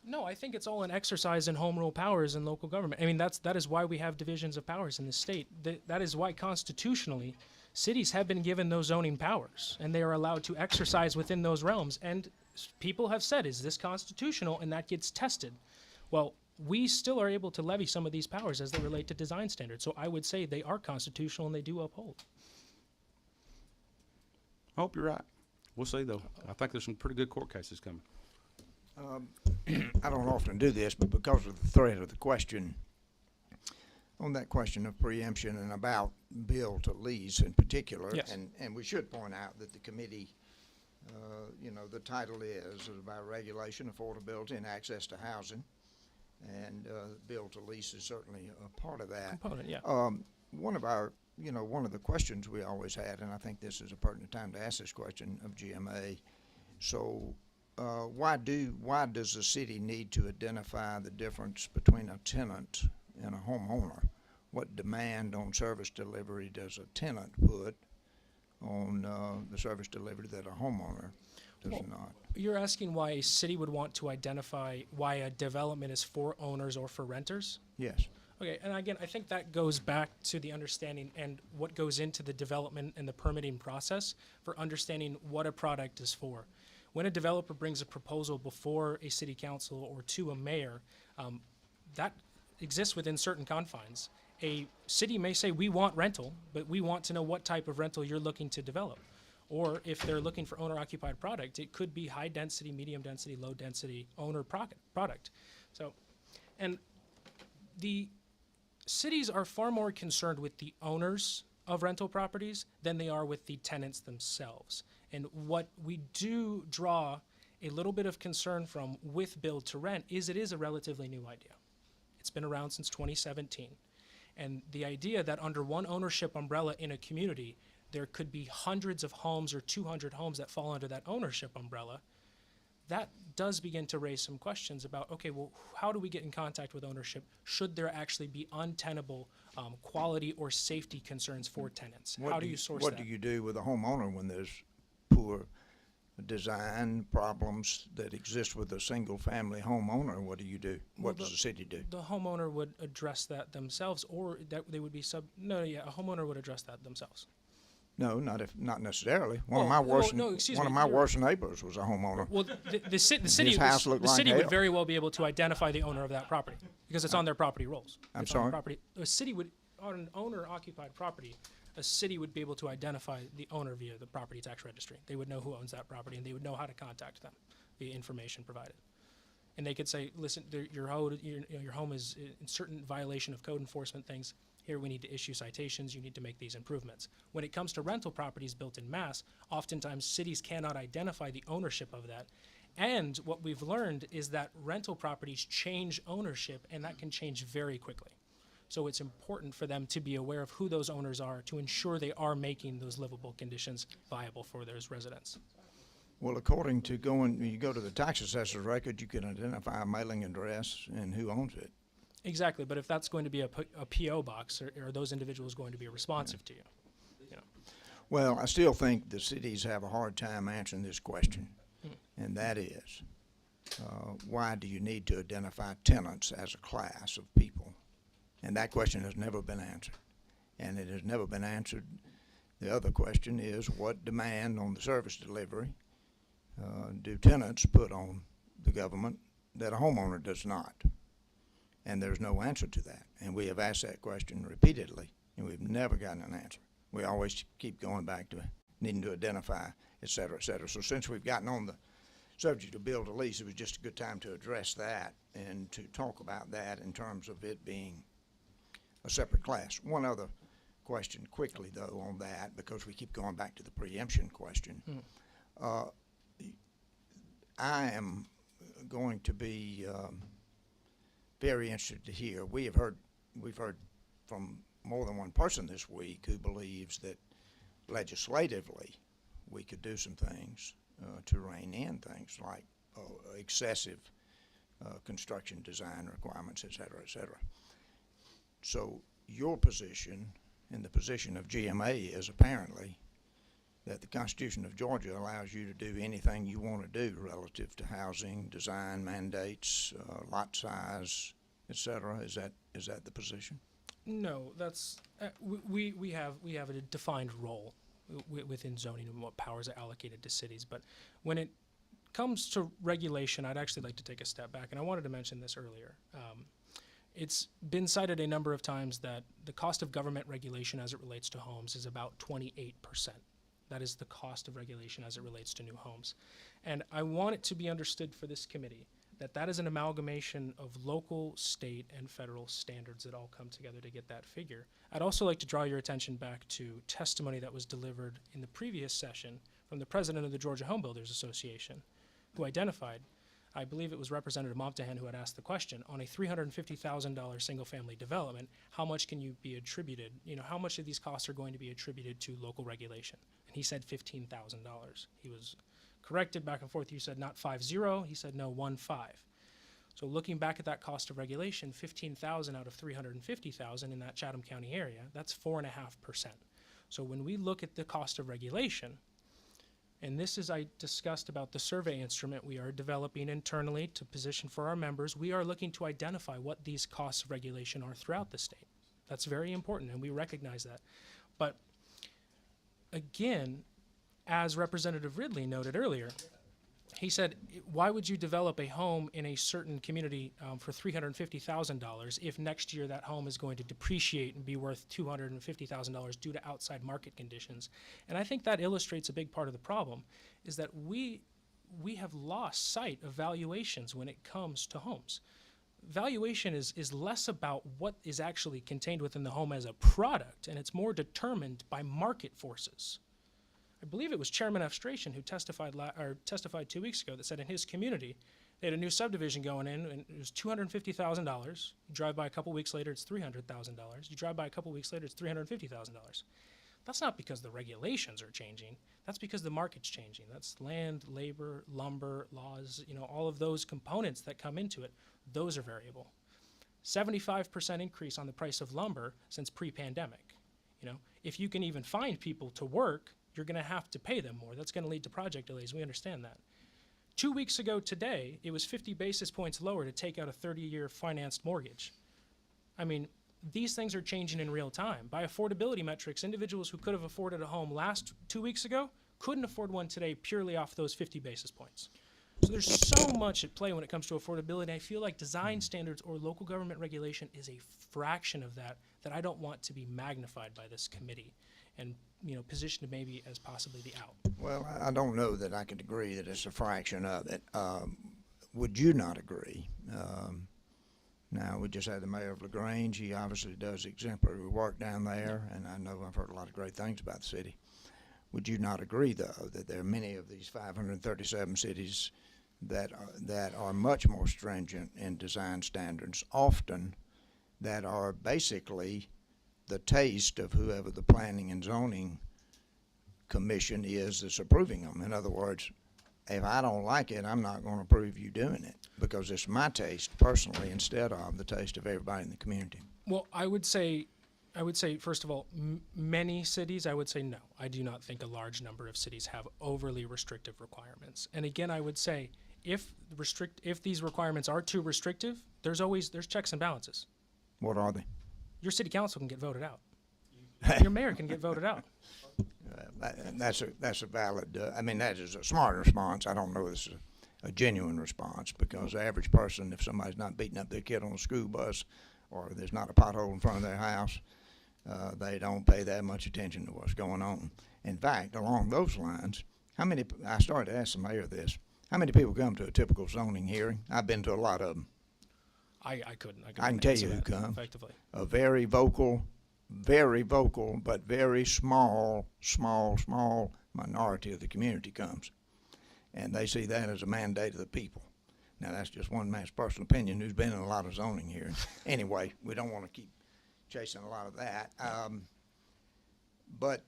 No, I think it's all an exercise in home rule powers in local government. I mean, that is why we have divisions of powers in the state. That is why constitutionally, cities have been given those zoning powers, and they are allowed to exercise within those realms. And people have said, is this constitutional? And that gets tested. Well, we still are able to levy some of these powers as they relate to design standards. So I would say they are constitutional and they do uphold. I hope you're right. We'll see, though. I think there's some pretty good court cases coming. I don't often do this, but because of the thread of the question, on that question of preemption and about bill to lease in particular, yes. and we should point out that the committee, the title is about regulation, affordability, and access to housing, and bill to lease is certainly a part of that. Component, yeah. One of the questions we always had, and I think this is a pertinent time to ask this question of GMA. So, why does the city need to identify the difference between a tenant and a homeowner? What demand on service delivery does a tenant put on the service delivery that a homeowner does not? You're asking why a city would want to identify why a development is for owners or for renters? Yes. Okay, and again, I think that goes back to the understanding and what goes into the development and the permitting process for understanding what a product is for. When a developer brings a proposal before a city council or to a mayor, that exists within certain confines. A city may say, we want rental, but we want to know what type of rental you're looking to develop. Or if they're looking for owner-occupied product, it could be high density, medium density, low density owner product. So, and the cities are far more concerned with the owners of rental properties than they are with the tenants themselves. And what we do draw a little bit of concern from with build to rent is it is a relatively new idea. It's been around since 2017. And the idea that under one ownership umbrella in a community, there could be hundreds of homes or 200 homes that fall under that ownership umbrella, that does begin to raise some questions about, okay, well, how do we get in contact with ownership? Should there actually be untenable quality or safety concerns for tenants? How do you source that? What do you do with a homeowner when there's poor design problems that exist with a single-family homeowner? What do you do? What does the city do? The homeowner would address that themselves, or that they would be a homeowner would address that themselves. No, not necessarily. One of Oh, my well, worst no, excuse one me, of my you're- worst neighbors was a homeowner. Well, the city, His house looked the like city would hell. very well be able to identify the owner of that property because it's on their property rolls. I'm It's on sorry? property. A city would, on an owner-occupied property, a city would be able to identify the owner via the property tax registry. They would know who owns that property, and they would know how to contact them via information provided. And they could say, listen, your home is in certain violation of code enforcement things. Here, we need to issue citations. You need to make these improvements. When it comes to rental properties built in mass, oftentimes cities cannot identify the ownership of that. And what we've learned is that rental properties change ownership, and that can change very quickly. So it's important for them to be aware of who those owners are to ensure they are making those livable conditions viable for those residents. Well, according to when you go to the tax assessor's record, you can identify a mailing address and who owns it. Exactly, but if that's going to be a P.O. box, are those individuals going to be responsive to you? You know? Well, I still think the cities have a hard time answering this question, and that is, why do you need to identify tenants as a class of people? And that question has never been answered, and it has never been answered. The other question is, what demand on the service delivery do tenants put on the government that a homeowner does not? And there's no answer to that. And we have asked that question repeatedly, and we've never gotten an answer. We always keep going back to needing to identify, et cetera, et cetera. So since we've gotten on the subject of build to lease, it was just a good time to address that and to talk about that in terms of it being a separate class. One other question quickly, though, on that, because we keep going back to the preemption question. I am going to be very interested to hear. We've heard from more than one person this week who believes that legislatively we could do some things to rein in things like excessive construction design requirements, et cetera, et cetera. So your position and the position of GMA is apparently that the Constitution of Georgia allows you to do anything you want to do relative to housing, design mandates, lot size, et cetera. Is that the position? No, that's we have a defined role within zoning and what powers are allocated to cities. But when it comes to regulation, I'd actually like to take a step back, and I wanted to mention this earlier. It's been cited a number of times that the cost of government regulation as it relates to homes is about 28%. That is the cost of regulation as it relates to new homes. And I want it to be understood for this committee that that is an amalgamation of local, state, and federal standards that all come together to get that figure. I'd also like to draw your attention back to testimony that was delivered in the previous session from the president of the Georgia Home Builders Association, who identified, I believe it was Representative Momtahan who had asked the question, on a $350,000 single-family development, how much can you be attributed, how much of these costs are going to be attributed to local regulation? And he said $15,000. He was corrected back and forth. He said not 5-0, he said no 1-5. So looking back at that cost of regulation, 15,000 out of 350,000 in that Chatham County area, that's 4.5%. So when we look at the cost of regulation, and this is, I discussed about the survey instrument we are developing internally to position for our members. We are looking to identify what these costs of regulation are throughout the state. That's very important, and we recognize that. But again, as Representative Ridley noted earlier, he said, why would you develop a home in a certain community for $350,000 if next year that home is going to depreciate and be worth $250,000 due to outside market conditions? And I think that illustrates a big part of the problem, is that we have lost sight of valuations when it comes to homes. Valuation is less about what is actually contained within the home as a product, and it's more determined by market forces. I believe it was Chairman Efstration who testified 2 weeks ago that said in his community they had a new subdivision going in and it was $250,000. You drive by a couple weeks later, it's $300,000. You drive by a couple weeks later, it's $350,000. That's not because the regulations are changing. That's because the market's changing. That's land, labor, lumber, laws, all of those components that come into it. Those are variable. 75% increase on the price of lumber since pre-pandemic. If you can even find people to work, you're going to have to pay them more. That's going to lead to project delays. We understand that. 2 weeks ago today, it was 50 basis points lower to take out a 30-year financed mortgage. I mean, these things are changing in real time. By affordability metrics, individuals who could have afforded a home 2 weeks ago couldn't afford one today purely off those 50 basis points. So there's so much at play when it comes to affordability. I feel like design standards or local government regulation is a fraction of that I don't want to be magnified by this committee and positioned maybe as possibly the out. Well, I don't know that I could agree that it's a fraction of it. Would you not agree? Now, we just had the mayor of LaGrange. He obviously does exemplary work down there, and I know I've heard a lot of great things about the city. Would you not agree, though, that there are many of these 537 cities that are much more stringent in design standards, often that are basically the taste of whoever the planning and zoning commission is that's approving them? In other words, if I don't like it, I'm not going to approve you doing it because it's my taste personally instead of the taste of everybody in the community. Well, I would say, first of all, many cities, I would say no. I do not think a large number of cities have overly restrictive requirements. And again, I would say if these requirements are too restrictive, there's checks and balances. What are they? Your city council can get voted out. Your mayor can get voted out. That's a valid, that is a smart response. I don't know this is a genuine response because the average person, if somebody's not beating up their kid on a school bus or there's not a pothole in front of their house, they don't pay that much attention to what's going on. In fact, along those lines, I started to ask the mayor this, how many people come to a typical zoning hearing? I've been to a lot of them. I can tell you who come. Effectively. A very vocal, but very small minority of the community comes. And they see that as a mandate of the people. Now, that's just one man's personal opinion who's been in a lot of zoning hearings. Anyway, we don't want to keep chasing a lot of that. But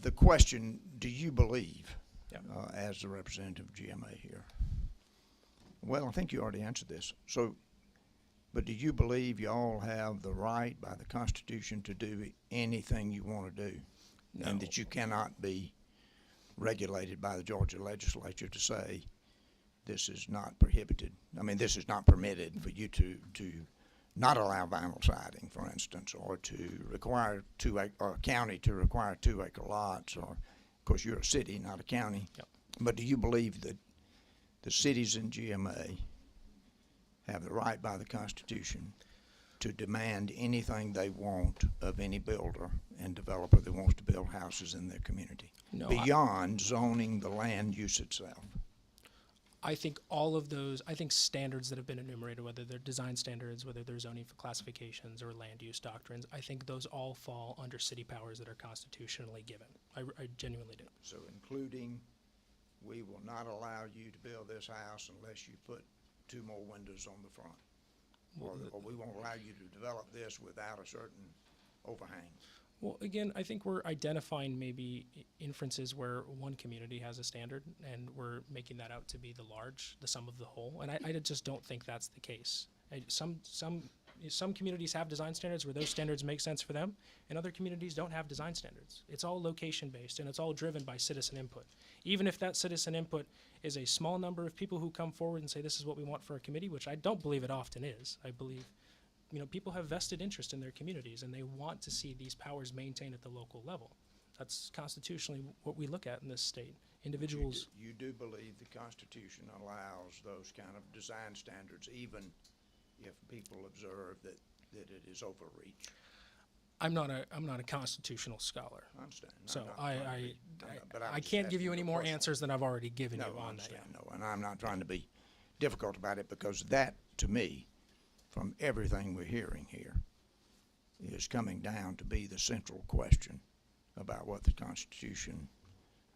the question, do you believe, as the representative of GMA here? Well, I think you already answered this. But do you believe you all have the right by the Constitution to do anything you want to do? No. And that you cannot be regulated by the Georgia legislature to say this is not prohibited? This is not permitted for you to not allow vinyl siding, for instance, or to require or a county to require 2-acre lots, or, of course, you're a city, not a county. Yep. But do you believe that the cities in GMA have the right by the Constitution to demand anything they want of any builder and developer that wants to build houses in their community, beyond zoning the land use itself? I think standards that have been enumerated, whether they're design standards, whether they're zoning for classifications or land use doctrines, I think those all fall under city powers that are constitutionally given. I genuinely do. So including, we will not allow you to build this house unless you put 2 more windows on the front, or we won't allow you to develop this without a certain overhang. Well, again, I think we're identifying maybe inferences where one community has a standard and we're making that out to be the sum of the whole. And I just don't think that's the case. Some communities have design standards where those standards make sense for them, and other communities don't have design standards. It's all location-based, and it's all driven by citizen input. Even if that citizen input is a small number of people who come forward and say this is what we want for a committee, which I don't believe it often is. I believe people have vested interest in their communities, and they want to see these powers maintained at the local level. That's constitutionally what we look at in this state. Individuals. You do believe the Constitution allows those kind of design standards, even if people observe that it is overreach? I'm not a constitutional scholar, I understand. so I'm not trying to be- but I was can't give asking you any a more personal- answers than I've already given No, you I on that. understand, no, and I'm not trying to be difficult about it, because that, to me, from everything we're hearing here, is coming down to be the central question about what the Constitution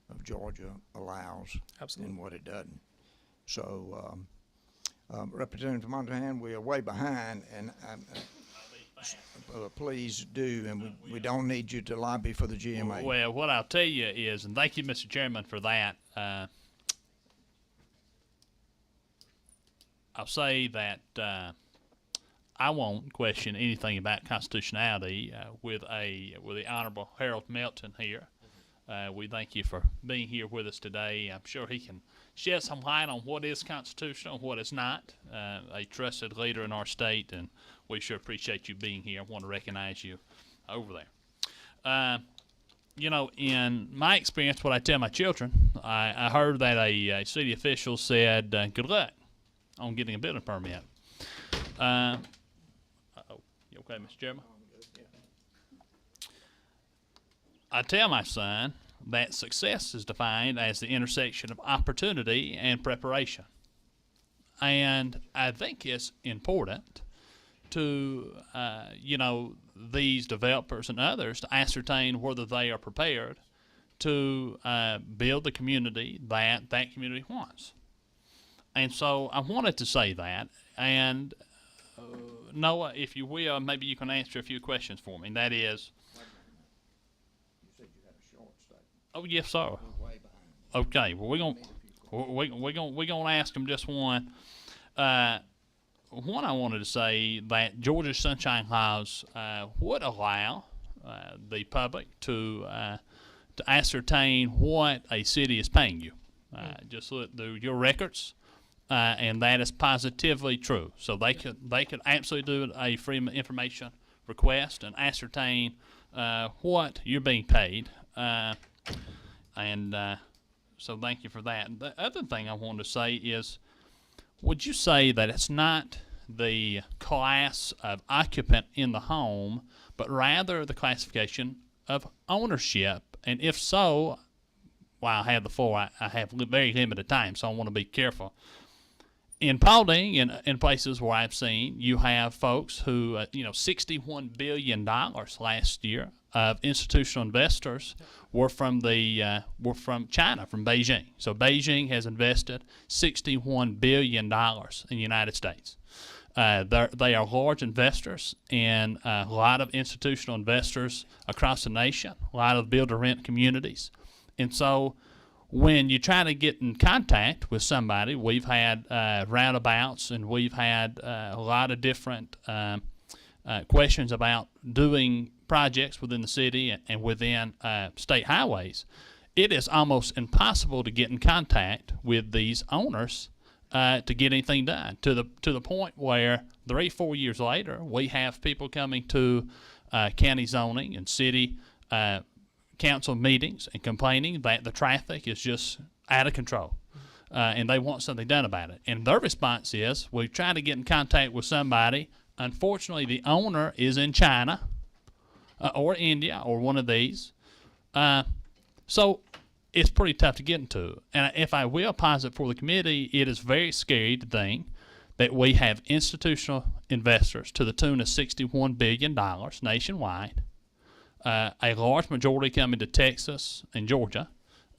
of Georgia allows Absolutely. and what it doesn't. So, Representative Monahan, we are way behind, and please do, and we don't need you to lobby for the GMA. Well, what I'll tell you is, and thank you, Mr. Chairman, for that. I'll say that I won't question anything about constitutionality with the Honorable Harold Melton here. We thank you for being here with us today. I'm sure he can shed some light on what is constitutional and what is not. A trusted leader in our state, and we sure appreciate you being here. I want to recognize you over there. You know, in my experience, what I tell my children, I heard that a city official said, good luck on getting a building permit. Uh-oh. You okay, Mr. Chairman? I tell my son that success is defined as the intersection of opportunity and preparation. And I think it's important to, these developers and others to ascertain whether they are prepared to build the community that community wants. And so I wanted to say that. And Noah, if you will, maybe you can answer a few questions for me. And that is, oh yes, sir. Okay. Well, we're gonna ask them just one. One, I wanted to say that Georgia's Sunshine Laws would allow the public to ascertain what a city is paying you. Just look through your records, and that is positively true. So they could absolutely do a Freedom of Information request and ascertain what you're being paid. So thank you for that. The other thing I wanted to say is, would you say that it's not the class of occupant in the home, but rather the classification of ownership? And if so, while I have the floor, I have very limited time, so I want to be careful. In Paulding, in places where I've seen, you have folks who, $61 billion last year of institutional investors were from China, from Beijing. So Beijing has invested $61 billion in the United States. They are large investors, and a lot of institutional investors across the nation, a lot of build-to-rent communities. And so when you try to get in contact with somebody, we've had roundabouts, and we've had a lot of different questions about doing projects within the city and within state highways. It is almost impossible to get in contact with these owners to get anything done, to the point where 3-4 years later, we have people coming to county zoning and city council meetings and complaining that the traffic is just out of control, and they want something done about it. And their response is, we try to get in contact with somebody. Unfortunately, the owner is in China or India or one of these. So it's pretty tough to get into. And if I will posit for the committee, it is very scary to think that we have institutional investors to the tune of $61 billion nationwide, a large majority coming to Texas and Georgia,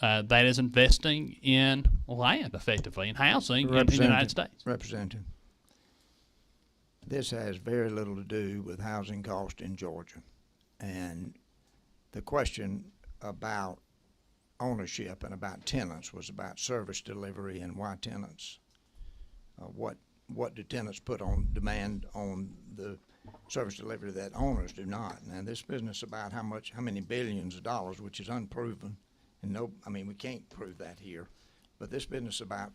that is investing in land, effectively, in housing in the United States. Representative, this has very little to do with housing cost in Georgia. And the question about ownership and about tenants was about service delivery and why tenants, what do tenants put on demand on the service delivery that owners do not. Now, this business about how many billions of dollars, which is unproven, and we can't prove that here, but this business about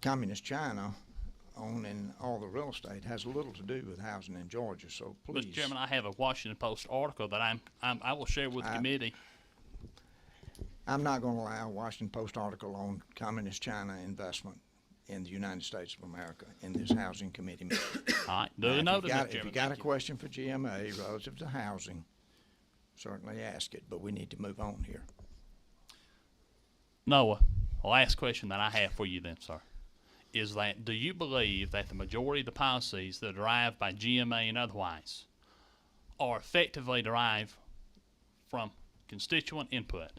communist China owning all the real estate has little to do with housing in Georgia. So please, Mr. Chairman, I have a Washington Post article that I will share with the committee. I'm not going to allow a Washington Post article on Communist China investment in the United States of America in this housing committee meeting. All right, duly Now, noted, Mr. if you Chairman. got a Thank you. question for GMA relative to housing, certainly ask it, but we need to move on here. Noah, the last question that I have for you then, sir, is that do you believe that the majority of the policies that are derived by GMA and otherwise are effectively derived from constituent input?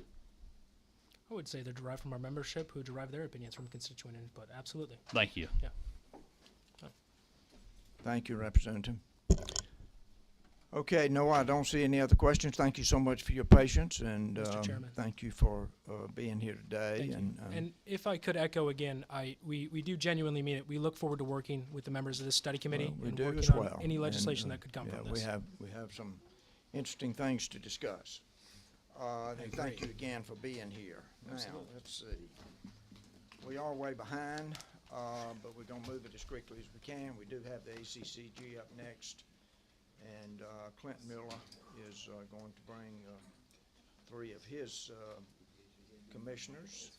I would say they're derived from our membership who derive their opinions from constituent input. Absolutely. Thank you. Yeah. Thank you, Representative. Okay, no, I don't see any other questions. Thank you so much for your patience, and Mr. Chairman. thank you for being here today. Thank you. And if I could echo again, we do genuinely mean it. We look forward to working with the members of this study committee we and do working as on well. any legislation And, that could come yeah, from this. we have some interesting things to discuss. And thank you again for being here. Absolutely. Now, let's see. We are way behind, but we're going to move it as quickly as we can. We do have the ACCG up next, and Clint Miller is going to bring three of his commissioners,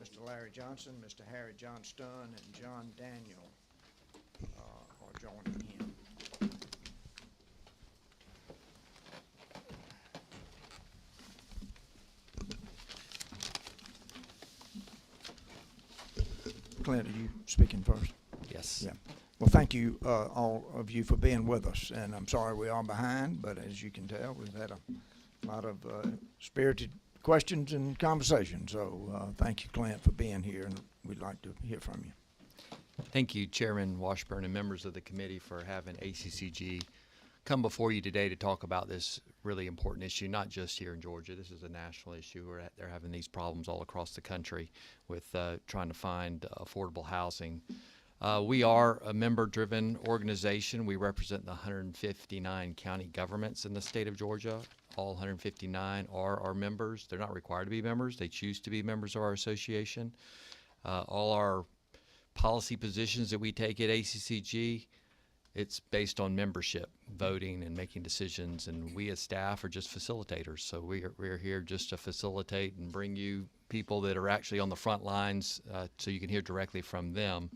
Mr. Larry Johnson, Mr. Harry Johnston, and John Daniel are joining him. Clint, are you speaking first? Yes. Yeah. Well, thank you, all of you, for being with us. And I'm sorry we are behind, but as you can tell, we've had a lot of spirited questions and conversation. So thank you, Clint, for being here, and we'd like to hear from you. Thank you, Chairman Washburn and members of the committee, for having ACCG come before you today to talk about this really important issue, not just here in Georgia. This is a national issue. They're having these problems all across the country with trying to find affordable housing. We are a member-driven organization. We represent the 159 county governments in the state of Georgia. All 159 are our members. They're not required to be members. They choose to be members of our association. All our policy positions that we take at ACCG, it's based on membership, voting and making decisions, and we as staff are just facilitators. So we're here just to facilitate and bring you people that are actually on the front lines so you can hear directly from them.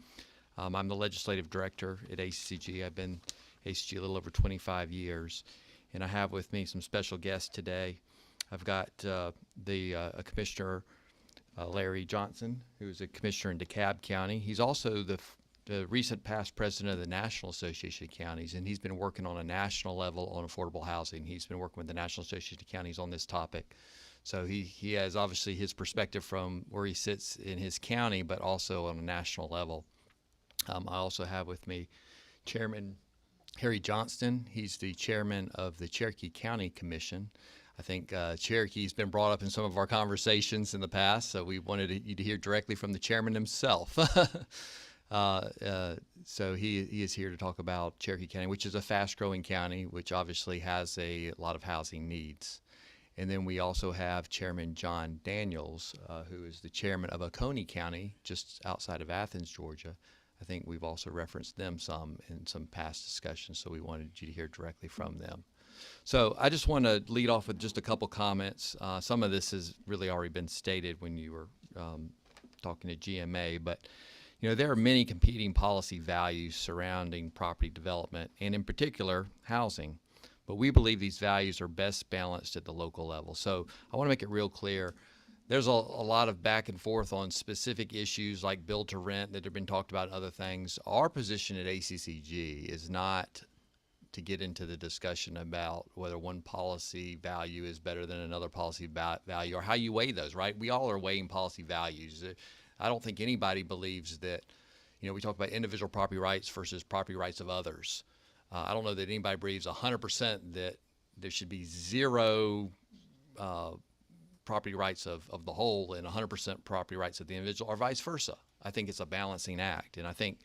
I'm the legislative director at ACCG. I've been ACCG a little over 25 years, and I have with me some special guests today. I've got a Commissioner, Larry Johnson, who's a commissioner in DeKalb County. He's also the recent past president of the National Association of Counties, and he's been working on a national level on affordable housing. He's been working with the National Association of Counties on this topic. So he has obviously his perspective from where he sits in his county, but also on a national level. I also have with me Chairman Harry Johnston. He's the chairman of the Cherokee County Commission. I think Cherokee's been brought up in some of our conversations in the past, so we wanted you to hear directly from the chairman himself. So he is here to talk about Cherokee County, which is a fast-growing county, which obviously has a lot of housing needs. And then we also have Chairman John Daniels, who is the chairman of Oconee County, just outside of Athens, Georgia. I think we've also referenced them some in some past discussions, so we wanted you to hear directly from them. So I just want to lead off with just a couple comments. Some of this has really already been stated when you were talking to GMA, but you know, there are many competing policy values surrounding property development, and in particular, housing. But we believe these values are best balanced at the local level. So I want to make it real clear. There's a lot of back and forth on specific issues like build to rent that have been talked about and other things. Our position at ACCG is not to get into the discussion about whether one policy value is better than another policy value or how you weigh those, right? We all are weighing policy values. I don't think anybody believes that, you know, we talk about individual property rights versus property rights of others. I don't know that anybody believes 100% that there should be zero property rights of the whole and 100% property rights of the individual, or vice versa. I think it's a balancing act, and I think,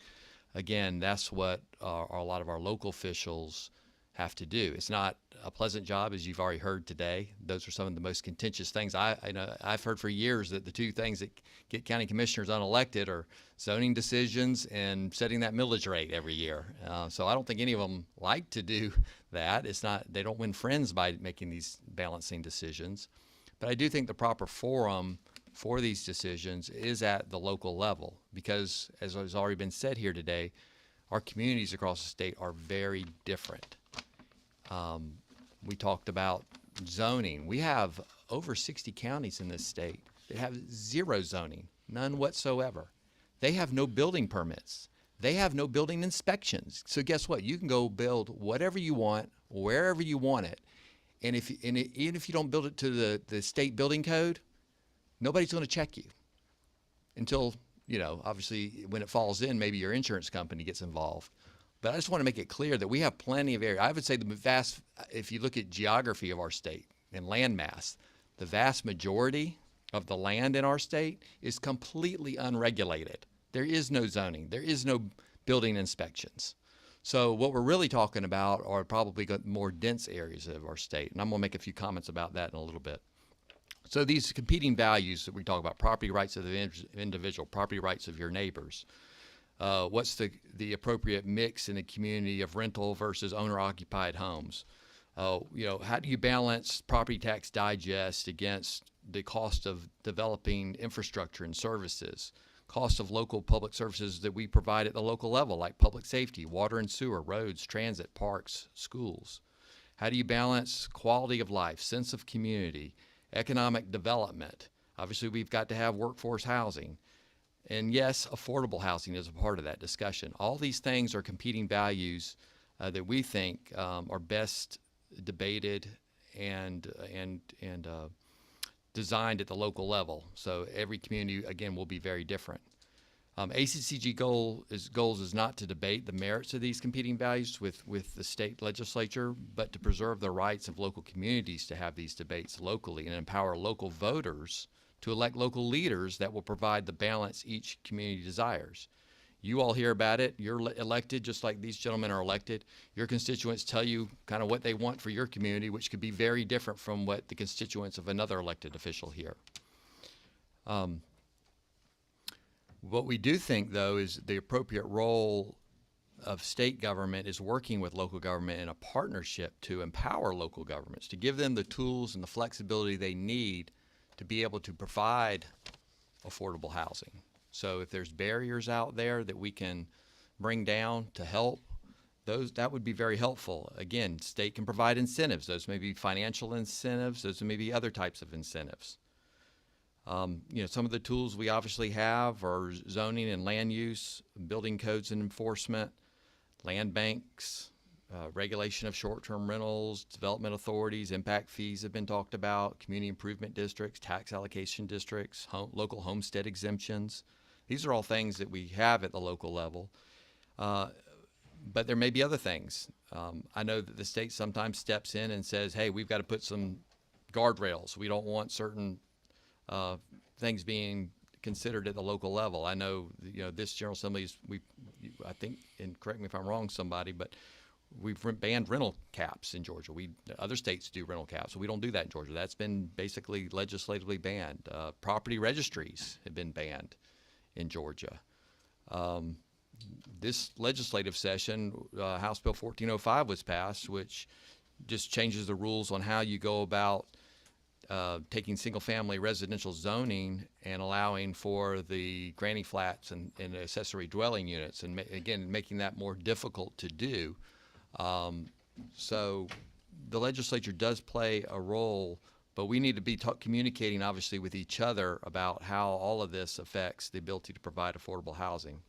again, that's what a lot of our local officials have to do. It's not a pleasant job, as you've already heard today. Those are some of the most contentious things. I've heard for years that the two things that get county commissioners unelected are zoning decisions and setting that millage rate every year. So I don't think any of them like to do that. It's not, they don't win friends by making these balancing decisions. But I do think the proper forum for these decisions is at the local level because, as has already been said here today, our communities across the state are very different. We talked about zoning. We have over 60 counties in this state that have zero zoning, none whatsoever. They have no building permits. They have no building inspections. So guess what? You can go build whatever you want, wherever you want it. And even if you don't build it to the state building code, nobody's going to check you until, obviously when it falls in, maybe your insurance company gets involved. But I just want to make it clear that we have plenty of area. I would say if you look at geography of our state and land mass, the vast majority of the land in our state is completely unregulated. There is no zoning. There is no building inspections. So what we're really talking about are probably more dense areas of our state. And I'm going to make a few comments about that in a little bit. So these competing values that we talk about, property rights of the individual, property rights of your neighbors, what's the appropriate mix in the community of rental versus owner-occupied homes? How do you balance property tax digest against the cost of developing infrastructure and services, cost of local public services that we provide at the local level, like public safety, water and sewer, roads, transit, parks, schools? How do you balance quality of life, sense of community, economic development? Obviously, we've got to have workforce housing. And yes, affordable housing is a part of that discussion. All these things are competing values that we think are best debated and designed at the local level. So every community, again, will be very different. ACCG goals is not to debate the merits of these competing values with the state legislature, but to preserve the rights of local communities to have these debates locally and empower local voters to elect local leaders that will provide the balance each community desires. You all hear about it. You're elected just like these gentlemen are elected. Your constituents tell you kind of what they want for your community, which could be very different from what the constituents of another elected official hear. What we do think, though, is the appropriate role of state government is working with local government in a partnership to empower local governments, to give them the tools and the flexibility they need to be able to provide affordable housing. So if there's barriers out there that we can bring down to help, that would be very helpful. Again, state can provide incentives. Those may be financial incentives. Those may be other types of incentives. Some of the tools we obviously have are zoning and land use, building codes and enforcement, land banks, regulation of short-term rentals, development authorities, impact fees have been talked about, community improvement districts, tax allocation districts, local homestead exemptions. These are all things that we have at the local level. But there may be other things. I know that the state sometimes steps in and says, hey, we've got to put some guardrails. We don't want certain things being considered at the local level. I know, this General Assembly I think, and correct me if I'm wrong, somebody, but we've banned rental caps in Georgia. Other states do rental caps, so we don't do that in Georgia. That's been basically legislatively banned. Property registries have been banned in Georgia. This legislative session, House Bill 1405 was passed, which just changes the rules on how you go about taking single-family residential zoning and allowing for the granny flats and accessory dwelling units, and again, making that more difficult to do. So the legislature does play a role, but we need to be communicating, obviously, with each other about how all of this affects the ability to provide affordable housing.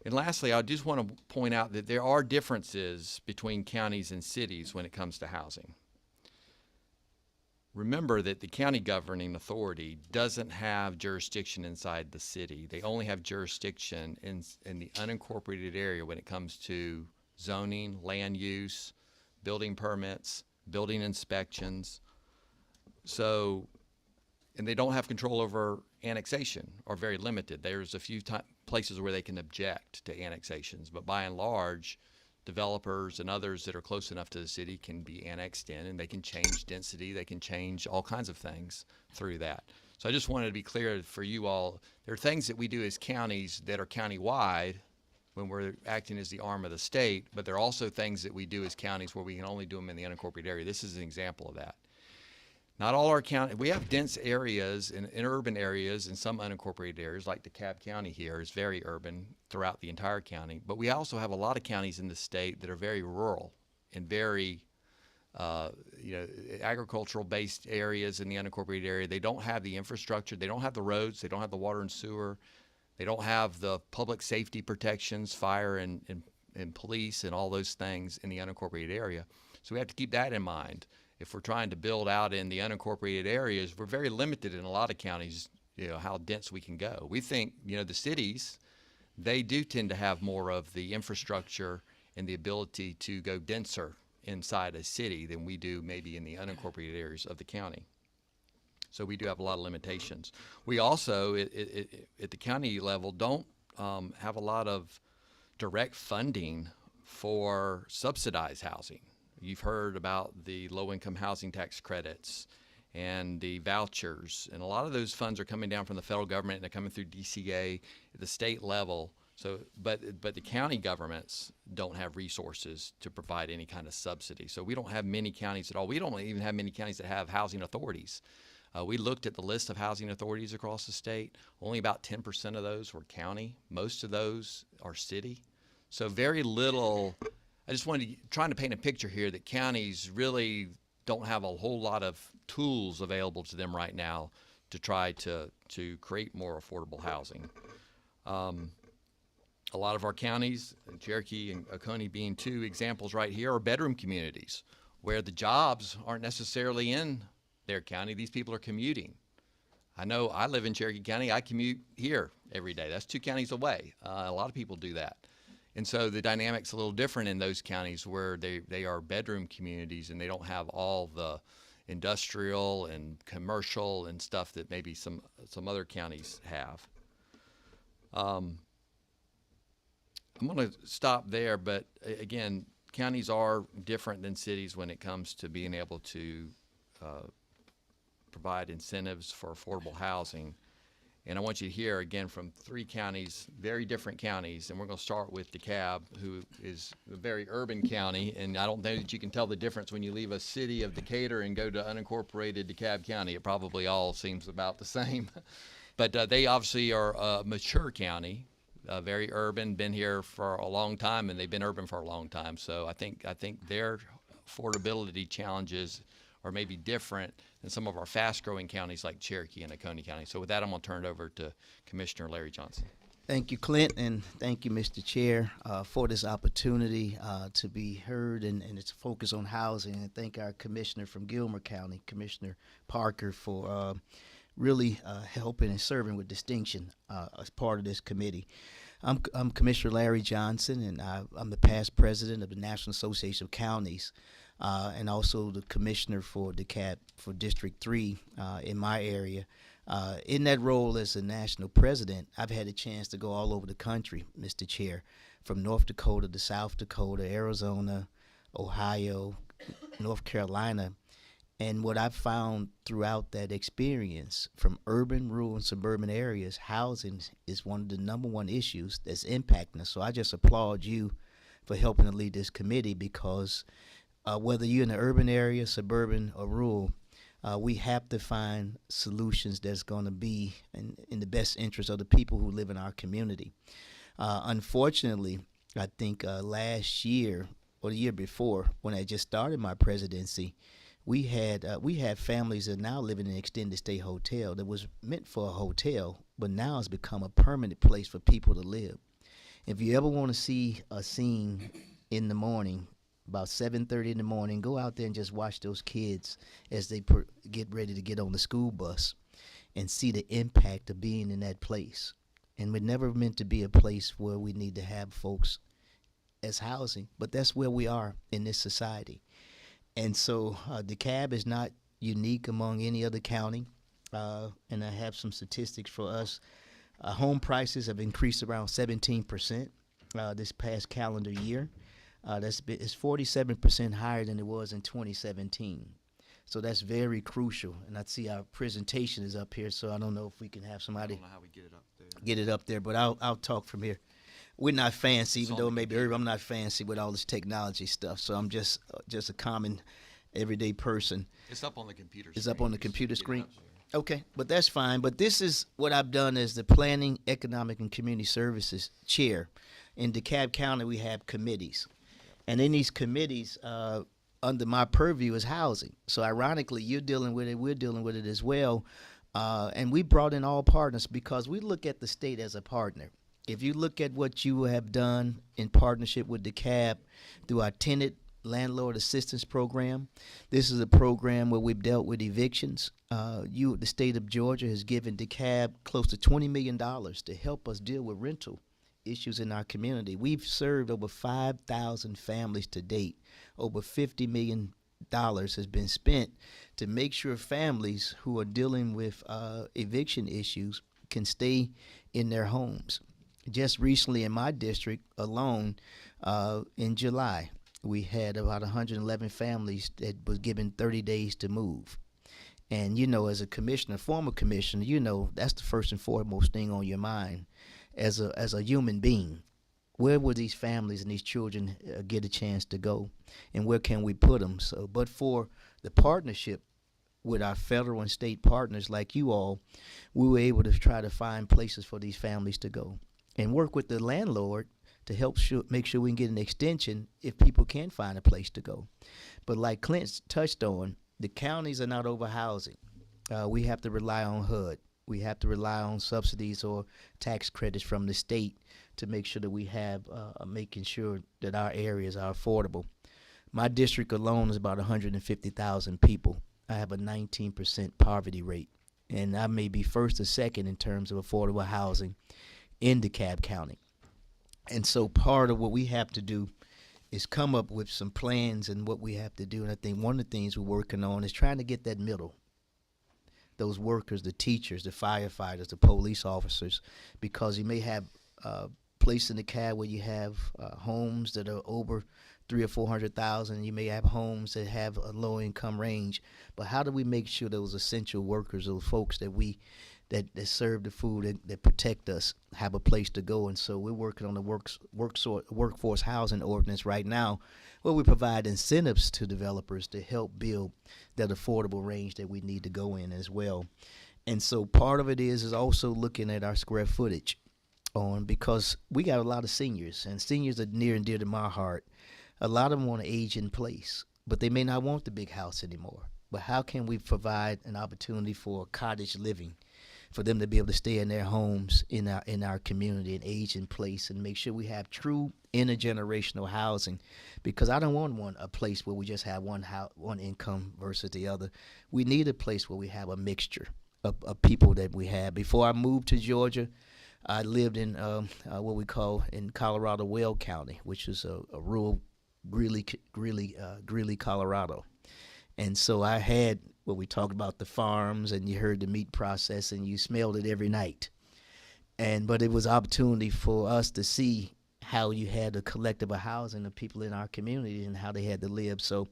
And lastly, I just want to point out that there are differences between counties and cities when it comes to housing. Remember that the county governing authority doesn't have jurisdiction inside the city. They only have jurisdiction in the unincorporated area when it comes to zoning, land use, building permits, building inspections. So, and they don't have control over annexation, or very limited. There's a few places where they can object to annexations, but by and large, developers and others that are close enough to the city can be annexed in, and they can change density, they can change all kinds of things through that. So I just wanted to be clear for you all, there are things that we do as counties that are countywide when we're acting as the arm of the state, but there are also things that we do as counties where we can only do them in the unincorporated area. This is an example of that. Not all our county, we have dense areas in urban areas and some unincorporated areas, like DeKalb County here is very urban throughout the entire county. But we also have a lot of counties in the state that are very rural and very, agricultural-based areas in the unincorporated area. They don't have the infrastructure. They don't have the roads. They don't have the water and sewer. They don't have the public safety protections, fire and police and all those things in the unincorporated area. So we have to keep that in mind. If we're trying to build out in the unincorporated areas, we're very limited in a lot of counties, how dense we can go. We think, the cities, they do tend to have more of the infrastructure and the ability to go denser inside a city than we do maybe in the unincorporated areas of the county. So we do have a lot of limitations. We also, at the county level, don't have a lot of direct funding for subsidized housing. You've heard about the low-income housing tax credits and the vouchers, and a lot of those funds are coming down from the federal government and they're coming through DCA at the state level. So, but the county governments don't have resources to provide any kind of subsidy. So we don't have many counties at all. We don't even have many counties that have housing authorities. We looked at the list of housing authorities across the state. Only about 10% of those were county. Most of those are city. So very little. I just trying to paint a picture here that counties really don't have a whole lot of tools available to them right now to try to create more affordable housing. A lot of our counties, Cherokee and Oconee being two examples right here, are bedroom communities where the jobs aren't necessarily in their county. These people are commuting. I know I live in Cherokee County. I commute here every day. That's 2 counties away. A lot of people do that. And so the dynamic's a little different in those counties where they are bedroom communities and they don't have all the industrial and commercial and stuff that maybe some other counties have. I'm going to stop there, but again, counties are different than cities when it comes to being able to provide incentives for affordable housing. And I want you to hear again from 3 counties, very different counties, and we're going to start with DeKalb, who is a very urban county, and I don't think that you can tell the difference when you leave a city of Decatur and go to unincorporated DeKalb County. It probably all seems about the same. But they obviously are a mature county, very urban, been here for a long time, and they've been urban for a long time. So I think their affordability challenges are maybe different than some of our fast-growing counties like Cherokee and Oconee County. So with that, I'm going to turn it over to Commissioner Larry Johnson. Thank you, Clint, and thank you, Mr. Chair, for this opportunity to be heard and its focus on housing. And thank our commissioner from Gilmer County, Commissioner Parker, for really helping and serving with distinction as part of this committee. I'm Commissioner Larry Johnson, and I'm the past president of the National Association of Counties, and also the commissioner for DeKalb for District 3 in my area. In that role as a national president, I've had a chance to go all over the country, Mr. Chair, from North Dakota to South Dakota, Arizona, Ohio, North Carolina. And what I've found throughout that experience, from urban, rural, and suburban areas, housing is one of the #1 issues that's impacting us. So I just applaud you for helping to lead this committee, because whether you're in the urban area, suburban, or rural, we have to find solutions that's going to be in the best interest of the people who live in our community. Unfortunately, I think last year or the year before, when I just started my presidency, we had families that now live in an extended stay hotel that was meant for a hotel, but now has become a permanent place for people to live. If you ever want to see a scene in the morning, about 7:30 in the morning, go out there and just watch those kids as they get ready to get on the school bus and see the impact of being in that place. And we're never meant to be a place where we need to have folks as housing, but that's where we are in this society. And so DeKalb is not unique among any other county, and I have some statistics for us. Home prices have increased around 17% this past calendar year. It's 47% higher than it was in 2017. So that's very crucial. And I see our presentation is up here, so I don't know if we can have somebody. I don't know how we get it up there. Get it up there, but I'll talk from here. We're not fancy, even though maybe I'm not fancy with all this technology stuff. So I'm just a common everyday person. It's up on the computer It's screen. up on the Just computer get it screen? up there. Okay, but that's fine. But this is what I've done as the Planning, Economic, and Community Services Chair. In DeKalb County, we have committees. And in these committees, under my purview is housing. So ironically, you're dealing with it, we're dealing with it as well. And we brought in all partners because we look at the state as a partner. If you look at what you have done in partnership with DeKalb through our tenant landlord assistance program, this is a program where we've dealt with evictions. The state of Georgia has given DeKalb close to $20 million to help us deal with rental issues in our community. We've served over 5,000 families to date. Over $50 million has been spent to make sure families who are dealing with eviction issues can stay in their homes. Just recently in my district alone, in July, we had about 111 families that was given 30 days to move. And, as a commissioner, former commissioner, that's the first and foremost thing on your mind as a human being. Where will these families and these children get a chance to go? And where can we put them? So, but for the partnership with our federal and state partners like you all, we were able to try to find places for these families to go and work with the landlord to help make sure we can get an extension if people can find a place to go. But like Clint touched on, the counties are not overhousing. We have to rely on HUD. We have to rely on subsidies or tax credits from the state to make sure that we have making sure that our areas are affordable. My district alone is about 150,000 people. I have a 19% poverty rate, and I may be first or second in terms of affordable housing in DeKalb County. And so part of what we have to do is come up with some plans and what we have to do. And I think one of the things we're working on is trying to get that middle, those workers, the teachers, the firefighters, the police officers, because you may have a place in the cab where you have homes that are over 300,000 or 400,000. You may have homes that have a low income range. But how do we make sure those essential workers, those folks that that serve the food, that protect us, have a place to go? And so we're working on the workforce housing ordinance right now, where we provide incentives to developers to help build that affordable range that we need to go in as well. And so part of it is also looking at our square footage because we got a lot of seniors, and seniors are near and dear to my heart. A lot of them want to age in place, but they may not want the big house anymore. But how can we provide an opportunity for cottage living, for them to be able to stay in their homes in our community and age in place, and make sure we have true intergenerational housing? Because I don't want a place where we just have one income versus the other. We need a place where we have a mixture of people that we have. Before I moved to Georgia, I lived in what we call in Colorado, Weld County, which is a rural Greeley, Colorado. And so I had what we talked about, the farms, and you heard the meat process, and you smelled it every night. But it was an opportunity for us to see how you had a collective of housing of people in our community and how they had to live. So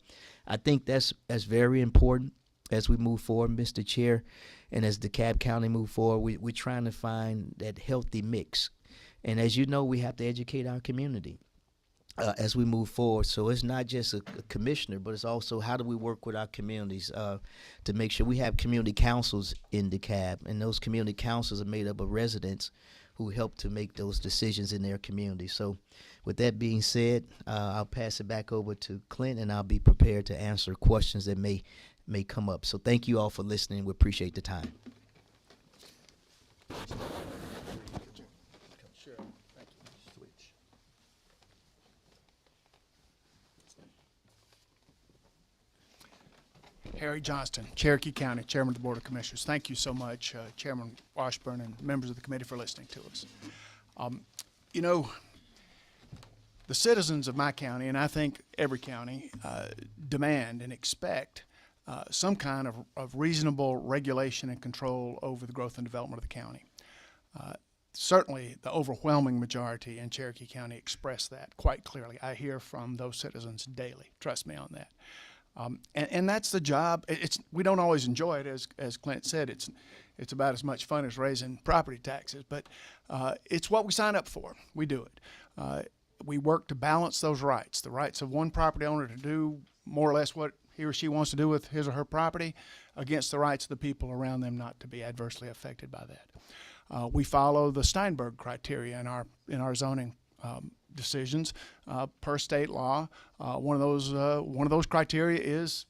I think that's very important as we move forward, Mr. Chair, and as DeKalb County move forward. We're trying to find that healthy mix. And as you know, we have to educate our community as we move forward. So it's not just a commissioner, but it's also how do we work with our communities to make sure we have community councils in DeKalb, and those community councils are made up of residents who help to make those decisions in their community. So with that being said, I'll pass it back over to Clint, and I'll be prepared to answer questions that may come up. So thank you all for listening. We appreciate the time. Harry Johnston, Cherokee County, Chairman of the Board of Commissioners. Thank you so much, Chairman Washburn and members of the committee, for listening to us. The citizens of my county, and I think every county, demand and expect some kind of reasonable regulation and control over the growth and development of the county. Certainly, the overwhelming majority in Cherokee County express that quite clearly. I hear from those citizens daily. Trust me on that. And that's the job. We don't always enjoy it, as Clint said. It's about as much fun as raising property taxes, but it's what we sign up for. We do it. We work to balance those rights, the rights of one property owner to do more or less what he or she wants to do with his or her property against the rights of the people around them not to be adversely affected by that. We follow the Steinberg criteria in our zoning decisions per state law. One of those criteria is,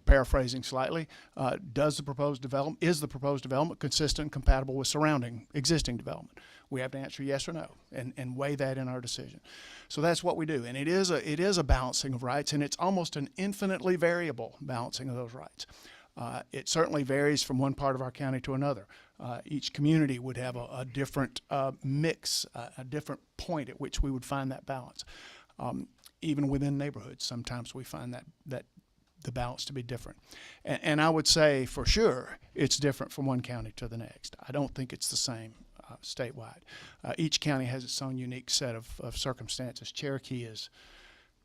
paraphrasing slightly, is the proposed development consistent and compatible with surrounding existing development? We have to answer yes or no and weigh that in our decision. So that's what we do, and it is a balancing of rights, and it's almost an infinitely variable balancing of those rights. It certainly varies from one part of our county to another. Each community would have a different mix, a different point at which we would find that balance. Even within neighborhoods, sometimes we find that the balance to be different. And I would say for sure it's different from one county to the next. I don't think it's the same statewide. Each county has its own unique set of circumstances. Cherokee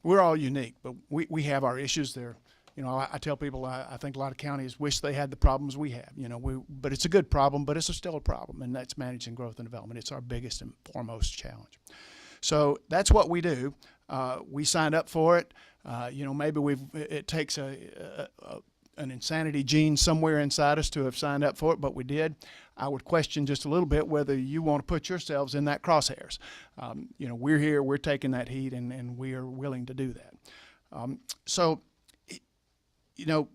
we're all unique, but we have our issues there. You know, I tell people I think a lot of counties wish they had the problems we have. You know, but it's a good problem, but it's still a problem, and that's managing growth and development. It's our biggest and foremost challenge. So that's what we do. We signed up for it. You know, maybe it takes an insanity gene somewhere inside us to have signed up for it, but we did. I would question just a little bit whether you want to put yourselves in that crosshairs. You know, we're here, we're taking that heat, and we are willing to do that. So, you know,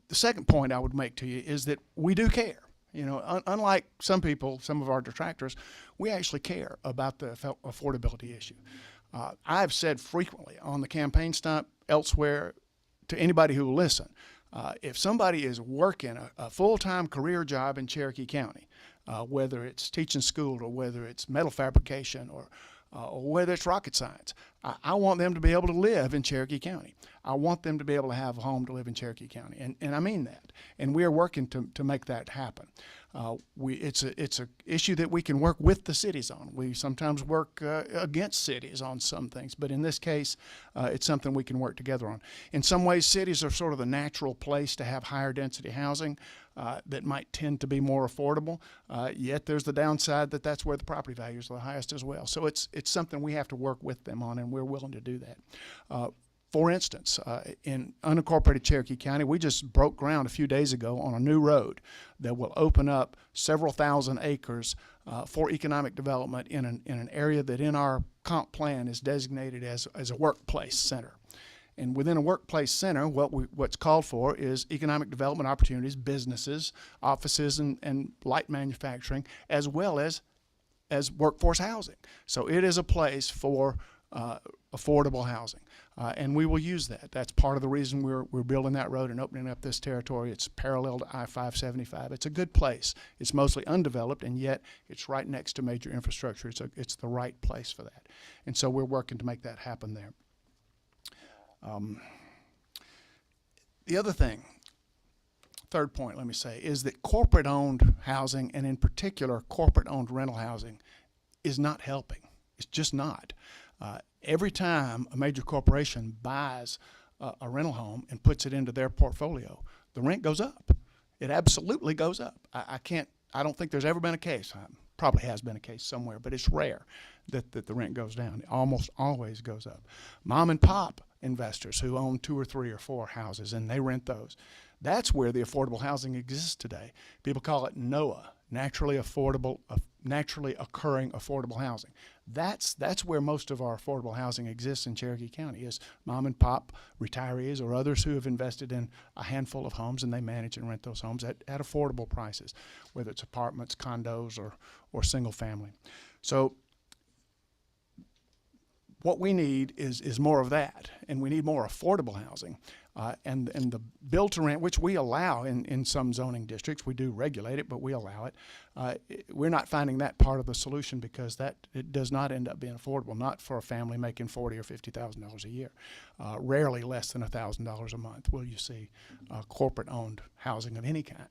the second point I would make to you is that we do care. You know, unlike some people, some of our detractors, we actually care about the affordability issue. I've said frequently on the campaign stump, elsewhere, to anybody who will listen, if somebody is working a full-time career job in Cherokee County, whether it's teaching school or whether it's metal fabrication or whether it's rocket science, I want them to be able to live in Cherokee County. I want them to be able to have a home to live in Cherokee County, and I mean that. And we are working to make that happen. It's a issue that we can work with the cities on. We sometimes work against cities on some things, but in this case, it's something we can work together on. In some ways, cities are sort of the natural place to have higher density housing that might tend to be more affordable. Yet there's the downside that that's where the property values are the highest as well. So it's something we have to work with them on, and we're willing to do that. For instance, in unincorporated Cherokee County, we just broke ground a few days ago on a new road that will open up several thousand acres for economic development in an area that in our comp plan is designated as a workplace center. And within a workplace center, what's called for is economic development opportunities, businesses, offices, and light manufacturing, as well as workforce housing. So it is a place for affordable housing. And we will use that. That's part of the reason we're building that road and opening up this territory. It's parallel to I-575. It's a good place. It's mostly undeveloped, and yet it's right next to major infrastructure. It's the right place for that. And so we're working to make that happen there. The other thing, third point, let me say, is that corporate-owned housing, and in particular corporate-owned rental housing, is not helping. It's just not. Every time a major corporation buys a rental home and puts it into their portfolio, the rent goes up. It absolutely goes up. I don't think there's ever been a case, probably has been a case somewhere, but it's rare that the rent goes down. It almost always goes up. Mom and pop investors who own 2 or 3 or 4 houses and they rent those. That's where the affordable housing exists today. People call it NOAH, naturally occurring affordable housing. That's where most of our affordable housing exists in Cherokee County, is mom and pop retirees or others who have invested in a handful of homes, and they manage and rent those homes at affordable prices, whether it's apartments, condos, or single family. So what we need is more of that, and we need more affordable housing. And the build to rent, which we allow in some zoning districts, we do regulate it, but we allow it. We're not finding that part of the solution because it does not end up being affordable, not for a family making $40,000 or $50,000 a year. Rarely less than $1,000 a month will you see corporate-owned housing of any kind.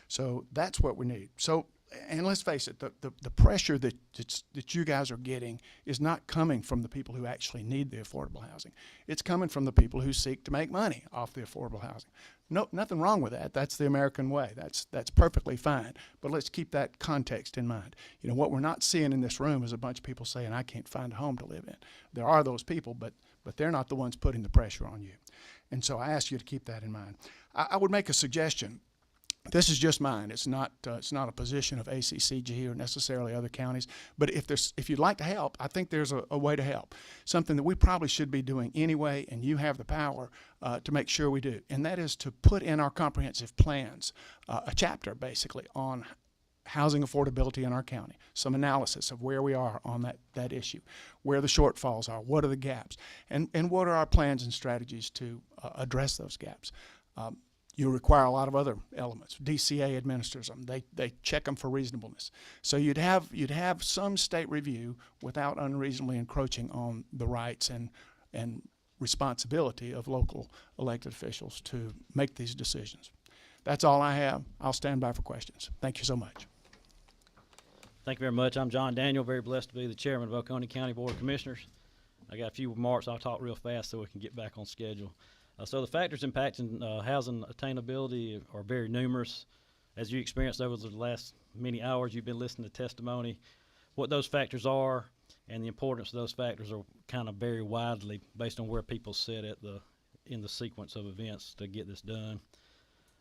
So that's what we need. So, and let's face it, the pressure that you guys are getting is not coming from the people who actually need the affordable housing. It's coming from the people who seek to make money off the affordable housing. No, nothing wrong with that. That's the American way. That's perfectly fine. But let's keep that context in mind. You know, what we're not seeing in this room is a bunch of people saying, I can't find a home to live in. There are those people, but but they're not the ones putting the pressure on you. And so I ask you to keep that in mind. I would make a suggestion. This is just mine. It's not a position of ACCG or necessarily other counties. But if you'd like to help, I think there's a way to help. Something that we probably should be doing anyway, and you have the power to make sure we do. And that is to put in our comprehensive plans a chapter basically on housing affordability in our county, some analysis of where we are on that issue, where the shortfalls are, what are the gaps, and what are our plans and strategies to address those gaps. You require a lot of other elements. DCA administers them. They check them for reasonableness. So you'd have some state review without unreasonably encroaching on the rights and responsibility of local elected officials to make these decisions. That's all I have. I'll stand by for questions. Thank you so much. Thank you very much. I'm John Daniel, very blessed to be the chairman of Oconee County Board of Commissioners. I got a few remarks. I'll talk real fast so we can get back on schedule. So the factors impacting housing attainability are very numerous. As you experienced over the last many hours, you've been listening to testimony. What those factors are and the importance of those factors are kind of vary widely based on where people sit in the sequence of events to get this done.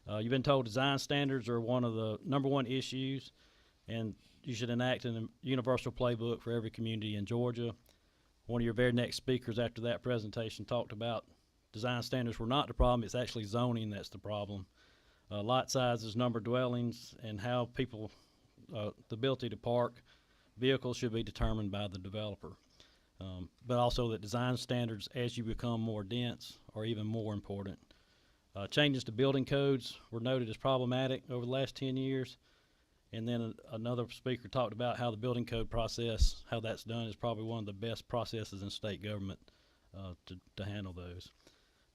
You've been told design standards are one of the #1 issues, and you should enact a universal playbook for every community in Georgia. One of your very next speakers after that presentation talked about design standards were not the problem, it's actually zoning that's the problem. Lot sizes, number of dwellings, and how people, the ability to park vehicles should be determined by the developer. But also that design standards, as you become more dense, are even more important. Changes to building codes were noted as problematic over the last 10 years. And then another speaker talked about how the building code process, how that's done, is probably one of the best processes in state government to handle those.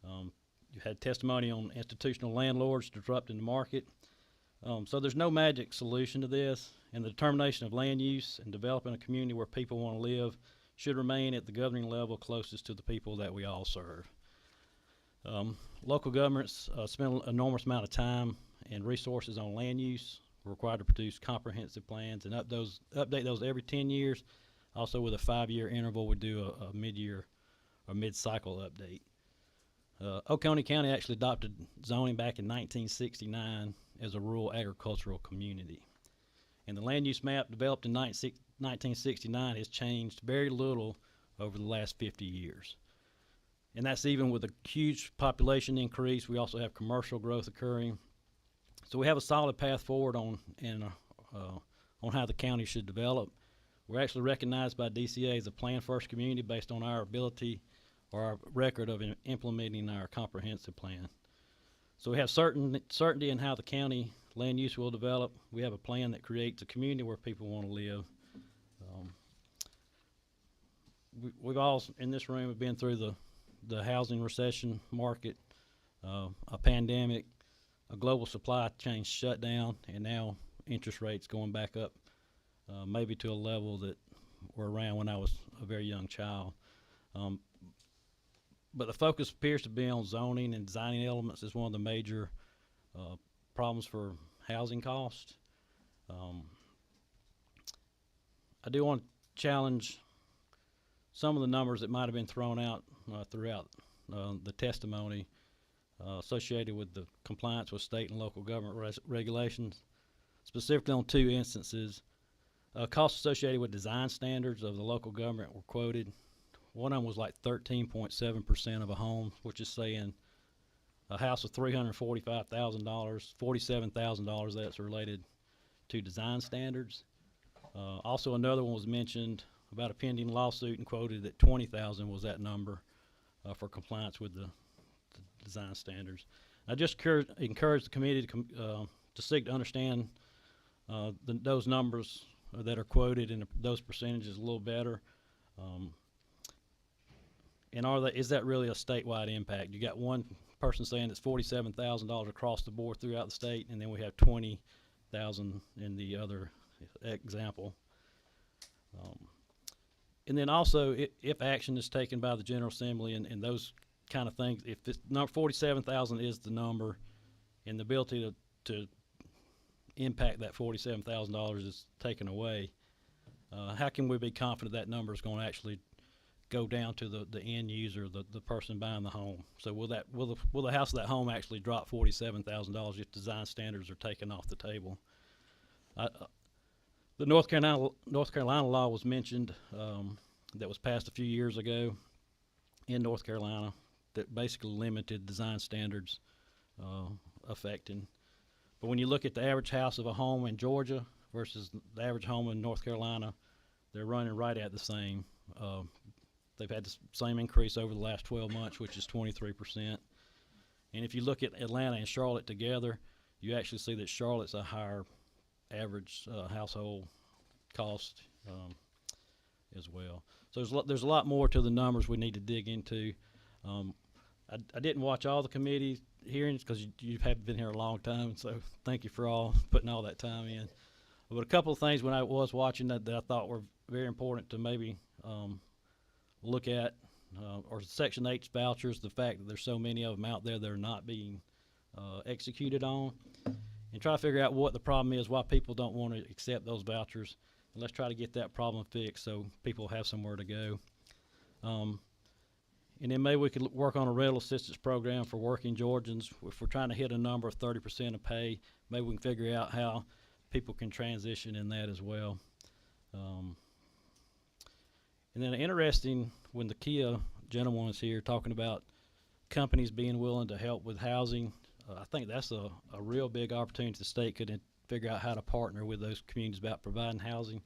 You had testimony on institutional landlords disrupting the market. So there's no magic solution to this, and the determination of land use and developing a community where people want to live should remain at the governing level closest to the people that we all serve. Local governments spend an enormous amount of time and resources on land use. We're required to produce comprehensive plans and update those every 10 years. Also with a 5-year interval, we do a mid-year or mid-cycle update. Oconee County actually adopted zoning back in 1969 as a rural agricultural community. And the land use map developed in 1969 has changed very little over the last 50 years. And that's even with a huge population increase. We also have commercial growth occurring. So we have a solid path forward on how the county should develop. We're actually recognized by DCA as a plan-first community based on our ability or our record of implementing our comprehensive plan. So we have certainty in how the county land use will develop. We have a plan that creates a community where people want to live. We've all in this room have been through the housing recession market, a pandemic, a global supply chain shutdown, and now interest rates going back up, maybe to a level that were around when I was a very young child. But the focus appears to be on zoning and designing elements is one of the major problems for housing costs. I do want to challenge some of the numbers that might have been thrown out throughout the testimony associated with the compliance with state and local government regulations, specifically on 2 instances. Costs associated with design standards of the local government were quoted. One of them was like 13.7% of a home, which is saying a house of $345,000, $47,000 that's related to design standards. Also, another one was mentioned about a pending lawsuit and quoted that $20,000 was that number for compliance with the design standards. I just encourage the committee to seek to understand those numbers that are quoted and those percentages a little better. And is that really a statewide impact? You got one person saying it's $47,000 across the board throughout the state, and then we have $20,000 in the other example. And then also, if action is taken by the General Assembly and those kind of things, if this number 47,000 is the number, and the ability to impact that $47,000 is taken away, how can we be confident that number is going to actually go down to the end user, the person buying the home. So will the house of that home actually drop $47,000 if design standards are taken off the table? The North Carolina law was mentioned, that was passed a few years ago in North Carolina, that basically limited design standards affecting. But when you look at the average house of a home in Georgia versus the average home in North Carolina, they're running right at the same. They've had the same increase over the last 12 months, which is 23%. And if you look at Atlanta and Charlotte together, you actually see that Charlotte's a higher average household cost as well. So there's a lot more to the numbers we need to dig into. I didn't watch all the committee hearings because you have been here a long time, so thank you for all putting all that time in. But a couple of things when I was watching that I thought were very important to maybe look at, or Section 8 vouchers, the fact that there's so many of them out there that are not being executed on, and try to figure out what the problem is, why people don't want to accept those vouchers, and let's try to get that problem fixed so people have somewhere to go. And then maybe we could work on a rental assistance program for working Georgians. If we're trying to hit a number of 30% of pay, maybe we can figure out how people can transition in that as well. And then interesting, when the Kia gentleman was here talking about companies being willing to help with housing, I think that's a real big opportunity the state could figure out how to partner with those communities about providing housing,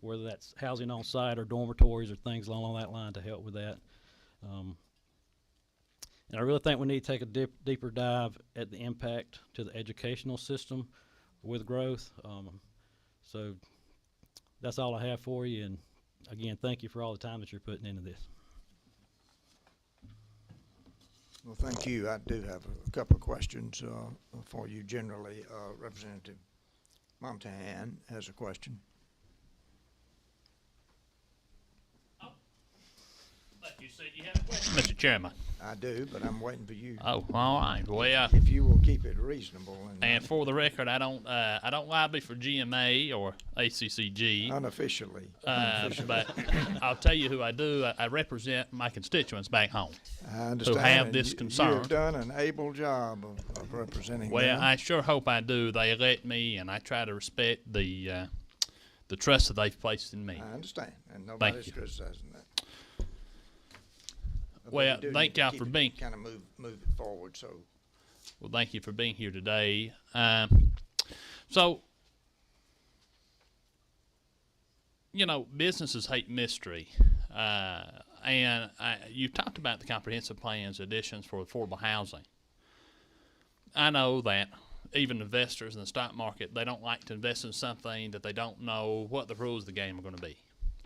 whether that's housing on site or dormitories or things along that line to help with that. And I really think we need to take a deeper dive at the impact to the educational system with growth. So that's all I have for you. And again, thank you for all the time that you're putting into this. Well, thank you. I do have a couple of questions for you generally. Representative Montahan has a question. You said you had a question, Mr. Chairman. I do, but I'm waiting for you. Oh, all right. Well, if you will keep it reasonable. And for the record, I don't lobby for GMA or ACCG. Unofficially. But I'll tell you who I do. I represent my constituents back home. I understand. Who have this concern. You have done an able job of representing well, them. I sure hope I do. They elect me, and I try to respect the trust that they've placed in me. I understand, and nobody's criticizing that. Well, thank y'all for being. Kind of move it forward. So. Well, thank you for being here today. So, businesses hate mystery, and you talked about the comprehensive plans additions for affordable housing. I know that even investors in the stock market, they don't like to invest in something that they don't know what the rules of the game are going to be.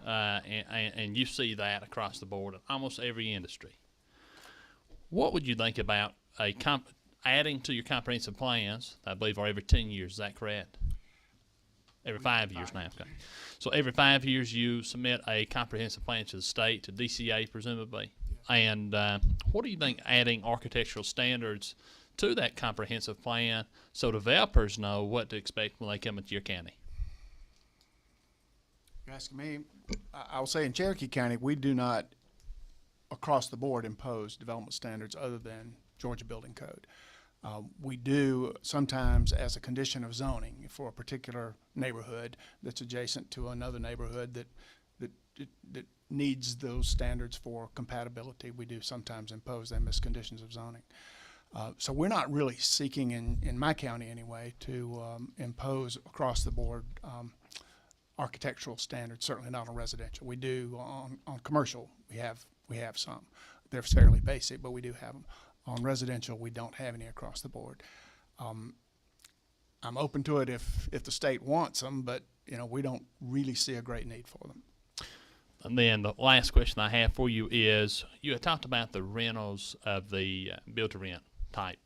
And you see that across the board in almost every industry. What would you think about adding to your comprehensive plans? I believe are every 10 years. Is that correct? Every 5 years now. Okay. So every 5 years you submit a comprehensive plan to the state, to DCA presumably. And what do you think adding architectural standards to that comprehensive plan so developers know what to expect when they come into your county? You're asking me, I'll say in Cherokee County, we do not, across the board, impose development standards other than Georgia Building Code. We do sometimes as a condition of zoning for a particular neighborhood that's adjacent to another neighborhood that needs those standards for compatibility. We do sometimes impose them as conditions of zoning. So we're not really seeking in my county anyway to impose across the board architectural standards, certainly not on residential. We do on commercial, we have some. They're fairly basic, but we do have them. On residential, we don't have any across the board. I'm open to it if the state wants them, but we don't really see a great need for them. And then the last question I have for you is, you had talked about the rentals of the build-to-rent type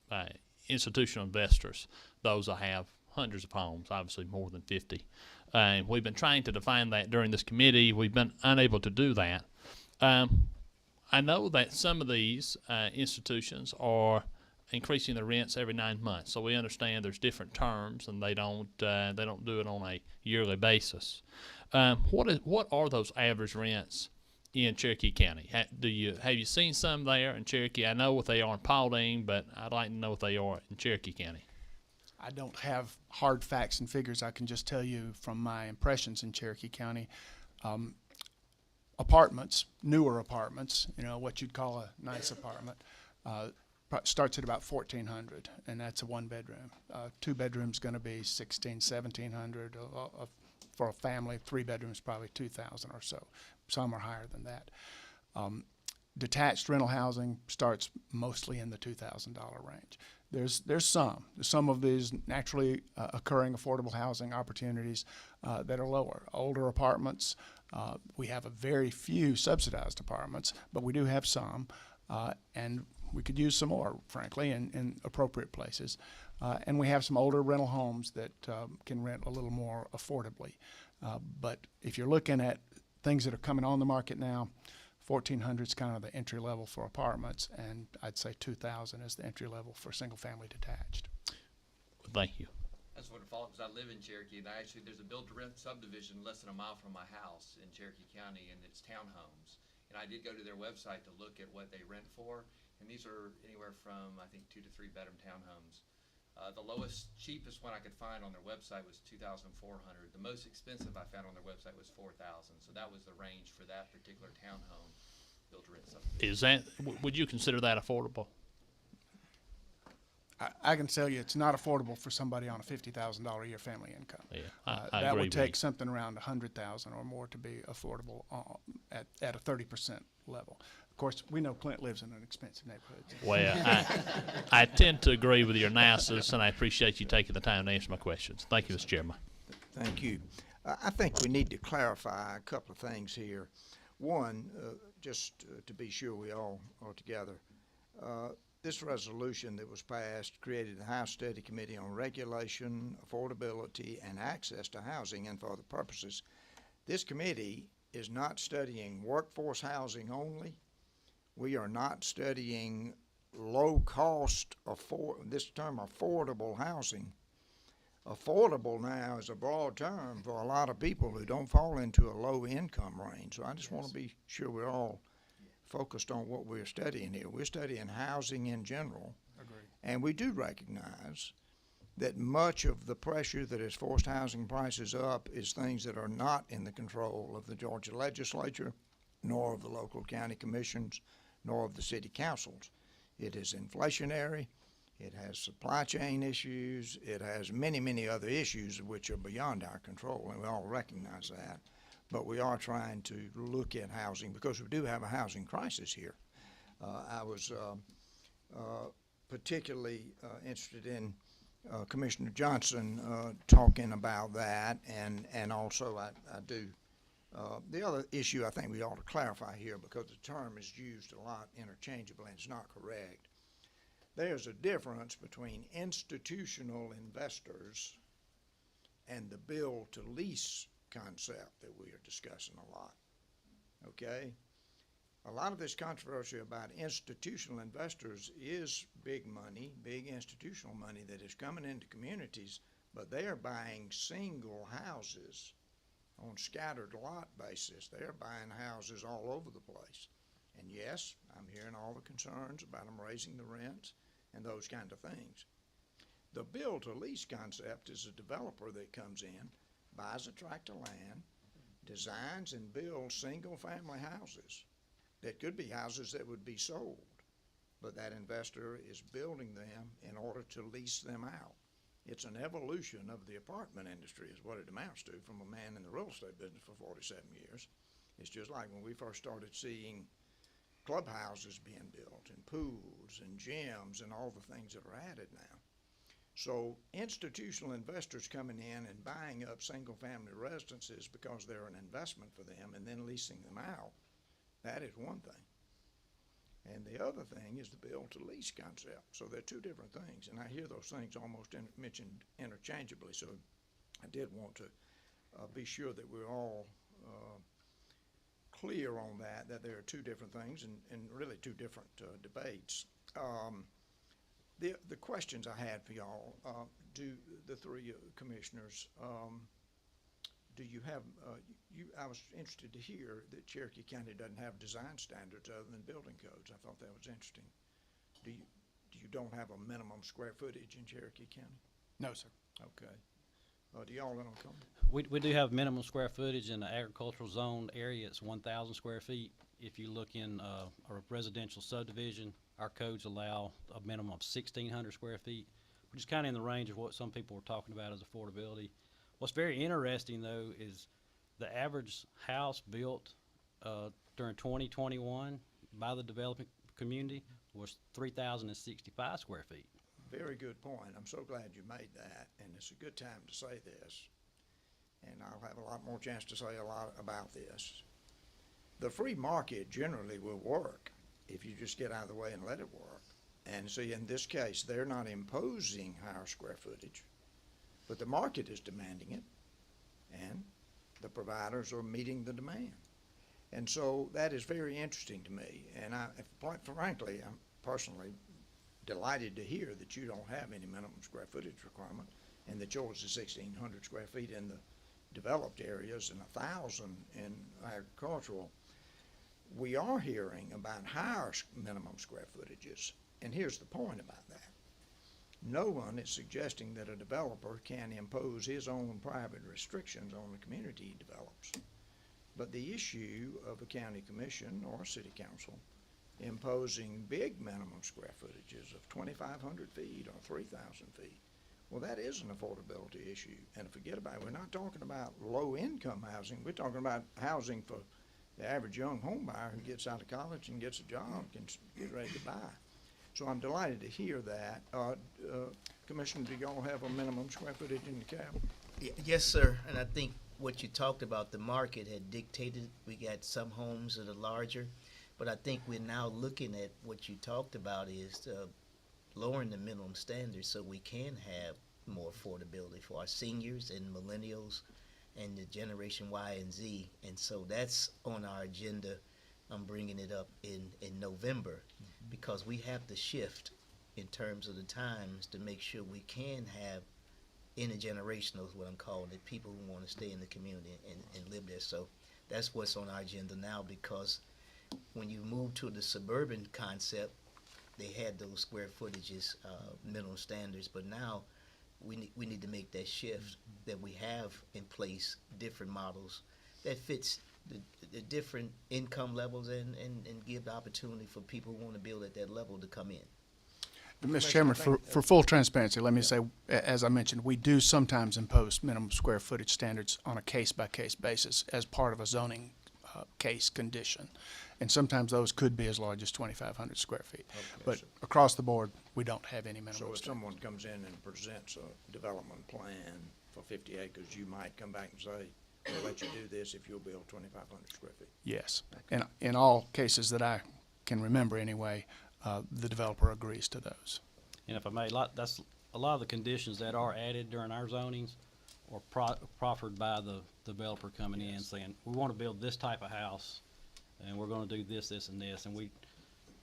institutional investors, those that have hundreds of homes, obviously more than 50. And we've been trying to define that during this committee. We've been unable to do that. I know that some of these institutions are increasing the rents every 9 months, so we understand there's different terms, and they don't do it on a yearly basis. What are those average rents in Cherokee County? Have you seen some there in Cherokee? I know what they are in Paulding, but I'd like to know what they are in Cherokee County. I don't have hard facts and figures. I can just tell you from my impressions in Cherokee County. Apartments, newer apartments, what you'd call a nice apartment, starts at about 1,400, and that's a one bedroom. Two bedrooms going to be 1,600, 1,700. For a family, three bedrooms probably 2,000 or so. Some are higher than that. Detached rental housing starts mostly in the $2,000 range. There's some of these naturally occurring affordable housing opportunities that are lower. Older apartments, we have a very few subsidized apartments, but we do have some, and we could use some more, frankly, in appropriate places. And we have some older rental homes that can rent a little more affordably. But if you're looking at things that are coming on the market now, 1,400 is kind of the entry level for apartments, and I'd say 2,000 is the entry level for single family detached. Thank you. That's wonderful, because I live in Cherokee, and there's a build-to-rent subdivision less than a mile from my house in Cherokee County, and it's townhomes. And I did go to their website to look at what they rent for, and these are anywhere from, I think, 2 to 3 bedroom townhomes. The cheapest one I could find on their website was $2,400. The most expensive I found on their website was $4,000. So that was the range for that particular townhome build-to-rent subdivision. Would you consider that affordable? I can tell you it's not affordable for somebody on a $50,000 a year family income. Yeah, I that agree would with take you. something around 100,000 or more to be affordable at a 30% level. Of course, we know Clint lives in an expensive neighborhood. Well, I tend to agree with your analysis, and I appreciate you taking the time to answer my questions. Thank you, Mr. Chairman. Thank you. I think we need to clarify a couple of things here. One, just to be sure we all are together, this resolution that was passed created the House Study Committee on Regulation, Affordability, and Access to Housing, and for other purposes. This committee is not studying workforce housing only. We are not studying low-cost, this term affordable housing. Affordable now is a broad term for a lot of people who don't fall into a low-income range. So I just want to be sure we're all focused on what we're studying here. We're studying housing in general. Agreed. And we do recognize that much of the pressure that has forced housing prices up is things that are not in the control of the Georgia legislature, nor of the local county commissions, nor of the city councils. It is inflationary, it has supply chain issues, it has many, many other issues which are beyond our control, and we all recognize that. But we are trying to look at housing because we do have a housing crisis here. I was particularly interested in Commissioner Johnson talking about that, and also I do. The other issue I think we ought to clarify here, because the term is used a lot interchangeably and it's not correct. There's a difference between institutional investors and the build to lease concept that we are discussing a lot. Okay? A lot of this controversy about institutional investors is big money, big institutional money that is coming into communities, but they are buying single houses on scattered lot basis. They're buying houses all over the place. And yes, I'm hearing all the concerns about them raising the rents and those kind of things. The build to lease concept is a developer that comes in, buys a tract of land, designs and builds single family houses that could be houses that would be sold, but that investor is building them in order to lease them out. It's an evolution of the apartment industry is what it amounts to, from a man in the real estate business for 47 years. It's just like when we first started seeing clubhouses being built and pools and gyms and all the things that are added now. So institutional investors coming in and buying up single family residences because they're an investment for them and then leasing them out, that is one thing. And the other thing is the build to lease concept. So they're two different things, and I hear those things almost mentioned interchangeably. So I did want to be sure that we're all clear on that there are two different things and really two different debates. The questions I had for y'all, do the three commissioners, do you have, I was interested to hear that Cherokee County doesn't have design standards other than building codes. I thought that was interesting. Do you don't have a minimum square footage in Cherokee County? No, sir. Okay. Do y'all want to come? We do have minimum square footage in the agricultural zone area. It's 1,000 square feet. If you look in a residential subdivision, our codes allow a minimum of 1,600 square feet, which is kind of in the range of what some people were talking about as affordability. What's very interesting, though, is the average house built during 2021 by the developing community was 3,065 square feet. Very good point. I'm so glad you made that, and it's a good time to say this. And I'll have a lot more chance to say a lot about this. The free market generally will work if you just get out of the way and let it work. And see, in this case, they're not imposing higher square footage, but the market is demanding it, and the providers are meeting the demand. And so that is very interesting to me. And frankly, I'm personally delighted to hear that you don't have any minimum square footage requirement, and that yours is 1,600 square feet in the developed areas and 1,000 in agricultural. We are hearing about higher minimum square footages, and here's the point about that. No one is suggesting that a developer can impose his own private restrictions on the community he develops. But the issue of a county commission or a city council imposing big minimum square footages of 2,500 feet or 3,000 feet, well, that is an affordability issue. And forget about it, we're not talking about low-income housing. We're talking about housing for the average young home buyer who gets out of college and gets a job, can get ready to buy. So I'm delighted to hear that. Commissioner, do y'all have a minimum square footage in the cap? Yes, sir. And I think what you talked about, the market had dictated. We got some homes that are larger, but I think we're now looking at what you talked about is lowering the minimum standards so we can have more affordability for our seniors and millennials and the generation Y and Z. And so that's on our agenda. I'm bringing it up in November because we have to shift in terms of the times to make sure we can have intergenerational is what I'm calling it, people who want to stay in the community and live there. So that's what's on our agenda now, because when you move to the suburban concept, they had those square footages, minimum standards, but now we need to make that shift that we have in place, different models that fits the different income levels and give the opportunity for people who want to build at that level to come in. Mr. Chairman, for full transparency, let me say, as I mentioned, we do sometimes impose minimum square footage standards on a case-by-case basis as part of a zoning case condition. And sometimes those could be as large as 2,500 square feet. Okay, But so- across the board, we don't have any minimum So if standards. someone comes in and presents a development plan for 50 acres, you might come back and say, we'll let you do this if you'll build 2,500 square feet. Yes. And in all cases that I can remember anyway, the developer agrees to those. And if I may, that's a lot of the conditions that are added during our zonings are proffered by the developer coming in saying, we want to build this type of house and we're going to do this, this, and this. And we,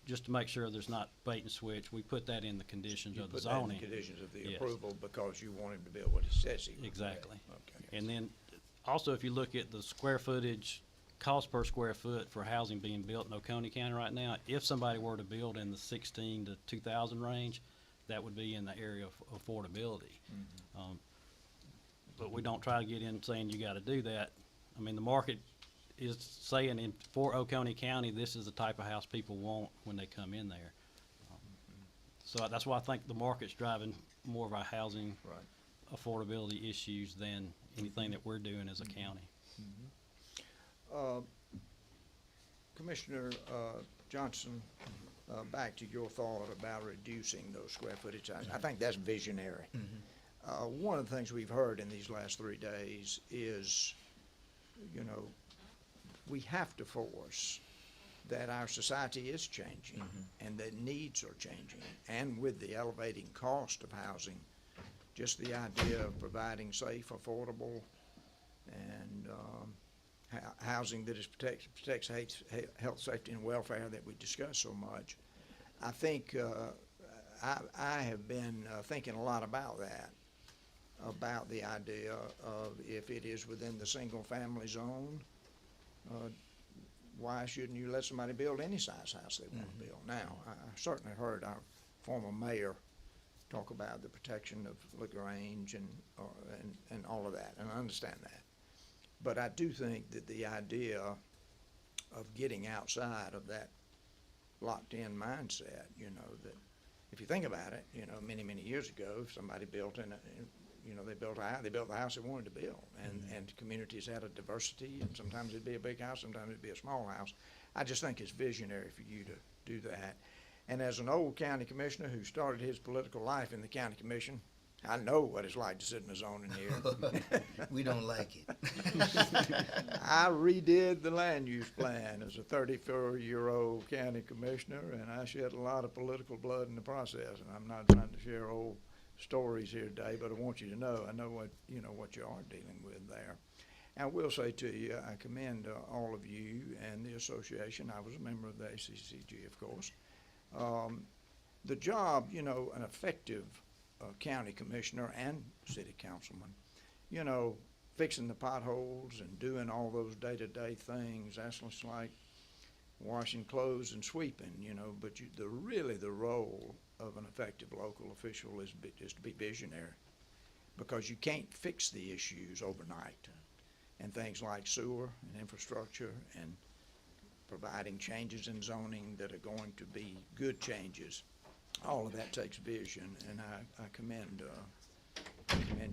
just to make sure there's not bait and switch, we put that in the conditions You of the put that in zoning. the conditions of the Yes. approval because you want him to build what he says he will. Exactly. Okay. And then also, if you look at the square footage, cost per square foot for housing being built in Oconee County right now, if somebody were to build in the 16 to 2,000 range, that would be in the area of affordability. But we don't try to get in saying you got to do that. I mean, the market is saying for Oconee County, this is the type of house people want when they come in there. So that's why I think the market's driving more of our housing affordability issues than anything that we're doing as a county. Commissioner Johnson, back to your thought about reducing those square footage. I think that's visionary. One of the things we've heard in these last 3 days is, you know, we have to force that our society is changing and that needs are changing. And with the elevating cost of housing, just the idea of providing safe, affordable, and housing that protects health, safety, and welfare that we discuss so much. I think I have been thinking a lot about that. about the idea of if it is within the single-family zone, why shouldn't you let somebody build any size house they want to build? Now, I certainly heard our former mayor talk about the protection of LaGrange and all of that, and I understand that. But I do think that the idea of getting outside of that locked-in mindset, you know, that if you think about it, you know, many, many years ago, if somebody built they built the house they wanted to build, and communities had a diversity, and sometimes it'd be a big house, sometimes it'd be a small house. I just think it's visionary for you to do that. And as an old county commissioner who started his political life in the county commission, I know what it's like to sit in the zoning here. We don't like it. I redid the land use plan as a 34-year-old county commissioner, and I shed a lot of political blood in the process. And I'm not trying to share old stories here today, but I want you to know I know what you are dealing with there. And I will say to you, I commend all of you and the association. I was a member of the ACCG, of course. The job, you know, an effective county commissioner and city councilman, you know, fixing the potholes and doing all those day-to-day things, that's just like washing clothes and sweeping, you know, but really the role of an effective local official is to be visionary, because you can't fix the issues overnight. And things like sewer and infrastructure and providing changes in zoning that are going to be good changes, all of that takes vision, and I commend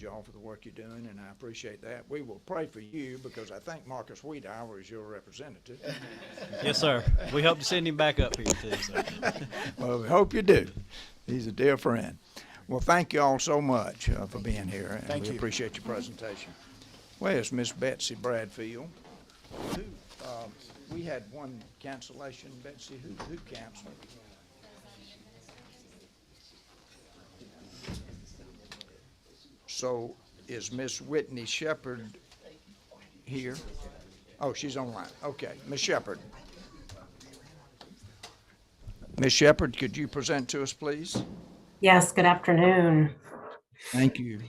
you all for the work you're doing, and I appreciate that. We will pray for you, because I think Marcus Wiedauer is your representative. Yes, sir. We hope to send him back up here too. So. Well, we hope you do. He's a dear friend. Well, thank you all so much for being here, and we appreciate your presentation. Where's Miss Betsy Bradfield? We had one cancellation, Betsy. Who canceled? So is Miss Whitney Shepherd here? Oh, she's online. Okay, Miss Shepherd. Miss Shepherd, could you present to us, please? Yes, good afternoon. Thank you.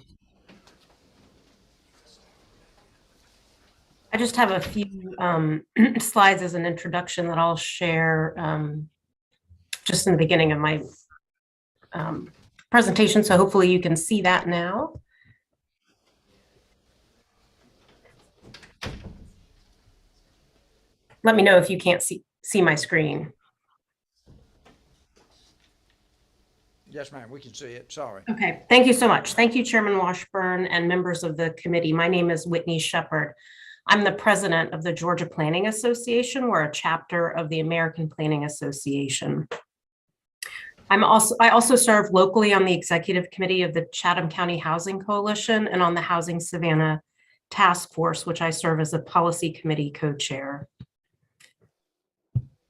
I just have a few slides as an introduction that I'll share just in the beginning of my presentation, so hopefully you can see that now. Let me know if you can't see my screen. Yes, ma'am, we can see it. Sorry. Okay, thank you so much. Thank you, Chairman Washburn and members of the committee. My name is Whitney Shepherd. I'm the president of the Georgia Planning Association. We're a chapter of the American Planning Association. I also serve locally on the executive committee of the Chatham County Housing Coalition and on the Housing Savannah Task Force, which I serve as a policy committee co-chair.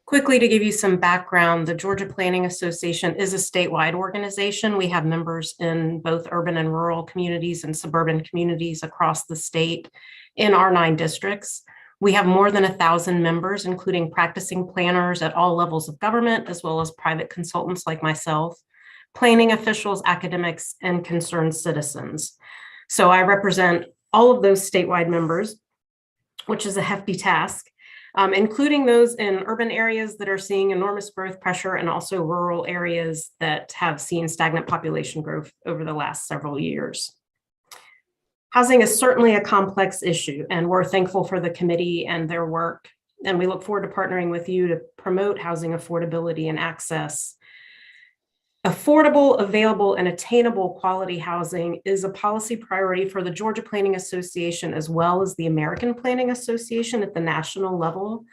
Quickly, to give you some background, the Georgia Planning Association is a statewide organization. We have members in both urban and rural communities and suburban communities across the state in our 9 districts. We have more than 1,000 members, including practicing planners at all levels of government, as well as private consultants like myself, planning officials, academics, and concerned citizens. So I represent all of those statewide members, which is a hefty task. Including those in urban areas that are seeing enormous growth pressure and also rural areas that have seen stagnant population growth over the last several years. Housing is certainly a complex issue, and we're thankful for the committee and their work, and we look forward to partnering with you to promote housing affordability and access. Affordable, available, and attainable quality housing is a policy priority for the Georgia Planning Association as well as the American Planning Association at the national level.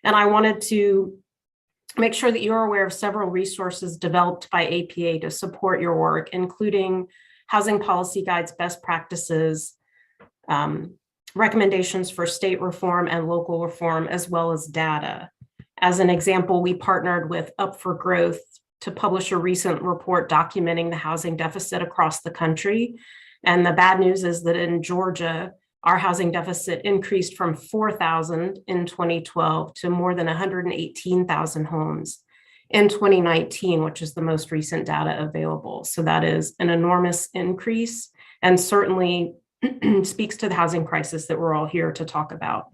And I wanted to make sure that you're aware of several resources developed by APA to support your work, including housing policy guides, best practices, recommendations for state reform and local reform, as well as data. As an example, we partnered with Up for Growth to publish a recent report documenting the housing deficit across the country. And the bad news is that in Georgia, our housing deficit increased from 4,000 in 2012 to more than 118,000 homes in 2019, which is the most recent data available. So that is an enormous increase and certainly speaks to the housing crisis that we're all here to talk about.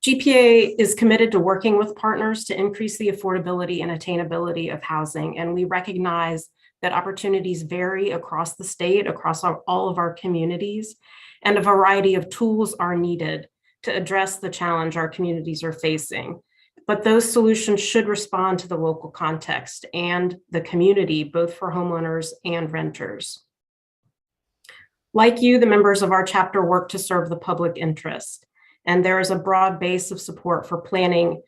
GPA is committed to working with partners to increase the affordability and attainability of housing, and we recognize that opportunities vary across the state, across all of our communities, and a variety of tools are needed to address the challenge our communities are facing. But those solutions should respond to the local context and the community, both for homeowners and renters. Like you, the members of our chapter work to serve the public interest, and there is a broad base of support for planning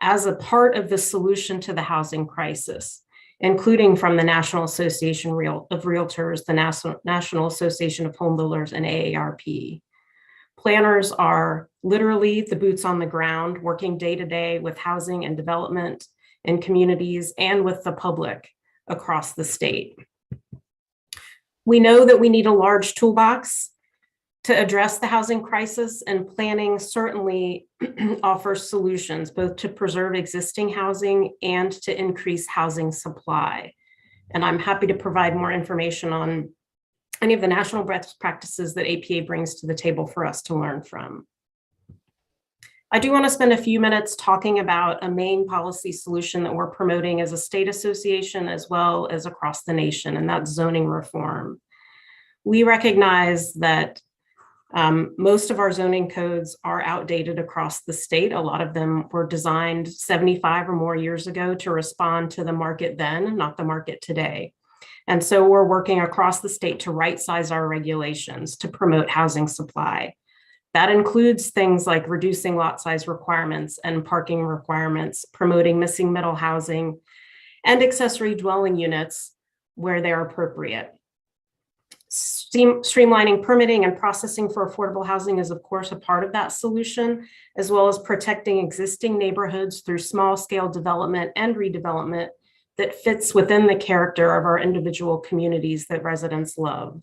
as a part of the solution to the housing crisis, including from the National Association of Realtors, the National Association of Home Builders, and AARP. Planners are literally the boots on the ground, working day to day with housing and development in communities and with the public across the state. We know that we need a large toolbox to address the housing crisis, and planning certainly offers solutions both to preserve existing housing and to increase housing supply. And I'm happy to provide more information on any of the national best practices that APA brings to the table for us to learn from. I do want to spend a few minutes talking about a main policy solution that we're promoting as a state association as well as across the nation, and that's zoning reform. We recognize that most of our zoning codes are outdated across the state. A lot of them were designed 75 or more years ago to respond to the market then, not the market today. And so we're working across the state to right-size our regulations to promote housing supply. That includes things like reducing lot size requirements and parking requirements, promoting missing middle housing, and accessory dwelling units where they're appropriate. Streamlining permitting and processing for affordable housing is, of course, a part of that solution, as well as protecting existing neighborhoods through small-scale development and redevelopment that fits within the character of our individual communities that residents love.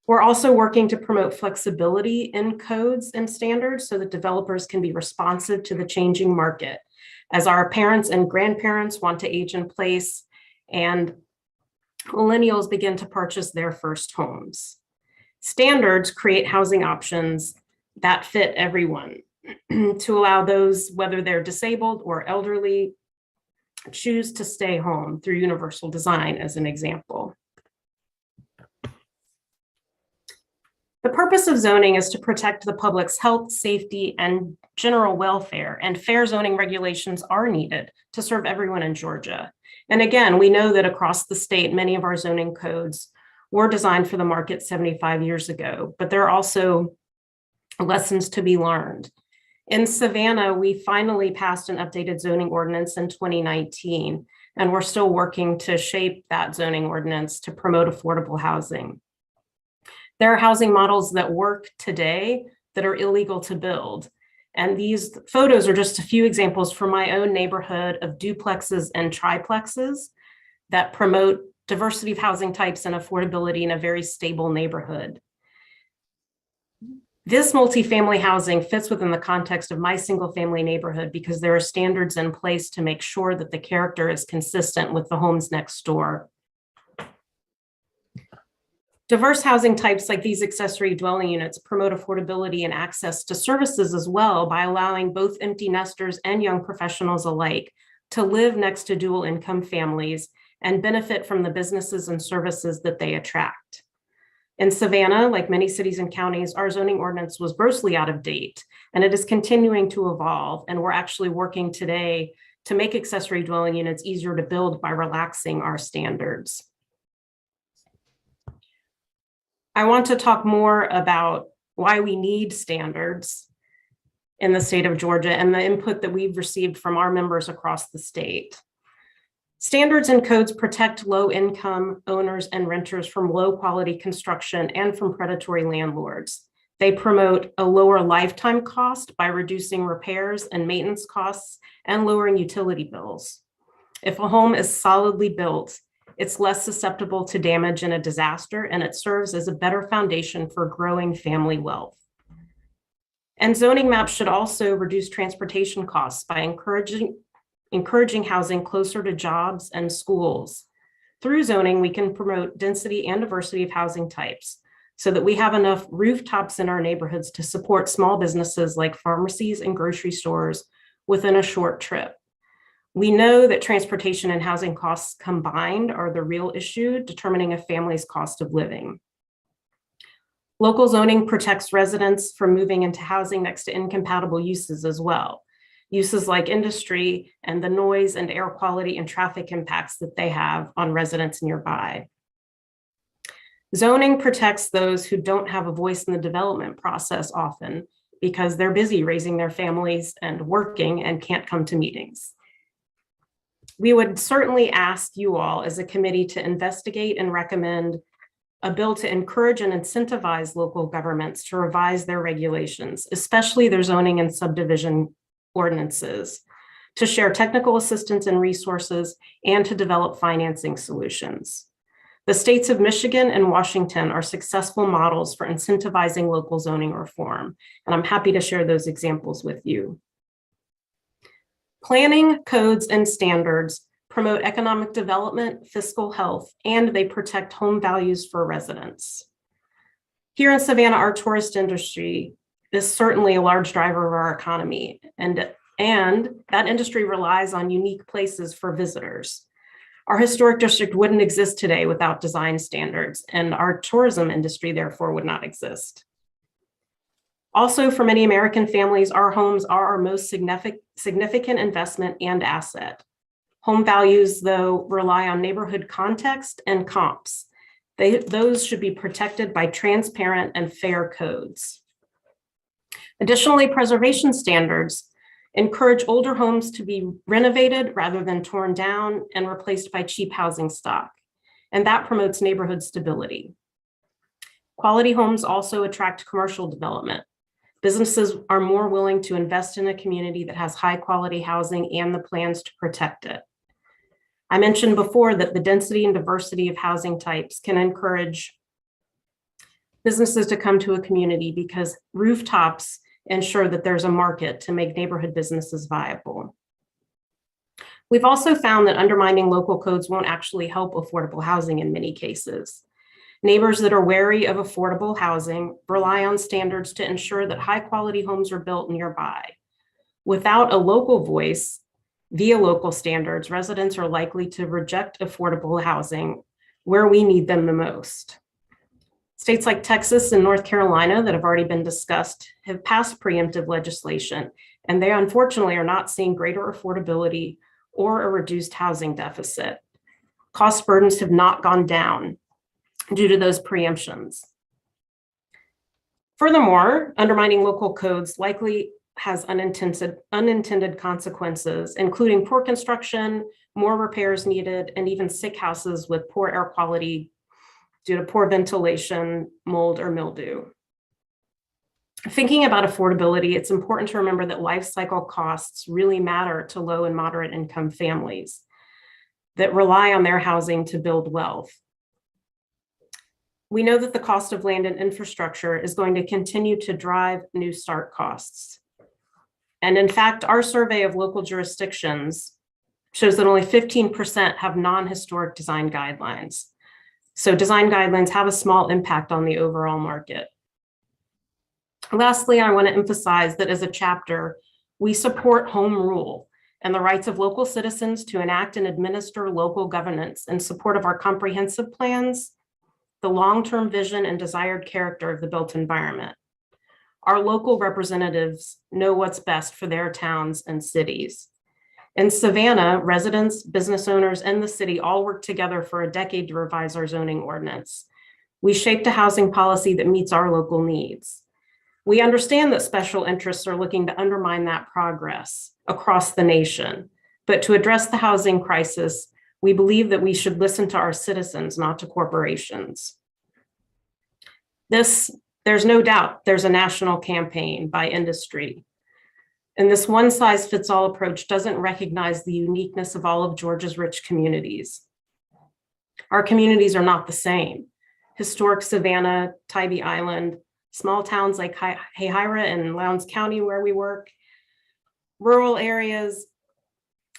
We're also working to promote flexibility in codes and standards so that developers can be responsive to the changing market, as our parents and grandparents want to age in place and millennials begin to purchase their first homes. Standards create housing options that fit everyone to allow those, whether they're disabled or elderly, choose to stay home through universal design as an example. The purpose of zoning is to protect the public's health, safety, and general welfare, and fair zoning regulations are needed to serve everyone in Georgia. And again, we know that across the state, many of our zoning codes were designed for the market 75 years ago, but there are also lessons to be learned. In Savannah, we finally passed an updated zoning ordinance in 2019, and we're still working to shape that zoning ordinance to promote affordable housing. There are housing models that work today that are illegal to build. And these photos are just a few examples from my own neighborhood of duplexes and triplexes that promote diversity of housing types and affordability in a very stable neighborhood. This multifamily housing fits within the context of my single family neighborhood because there are standards in place to make sure that the character is consistent with the homes next door. Diverse housing types like these accessory dwelling units promote affordability and access to services as well by allowing both empty nesters and young professionals alike to live next to dual income families and benefit from the businesses and services that they attract. In Savannah, like many cities and counties, our zoning ordinance was grossly out of date, and it is continuing to evolve. And we're actually working today to make accessory dwelling units easier to build by relaxing our standards. I want to talk more about why we need standards in the state of Georgia and the input that we've received from our members across the state. Standards and codes protect low-income owners and renters from low-quality construction and from predatory landlords. They promote a lower lifetime cost by reducing repairs and maintenance costs and lowering utility bills. If a home is solidly built, it's less susceptible to damage in a disaster, and it serves as a better foundation for growing family wealth. And zoning maps should also reduce transportation costs by encouraging housing closer to jobs and schools. Through zoning, we can promote density and diversity of housing types so that we have enough rooftops in our neighborhoods to support small businesses like pharmacies and grocery stores within a short trip. We know that transportation and housing costs combined are the real issue determining a family's cost of living. Local zoning protects residents from moving into housing next to incompatible uses as well. Uses like industry and the noise and air quality and traffic impacts that they have on residents nearby. Zoning protects those who don't have a voice in the development process often because they're busy raising their families and working and can't come to meetings. We would certainly ask you all as a committee to investigate and recommend a bill to encourage and incentivize local governments to revise their regulations, especially their zoning and subdivision ordinances, to share technical assistance and resources, and to develop financing solutions. The states of Michigan and Washington are successful models for incentivizing local zoning reform, and I'm happy to share those examples with you. Planning, codes, and standards promote economic development, fiscal health, and they protect home values for residents. Here in Savannah, our tourist industry is certainly a large driver of our economy, and that industry relies on unique places for visitors. Our historic district wouldn't exist today without design standards, and our tourism industry therefore would not exist. Also, for many American families, our homes are our most significant investment and asset. Home values, though, rely on neighborhood context and comps. Those should be protected by transparent and fair codes. Additionally, preservation standards encourage older homes to be renovated rather than torn down and replaced by cheap housing stock, and that promotes neighborhood stability. Quality homes also attract commercial development. Businesses are more willing to invest in a community that has high quality housing and the plans to protect it. I mentioned before that the density and diversity of housing types can encourage businesses to come to a community because rooftops ensure that there's a market to make neighborhood businesses viable. We've also found that undermining local codes won't actually help affordable housing in many cases. Neighbors that are wary of affordable housing rely on standards to ensure that high quality homes are built nearby. Without a local voice, via local standards, residents are likely to reject affordable housing where we need them the most. States like Texas and North Carolina that have already been discussed have passed preemptive legislation, and they unfortunately are not seeing greater affordability or a reduced housing deficit. Cost burdens have not gone down due to those preemptions. Furthermore, undermining local codes likely has unintended consequences, including poor construction, more repairs needed, and even sick houses with poor air quality due to poor ventilation, mold, or mildew. Thinking about affordability, it's important to remember that life cycle costs really matter to low and moderate income families that rely on their housing to build wealth. We know that the cost of land and infrastructure is going to continue to drive new start costs. And in fact, our survey of local jurisdictions shows that only 15% have non-historic design guidelines. So design guidelines have a small impact on the overall market. Lastly, I want to emphasize that as a chapter, we support home rule and the rights of local citizens to enact and administer local governance in support of our comprehensive plans, the long-term vision and desired character of the built environment. Our local representatives know what's best for their towns and cities. In Savannah, residents, business owners, and the city all worked together for a decade to revise our zoning ordinance. We shaped a housing policy that meets our local needs. We understand that special interests are looking to undermine that progress across the nation, but to address the housing crisis, we believe that we should listen to our citizens, not to corporations. There's no doubt there's a national campaign by industry. And this one-size-fits-all approach doesn't recognize the uniqueness of all of Georgia's rich communities. Our communities are not the same. Historic Savannah, Tybee Island, small towns like Hayhira and Lowndes County where we work, rural areas,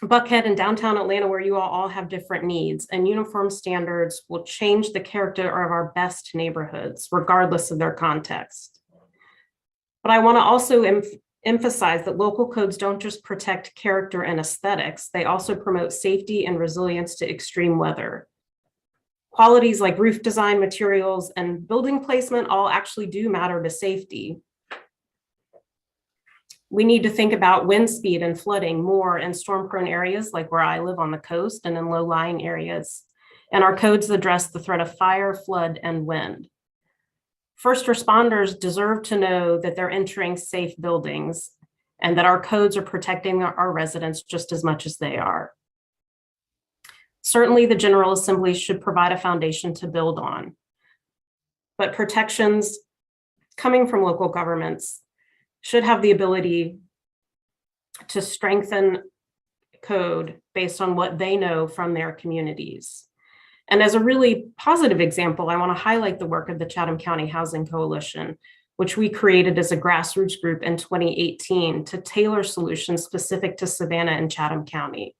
Buckhead and downtown Atlanta, where you all have different needs, and uniform standards will change the character of our best neighborhoods, regardless of their context. But I want to also emphasize that local codes don't just protect character and aesthetics, they also promote safety and resilience to extreme weather. Qualities like roof design, materials, and building placement all actually do matter to safety. We need to think about wind speed and flooding more in storm-prone areas like where I live on the coast and in low-lying areas. And our codes address the threat of fire, flood, and wind. First responders deserve to know that they're entering safe buildings and that our codes are protecting our residents just as much as they are. Certainly, the General Assembly should provide a foundation to build on, but protections coming from local governments should have the ability to strengthen code based on what they know from their communities. And as a really positive example, I want to highlight the work of the Chatham County Housing Coalition, which we created as a grassroots group in 2018 to tailor solutions specific to Savannah and Chatham County.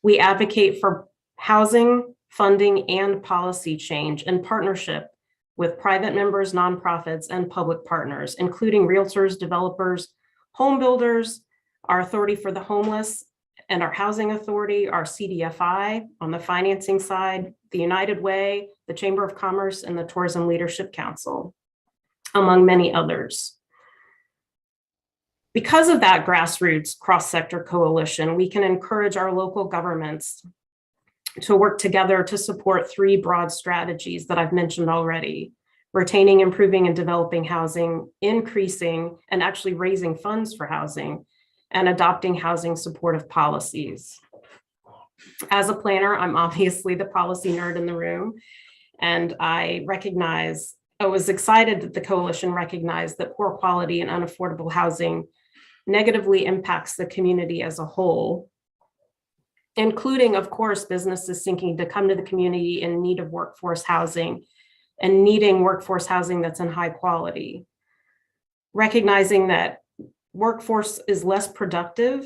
We advocate for housing, funding, and policy change in partnership with private members, nonprofits, and public partners, including realtors, developers, home builders, our Authority for the Homeless, and our Housing Authority, our CDFI on the financing side, the United Way, the Chamber of Commerce, and the Tourism Leadership Council, among many others. Because of that grassroots cross-sector coalition, we can encourage our local governments to work together to support three broad strategies that I've mentioned already: retaining, improving, and developing housing, increasing and actually raising funds for housing, and adopting housing supportive policies. As a planner, I'm obviously the policy nerd in the room, and I was excited that the coalition recognized that poor quality and unaffordable housing negatively impacts the community as a whole, including, of course, businesses seeking to come to the community in need of workforce housing and needing workforce housing that's in high quality. Recognizing that workforce is less productive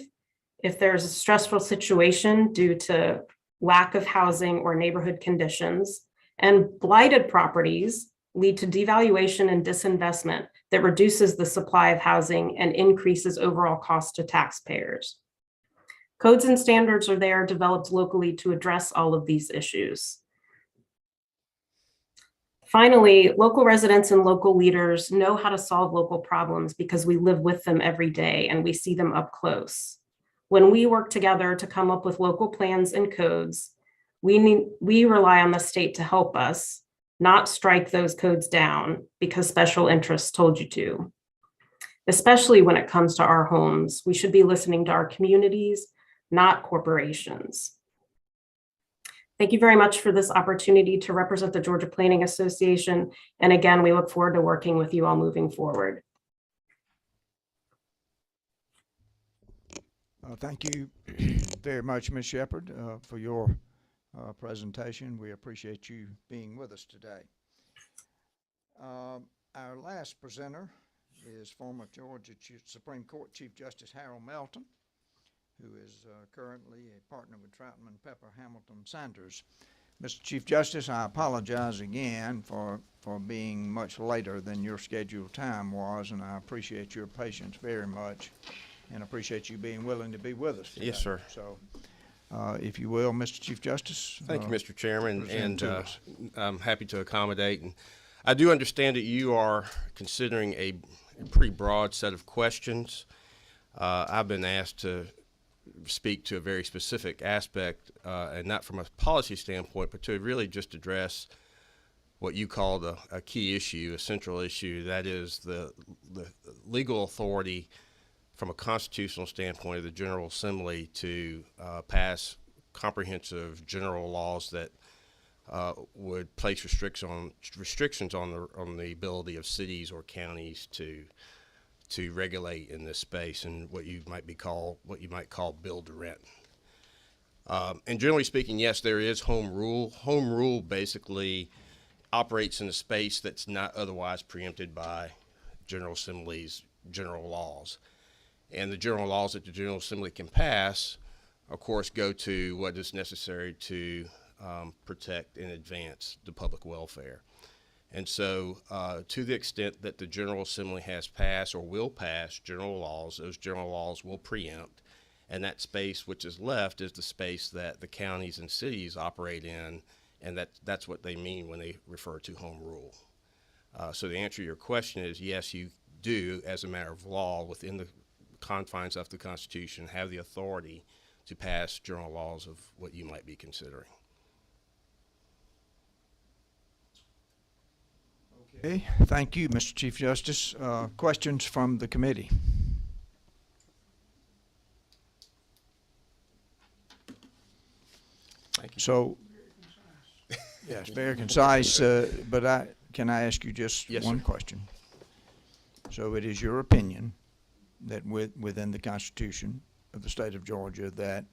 if there's a stressful situation due to lack of housing or neighborhood conditions, and blighted properties lead to devaluation and disinvestment that reduces the supply of housing and increases overall cost to taxpayers. Codes and standards are there developed locally to address all of these issues. Finally, local residents and local leaders know how to solve local problems because we live with them every day and we see them up close. When we work together to come up with local plans and codes, we rely on the state to help us, not strike those codes down because special interests told you to. Especially when it comes to our homes, we should be listening to our communities, not corporations. Thank you very much for this opportunity to represent the Georgia Planning Association. And again, we look forward to working with you all moving forward. Thank you very much, Ms. Shepherd, for your presentation. We appreciate you being with us today. Our last presenter is former Georgia Supreme Court Chief Justice Harold Melton, who is currently a partner with Troutman, Pepper, Hamilton, Sanders. Mr. Chief Justice, I apologize again for being much later than your scheduled time was, and I appreciate your patience very much, and appreciate you being willing to be with us today. Yes, sir. So, if you will, Mr. Chief Justice. Thank you, Mr. Chairman, and I'm happy to accommodate. And I do understand that you are considering a pretty broad set of questions. I've been asked to speak to a very specific aspect, and not from a policy standpoint, but to really just address what you called a key issue, a central issue, that is the legal authority from a constitutional standpoint of the General Assembly to pass comprehensive general laws that would place restrictions on the ability of cities or counties to regulate in this space, and what you might call build to rent. And generally speaking, yes, there is home rule. Home rule basically operates in a space that's not otherwise preempted by General Assembly's general laws. And the general laws that the General Assembly can pass of course, go to what is necessary to protect and advance the public welfare. And so to the extent that the General Assembly has passed or will pass general laws, those general laws will preempt, and that space which is left is the space that the counties and cities operate in, and that's what they mean when they refer to home rule. So the answer to your question is yes, you do, as a matter of law, within the confines of the Constitution, have the authority to pass general laws of what you might be considering. Okay, thank you, Mr. Chief Justice. Questions from the committee? Thank you. So, yes, very concise, but can I ask you just Yes, one sir. question? So it is your opinion that within the Constitution of the state of Georgia that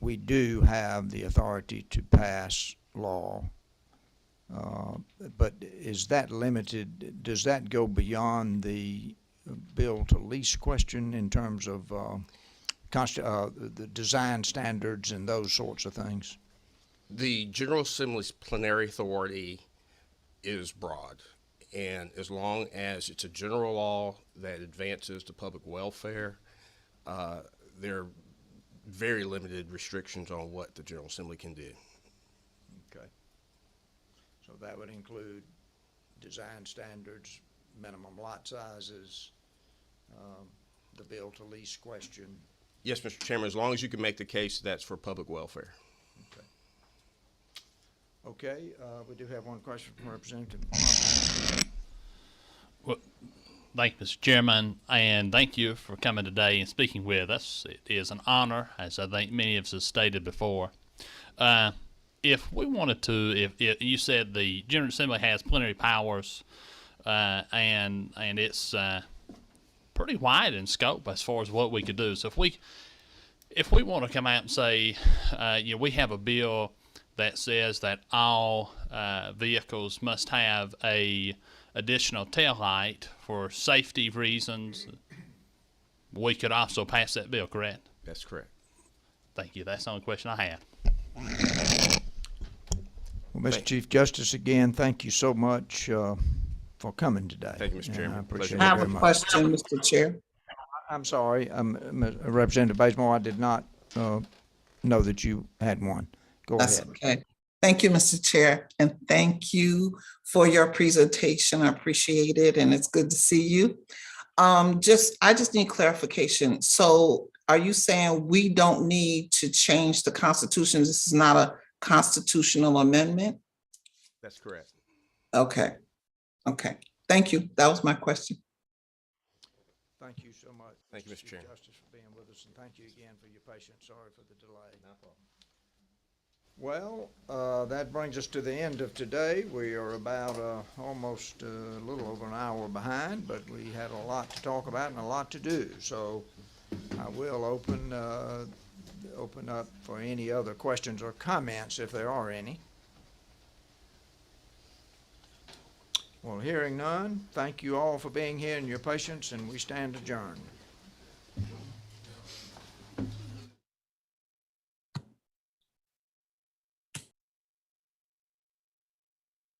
we do have the authority to pass law, but is that limited? Does that go beyond the bill to lease question in terms of the design standards and those sorts of things? The General Assembly's plenary authority is broad, and as long as it's a general law that advances the public welfare, there are very limited restrictions on what the General Assembly can do. Okay. So that would include design standards, minimum lot sizes, the bill to lease question. Yes, Mr. Chairman, as long as you can make the case that's for public welfare. Okay, we do have one question from Representative. Well, thank you, Mr. Chairman, and thank you for coming today and speaking with us. It is an honor, as I think many of us have stated before. If we wanted to, if you said the General Assembly has plenary powers, and it's pretty wide in scope as far as what we could do. So if we want to come out and say, we have a bill that says that all vehicles must have a additional taillight for safety reasons, we could also pass that bill, correct? That's correct. Thank you. That's the only question I had. Well, Mr. Chief Justice, again, thank you so much for coming today. Thank you, Mr. Chairman. I appreciate I it have very a much. question, Mr. Chair. I'm sorry, Representative Bazemore, I did not know that you had one. Go That's ahead. okay. Thank you, Mr. Chair, and thank you for your presentation. I appreciate it, and it's good to see you. I just need clarification. So are you saying we don't need to change the Constitution? This is not a constitutional amendment? That's correct. Okay. Okay. Thank you. That was my question. Thank you so much. Thank you, Mr. Chief Chairman. Justice, for being with us, and thank you again for your patience. Sorry for the delay. No problem. Well, that brings us to the end of today. We are about almost a little over an hour behind, but we had a lot to talk about and a lot to do. So I will open up for any other questions or comments if there are any. Well, hearing none, thank you all for being here and your patience, and we stand adjourned.